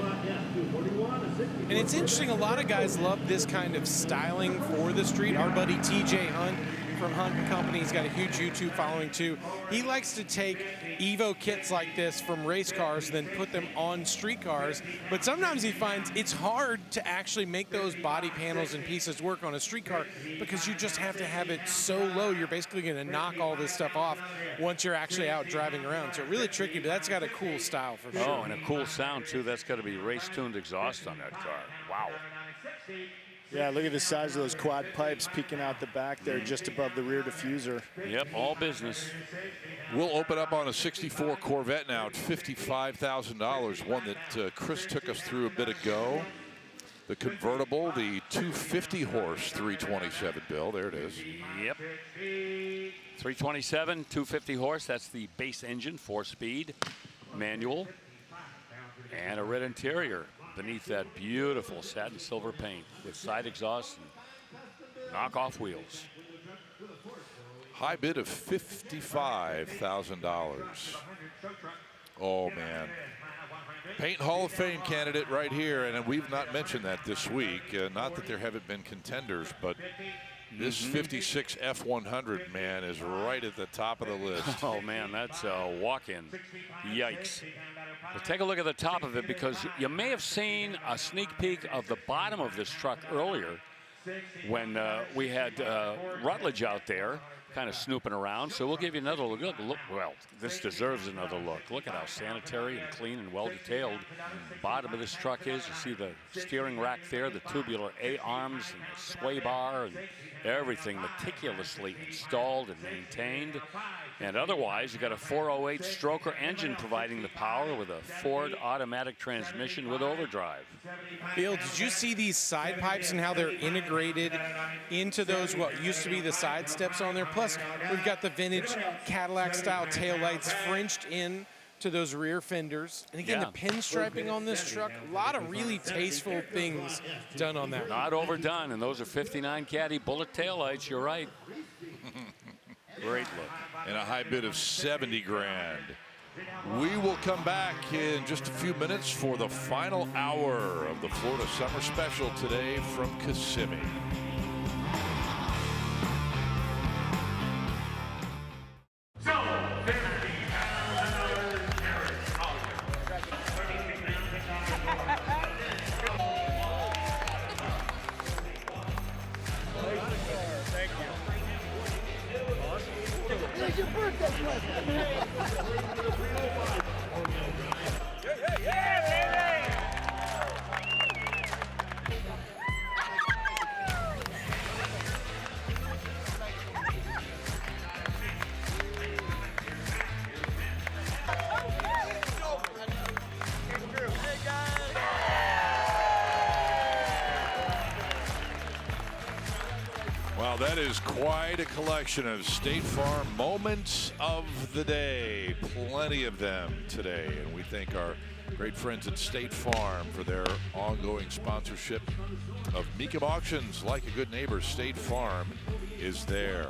And it's interesting, a lot of guys love this kind of styling for the street. Our buddy TJ Hunt from Hunt & Company, he's got a huge YouTube following too. He likes to take Evo kits like this from race cars, then put them on street cars. But sometimes he finds it's hard to actually make those body panels and pieces work on a street car because you just have to have it so low. You're basically going to knock all this stuff off once you're actually out driving around. So really tricky, but that's got a cool style for sure. Oh, and a cool sound too. That's got to be race-tuned exhaust on that car. Wow. Yeah, look at the size of those quad pipes peeking out the back there just above the rear diffuser. Yep, all business. We'll open up on a 64 Corvette now at $55,000, one that Chris took us through a bit ago. The convertible, the 250 horse 327 Bill. There it is. Yep. 327, 250 horse. That's the base engine, 4-speed, manual, and a red interior beneath that beautiful satin silver paint with side exhaust and knockoff wheels. High bid of $55,000. Oh, man. Paint Hall of Fame candidate right here, and we've not mentioned that this week. Not that there haven't been contenders, but this 56 F100, man, is right at the top of the list. Oh, man, that's a walk-in. Yikes. Well, take a look at the top of it, because you may have seen a sneak peek of the bottom of this truck earlier when we had Rutledge out there kind of snooping around. So we'll give you another look. Well, this deserves another look. Look at how sanitary and clean and well detailed the bottom of this truck is. You see the steering rack there, the tubular A-arms and the sway bar and everything meticulously installed and maintained. And otherwise, you got a 408 stroker engine providing the power with a Ford automatic transmission with overdrive. Bill, did you see these side pipes and how they're integrated into those what used to be the side steps on there? Plus, we've got the vintage Cadillac style taillights Frenched in to those rear fenders. And again, the pinstriping on this truck, a lot of really tasteful things done on that. Not overdone, and those are 59 Caddy bullet taillights, you're right. Great look. And a high bid of 70 grand. We will come back in just a few minutes for the final hour of the Florida Summer Special today from Kissimmee. Wow, that is quite a collection of State Farm moments of the day. Plenty of them today. And we thank our great friends at State Farm for their ongoing sponsorship of Mecum Auctions. Like a good neighbor, State Farm is there.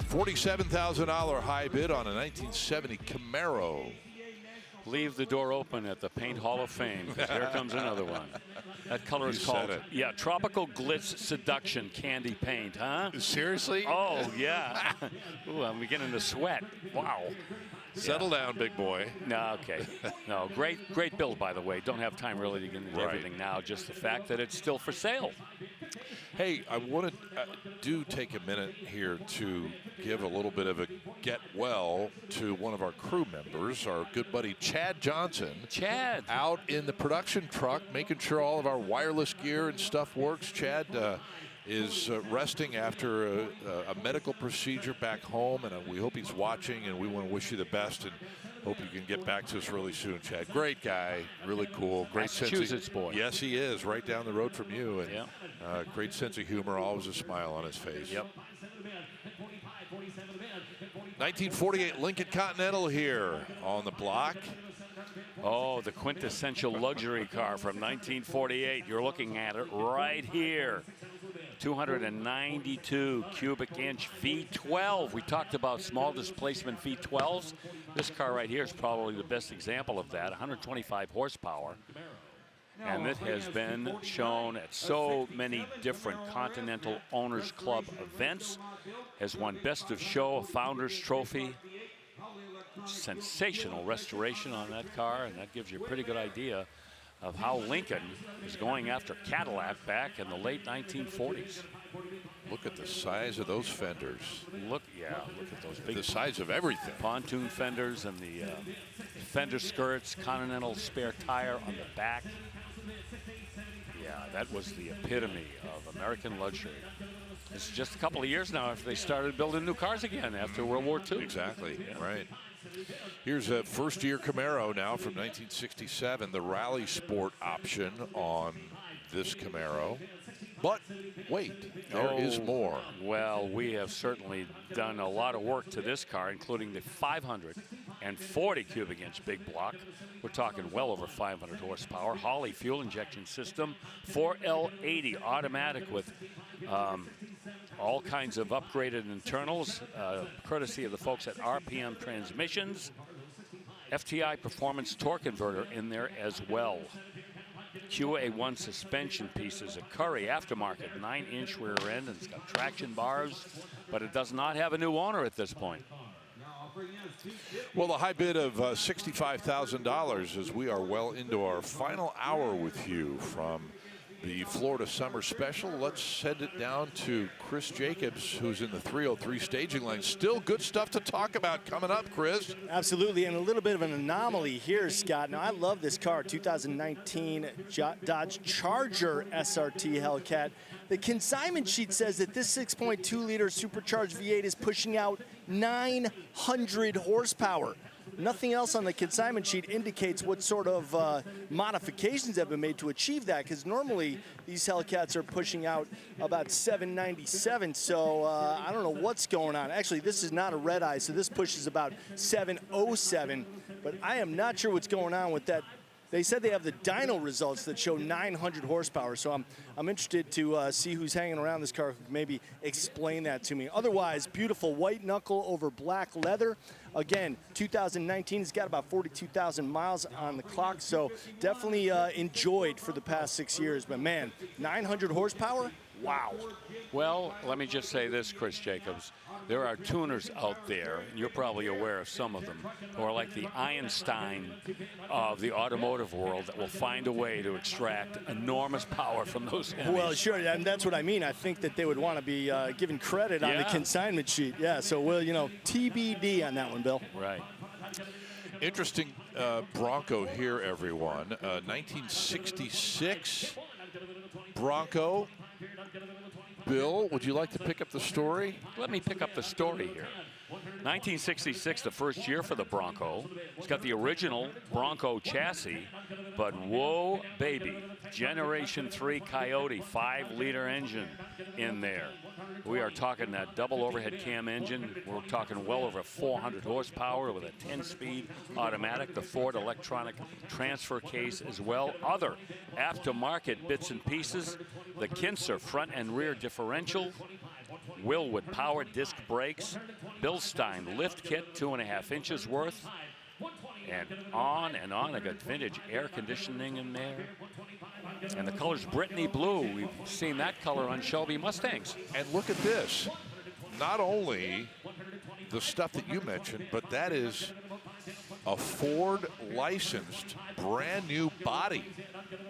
$47,000 high bid on a 1970 Camaro. Leave the door open at the Paint Hall of Fame, because here comes another one. That color is called, Tropical Glitz Seduction Candy Paint, huh? Seriously? Oh, yeah. Ooh, I'm beginning to sweat. Wow. Settle down, big boy. No, okay. No, great build, by the way. Don't have time really to get into everything now. Just the fact that it's still for sale. Hey, I want to do take a minute here to give a little bit of a get well to one of our crew members, our good buddy Chad Johnson. Chad. Out in the production truck, making sure all of our wireless gear and stuff works. Chad is resting after a medical procedure back home, and we hope he's watching, and we want to wish you the best and hope you can get back to us really soon, Chad. Great guy, really cool, great Massachusetts boy. Yes, he is, right down the road from you, and great sense of humor, always a smile on his face. Yep. 1948 Lincoln Continental here on the block. Oh, the quintessential luxury car from 1948. You're looking at it right here. 292 cubic inch V12. We talked about small displacement V12s. This car right here is probably the best example of that. 125 horsepower. And it has been shown at so many different Continental Owners Club events. Has won Best of Show, a Founders Trophy. Sensational restoration on that car, and that gives you a pretty good idea of how Lincoln is going after Cadillac back in the late 1940s. Look at the size of those fenders. Look at those big. The size of everything. Pontoon fenders and the fender skirts, Continental spare tire on the back. Yeah, that was the epitome of American luxury. It's just a couple of years now after they started building new cars again after World War II. Exactly, right. Here's a first-year Camaro now from 1967, the Rally Sport option on this Camaro. But wait, there is more. Well, we have certainly done a lot of work to this car, including the 540 cubic inch big block. We're talking well over 500 horsepower. Holley fuel injection system, 4L80 automatic with all kinds of upgraded internals, courtesy of the folks at RPM Transmissions. FTI Performance Torque Converter in there as well. QA1 suspension pieces, a Curry aftermarket 9-inch rear end, and it's got traction bars, but it does not have a new owner at this point. Well, the high bid of $65,000 as we are well into our final hour with you from the Florida Summer Special. Let's send it down to Chris Jacobs, who's in the 303 staging lane. Still good stuff to talk about coming up, Chris. Absolutely, and a little bit of an anomaly here, Scott. Now, I love this car, 2019 Dodge Charger SRT Hellcat. The consignment sheet says that this 6.2-liter supercharged V8 is pushing out 900 horsepower. Nothing else on the consignment sheet indicates what sort of modifications have been made to achieve that, because normally these Hellcats are pushing out about 797, so I don't know what's going on. Actually, this is not a red eye, so this pushes about 707, but I am not sure what's going on with that. They said they have the dyno results that show 900 horsepower, so I'm interested to see who's hanging around this car who can maybe explain that to me. Otherwise, beautiful white knuckle over black leather. Again, 2019 has got about 42,000 miles on the clock, so definitely enjoyed for the past 6 years. But man, 900 horsepower? Wow. Well, let me just say this, Chris Jacobs. There are tuners out there, and you're probably aware of some of them, who are like the Einstein of the automotive world that will find a way to extract enormous power from those Hemis. Well, sure, and that's what I mean. I think that they would want to be given credit on the consignment sheet. Yeah, so we'll, TBD on that one, Bill. Right. Interesting Bronco here, everyone. 1966 Bronco. Bill, would you like to pick up the story? Let me pick up the story here. 1966, the first year for the Bronco. It's got the original Bronco chassis, but whoa, baby, Generation 3 Coyote 5-liter engine in there. We are talking that double overhead cam engine. We're talking well over 400 horsepower with a 10-speed automatic, the Ford electronic transfer case as well. Other aftermarket bits and pieces, the Kinser front and rear differential, Willwood power disc brakes, Bilstein lift kit, 2.5 inches worth, and on. I got vintage air conditioning in there. And the color's Brittany blue. We've seen that color on Shelby Mustangs. And look at this. Not only the stuff that you mentioned, but that is a Ford licensed brand new body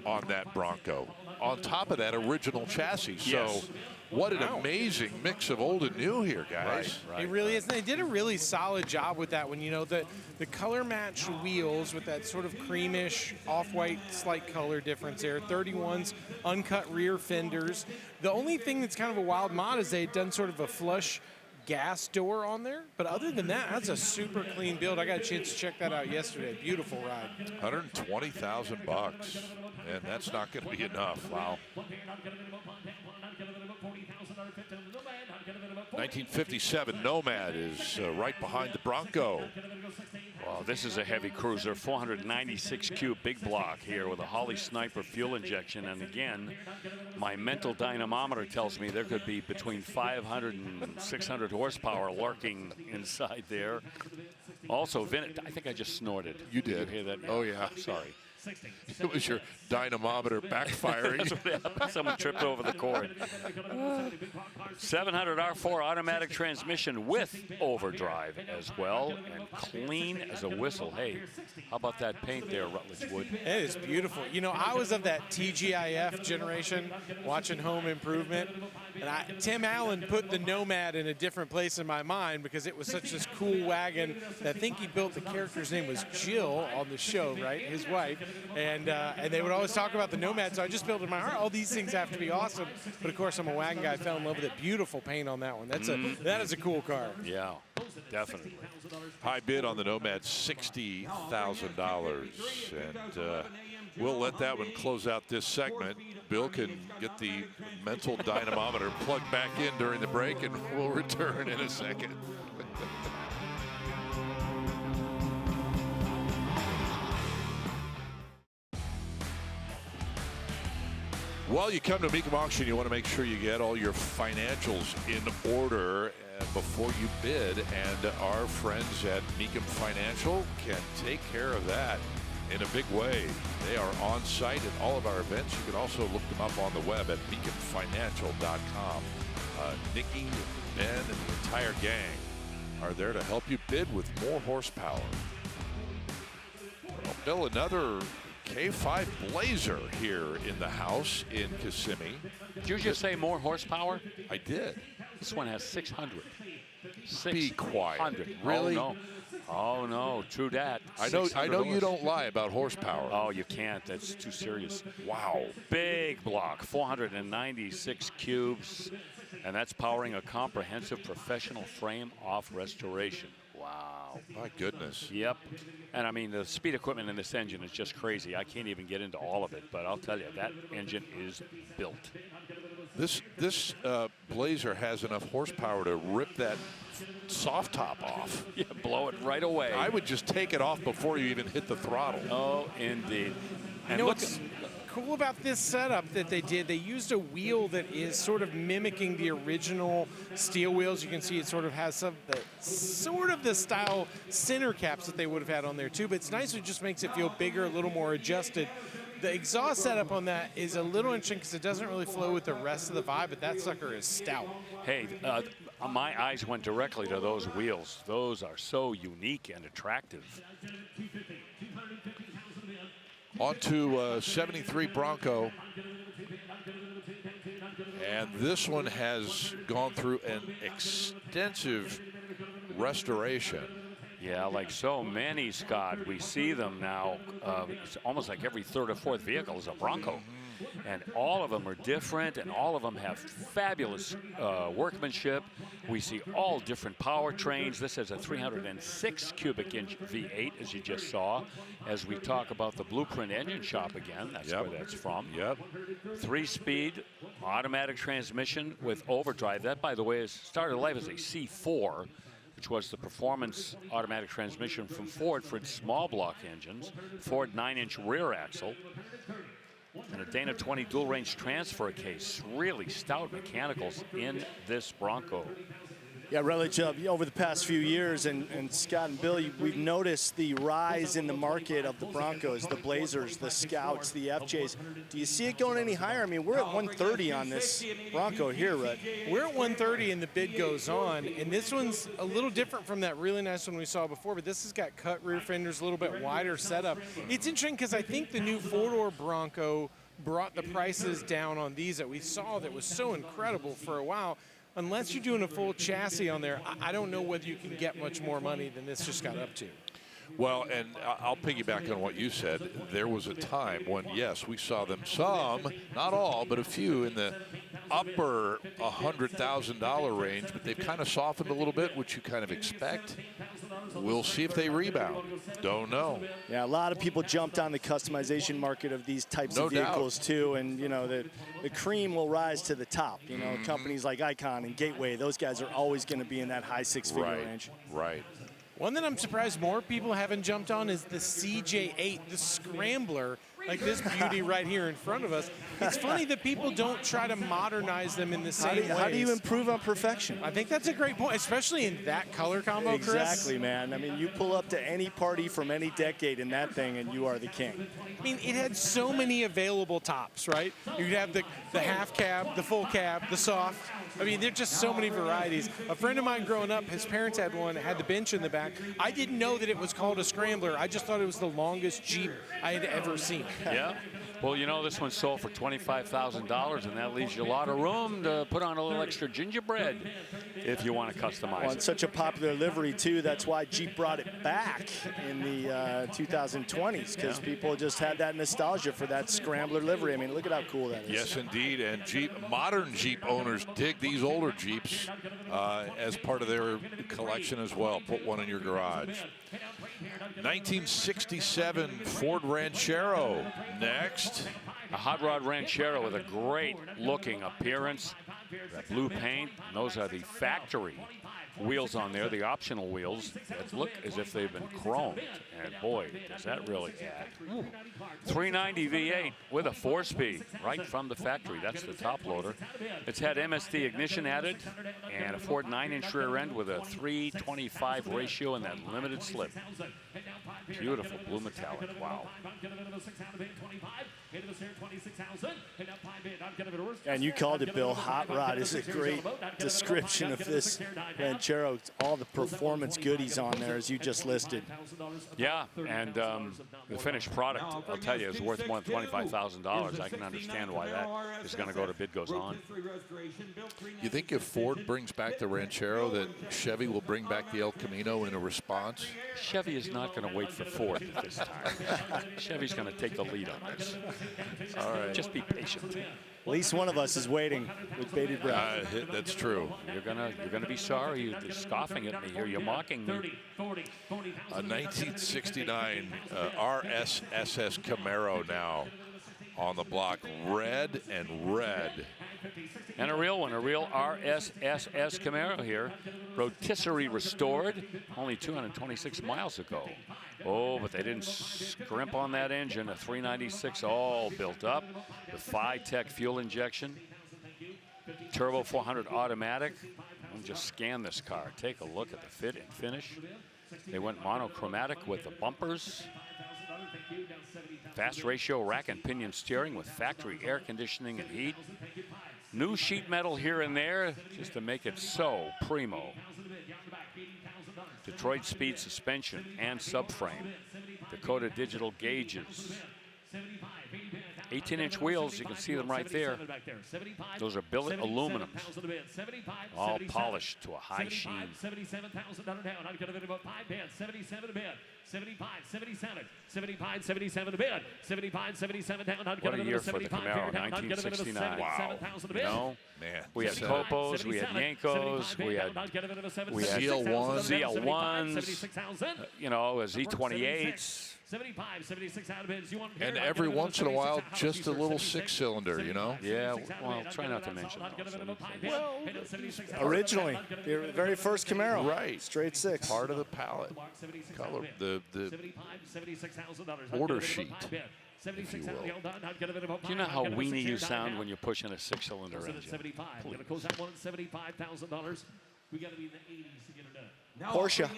on that Bronco. On top of that original chassis. Yes. So what an amazing mix of old and new here, guys. It really is. And they did a really solid job with that one. You know, the color matched wheels with that sort of creamish off-white slight color difference there. 31s, uncut rear fenders. The only thing that's kind of a wild mod is they'd done sort of a flush gas door on there, but other than that, that's a super clean build. I got a chance to check that out yesterday. Beautiful ride. $120,000, and that's not going to be enough. Wow. 1957 Nomad is right behind the Bronco. Well, this is a heavy cruiser, 496 cube big block here with a Holly Sniper fuel injection. And again, my mental dynamometer tells me there could be between 500 and 600 horsepower lurking inside there. Also, I think I just snorted. You did. Did you hear that? Oh, yeah. Sorry. It was your dynamometer backfiring. That's what happened. Someone tripped over the cord. 700 R4 automatic transmission with overdrive as well, and clean as a whistle. Hey, how about that paint there, Rutledge Wood? It is beautiful. You know, I was of that TGIF generation watching Home Improvement, and Tim Allen put the Nomad in a different place in my mind because it was such this cool wagon. I think he built, the character's name was Jill on the show, right? His wife. And they would always talk about the Nomad, so I just built in my heart, all these things have to be awesome. But of course, I'm a wagon guy. I fell in love with it. Beautiful paint on that one. That is a cool car. Yeah, definitely. High bid on the Nomad, $60,000. And we'll let that one close out this segment. Bill can get the mental dynamometer plugged back in during the break, and we'll return in a second. Well, you come to Mecum Auction, you want to make sure you get all your financials in order before you bid, and our friends at Mecum Financial can take care of that in a big way. They are on site at all of our events. You can also look them up on the web at mecumfinancial.com. Nikki, Ben, and the entire gang are there to help you bid with more horsepower. Well, Bill, another K5 Blazer here in the house in Kissimmee. Did you just say more horsepower? I did. This one has 600. Be quiet. 600. Really? Oh, no. Oh, no. True that. I know you don't lie about horsepower. Oh, you can't. That's too serious. Wow. Big block, 496 cubes, and that's powering a comprehensive professional frame-off restoration. Wow. My goodness. Yep. And I mean, the speed equipment in this engine is just crazy. I can't even get into all of it, but I'll tell you, that engine is built. This Blazer has enough horsepower to rip that soft top off. Yeah, blow it right away. I would just take it off before you even hit the throttle. Oh, indeed. And you know what's cool about this setup that they did? They used a wheel that is sort of mimicking the original steel wheels. You can see it sort of has some the style center caps that they would have had on there too. But it's nice. It just makes it feel bigger, a little more adjusted. The exhaust setup on that is a little interesting because it doesn't really flow with the rest of the vibe, but that sucker is stout. Hey, my eyes went directly to those wheels. Those are so unique and attractive. On to 73 Bronco. And this one has gone through an extensive restoration. Yeah, like so many, Scott. We see them now. It's almost like every third or fourth vehicle is a Bronco. And all of them are different, and all of them have fabulous workmanship. We see all different powertrains. This is a 306 cubic inch V8, as you just saw. As we talk about the Blueprint Engine Shop again, that's where that's from. Yep. 3-speed automatic transmission with overdrive. That, by the way, started life as a C4, which was the performance automatic transmission from Ford for its small block engines. Ford 9-inch rear axle. And a Dana 20 dual range transfer case. Really stout mechanicals in this Bronco. Yeah, Rutledge, over the past few years, and Scott and Bill, we've noticed the rise in the market of the Broncos, the Blazers, the Scouts, the FJs. Do you see it going any higher? I mean, we're at 130 on this Bronco here, Rut. We're at 130 and the bid goes on, and this one's a little different from that really nice one we saw before, but this has got cut rear fenders, a little bit wider setup. It's interesting because I think the new four-door Bronco brought the prices down on these that we saw that was so incredible for a while. Unless you're doing a full chassis on there, I don't know whether you can get much more money than this just got up to. Well, and I'll piggyback on what you said. There was a time when, yes, we saw them some, not all, but a few in the upper $100,000 range, but they've kind of softened a little bit, which you kind of expect. We'll see if they rebound. Don't know. Yeah, a lot of people jumped on the customization market of these types of vehicles too, and you know the cream will rise to the top. You know, companies like Icon and Gateway, those guys are always going to be in that high six-figure range. Right. One that I'm surprised more people haven't jumped on is the CJ8, the Scrambler, like this beauty right here in front of us. It's funny that people don't try to modernize them in the same way. How do you improve on perfection? I think that's a great point, especially in that color combo, Chris. Exactly, man. I mean, you pull up to any party from any decade in that thing, and you are the king. I mean, it had so many available tops, right? You could have the half cab, the full cab, the soft. I mean, there's just so many varieties. A friend of mine growing up, his parents had one, had the bench in the back. I didn't know that it was called a Scrambler. I just thought it was the longest Jeep I had ever seen. Yeah. Well, you know, this one sold for $25,000, and that leaves you a lot of room to put on a little extra gingerbread if you want to customize Well, it. it's such a popular livery, too. That's why Jeep brought it back in the 2020s, because people just had that nostalgia for that Scrambler livery. I mean, look at how cool that is. Yes, indeed. And modern Jeep owners dig these older Jeeps as part of their collection as well. Put one in your garage. 1967 Ford Ranchero next. A hot rod Ranchero with a great looking appearance. That blue paint, and those are the factory wheels on there, the optional wheels that look as if they've been chromed. And boy, does that really add. 390 V8 with a 4-speed right from the factory. That's the top loader. It's had MSD ignition added and a Ford 9-inch rear end with a 3:25 ratio and that limited slip. Beautiful blue metallic. Wow. And you called it, Bill. Hot rod is a great description of this Ranchero. All the performance goodies on there, as you just listed. Yeah, and the finished product, I'll tell you, is worth more than $25,000. I can understand why that is going to go to bid goes on. You think if Ford brings back the Ranchero that Chevy will bring back the El Camino in a response? Chevy is not going to wait for Ford at this time. Chevy's going to take the lead on this. All right. Just be patient. At least one of us is waiting with bated breath. That's true. You're gonna be sorry. You're scoffing at me here. You're mocking me. A 1969 RSSS Camaro now on the block, red and red. And a real one, a real RSSS Camaro here. Rotisserie restored, only 226 miles ago. Oh, but they didn't scrimp on that engine. A 396 all built up with Phi-Tech fuel injection. Turbo 400 automatic. Let me just scan this car. Take a look at the fit and finish. They went monochromatic with the bumpers. Fast ratio rack and pinion steering with factory air conditioning and heat. New sheet metal here and there just to make it so primo. Detroit speed suspension and subframe. Dakota digital gauges. 18-inch wheels, you can see them right there. Those are billet aluminum, all polished to a high sheen. 77,000 down. I'm going to bid about 5 bands. 77 a bid. 75, 77, 75, 77 a bid. 75, 77 down. What a year for the Camaro, 1969. Wow. You know, man. We had Copos, we had Yankos, we had ZL1s, you know, Z28s. 75, 76 out of bids. And every once in a while, just a little six-cylinder, you know? Yeah, well, try not to mention those. Well, originally, the very first Camaro. Right. Straight six. Part of the palette. Color, the order sheet, if you will. Do you know how weenie you sound when you're pushing a six-cylinder engine? $75. I'm going to close that one at $75,000. We got to be in the 80s to get her done. Porsche.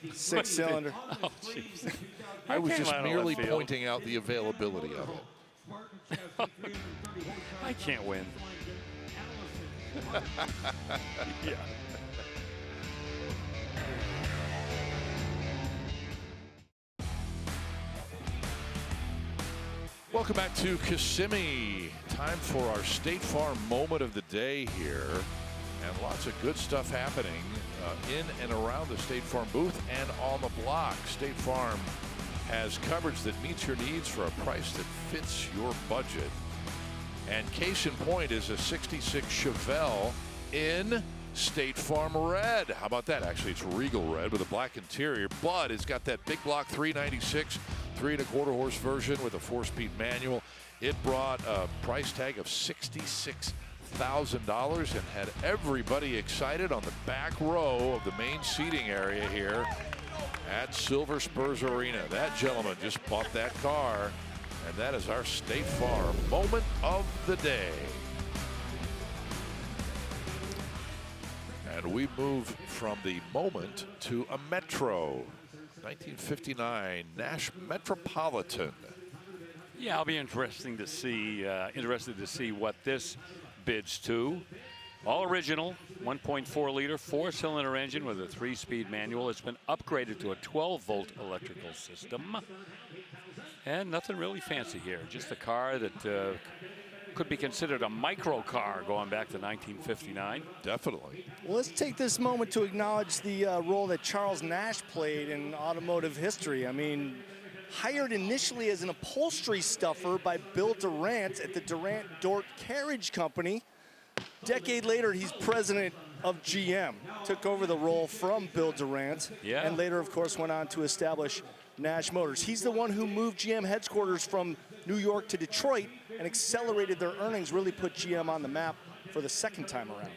6-cylinder. Oh, jeez. I was just merely pointing out the availability of it. I can't win. Yeah. Welcome back to Kissimmee. Time for our State Farm moment of the day here. And lots of good stuff happening in and around the State Farm booth and on the block. State Farm has coverage that meets your needs for a price that fits your budget. And case in point is a 66 Chevelle in State Farm red. How about that? Actually, it's Regal red with a black interior, but it's got that big block 396, 3 1/4 horse version with a 4-speed manual. It brought a price tag of $66,000 and had everybody excited on the back row of the main seating area here at Silver Spurs Arena. That gentleman just bought that car, and that is our State Farm moment of the day. And we move from the moment to a Metro. 1959 Nash Metropolitan. Yeah, I'll be interested to see what this bids to. All original, 1.4 liter, 4-cylinder engine with a 3-speed manual. It's been upgraded to a 12-volt electrical system. And nothing really fancy here. Just a car that could be considered a micro car going back to 1959. Definitely. Well, let's take this moment to acknowledge the role that Charles Nash played in automotive history. I mean, hired initially as an upholstery stuffer by Bill Durant at the Durant Dort Carriage Company. Decade later, he's president of GM. Took over the role from Bill Durant. Yeah. And later, of course, went on to establish Nash Motors. He's the one who moved GM headquarters from New York to Detroit and accelerated their earnings, really put GM on the map for the second time around.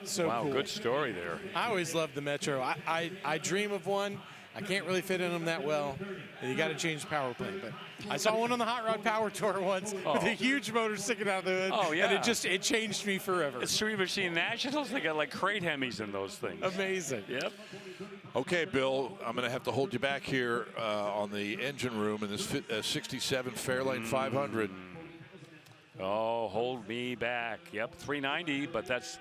So wow, cool. Good story there. I always loved the Metro. I dream of one. I can't really fit in them that well. And you got to change the power plant. But I saw one on the Hot Rod Power Tour once with a huge motor sticking out of the hood. Oh, yeah. And it changed me forever. It's Street Machine Nationals. They got like crate Hemis in those things. Amazing. Yep. Okay, Bill, I'm going to have to hold you back here on the engine room in this 67 Fairlane 500. Oh, hold me back. Yep, 390, but that's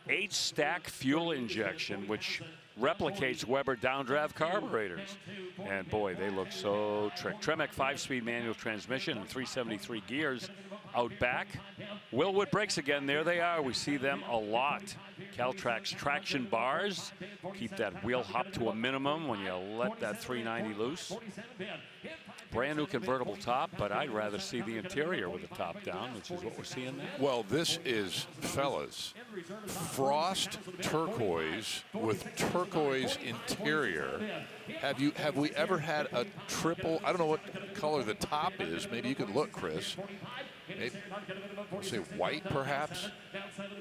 8-stack fuel injection, which replicates Weber downdraft carburetors. And boy, they look so trick. Tremec 5-speed manual transmission and 373 gears out back. Willwood brakes again. There they are. We see them a lot. Caltrax traction bars. Keep that wheel hop to a minimum when you let that 390 loose. Brand new convertible top, but I'd rather see the interior with the top down, which is what we're seeing there. Well, this is, fellas, frost turquoise with turquoise interior. Have we ever had a triple? I don't know what color the top is. Maybe you could look, Chris. Maybe, say white, perhaps.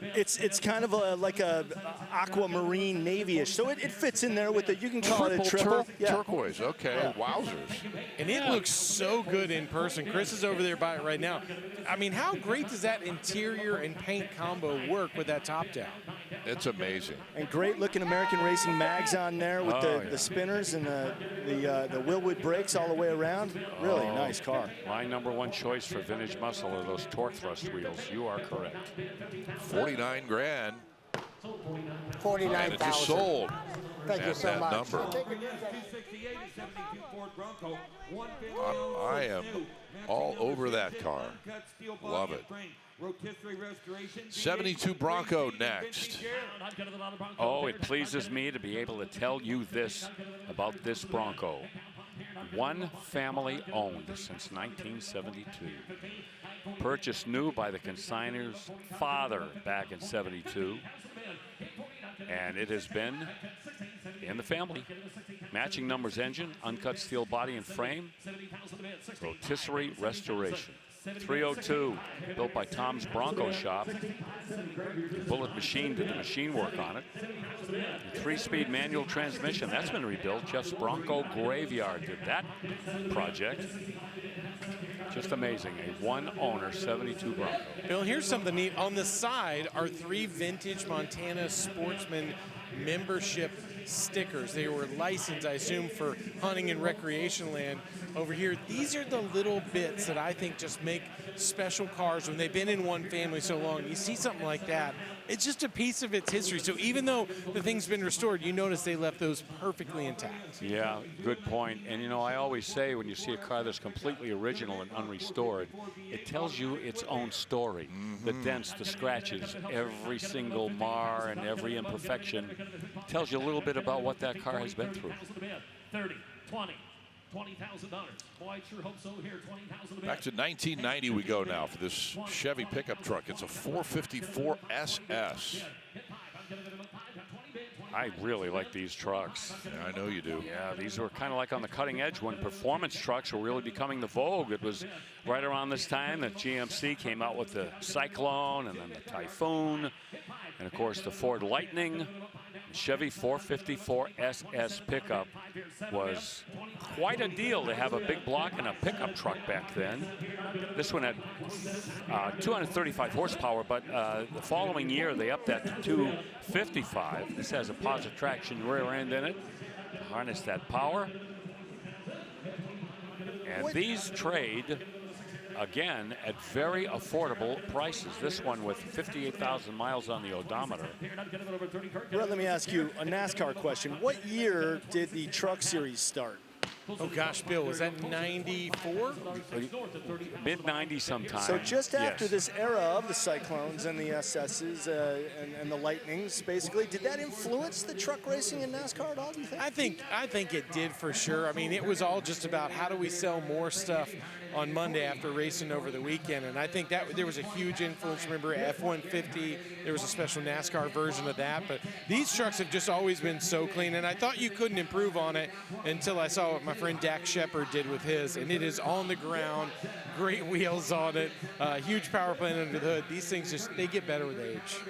It's kind of like a aquamarine navy-ish, so it fits in there with it. You can call it a triple. Turquoise. Okay, yeah. Wowzers. And it looks so good in person. Chris is over there by it right now. I mean, how great does that interior and paint combo work with that top down? It's amazing. And great-looking American Racing mags on there with the spinners and the Willwood brakes all the way around. Really nice car. My #1 choice for vintage muscle are those torque thrust wheels. You are correct. 49 grand. 49,000. And it just sold. Thank you so much. Number. I am all over that car. Love it. 72 Bronco next. Oh, it pleases me to be able to tell you this about this Bronco. One family owned since 1972. Purchased new by the consignor's father back in '72. And it has been in the family. Matching numbers engine, uncut steel body and frame, rotisserie restoration. 302, built by Tom's Bronco shop. Bullet Machine did the machine work on it. The 3-speed manual transmission, that's been rebuilt. Jeff's Bronco Graveyard did that project. Just amazing. A one-owner 72 Bronco. Bill, here's something neat. On the side are 3 vintage Montana Sportsman membership stickers. They were licensed, I assume, for hunting and recreation land. Over here, these are the little bits that I think just make special cars when they've been in one family so long. You see something like that, it's just a piece of its history. So even though the thing's been restored, you notice they left those perfectly intact. Yeah, good point. And you know, I always say when you see a car that's completely original and unrestored, it tells you its own story. The dents, the scratches, every single mar and every imperfection tells you a little bit about what that car has been through. 30, 20. $20,000. Boy, I sure hope so here. $20,000. Back to 1990 we go now for this Chevy pickup truck. It's a 454 SS. I really like these trucks. Yeah, I know you do. Yeah, these were kind of like on the cutting edge when performance trucks were really becoming the vogue. It was right around this time that GMC came out with the Cyclone and then the Typhoon, and of course the Ford Lightning. The Chevy 454 SS pickup was quite a deal to have a big block and a pickup truck back then. This one had 235 horsepower, but the following year they upped that to 255. This has a positive traction rear end in it to harness that power. And these trade again at very affordable prices. This one with 58,000 miles on the odometer. Brett, let me ask you a NASCAR question. What year did the Truck Series start? Oh gosh, Bill, was that 94? Mid-90s sometime. So just after yes. this era of the Cyclones and the SSs and the Lightnings, basically, did that influence the truck racing in NASCAR at all, do you think? I think it did for sure. I mean, it was all just about how do we sell more stuff on Monday after racing over the weekend, and I think that there was a huge influence. Remember F-150, there was a special NASCAR version of that, but these trucks have just always been so clean, and I thought you couldn't improve on it until I saw what my friend Dak Shepard did with his, and it is on the ground, great wheels on it, huge power plant under the hood. These things just, they get better with age.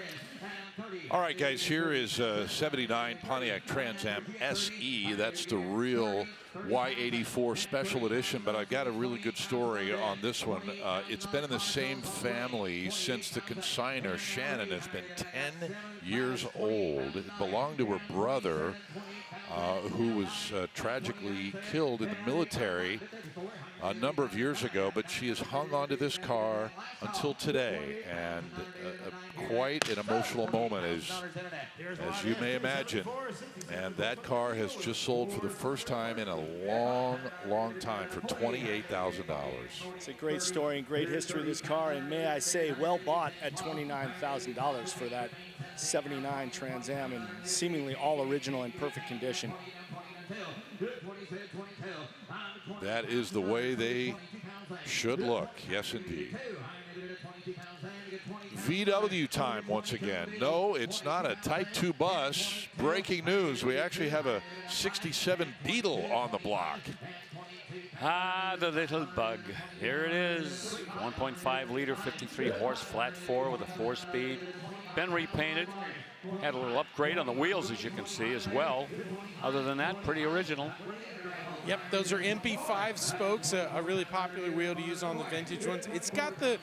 All right, guys, here is 79 Pontiac Trans Am SE. That's the real Y84 special edition, but I've got a really good story on this one. It's been in the same family since the consignor, Shannon, has been 10 years old. It belonged to her brother, who was tragically killed in the military a number of years ago, but she has hung on to this car until today, and quite an emotional moment, as you may imagine. And that car has just sold for the first time in a long, long time for $28,000. It's a great story and great history of this car, and may I say, well bought at $29,000 for that 79 Trans Am, and seemingly all original and perfect condition. That is the way they should look. Yes, indeed. VW time once again. No, it's not a Type 2 bus. Breaking news, we actually have a 67 Beetle on the block. Ah, the little bug. Here it is. 1.5 liter, 53 horse, flat 4 with a 4-speed. Been repainted. Had a little upgrade on the wheels, as you can see, as well. Other than that, pretty original. Yep, those are MP5 spokes, a really popular wheel to use on the vintage ones. It's got the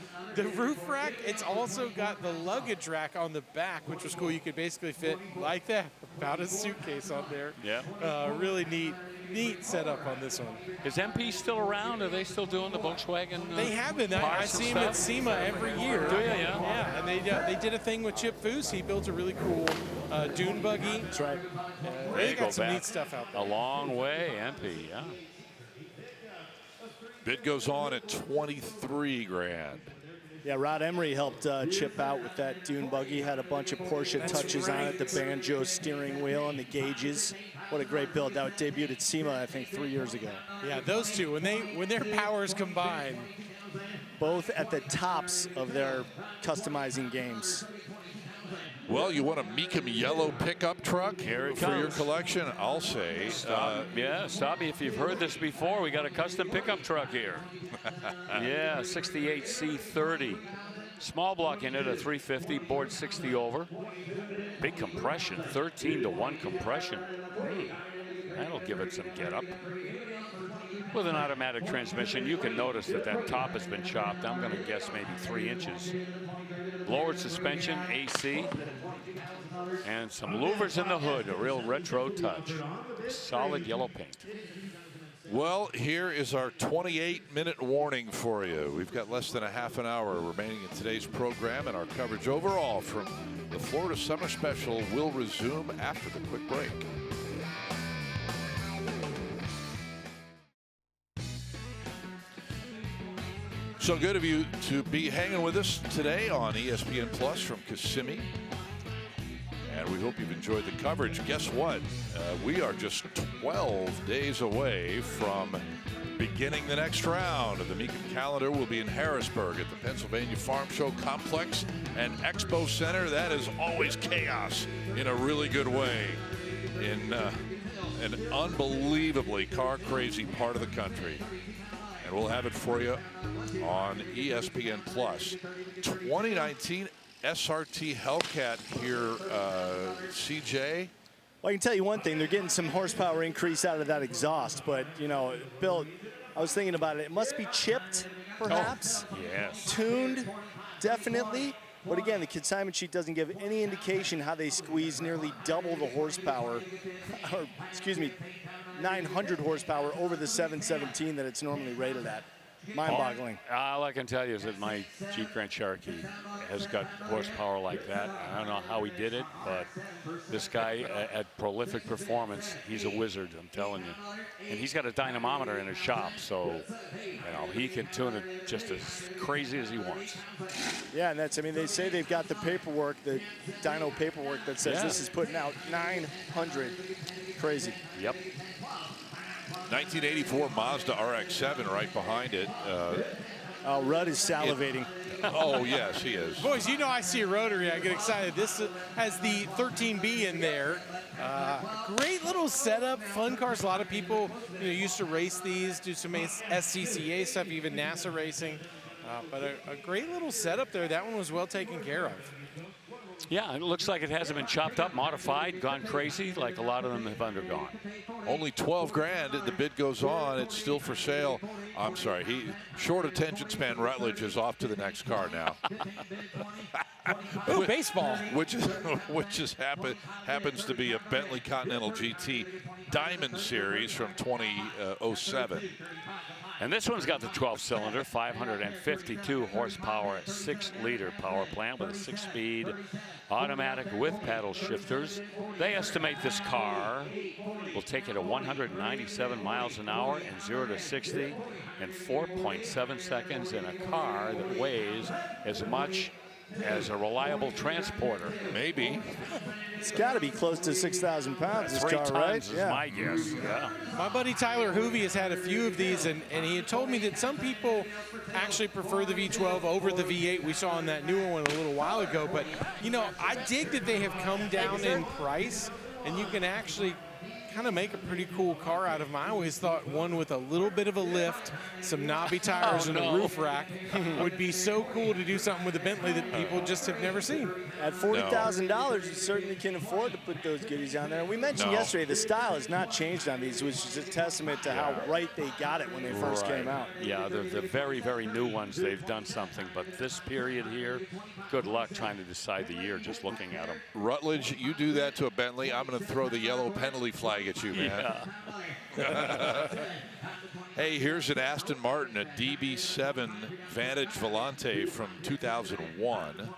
roof rack. It's also got the luggage rack on the back, which was cool. You could basically fit like that, about a suitcase on there. Yeah. Really neat setup on this one. Is MP still around? Are they still doing the Volkswagen? They have been. I see them at SEMA every year. Do you? Yeah. Yeah, and they did a thing with Chip Foose. He built a really cool dune buggy. That's right. They got some neat stuff out there. A long way, MP, yeah. Bid goes on at 23 grand. Yeah, Rod Emery helped Chip out with that dune buggy. Had a bunch of Porsche touches on it, the banjo steering wheel and the gauges. What a great build. That debuted at SEMA, I think, 3 years ago. Yeah, those two, when their powers combine. Both at the tops of their customizing games. Well, you want a Mecum yellow pickup truck Here it for comes. your collection? I'll say. Stobby, if you've heard this before, we got a custom pickup truck here. Yeah, 68 C30. Small block in it, a 350, board 60 over. Big compression, 13-to-1 compression. That'll give it some get up. With an automatic transmission, you can notice that that top has been chopped. I'm going to guess maybe 3 inches. Lowered suspension, AC, and some louvers in the hood, a real retro touch. Solid yellow paint. Well, here is our 28-minute warning for you. We've got less than a half an hour remaining in today's program, and our coverage overall from the Florida Summer Special will resume after the quick break. So good of you to be hanging with us today on ESPN Plus from Kissimmee. And we hope you've enjoyed the coverage. Guess what? We are just 12 days away from beginning the next round. The Mecum calendar will be in Harrisburg at the Pennsylvania Farm Show Complex and Expo Center. That is always chaos in a really good way in an unbelievably car-crazy part of the country. And we'll have it for you on ESPN Plus. 2019 SRT Hellcat here, CJ. Well, I can tell you one thing. They're getting some horsepower increase out of that exhaust. But, you know, Bill, I was thinking about it. It must be chipped, perhaps. Oh, yes. Tuned, definitely. But again, the consignment sheet doesn't give any indication how they squeeze nearly double the horsepower, or excuse me, 900 horsepower over the 717 that it's normally rated at. Mind-boggling. All I can tell you is that my Jeep Grand Cherokee has got horsepower like that. I don't know how he did it, but this guy at Prolific Performance, he's a wizard, I'm telling you. And he's got a dynamometer in his shop, so you know he can tune it just as crazy as he wants. Yeah, and that's, I mean, they say they've got the paperwork, the dyno paperwork that says this is putting out 900. Crazy. Yep. 1984 Mazda RX-7 right behind it. Rudd is salivating. Oh, yes, he is. Boys, you know I see a rotary, I get excited. This has the 13B in there. Great little setup, fun cars. A lot of people used to race these, do some SCCA stuff, even NASA racing. But a great little setup there. That one was well taken care of. Yeah, it looks like it hasn't been chopped up, modified, gone crazy like a lot of them have undergone. Only 12 grand. The bid goes on. It's still for sale. I'm sorry. Short attention span Rutledge is off to the next car now. Ooh, baseball. Which happens to be a Bentley Continental GT Diamond Series from 2007. And this one's got the 12-cylinder, 552 horsepower, 6-liter power plant with a 6-speed automatic with paddle shifters. They estimate this car will take it at 197 miles an hour and 0 to 60 in 4.7 seconds in a car that weighs as much as a reliable transporter. Maybe. It's got to be close to 6,000 pounds, this 3 car, tons right? is my guess, yeah. My buddy Tyler Hoovey has had a few of these, and he had told me that some people actually prefer the V12 over the V8 we saw in that newer one a little while ago. But, I dig that they have come down in price, and you can actually kind of make a pretty cool car out of them. I always thought one with a little bit of a lift, some knobby tires, and a roof rack would be so cool to do something with a Bentley that people just have never seen. At $40,000, you certainly can afford to put those goodies on there. And we mentioned yesterday the style has not changed on these, which is a testament to how right they got it when they first came out. Yeah, the very, very new ones, they've done something. But this period here, good luck trying to decide the year just looking at them. Rutledge, you do that to a Bentley, I'm going to throw the yellow penalty flag at you, man. Yeah. Hey, here's an Aston Martin, a DB7 Vantage Volante from 2001.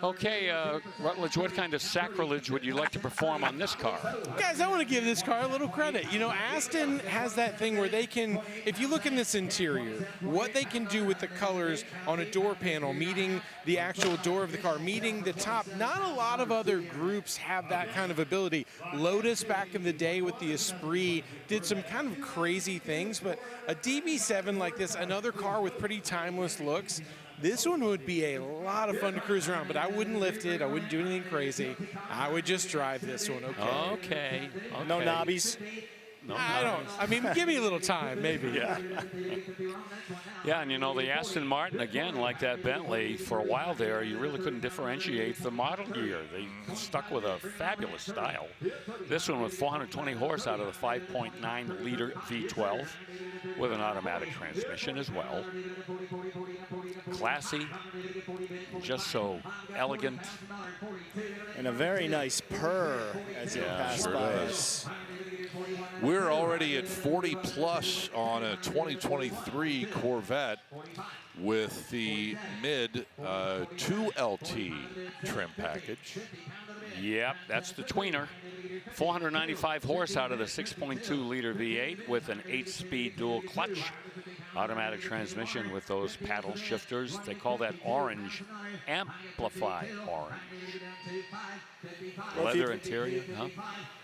Okay, Rutledge, what kind of sacrilege would you like to perform on this car? Guys, I want to give this car a little credit. Aston has that thing where they can, if you look in this interior, what they can do with the colors on a door panel, meeting the actual door of the car, meeting the top. Not a lot of other groups have that kind of ability. Lotus back in the day with the Esprit did some kind of crazy things, but a DB7 like this, another car with pretty timeless looks, this one would be a lot of fun to cruise around, but I wouldn't lift it. I wouldn't do anything crazy. I would just drive this one, okay? Okay. No knobbies? No. I mean, give me a little time, maybe. Yeah. Yeah, and you know, the Aston Martin, again, like that Bentley, for a while there, you really couldn't differentiate the model year. They stuck with a fabulous style. This one with 420 horse out of the 5.9-liter V12 with an automatic transmission as well. Classy, just so elegant. And a very nice purr as it passed by us. We're already at 40 plus on a 2023 Corvette with the mid 2LT trim package. Yep, that's the tweener. 495 horse out of the 6.2-liter V8 with an 8-speed dual clutch. Automatic transmission with those paddle shifters. They call that orange. Amplify orange. Leather interior, huh?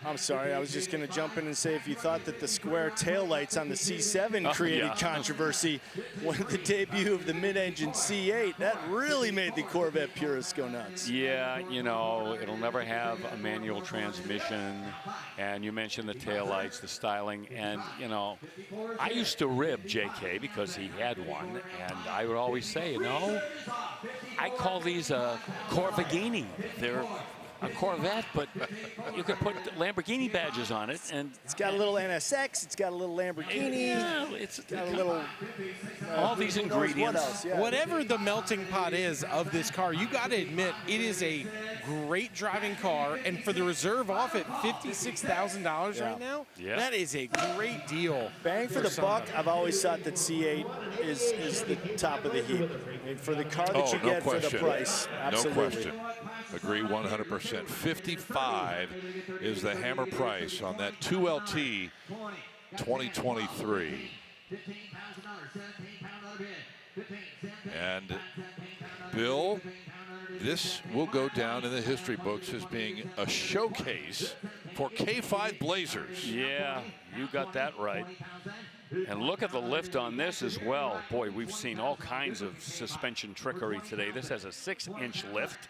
I'm sorry, I was just going to jump in and say, if you thought that the square taillights on the C7 created controversy when the debut of the mid-engine C8, that really made the Corvette purists go nuts. Yeah, you know, it'll never have a manual transmission. And you mentioned the taillights, the styling, and, you know, I used to rib JK because he had one, and I would always say, you know, I call these a Corvagini. They're a Corvette, but you could put Lamborghini badges on it, and it's got a little NSX, it's got a little Lamborghini, it's got a little all these ingredients. What else? Yeah. Whatever the melting pot is of this car, you got to admit it is a great driving car, and for the reserve off at $56,000 right now, that is a great deal. Bang for the buck. I've always thought that C8 is the top of the heap. And for the car that you get for the price, absolutely. No question. Agree 100%. 55 is the hammer price on that 2LT 2023. And Bill, this will go down in the history books as being a showcase for K5 Blazers. Yeah, you got that right. And look at the lift on this as well. Boy, we've seen all kinds of suspension trickery today. This has a 6-inch lift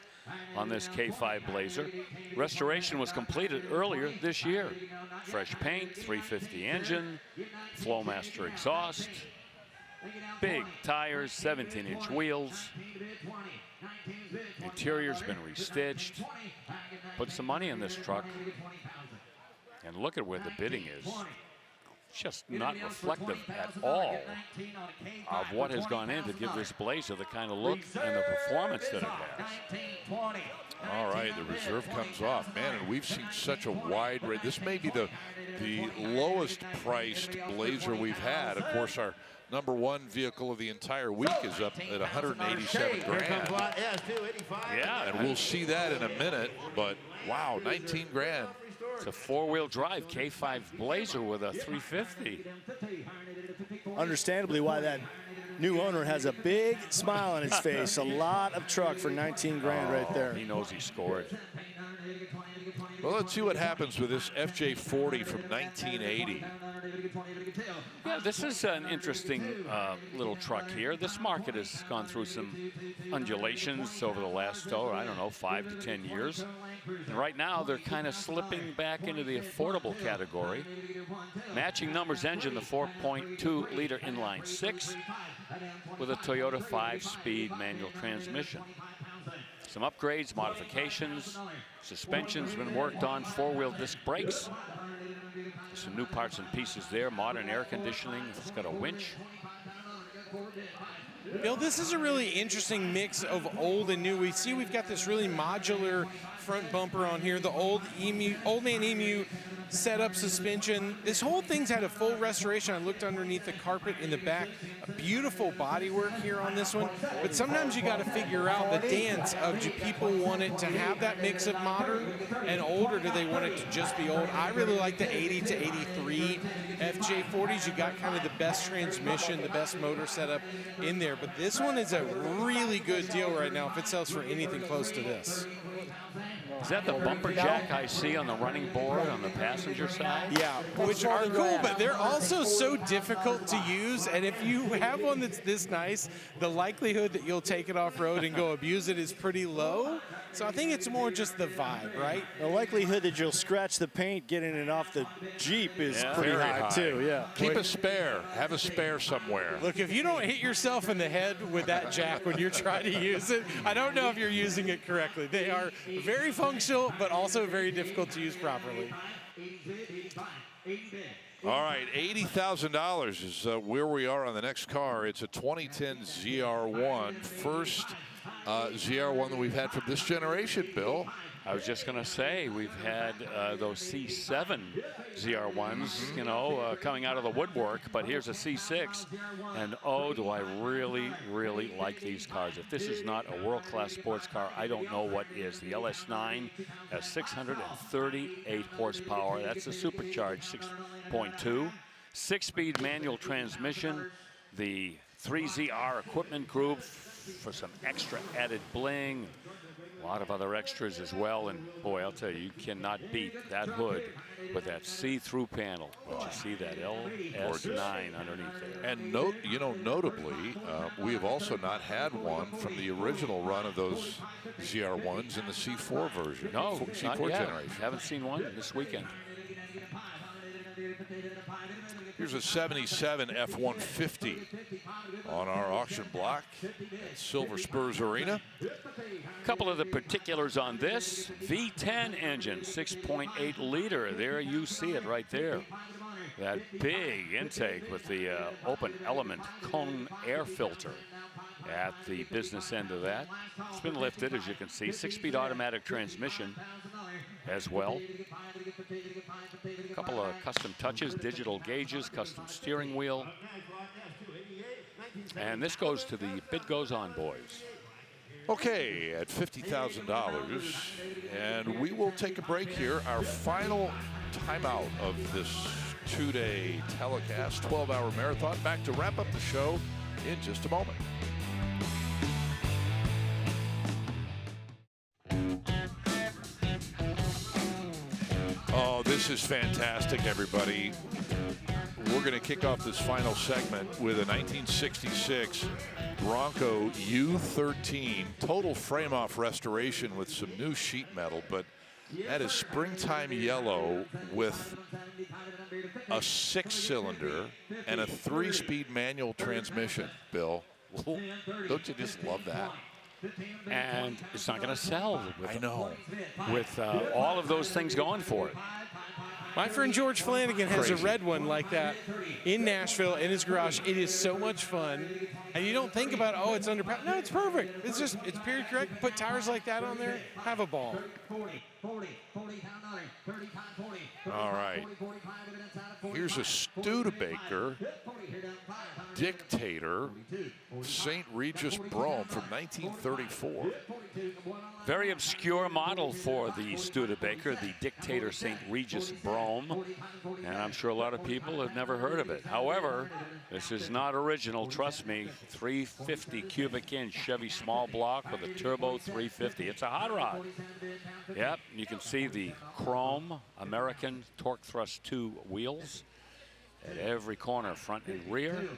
on this K5 Blazer. Restoration was completed earlier this year. Fresh paint, 350 engine, Flowmaster exhaust, big tires, 17-inch wheels. Interior's been restitched. Put some money in this truck. And look at where the bidding is. Just not reflective at all of what has gone in to give this Blazer the kind of look and the performance that it has. All right, the reserve comes off. Man, and we've seen such a wide range. This may be the lowest priced Blazer we've had. Of course, our #1 vehicle of the entire week is up at 187 grand. Yeah, and we'll see that in a minute, but wow, 19 grand. It's a 4-wheel drive K5 Blazer with a 350. Understandably why that new owner has a big smile on his face. A lot of truck for 19 grand right there. He knows he scored. Well, let's see what happens with this FJ40 from 1980. Yeah, this is an interesting little truck here. This market has gone through some undulations over the last, I don't know, 5 to 10 years. And right now, they're kind of slipping back into the affordable category. Matching numbers engine, the 4.2-liter inline 6 with a Toyota 5-speed manual transmission. Some upgrades, modifications, suspension's been worked on, 4-wheel disc brakes. Some new parts and pieces there, modern air conditioning. It's got a winch. Bill, this is a really interesting mix of old and new. We've got this really modular front bumper on here, the old man Emu setup suspension. This whole thing's had a full restoration. I looked underneath the carpet in the back. A beautiful bodywork here on this one. But sometimes you got to figure out the dance of, do people want it to have that mix of modern and old, or do they want it to just be old? I really like the 80 to 83 FJ40s. You got kind of the best transmission, the best motor setup in there. But this one is a really good deal right now if it sells for anything close to this. Is that the bumper jack I see on the running board on the passenger passenger side. Yeah, which are cool, but they're also so difficult to use. And if you have one that's this nice, the likelihood that you'll take it off-road and go abuse it is pretty low. So I think it's more just the vibe, right? The likelihood that you'll scratch the paint getting it off the Jeep is pretty high, too. Yeah. Keep a spare. Have a spare somewhere. Look, if you don't hit yourself in the head with that jack when you're trying to use it, I don't know if you're using it correctly. They are very functional, but also very difficult to use properly. All right, $80,000 is where we are on the next car. It's a 2010 ZR1, first ZR1 that we've had from this generation, Bill. I was just going to say, we've had those C7 ZR1s, you know, coming out of the woodwork, but here's a C6, and oh, do I really, really like these cars. If this is not a world-class sports car, I don't know what is. The LS9 has 638 horsepower. That's the supercharged 6.2. 6-speed manual transmission. The 3ZR equipment group for some extra added bling. A lot of other extras as well, and boy, I'll tell you, you cannot beat that hood with that see-through panel. But you see that LS9 underneath there. And notably, we have also not had one from the original run of those ZR1s in the C4 version. No, C4 not yet. generation. Haven't seen one this weekend. Here's a 77 F-150 on our auction block at Silver Spurs Arena. A couple of the particulars on this. V10 engine, 6.8 liter. There you see it right there. That big intake with the open element cone air filter at the business end of that. It's been lifted, as you can see. 6-speed automatic transmission as well. A couple of custom touches, digital gauges, custom steering wheel. And this goes to the Bid Goes On boys. Okay, at $50,000, and we will take a break here. Our final timeout of this 2-day telecast, 12-hour marathon. Back to wrap up the show in just a moment. Oh, this is fantastic, everybody. We're going to kick off this final segment with a 1966 Bronco U13 total frame-off restoration with some new sheet metal, but that is springtime yellow with a 6-cylinder and a 3-speed manual transmission, Bill. Don't you just love that? And it's not going to sell. I know. With all of those things going for it. My friend George Flanagan has a red one like that in Nashville in his garage. It is so much fun. And you don't think about, oh, it's under. No, it's perfect. It's just, it's period correct. Put tires like that on there. Have a ball. All right. Here's a Studebaker Dictator St. Regis Brougham from 1934. Very obscure model for the Studebaker, the Dictator St. Regis Brougham. And I'm sure a lot of people have never heard of it. However, this is not original, trust me. 350 cubic inch Chevy small block with a turbo 350. It's a hot rod. Yep, you can see the chrome American Torque Thrust 2 wheels at every corner, front and rear.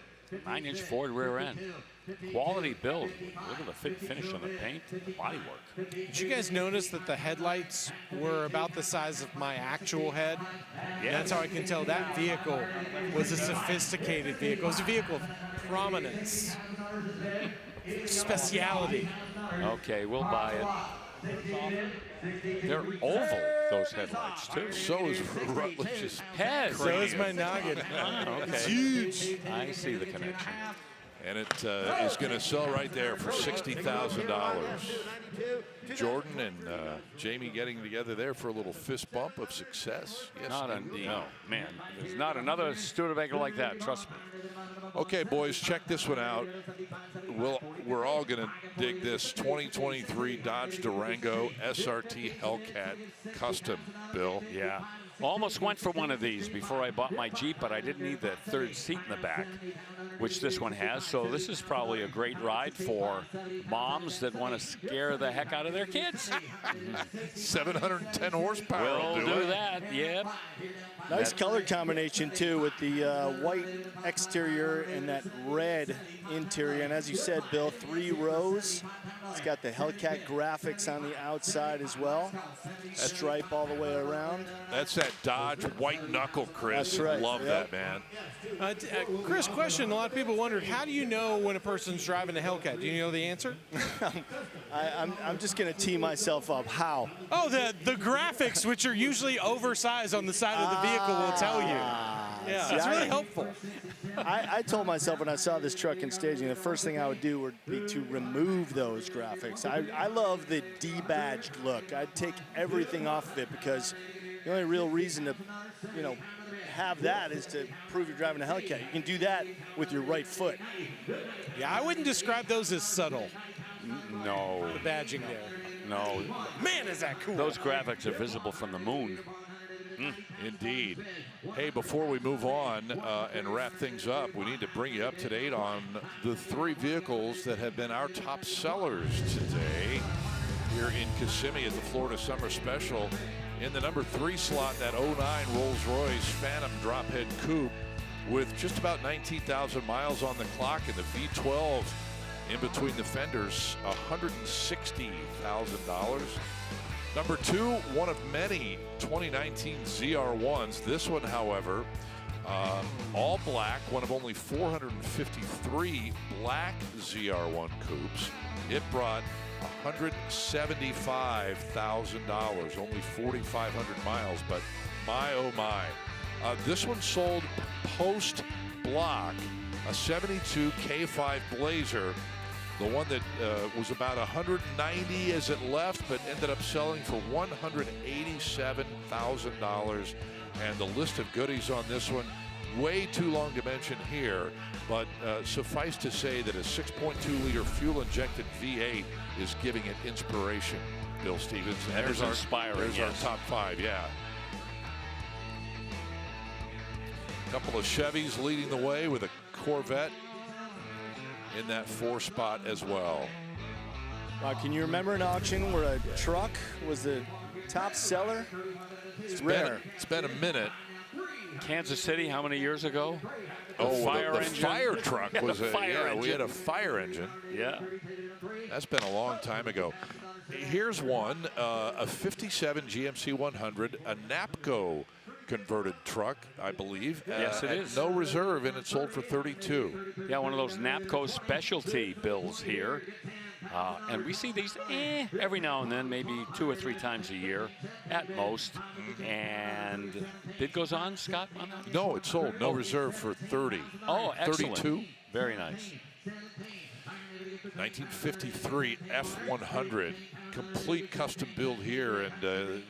9-inch Ford rear end. Quality build. Look at the fit finish on the paint, the bodywork. Did you guys notice that the headlights were about the size of my actual head? Yeah. That's how I can tell that vehicle was a sophisticated vehicle. It was a vehicle of prominence, speciality. Okay, we'll buy it. They're oval, those headlights, too. So is Rutledge's head. So is my noggin. Okay. It's huge. I see the connection. And it is going to sell right there for $60,000. Jordan and Jamie getting together there for a little fist bump of success. Yes, no, man, there's not another Studebaker like that, trust me. Okay, boys, check this one out. We're all going to dig this 2023 Dodge Durango SRT Hellcat Custom, Bill. Yeah. Almost went for one of these before I bought my Jeep, but I didn't need the third seat in the back, which this one has. So this is probably a great ride for moms that want to scare the heck out of their kids. 710 horsepower. We'll do that, yep. Nice color combination, too, with the white exterior and that red interior. And as you said, Bill, 3 rows. It's got the Hellcat graphics on the outside as well. Stripe all the way around. That's that Dodge white knuckle, Chris. That's right. Love that, man. Chris, question. A lot of people wondered, how do you know when a person's driving a Hellcat? Do you know the answer? I'm just going to tee myself up. How? Oh, the graphics, which are usually oversized on the side of the vehicle, will tell you. Yeah, it's really helpful. I told myself when I saw this truck in staging, the first thing I would do would be to remove those graphics. I love the de-badged look. I'd take everything off of it because the only real reason to, have that is to prove you're driving a Hellcat. You can do that with your right foot. Yeah, I wouldn't describe those as subtle. No. The badging there. No. Man, is that cool. Those graphics are visible from the moon. Indeed. Hey, before we move on and wrap things up, we need to bring you up to date on the 3 vehicles that have been our top sellers today here in Kissimmee at the Florida Summer Special. In the number 3 slot, that 09 Rolls-Royce Phantom Drophead Coupe with just about 19,000 miles on the clock, and the V12 in between the fenders, $160,000. Number 2, one of many 2019 ZR1s. This one, however, all black, one of only 453 black ZR1 coupes. It brought $175,000, only 4,500 miles, but my, oh my. This one sold post-block, a 72 K5 Blazer. The one that was about 190 as it left, but ended up selling for $187,000. And the list of goodies on this one, way too long to mention here, but suffice to say that a 6.2-liter fuel-injected V8 is giving it inspiration, Bill Stevens. That is inspiring. There's our top 5, yeah. A couple of Chevys leading the way with a Corvette in that 4 spot as well. Can you remember an auction where a truck was the top seller? It's rare. It's been a minute. Kansas City, how many years ago? The fire truck was a fire engine. We had a fire engine. Yeah. That's been a long time ago. Here's one, a 57 GMC 100, a NAPCO converted truck, I believe. Yes, it is. No reserve, and it sold for $32,000. Yeah, one of those NAPCO specialty bills here. And we see these every now and then, maybe 2 or 3 times a year at most. And bid goes on, Scott, on that? No, it sold. No reserve for $30,000. Oh, excellent. $32,000. Very nice. 1953 F100, complete custom build here, and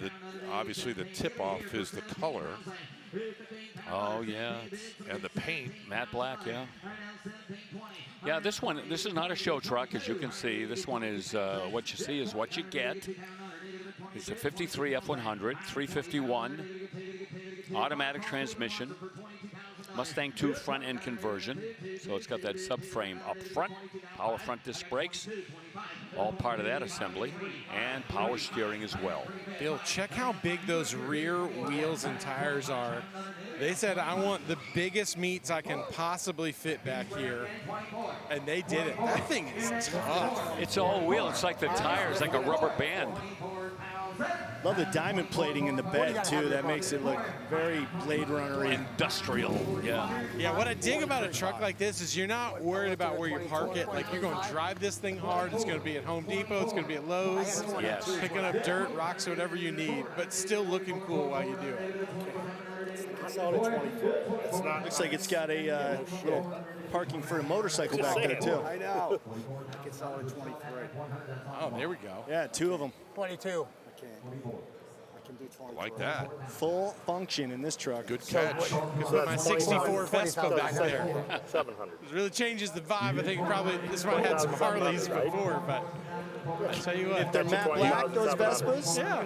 obviously the tip-off is the color. Oh, yeah. And the paint. Matte black, yeah. Yeah, this is not a show truck, as you can see. This one is, what you see is what you get. It's a 53 F100, 351, automatic transmission. Mustang 2 front end conversion. So it's got that subframe up front, power front disc brakes, all part of that assembly, and power steering as well. Bill, check how big those rear wheels and tires are. They said, I want the biggest meats I can possibly fit back here, and they did it. That thing is tough. It's all wheel. It's like the tires, like a rubber band. Love the diamond plating in the bed, too. That makes it look very Blade Runner-y. Industrial, yeah. Yeah, what I dig about a truck like this is you're not worried about where you park it. Like, you're going to drive this thing hard. It's going to be at Home Depot. It's going to be at Lowe's. Yes. Picking up dirt, rocks, whatever you need, but still looking cool while you do it. It's out at 24. It's not. Looks like it's got a little parking for a motorcycle back there, too. I know. It's out at 23. Oh, there we go. Yeah, 2 of them. 22. I can do 23. I like that. Full function in this truck. Good catch. Put my 64 Vespa back there. 700. It really changes the vibe. I think probably this one had some Harleys before, but I tell you what. If they're matte black, those Vespas, yeah,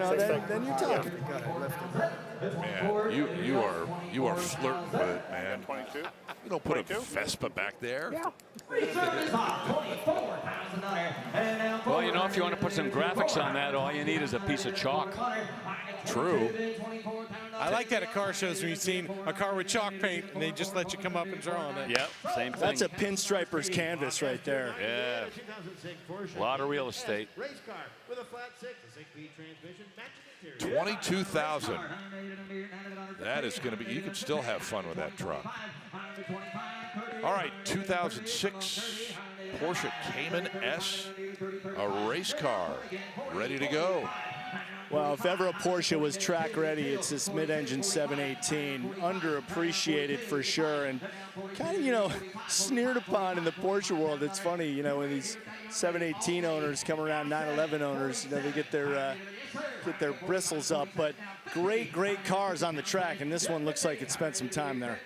then you're talking. Go ahead, lift it. Man, you are flirting with it, man. 22. You don't put a Vespa back there. Yeah. Well, you know, if you want to put some graphics on that, all you need is a piece of chalk. True. I like that at car shows when you've seen a car with chalk paint and they just let you come up and draw on it. Yep, same thing. That's a pinstriper's canvas right there. Yeah. A lot of real estate. 22,000. That is going to be, you can still have fun with that truck. All right, 2006 Porsche Cayman S, a race car, ready to go. Well, if ever a Porsche was track ready, it's this mid-engine 718. Underappreciated for sure, and kind of, you know, sneered upon in the Porsche world. It's funny, you know, when these 718 owners come around 911 owners, you know, they get their bristles up. But great cars on the track, and this one looks like it spent some time there.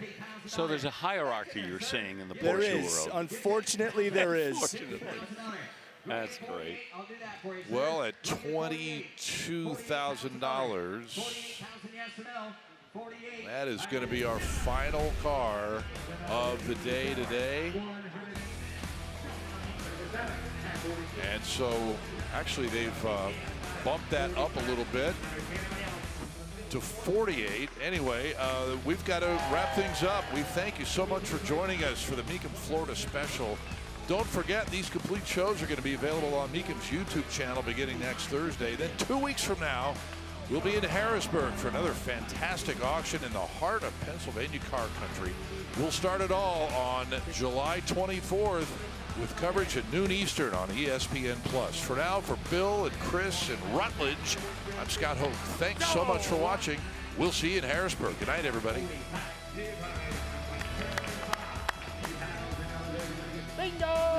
So there's a hierarchy you're seeing in the Porsche there is. world. Unfortunately, there is. That's great. Well, at $22,000, that is going to be our final car of the day today. And so, actually, they've bumped that up a little bit to 48. Anyway, we've got to wrap things up. We thank you so much for joining us for the Mecum Florida special. Don't forget, these complete shows are going to be available on Mecum's YouTube channel beginning next Thursday. Then 2 weeks from now, we'll be in Harrisburg for another fantastic auction in the heart of Pennsylvania car country. We'll start it all on July 24th with coverage at noon Eastern on ESPN+. For now, for Bill and Chris and Rutledge, I'm Scott Hoke. Thanks so much for watching. We'll see you in Harrisburg. Good night, everybody. Bingo!